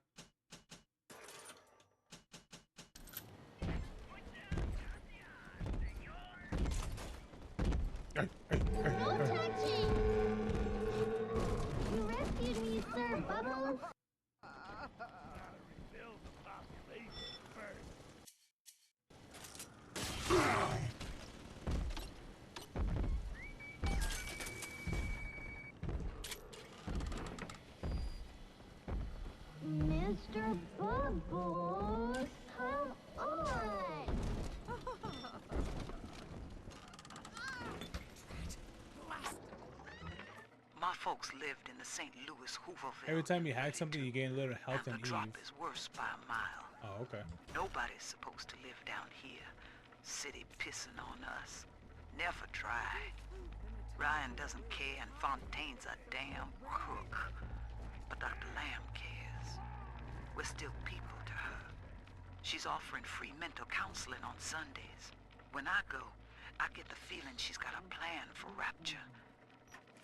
No touching! You rescued me, Sir Bubbles. Rebuild the population first. Mr. Bubbles, come on! My folks lived in the St. Louis Hooverville. Every time you hack something, you gain a little health and The drop Eve. is worse by a mile. Oh, okay. Nobody's supposed to live down here. City pissing on us. Never try. Ryan doesn't care and Fontaine's a damn crook. But Dr. Lamb cares. We're still people to her. She's offering free mental counseling on Sundays. When I go, I get the feeling she's got a plan for Rapture.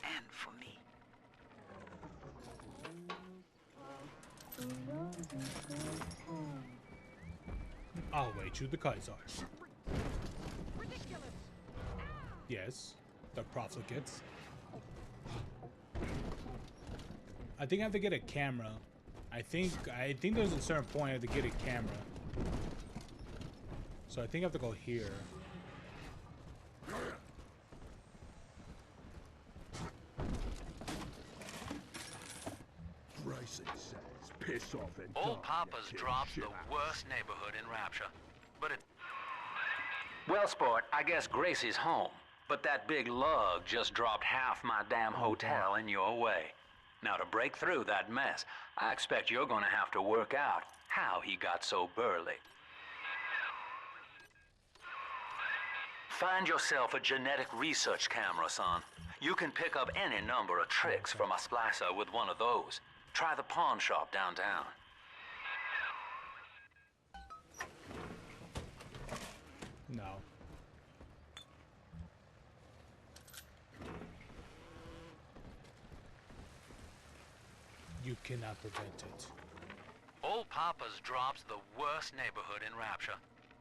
And for me. I'll wait you the Kaiser. Yes, the profligates. I think I have to get a camera. I think there's a certain point I have to get a camera. So I think I have to go here. Bryson says, piss off and Old talk, Papa's you drops shit the house. worst neighborhood in Rapture, but it... Well, sport, I guess Gracie's home, but that big lug just dropped half my damn hotel in your way. Now, to break through that mess, I expect you're gonna have to work out how he got so burly. Find yourself a genetic research camera, son. You can pick up any number of tricks from a splicer with one of those. Try the pawn shop downtown. No. You cannot prevent it. Old Papa's drops the worst neighborhood in Rapture,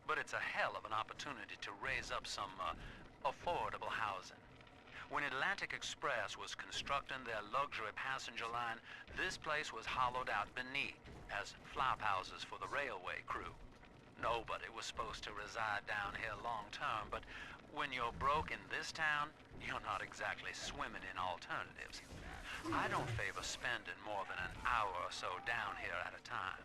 but it's a hell of an opportunity to raise up some affordable housing. When Atlantic Express was constructing their luxury passenger line, this place was hollowed out beneath as flop houses for the railway crew. Nobody was supposed to reside down here long term, but when you're broke in this town, you're not exactly swimming in alternatives. I don't favor spending more than an hour or so down here at a time.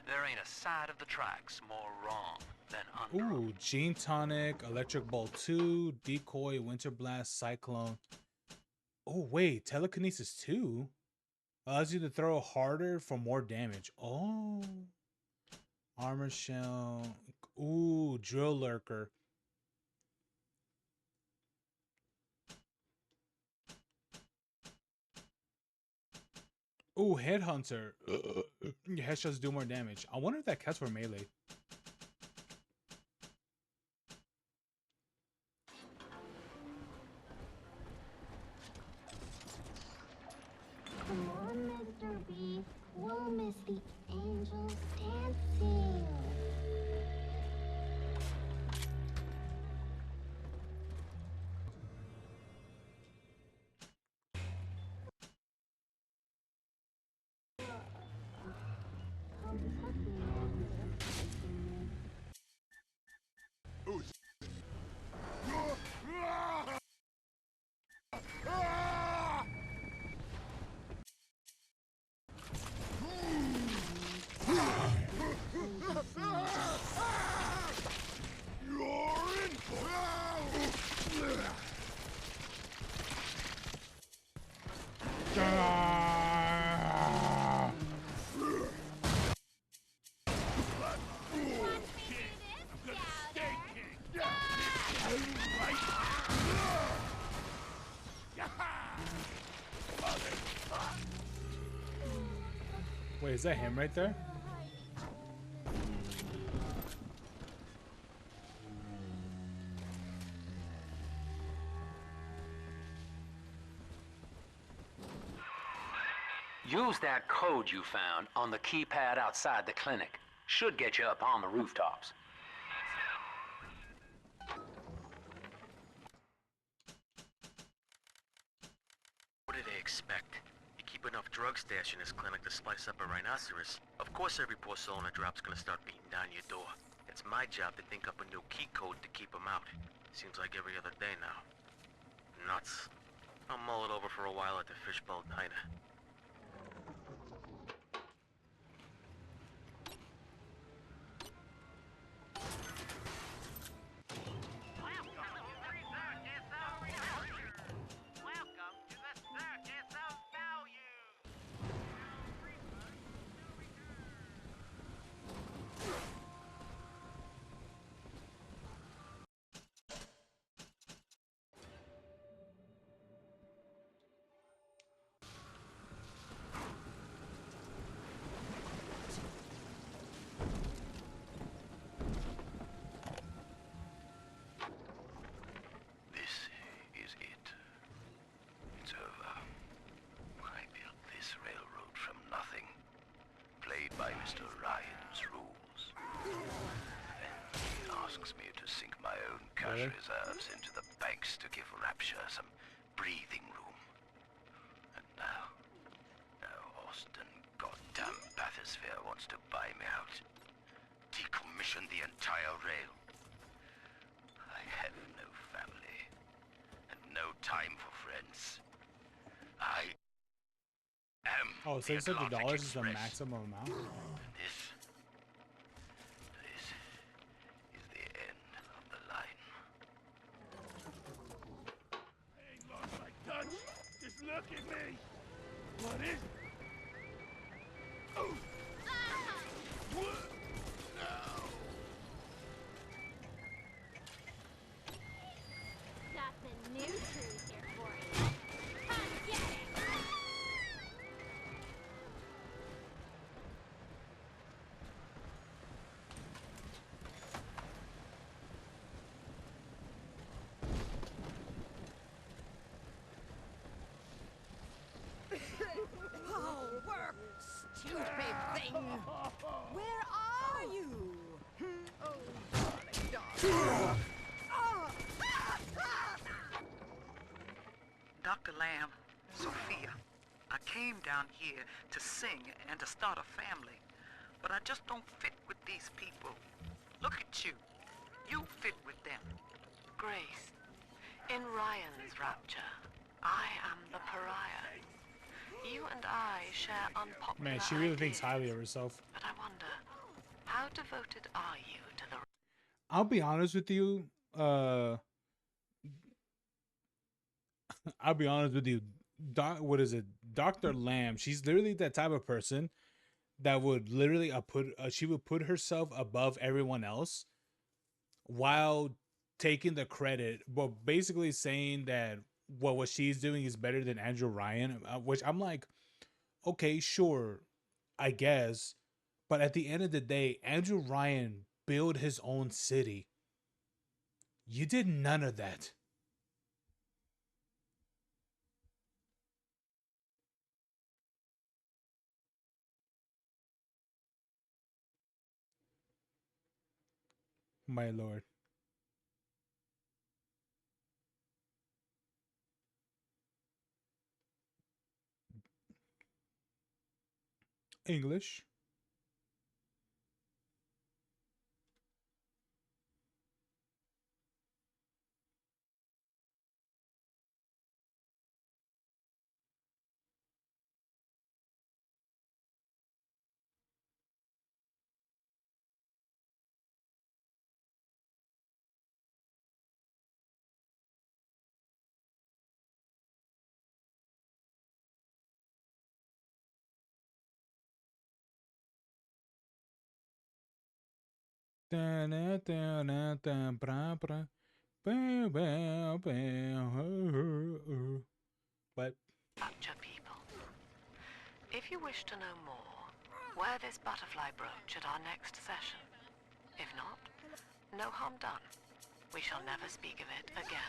There ain't a side of the tracks more wrong than under. Ooh, Gene Tonic, Electric Bolt 2, Decoy, Winter Blast, Cyclone. Oh, wait, Telekinesis 2 allows you to throw harder for more damage. Oh. Armor Shell. Ooh, Drill Lurker. Ooh, Headhunter. Your headshots do more damage. I wonder if that counts for melee. Come on, Mr. B. We'll miss the angels dancing. Wait, is that him right there? Use that code you found on the keypad outside the clinic. Should get you up on the rooftops. What do they expect? You keep enough drug stash in this clinic to slice up a rhinoceros. Of course every poor soul in a drop's gonna start beating down your door. It's my job to think up a new key code to keep them out. Seems like every other day now. Nuts. I'll mull it over for a while at the Fishbowl Diner. By Mr. Ryan's rules. And he asks me to sink my own cash reserves into the banks to give Rapture some breathing room. And now Austin goddamn Bathysphere wants to buy me out. Decommission the entire rail. I have no family and no time for friends. I Oh, $600 is the maximum amount? This is the end of the line. I ain't lost my touch. Just look at me. What is it? Oh. Got the new truth here for you. Come get it! Oh, work, stupid thing! Where are you? Oh, darling, darling. Dr. Lamb, Sophia, I came down here to sing and to start a family, but I just don't fit with these people. Look at you. You fit with them. Grace, in Ryan's rapture, I am the pariah. You and I share unpopular Man, she really ideas, thinks highly of herself. but I wonder, how devoted are you to the... I'll be honest with you. I'll be honest with you. What is it? Dr. Lamb. She's literally that type of person that would literally she would put herself above everyone else while taking the credit, but basically saying that what she's doing is better than Andrew Ryan, which I'm like, okay, sure, I guess, but at the end of the day, Andrew Ryan built his own city. You did none of that. My lord. English. But Rapture people. If you wish to know more, Wear this butterfly brooch at our next session. If not, no harm done. We shall never speak of it again.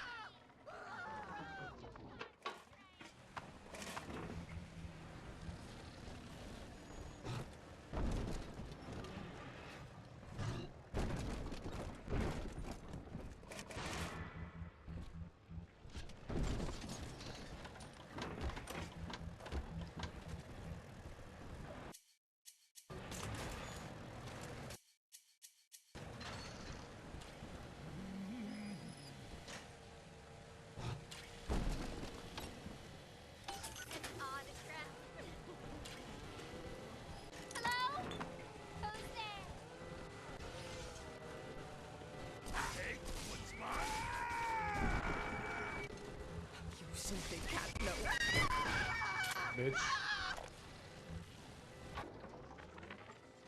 Bitch.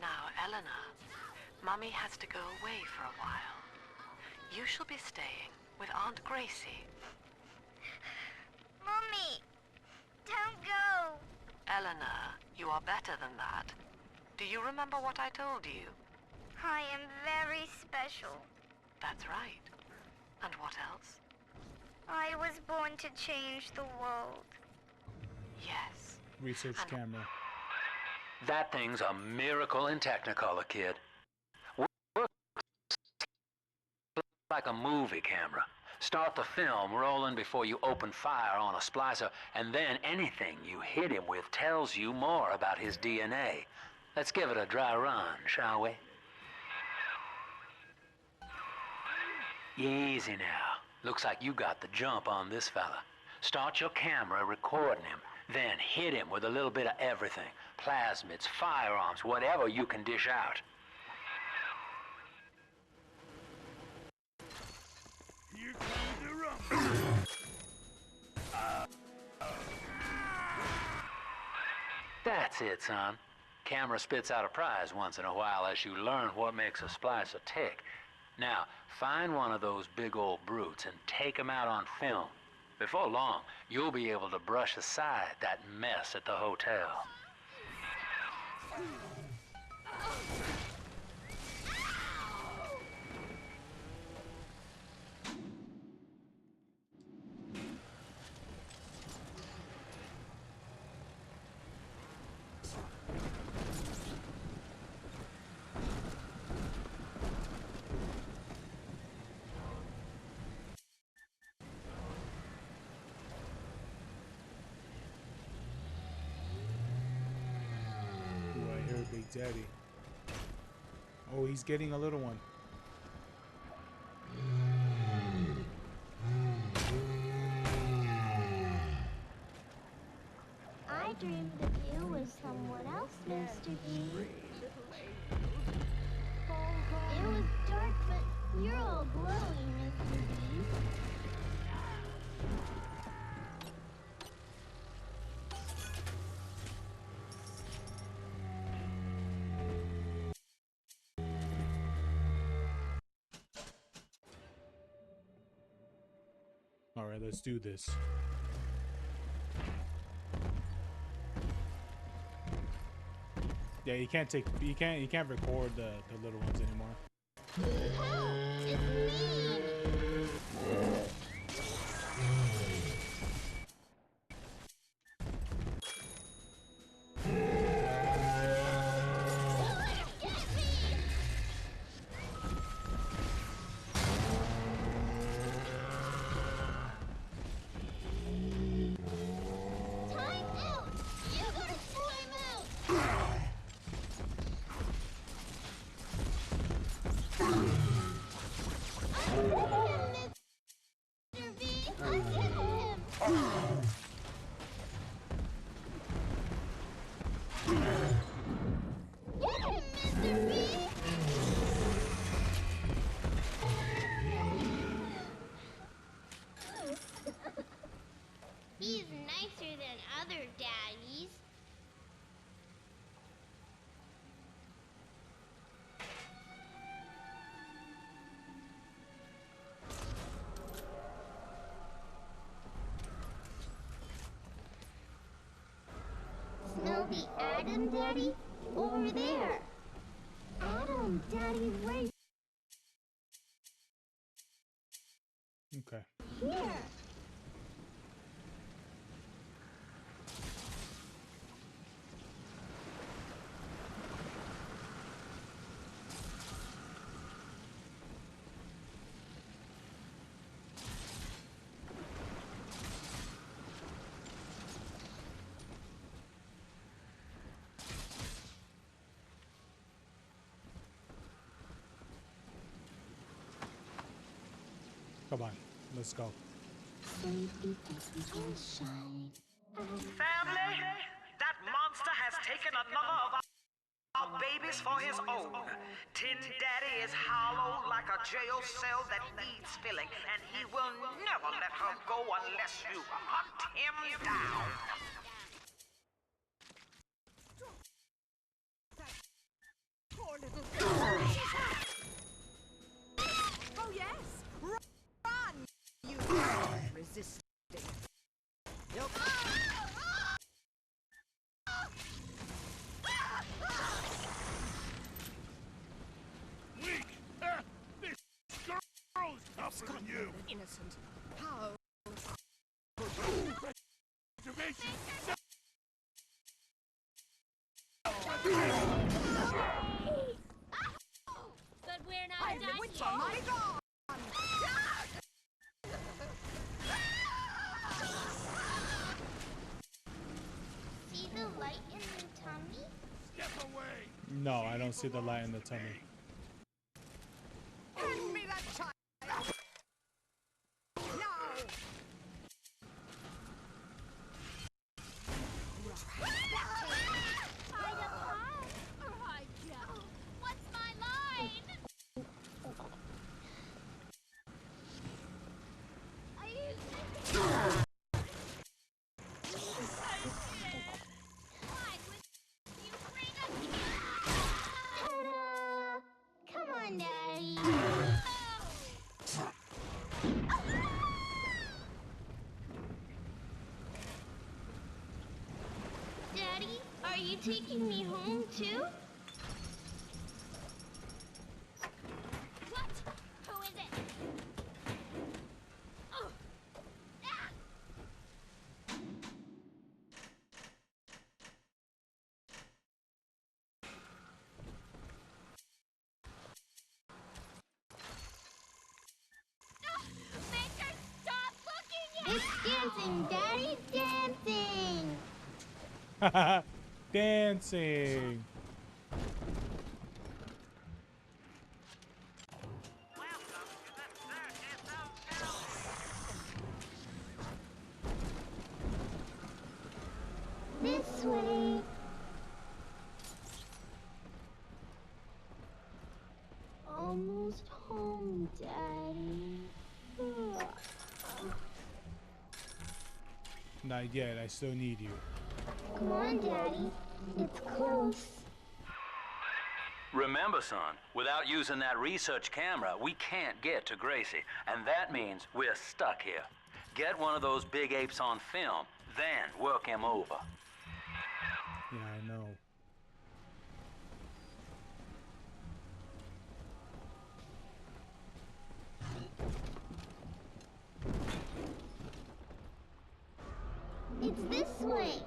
Now, Eleanor, Mummy has to go away for a while. You shall be staying with Aunt Gracie. Mummy, don't go. Eleanor, you are better than that. Do you remember what I told you? I am very special. That's right. And what else? I was born to change the world. Yes. Research camera. That thing's a miracle in Technicolor, kid. Works like a movie camera. Start the film rolling before you open fire on a splicer, and then anything you hit him with tells you more about his DNA. Let's give it a dry run, shall we? Easy now. Looks like you got the jump on this fella. Start your camera recording him, then hit him with a little bit of everything. Plasmids, firearms, whatever you can dish out. Here comes the rumble. That's it, son. Camera spits out a prize once in a while as you learn what makes a splicer tick. Now, find one of those big old brutes and take him out on film. Before long, you'll be able to brush aside that mess at the hotel. Big Daddy. Oh, he's getting a little one. I dreamed of you with someone else, Mr. B. It was dark, but you're all glowing, Mr. B. All right, let's do this. Yeah, you can't record the little ones anymore. Help! It's me! He's nicer than other daddies. Snow the Adam, Daddy? Over there. Adam, Daddy's right Okay. here. Come on, let's go. Family, that monster has taken another of our babies for his own. Tin Daddy is hollow like a jail cell that needs filling, and he will never let her go unless you hunt him down. Poor little girl. Oh yes, run! You resisting. Nope. Weak! This girl's tougher than you! Innocent. How? Preservation! But we're not I'm the done witch yet. on my gone. See the light in the tummy? Step away! No, I don't see the light in the tummy. Hand me that child. Now. Hide up high or hide down? What's my line? Are you Ta-da! Come on, Daddy. Daddy, are you taking me home too? What? Who is it? Oh. Ah! Victor, stop looking at It's dancing, Daddy, dancing! Dancing. This way. Almost home, Daddy. Not yet. I still need you. Come on, Daddy. It's close. Remember, son, without using that research camera, we can't get to Gracie. And that means we're stuck here. Get one of those big apes on film, then work him over. Yeah, I know. It's this way.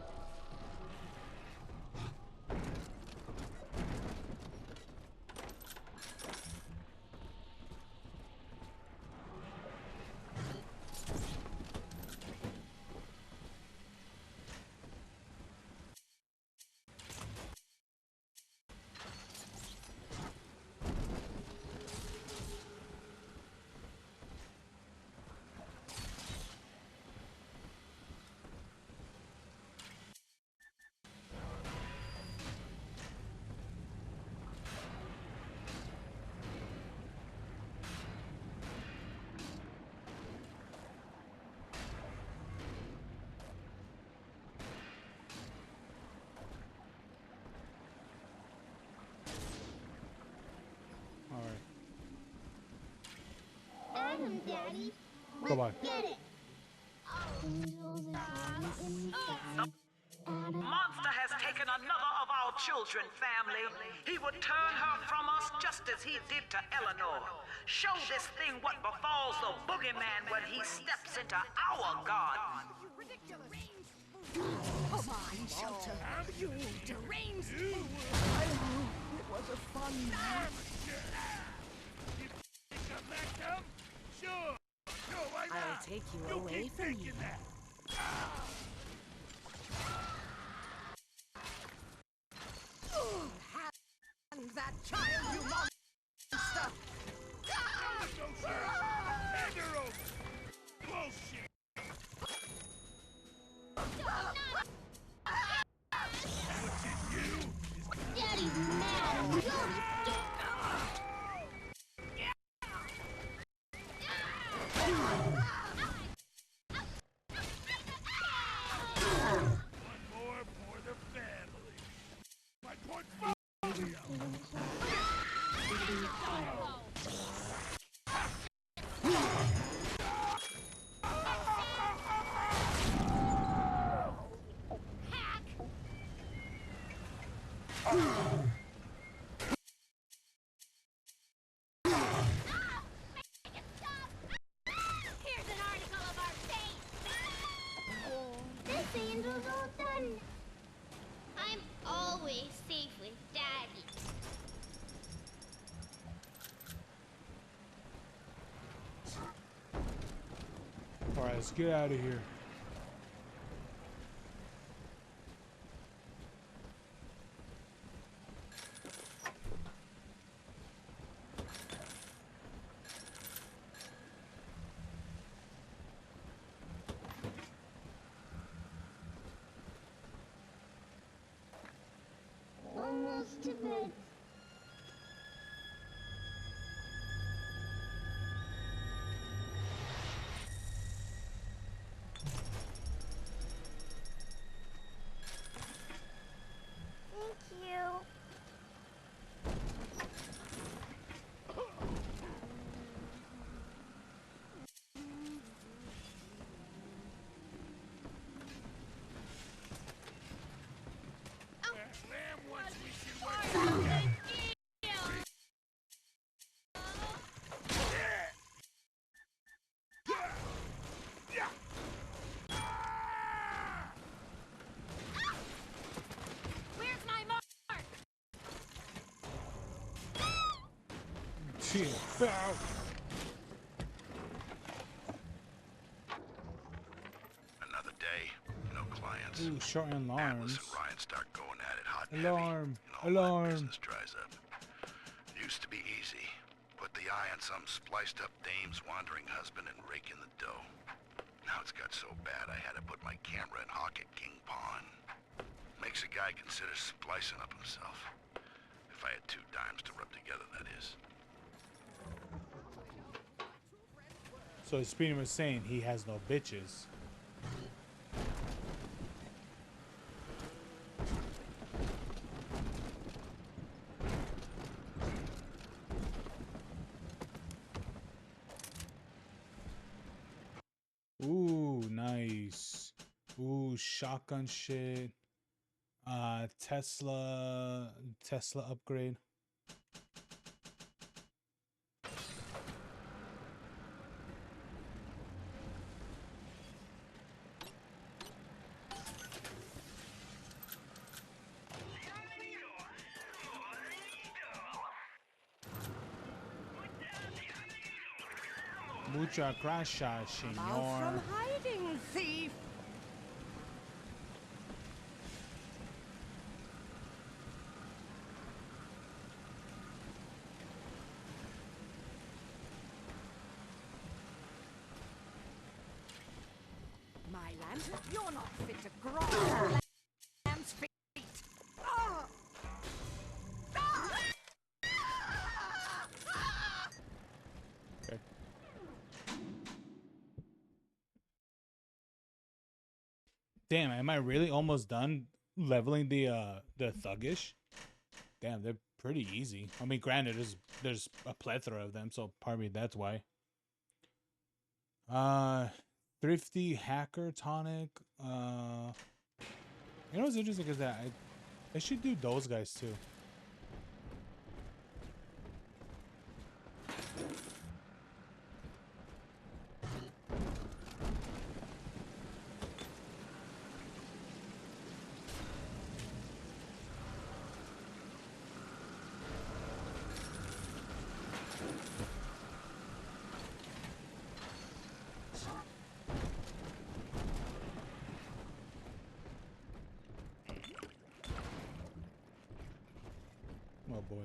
All right. Adam, Daddy. Come on. Get it. Angels and in the sky. The monster has taken another of our our children, family. He would turn her from us just as he did to Eleanor. Show this thing what befalls the boogeyman when he steps into our garden. Come on, Shelter. You deranged fool. I know it was a fun night. Sure. Sure, why not? I'll take you away from you. Hand that child, you monster! Hand her over. Bullshit. What's in you? Daddy's mad. One more for the family. My portfolio. Here's an article of our fate. This angel's all done. I'm always safe with Daddy. Alright, let's get out of here. Almost to bed. Thank you. Lamb wants we should work. Where's my mark? Another day, no clients. Ooh, short alarms. Atlas and Ryan start going at it hot and Alarm. heavy, and all my Alarm. business dries up. Used to be easy. Put the eye on some spliced up dame's wandering husband and rake in the dough. Now it's got so bad I had to put my camera in hock at King Pawn. Makes a guy consider splicing up himself. If I had 2 dimes to rub together, that is. So Speedy was saying he has no bitches. Ooh, nice. Ooh, shotgun shit. Tesla upgrade. Muchas gracias, Come out señor. from hiding, thief! My lamb, you're not fit to grow on lamb's feet. Ah! Ah! Okay. Damn, am I really almost done leveling the thuggish? Damn, they're pretty easy. I mean, granted, there's a plethora of them, so probably that's why. Thrifty hacker tonic. You know what's interesting is that They should do those guys too. Oh boy.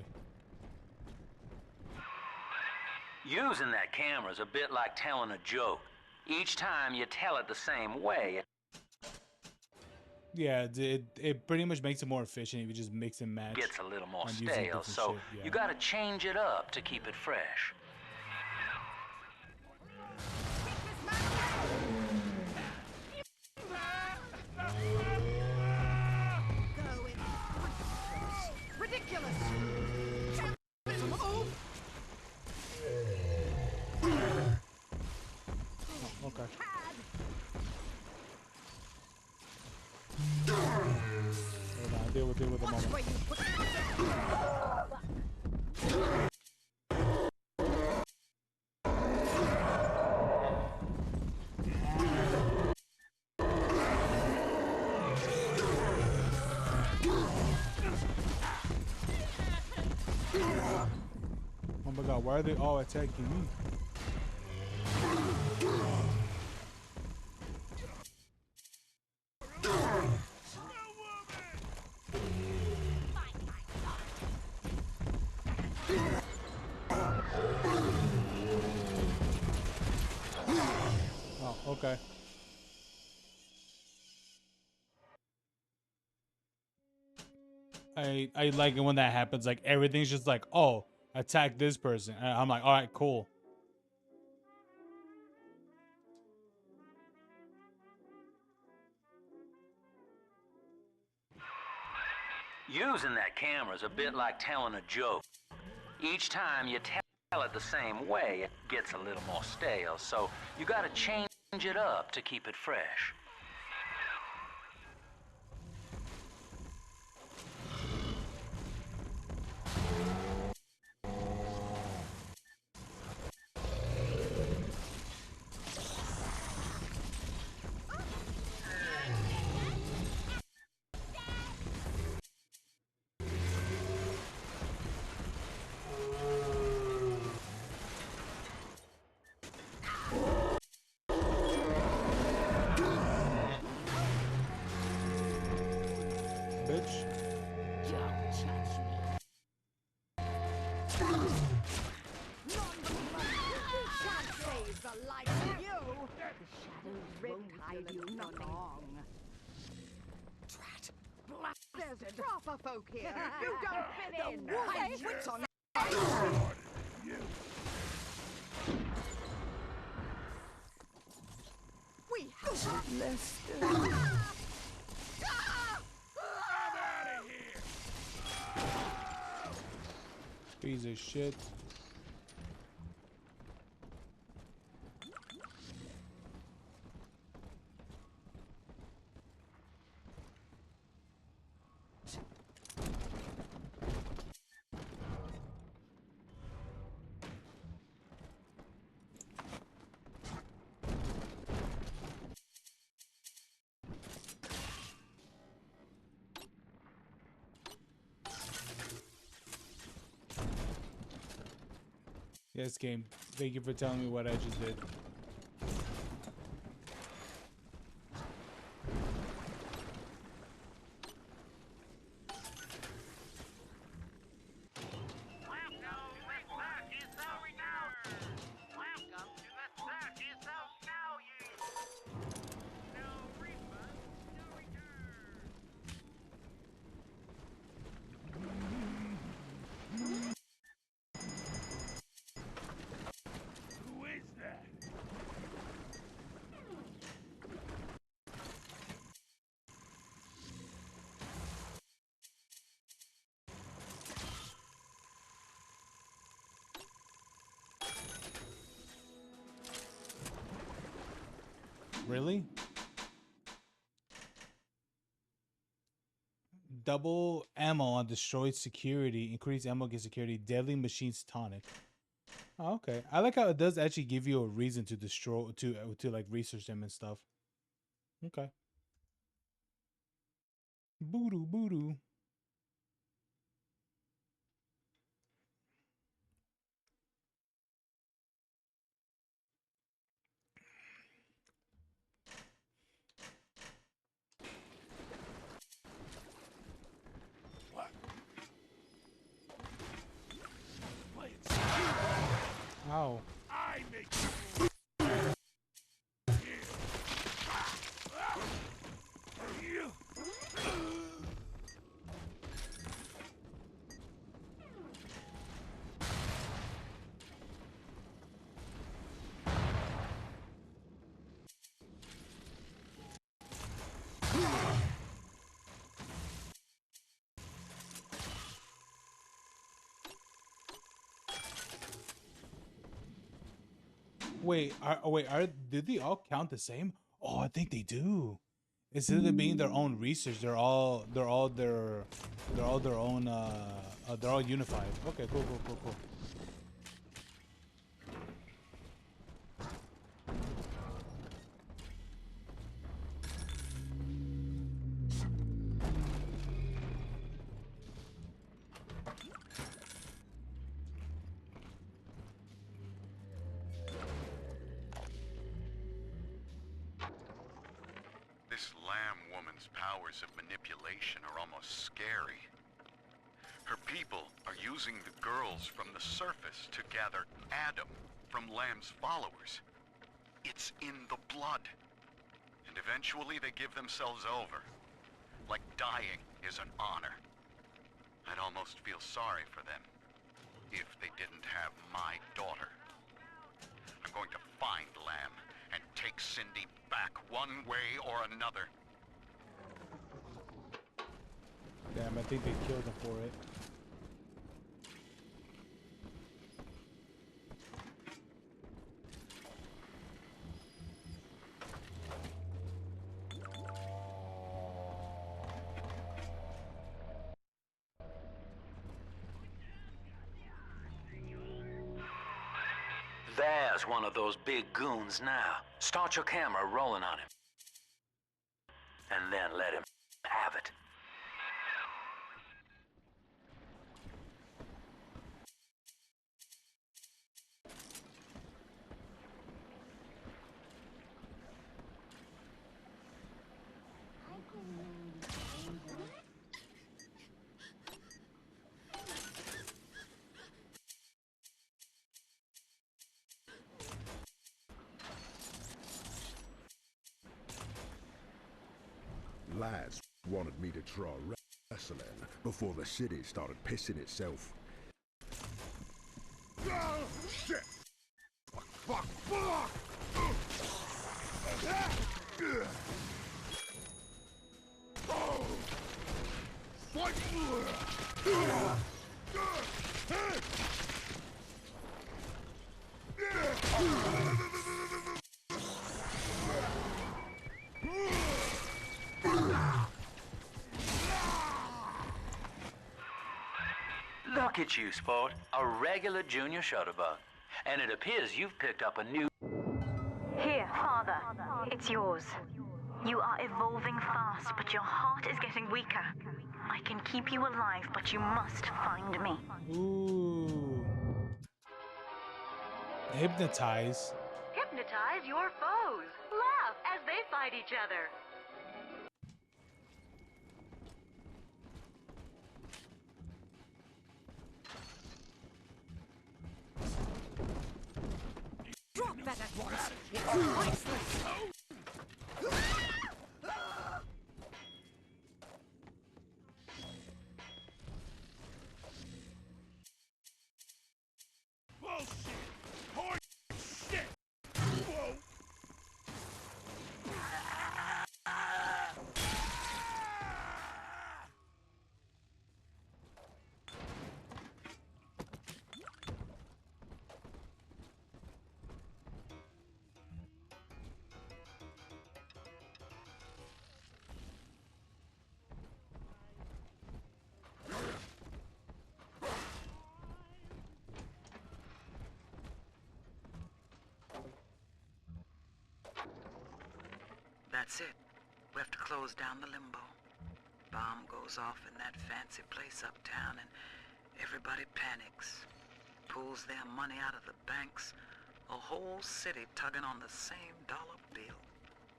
Using that camera is a bit like telling a joke. Each time you tell it the same way, Yeah, it pretty much makes it more efficient if you just mix and match. it gets a little more and using stale, different so shit, yeah. you gotta change it up to keep it fresh. Ridiculous! Oh, okay. Hold on, deal with the moment. Oh my god, why are they all attacking me? Oh, okay. I like it when that happens. Like everything's just like, oh, attack this person. And I'm like, all right, cool. Using that camera is a bit like telling a joke. Each time you tell it the same way, it gets a little more stale, so you gotta change it up to keep it fresh. Bitch. Don't touch me. Can't save the life of you. The shadows won't hide you not long. Drat. There's proper folk here. You don't fit in. My wits on we have Lester. Piece of shit. Yes, game. Thank you for telling me what I just did. Who is that? Really? double ammo on destroyed security. Increase ammo against security. Deadly machines tonic. Oh, okay. I like how it does actually give you a reason to destroy to like research them and stuff. Okay. Boodoo boodoo. Ow. I make Do they all count the same? Oh, I think they do. Instead of them being their own research, they're all their own they're all unified. Okay, cool. This Lamb woman's powers of manipulation are almost scary. Her people are using the girls from the surface to gather Adam from Lamb's followers. It's in the blood. And eventually they give themselves over. Like dying is an honor. I'd almost feel sorry for them if they didn't have my daughter. I'm going to find Lamb and take Cindy back one way or another. Damn, I think they killed him for it. There's one of those big goons now. Start your camera rolling on him. And then let him have it. Lads wanted me to try wrestling before the city started pissing itself. Oh, shit! Fuck! Oh! Fight! Look at you, sport. A regular junior shutterbug. And it appears you've picked up a new... Here, Father. It's yours. You are evolving fast, but your heart is getting weaker. I can keep you alive, but you must find me. Ooh. Hypnotize. Hypnotize your foes. Laugh as they fight each other. Drop that at once. It's priceless. Bullshit! Horse shit! Whoa! That's it. We have to close down the limbo. Bomb goes off in that fancy place uptown and everybody panics. Pulls their money out of the banks. A whole city tugging on the same dollar bill.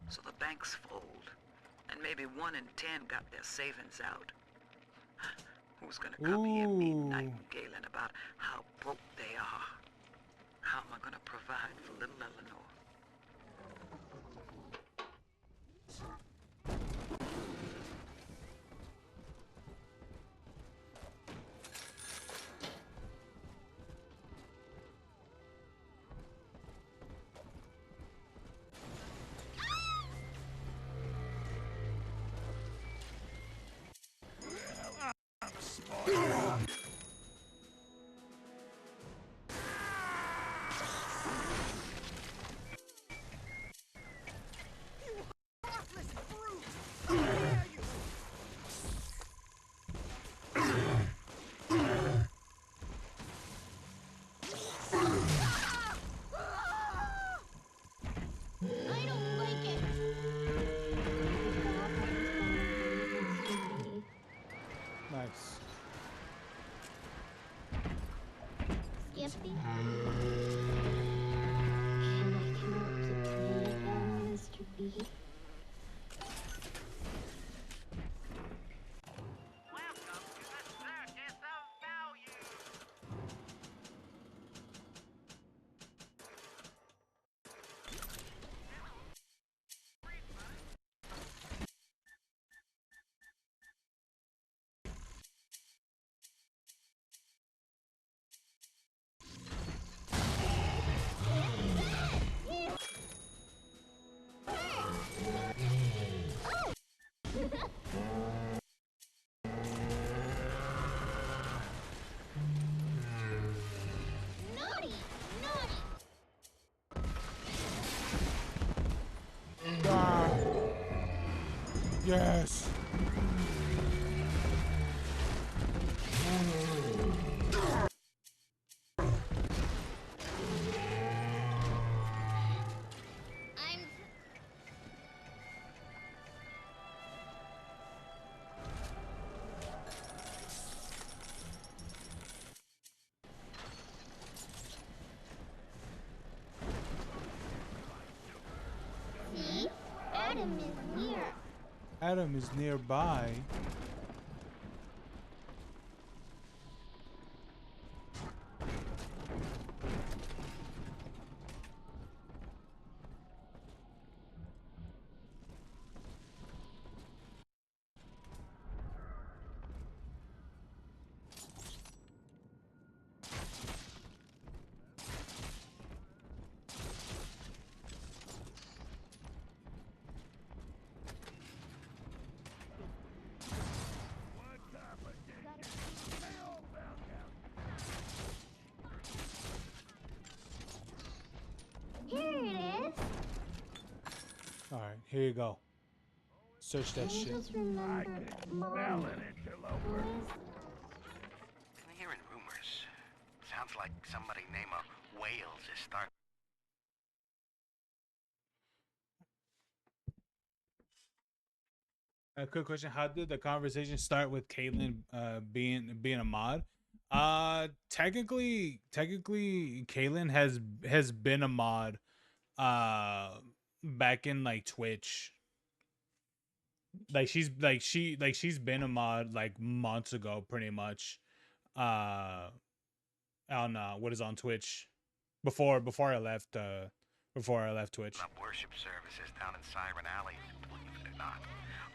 So the banks fold. And maybe 1 in 10 got their savings out. Who's gonna come here me nightingaling about how broke they are? How am I gonna provide for little Eleanor? Nice. Skippy? Can I come up to play now, Mr. B? Naughty! Naughty! Ah. Yes. See? Adam is near. Adam is nearby. Here it is. All right, here you go. Search that shit. Just remember, Mom. Smell an interloper. I'm hearing rumors. Sounds like somebody named Wales is starting. A quick question: how did the conversation start with Caitlyn being a mod? Technically, Caitlyn has been a mod back in like Twitch. She's been a mod like months ago, pretty much. On what is on Twitch before I left Twitch. Up worship services down in Siren Alley, believe it or not.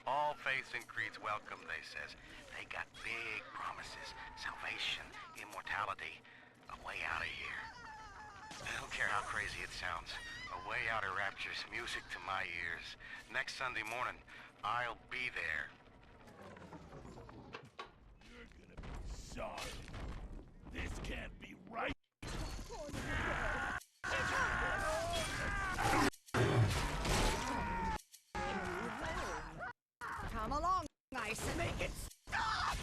All faiths and creeds welcome, they says. They got big promises, salvation, immortality, a way out of here. I don't care how crazy it sounds. A way out of rapture's music to my ears. Next Sunday morning, I'll be there. You're gonna be sorry. This can't be right. Come along, Ice, and make it stop!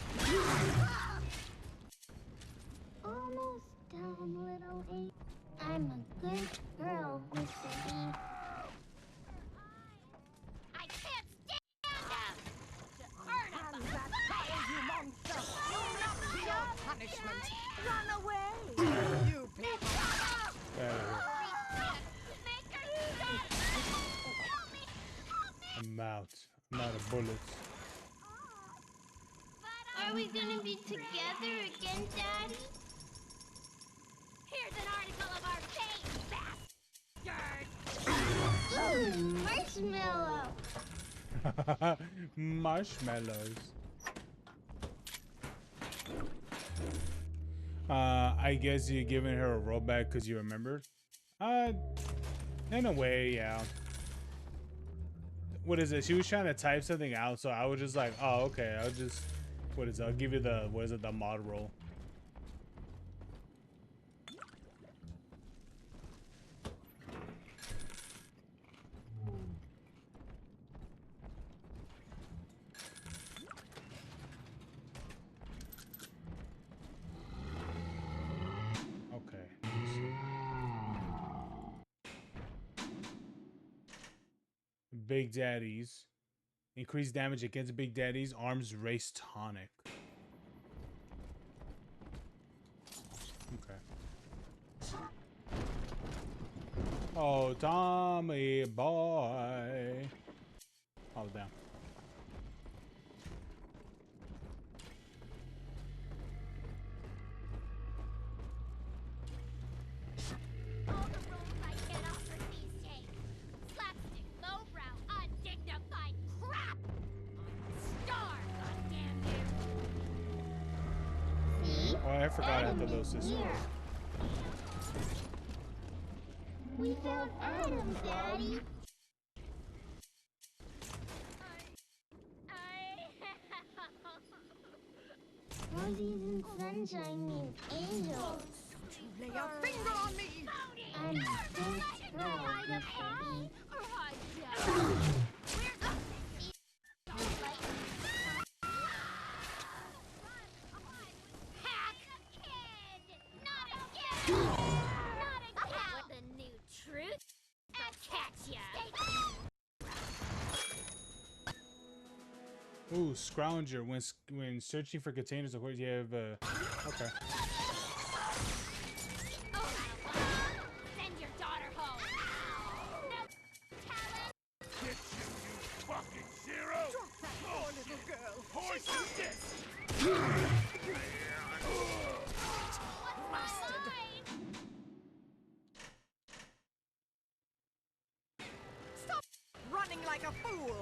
Almost done, little eight. I'm a good girl, Mr. B. Run away! You people! I'm out. I'm out of bullets. Are we gonna be together again, Daddy? Here's an article of our fate, bastard! Marshmallow! Marshmallows. I guess you're giving her a rollback because you remembered? In a way, yeah. What is it? She was trying to type something out, so I was just like, oh, okay. I'll just, what is it? I'll give you the, what is it? The mod roll. Okay. Big Daddies. Increase damage against Big Daddies. Arms race tonic. Okay. Oh, Tommy boy. Oh, damn. All the roles I get offered these days. Slapstick, lowbrow, undignified crap! Star, goddamn you! See? Oh, I forgot I had the little sister. Here. We found Adam, Daddy. Rosies and sunshine mean angels. Don't you lay a finger on me! I'm so proud of Happy. Hack! Kid! Not again! Not again! With the new truth, I'll catch ya! Ooh, Scrounger. When searching for containers, of course, you have okay. Send your daughter home! No talent! Get you, you fucking zero! Drop that poor little girl! Horse shit! Bastard! Stop running like a fool!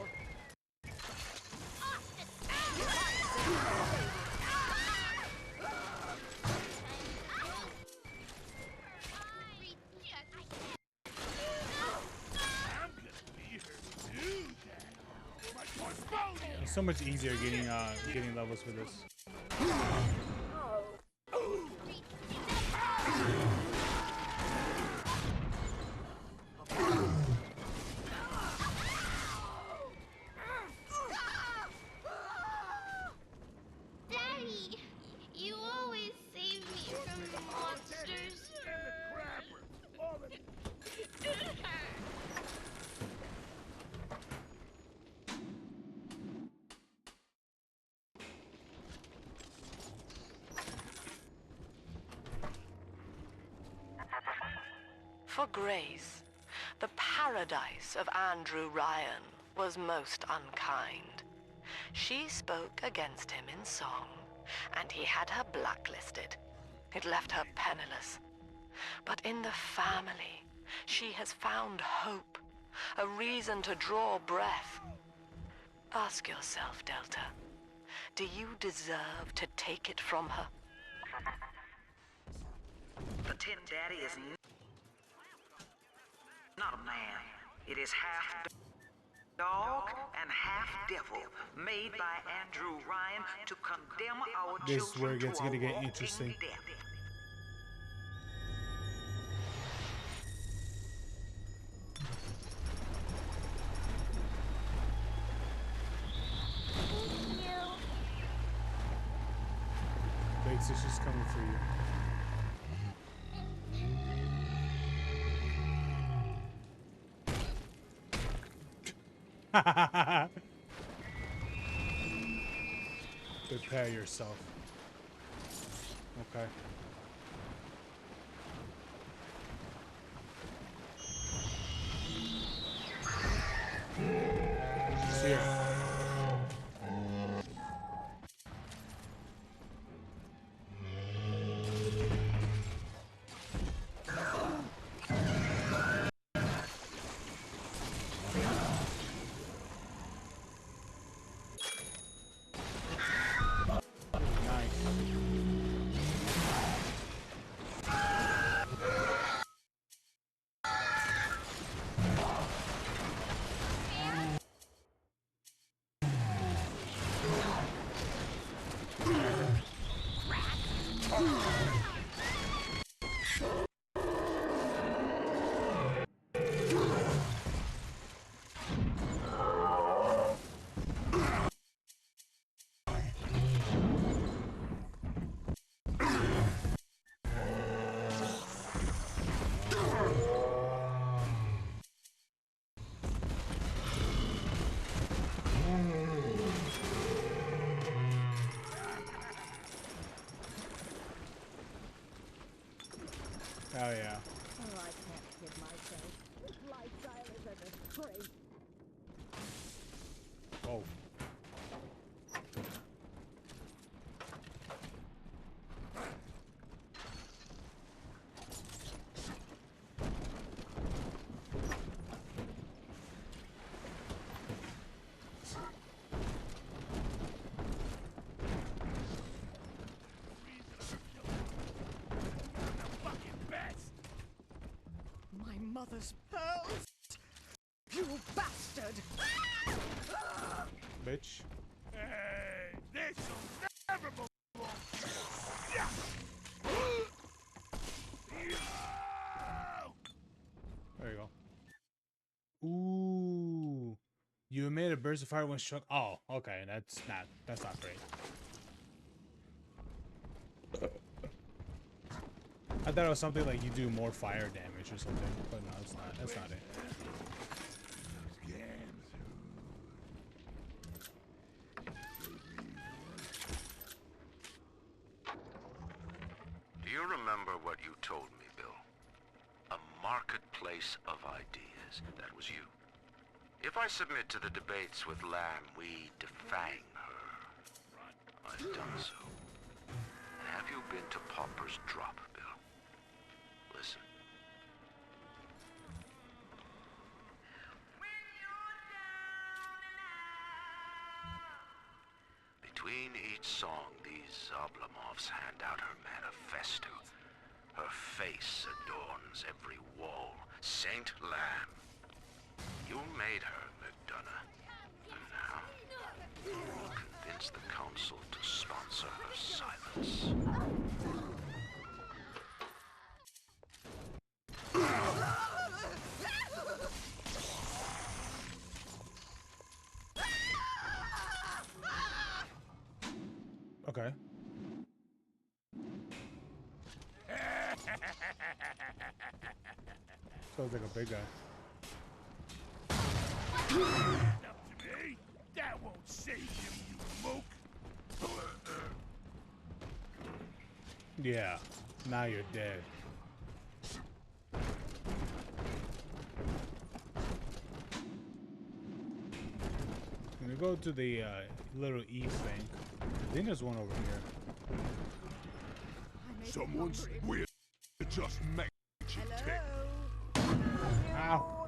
It's so much easier getting levels for this. Daddy, you always save me from monsters. For Grace, the paradise of Andrew Ryan was most unkind. She spoke against him in song, and he had her blacklisted. It left her penniless. But in the family, she has found hope, a reason to draw breath. Ask yourself, Delta, do you deserve to take it from her? The Tin Daddy is not a man. It is half dog and half devil, made by Andrew Ryan to condemn our This is where children it's to gonna a get walking interesting. death. Big sister's coming for you. Prepare yourself. Okay. mother's pearls! You bastard! Bitch. Hey, this'll never belong. Yeah. There you go. Ooh. You emit a burst of fire when struck. Oh, okay. That's not great. I thought it was something like you do more fire damage or something, but no, it's not. That's not it. Do you remember what you told me, Bill? A marketplace of ideas. That was you. If I submit to the debates with Lamb, we defang her. I've done so. Have you been to Pauper's Drop, Bill? Listen. Between each song, these Oblomovs hand out her manifesto. Her face adorns every wall. Saint Lamb. You made her, McDonough. And now, you'll convince the council to sponsor her silence. Okay. Sounds like a big guy. Up to me? That won't save you, you moke. Yeah. Now you're dead. When we go to the little Eve thing, I think there's one over here. Someone's weird. Just magic tech. Ow.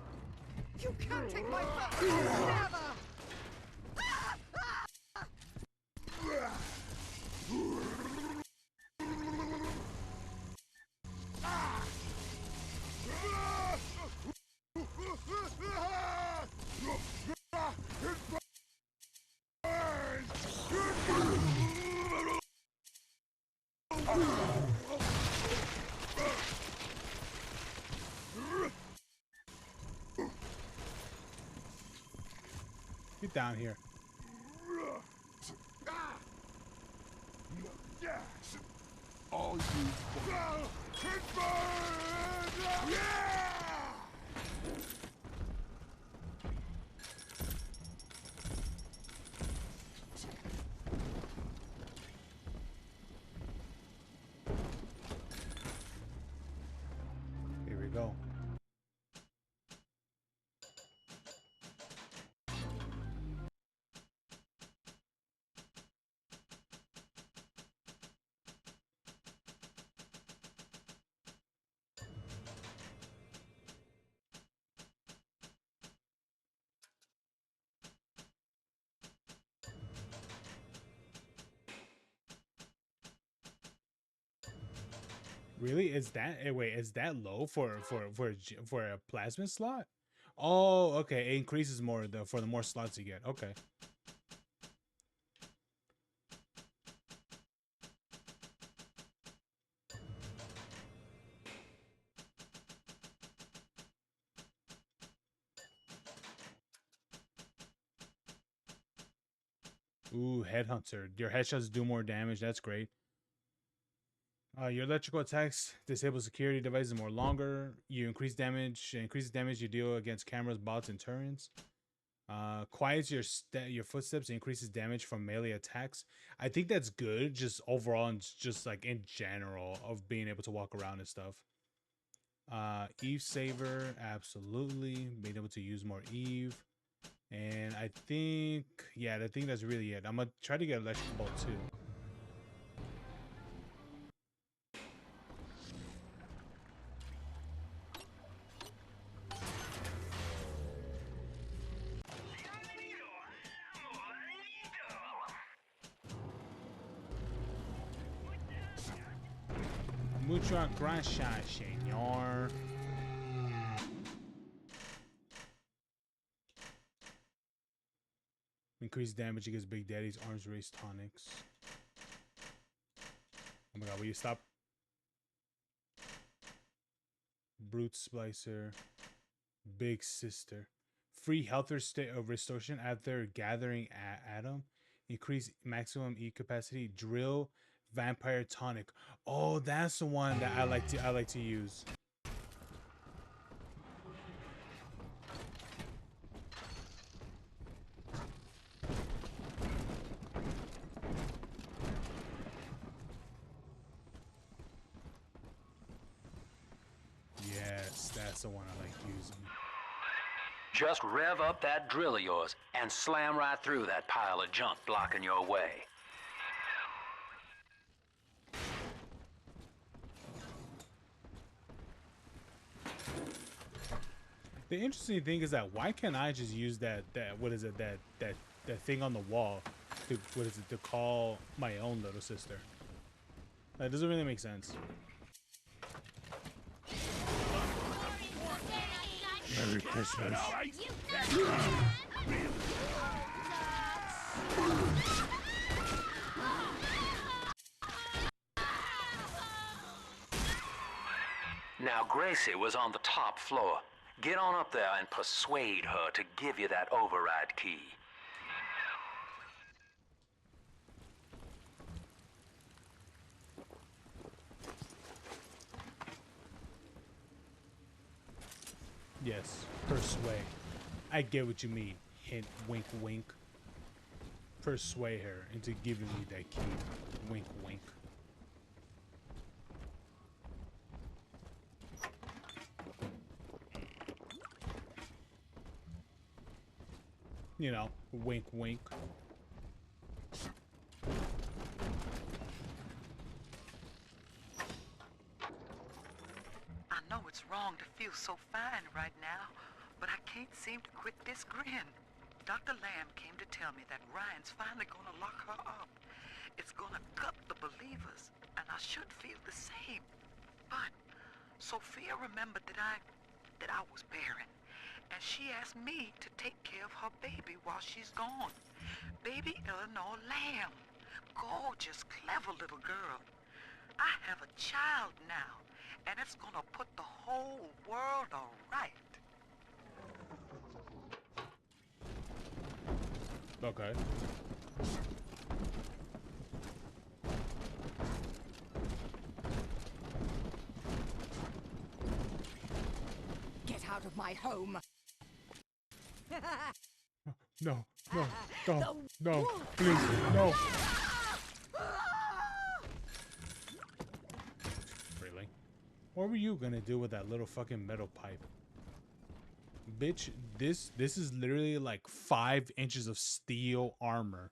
You can't take my foot! Never! Get down here. All you. Here we go. Really? Is that wait? Is that low for a plasma slot? Oh, okay. It increases more for the more slots you get. Okay. Ooh, Headhunter. Your headshots do more damage. That's great. Your electrical attacks disable security devices more longer. You increase damage. Increases damage you deal against cameras, bots, and turrets. Quiets your footsteps. Increases damage from melee attacks. I think that's good. Just overall and just like in general of being able to walk around and stuff. Eve Saver, absolutely. Being able to use more Eve. And I think, yeah, I think that's really it. I'm gonna try to get electric bolt too. Muchas gracias, señor. Increased damage against Big Daddy's arms race tonics. Oh my god, will you stop? Brute Splicer. Big Sister. Free health restoration after gathering Atom. Increase maximum E capacity. Drill Vampire Tonic. Oh, that's the one that I like to use. Yes, that's the one I like using. Just rev up that drill of yours and slam right through that pile of junk blocking your way. The interesting thing is that why can't I just use that thing on the wall to call my own little sister? That doesn't really make sense. Merry Christmas. Now, Gracie was on the top floor. Get on up there and persuade her to give you that override key. Yes, persuade. I get what you mean. Hint, wink, wink. Persuade her into giving me that key. Wink, wink. You know, wink, wink. I know it's wrong to feel so fine right now, but I can't seem to quit this grin. Dr. Lamb came to tell me that Ryan's finally gonna lock her up. It's gonna gut the believers, and I should feel the same. But Sophia remembered that I was barren, and she asked me to take care of her baby while she's gone. Baby Eleanor Lamb. Gorgeous, clever little girl. I have a child now, and it's gonna put the whole world all right. Okay. Get out of my home. No, no, no, no, please, no. Really? What were you gonna do with that little fucking metal pipe? Bitch, this is literally like 5 inches of steel armor.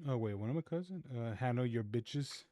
Oh wait, one of my cousin? Handle your bitches.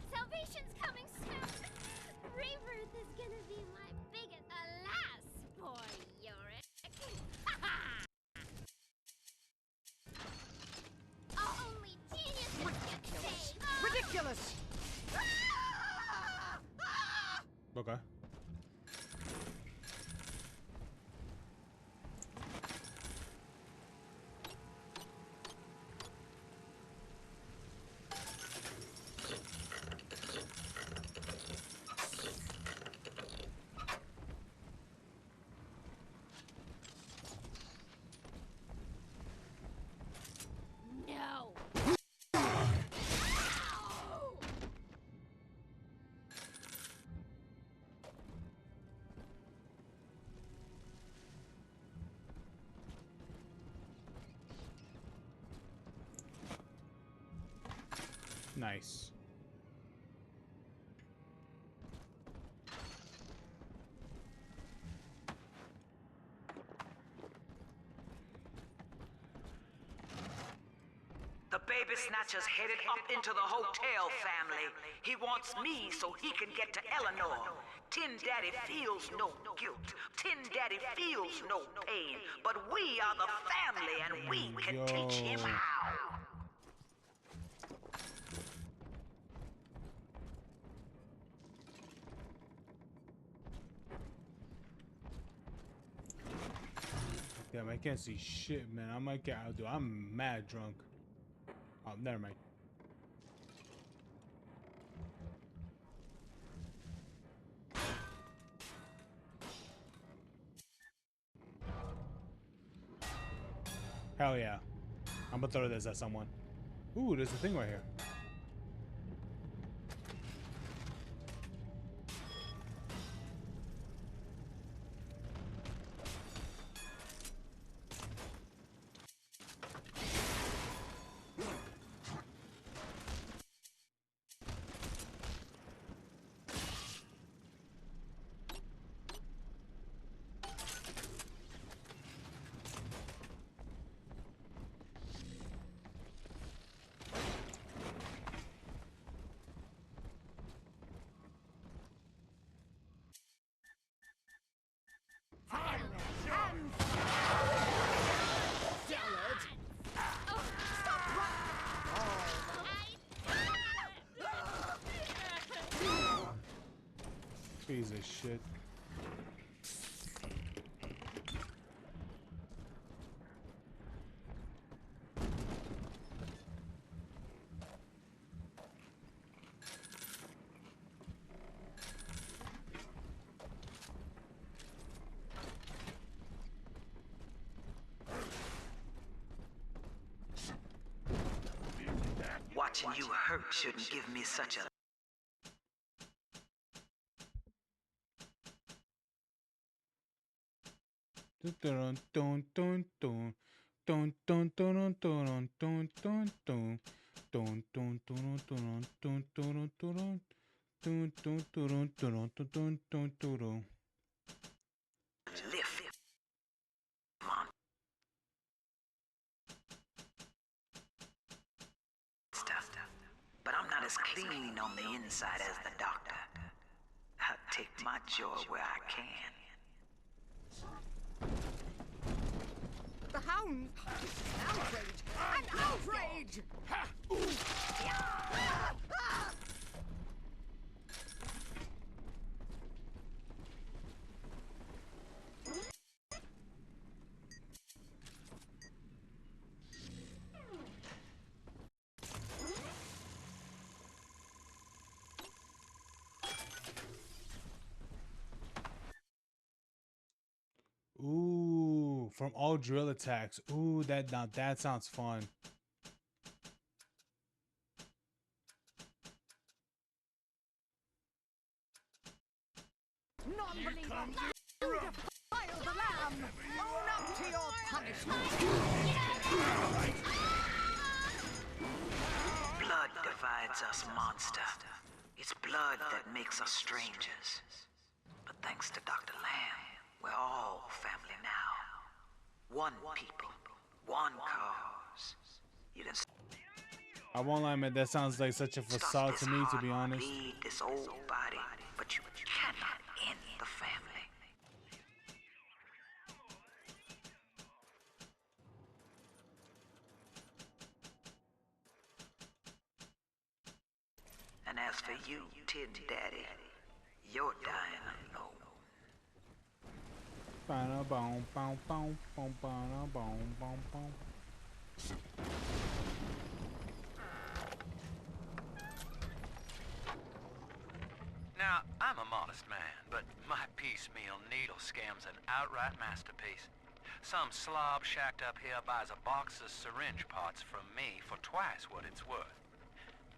Salvation's coming soon! Rebirth is gonna be my biggest alas, boy, Yorick! Only genius can save! Ridiculous! Okay. Nice. The baby snatcher's headed up into the hotel, family. He wants me so he can get to Eleanor. Tin Daddy feels no guilt. Tin Daddy feels no pain. But we are the family and we can teach him how. Damn, I can't see shit, man. I might get out, dude. I'm mad drunk. Oh, never mind. Hell yeah. I'm gonna throw this at someone. Ooh, there's a thing right here. Piece of shit. Watching you hurt shouldn't give me such a... lift. But I'm not as clean on the inside as the doctor. I'll take my joy where I can. The hound! An outrage! An outrage! Ooh, from all drill attacks. Ooh, that sounds fun. Non-believer! You defile the lamb! Own up to your punishment! Blood divides us, monster. It's blood that makes us strangers. But thanks to Dr. Lamb, we're all family now. One people, one cause. You didn't I won't lie, man. That sounds like such a facade to me, to be honest. lead this old body, but you cannot end the family. And as for you, Tin Daddy, you're dying alone. Now, I'm a modest man, but my piecemeal needle scam's an outright masterpiece. Some slob shacked up here buys a box of syringe parts from me for twice what it's worth.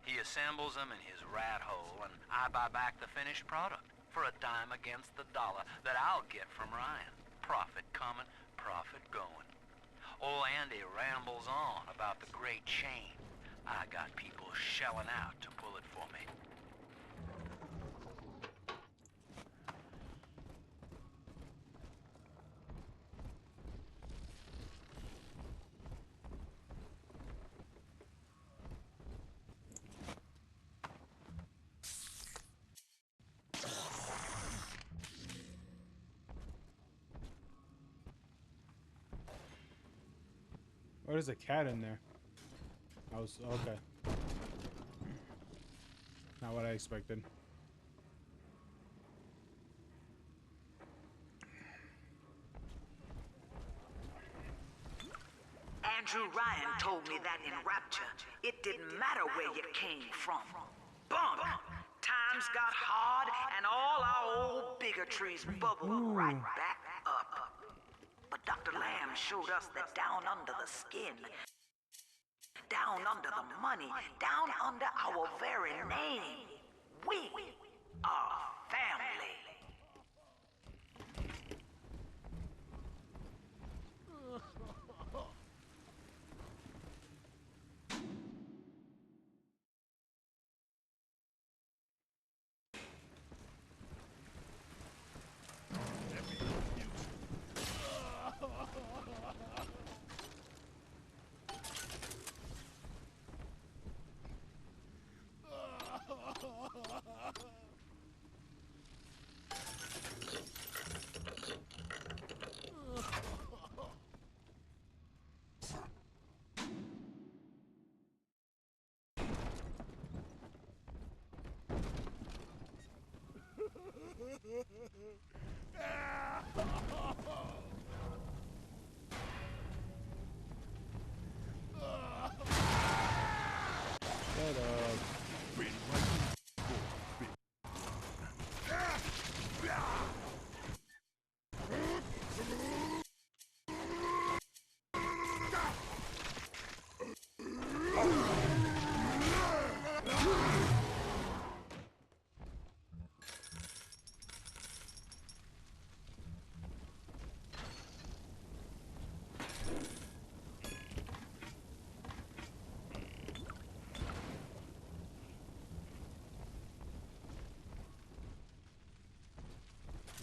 He assembles them in his rat hole, and I buy back the finished product for a dime against the dollar that I'll get from Ryan. Profit coming, profit going. Old Andy rambles on about the great chain, I got people shelling out to pull it for me. Oh, there's a cat in there. I was okay. Not what I expected. Andrew Ryan told me that in Rapture, it didn't matter where you came from. Bunk! Times got hard and all our old bigotries bubbled right back up. But Dr. Lamb showed us that down under the skin, down under the money, down under our very name, we are family. Shut up.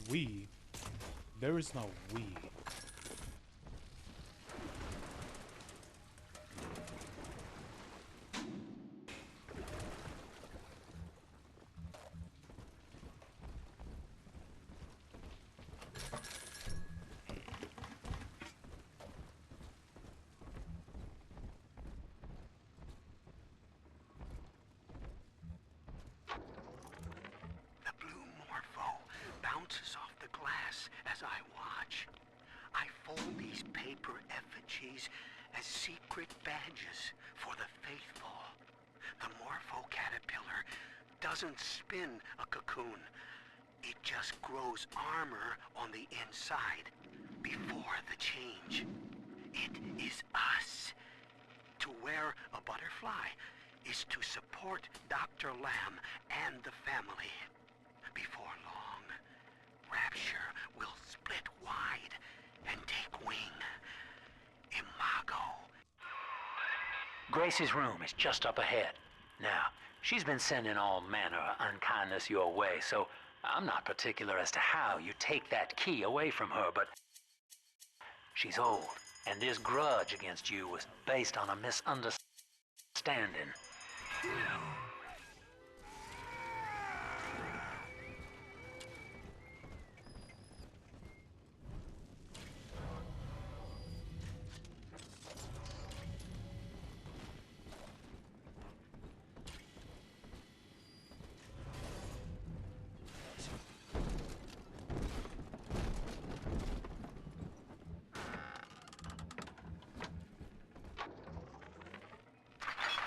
We? There is no we. The blue morpho bounces off the glass as I watch. I fold these paper effigies as secret badges for the faithful. The morpho caterpillar doesn't spin a cocoon. It just grows armor on the inside before the change. It is us. To wear a butterfly is to support Dr. Lamb and the family. Before long, Rapture will split wide and take wing. Imago. Gracie's room is just up ahead. Now, she's been sending all manner of unkindness your way, so I'm not particular as to how you take that key away from her, but she's old, and this grudge against you was based on a misunderstanding.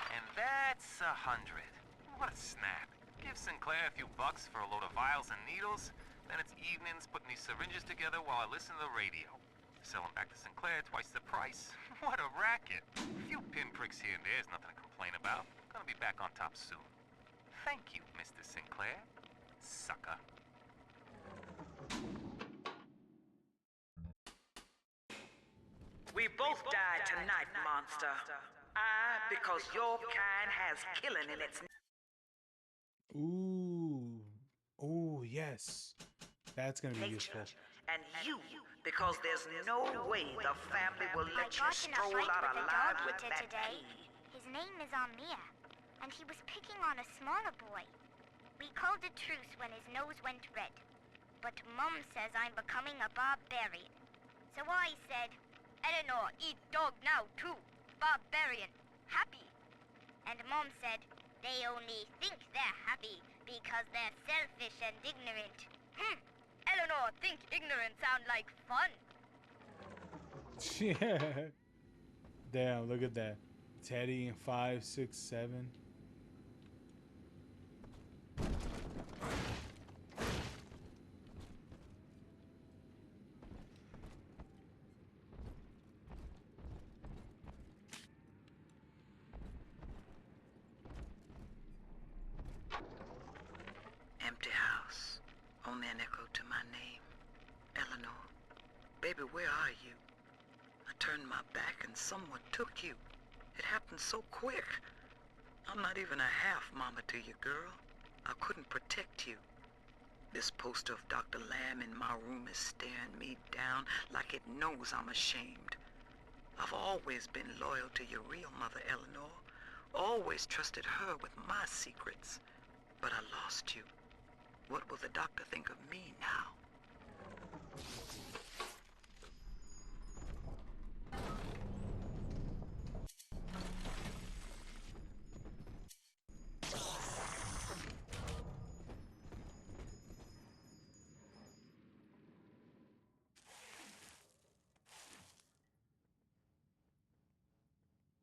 And that's 100. What a snap. Give Sinclair a few bucks for a load of vials and needles, then it's evenings putting these syringes together while I listen to the radio. Sell them back to Sinclair twice the price. What a racket. A few pinpricks here and there is nothing to complain about. Gonna be back on top soon. Thank you, Mr. Sinclair. Sucker. We both died tonight, monster. I because your kind has killing in its Ooh. Ooh, yes. That's gonna be useful. and you because there's no way the family will let you stroll out alive with that today. His name is Amir, and he was picking on a smaller boy. We called a truce when his nose went red, but Mum says I'm becoming a barbarian. So I said, Eleanor, eat dog now too. Barbarian. Happy. And Mom said, they only think they're happy because they're selfish and ignorant. Eleanor, think ignorant sound like fun. Yeah. Damn, look at that. Teddy in 5, 6, 7. Empty house. Only an echo to my name. Eleanor. Baby, where are you? I turned my back and someone took you. It happened so quick. I'm not even a half mama to you, girl. I couldn't protect you. This poster of Dr. Lamb in my room is staring me down like it knows I'm ashamed. I've always been loyal to your real mother, Eleanor. Always trusted her with my secrets. But I lost you. What will the doctor think of me now?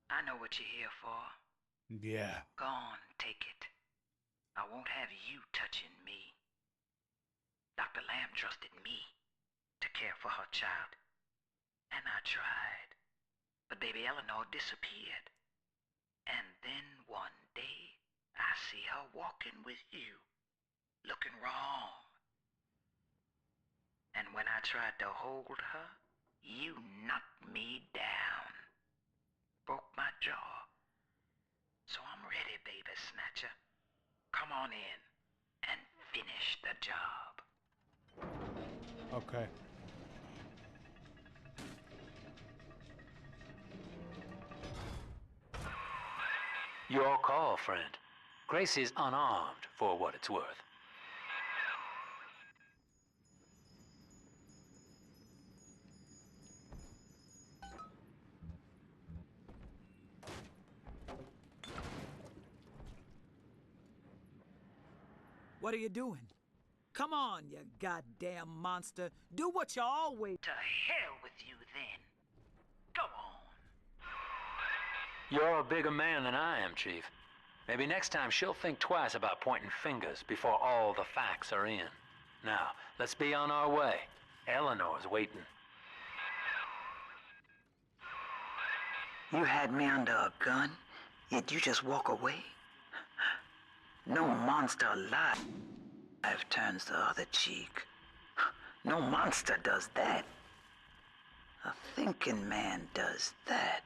I know what you're here for. Yeah. Go on, take it. I won't have you touching me. Dr. Lamb trusted me to care for her child. And I tried. But baby Eleanor disappeared. And then one day, I see her walking with you, looking wrong. And when I tried to hold her, you knocked me down. Broke my jaw. So I'm ready, baby snatcher. Come on in and finish the job. Okay. Your call, friend. Grace is unarmed, for what it's worth. What are you doing? Come on, you goddamn monster. Do what you always... To hell with you then. Go on. You're a bigger man than I am, Chief. Maybe next time she'll think twice about pointing fingers before all the facts are in. Now, let's be on our way. Eleanor's waiting. You had me under a gun, yet you just walk away? No monster alive turns the other cheek. No monster does that. A thinking man does that.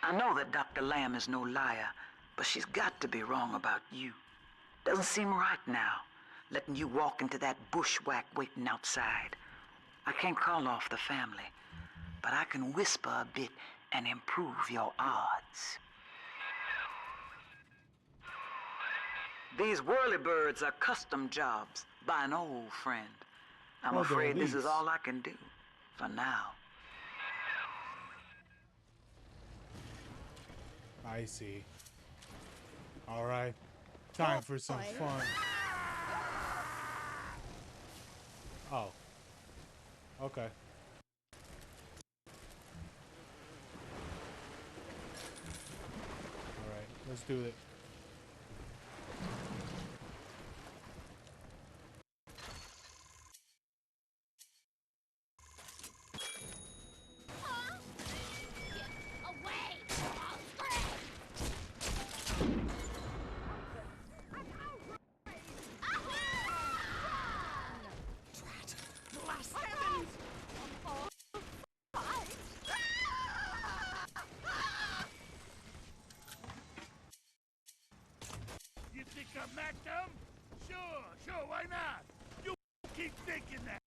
I know that Dr. Lamb is no liar, but she's got to be wrong about you. Doesn't seem right now, letting you walk into that bushwhack waiting outside. I can't call off the family, but I can whisper a bit and improve your odds. These whirlybirds are custom jobs by an old friend. I'm afraid this is all I can do for now. I see. All right. Time for some fun. Oh. Okay. All right. Let's do it. Sure, why not? You keep thinking that.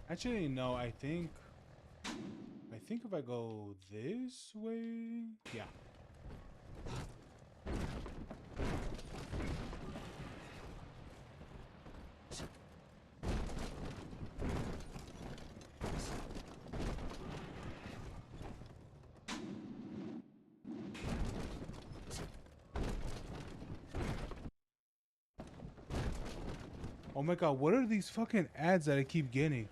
Actually, no. I think if I go this way, yeah. Oh my god, what are these fucking ads that I keep getting?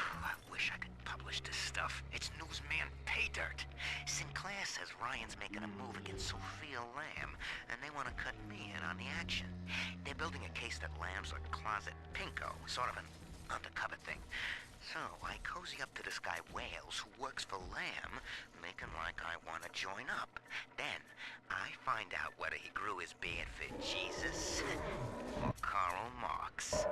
I wish I could publish this stuff. It's newsman pay dirt. Sinclair says Ryan's making a move against Sophia Lamb, and they want to cut me in on the action. They're building a case that Lamb's a closet pinko, sort of an undercover thing. So I cozy up to this guy Wales, who works for Lamb, making like I want to join up. Then I find out whether he grew his beard for Jesus or Karl Marx.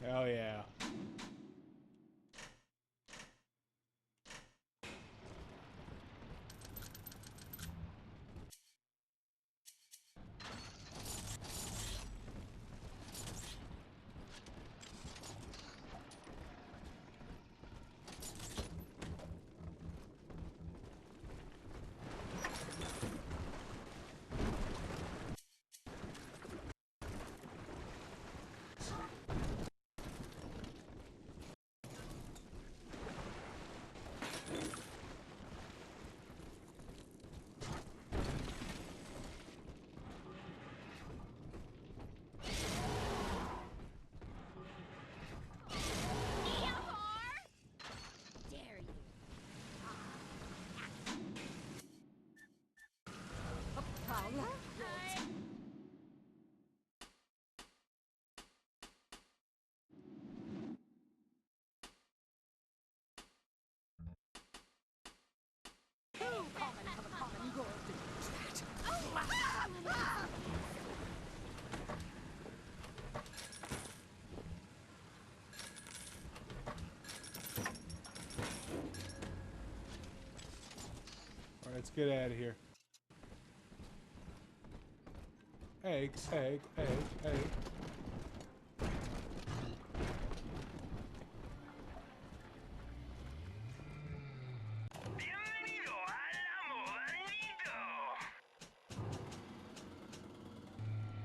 Hell yeah. Alright, let's get out of here. Egg, egg, egg, egg.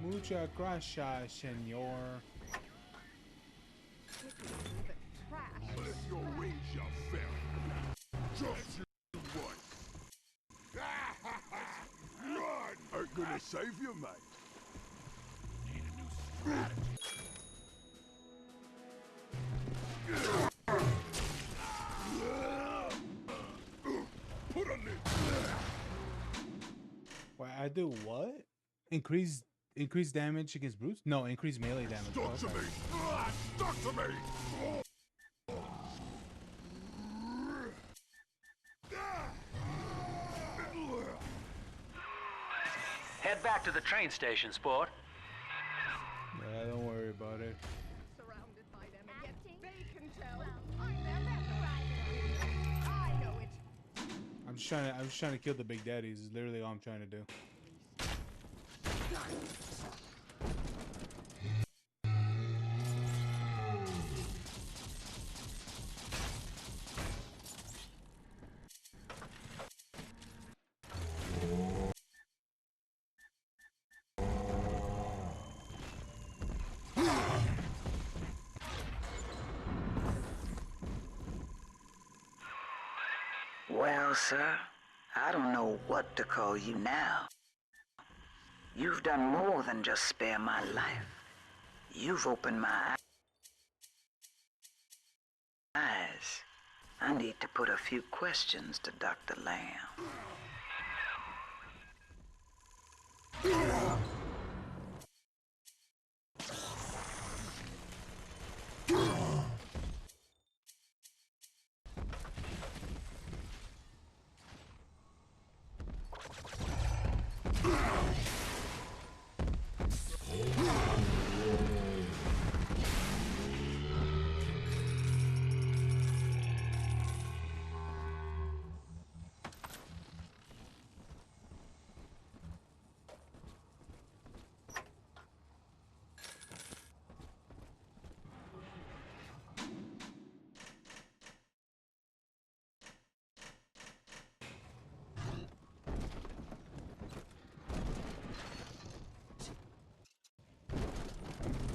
Muchas gracias, señor. Let your rage your fairy. Just you what? Run! Ain't gonna save you, mate. Need a new strategy. Put a lid. Wait, I do what? Increase damage against brutes? No, increase melee damage. Stuck to me. Stuck to me. Head back to the train station, sport. Yeah, don't worry about it. Surrounded by them, and yet they can tell I'm their best rival. I know it. I'm just trying to kill the big daddies. Is literally all I'm trying to do. Well, sir, I don't know what to call you now. You've done more than just spare my life. You've opened my eyes. I need to put a few questions to Dr. Lamb.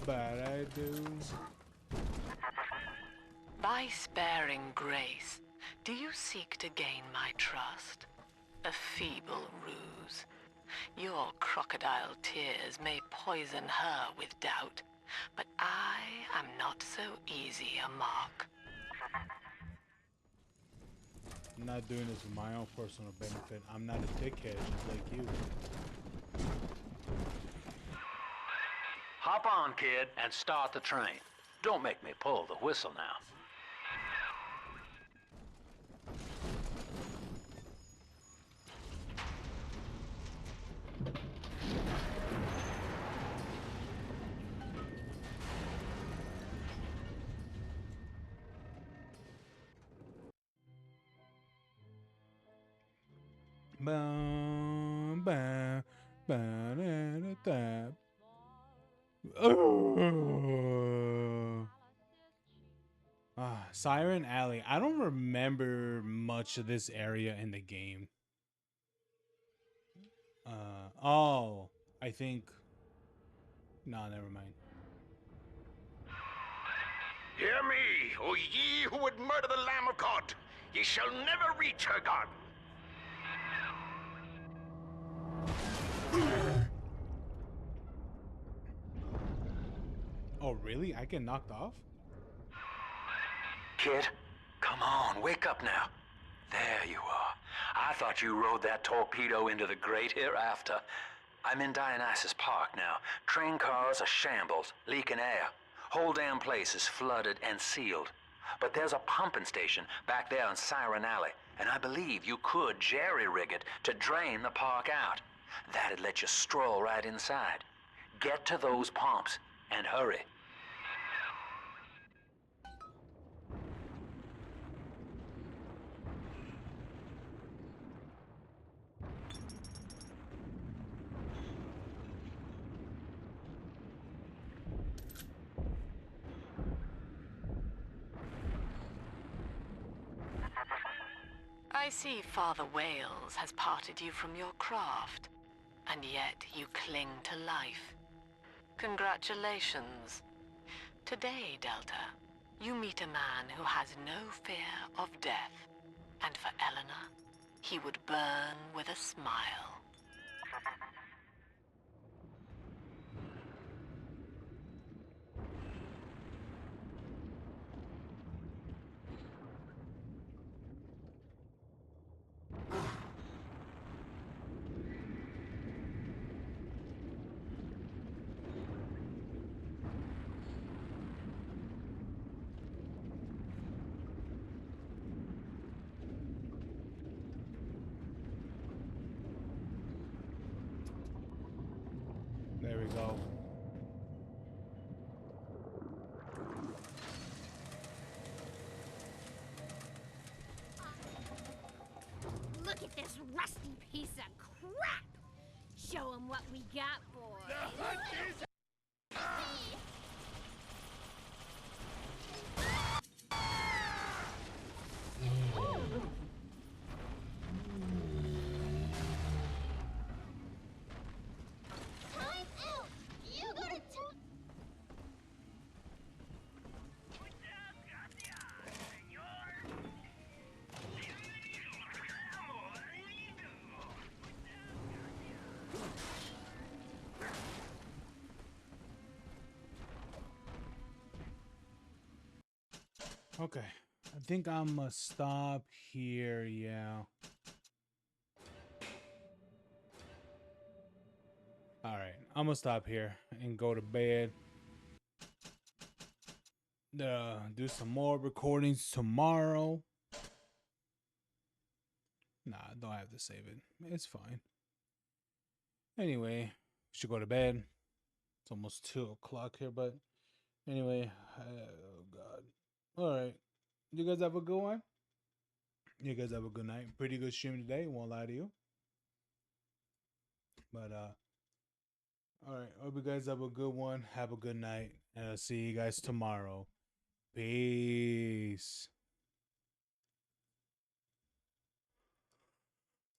But I do. By sparing grace, do you seek to gain my trust? A feeble ruse. Your crocodile tears may poison her with doubt, but I am not so easy a mark. I'm not doing this for my own personal benefit. I'm not a dickhead just like you. Hop on, kid, and start the train. Don't make me pull the whistle now. Bum, bum, ba-da-da-da. Siren Alley. I don't remember much of this area in the game. Oh, I think. No, never mind. Hear me, O ye who would murder the Lamb of God! Ye shall never reach her garden! Oh, really? I get knocked off? Kid, come on, wake up now. There you are. I thought you rode that torpedo into the great hereafter. I'm in Dionysus Park now. Train cars are shambles, leaking air. Whole damn place is flooded and sealed. But there's a pumping station back there on Siren Alley, and I believe you could jerry-rig it to drain the park out. That'd let you stroll right inside. Get to those pumps, and hurry. I see Father Wales has parted you from your craft, and yet you cling to life. Congratulations. Today, Delta, you meet a man who has no fear of death, and for Eleanor, he would burn with a smile. we go. Look at this rusty piece of crap! Show 'em what we got, boy. The hunt is time out! You gotta Okay, I think I'm gonna stop here. Yeah. All right, I'm gonna stop here and go to bed. Do some more recordings tomorrow. Nah, I don't have to save it. It's fine. Anyway, should go to bed. It's almost 2 o'clock here, but anyway, oh god. All right, you guys have a good one. You guys have a good night. Pretty good stream today. Won't lie to you. But all right. Hope you guys have a good one. Have a good night, and I'll see you guys tomorrow. Peace.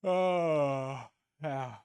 Oh, yeah.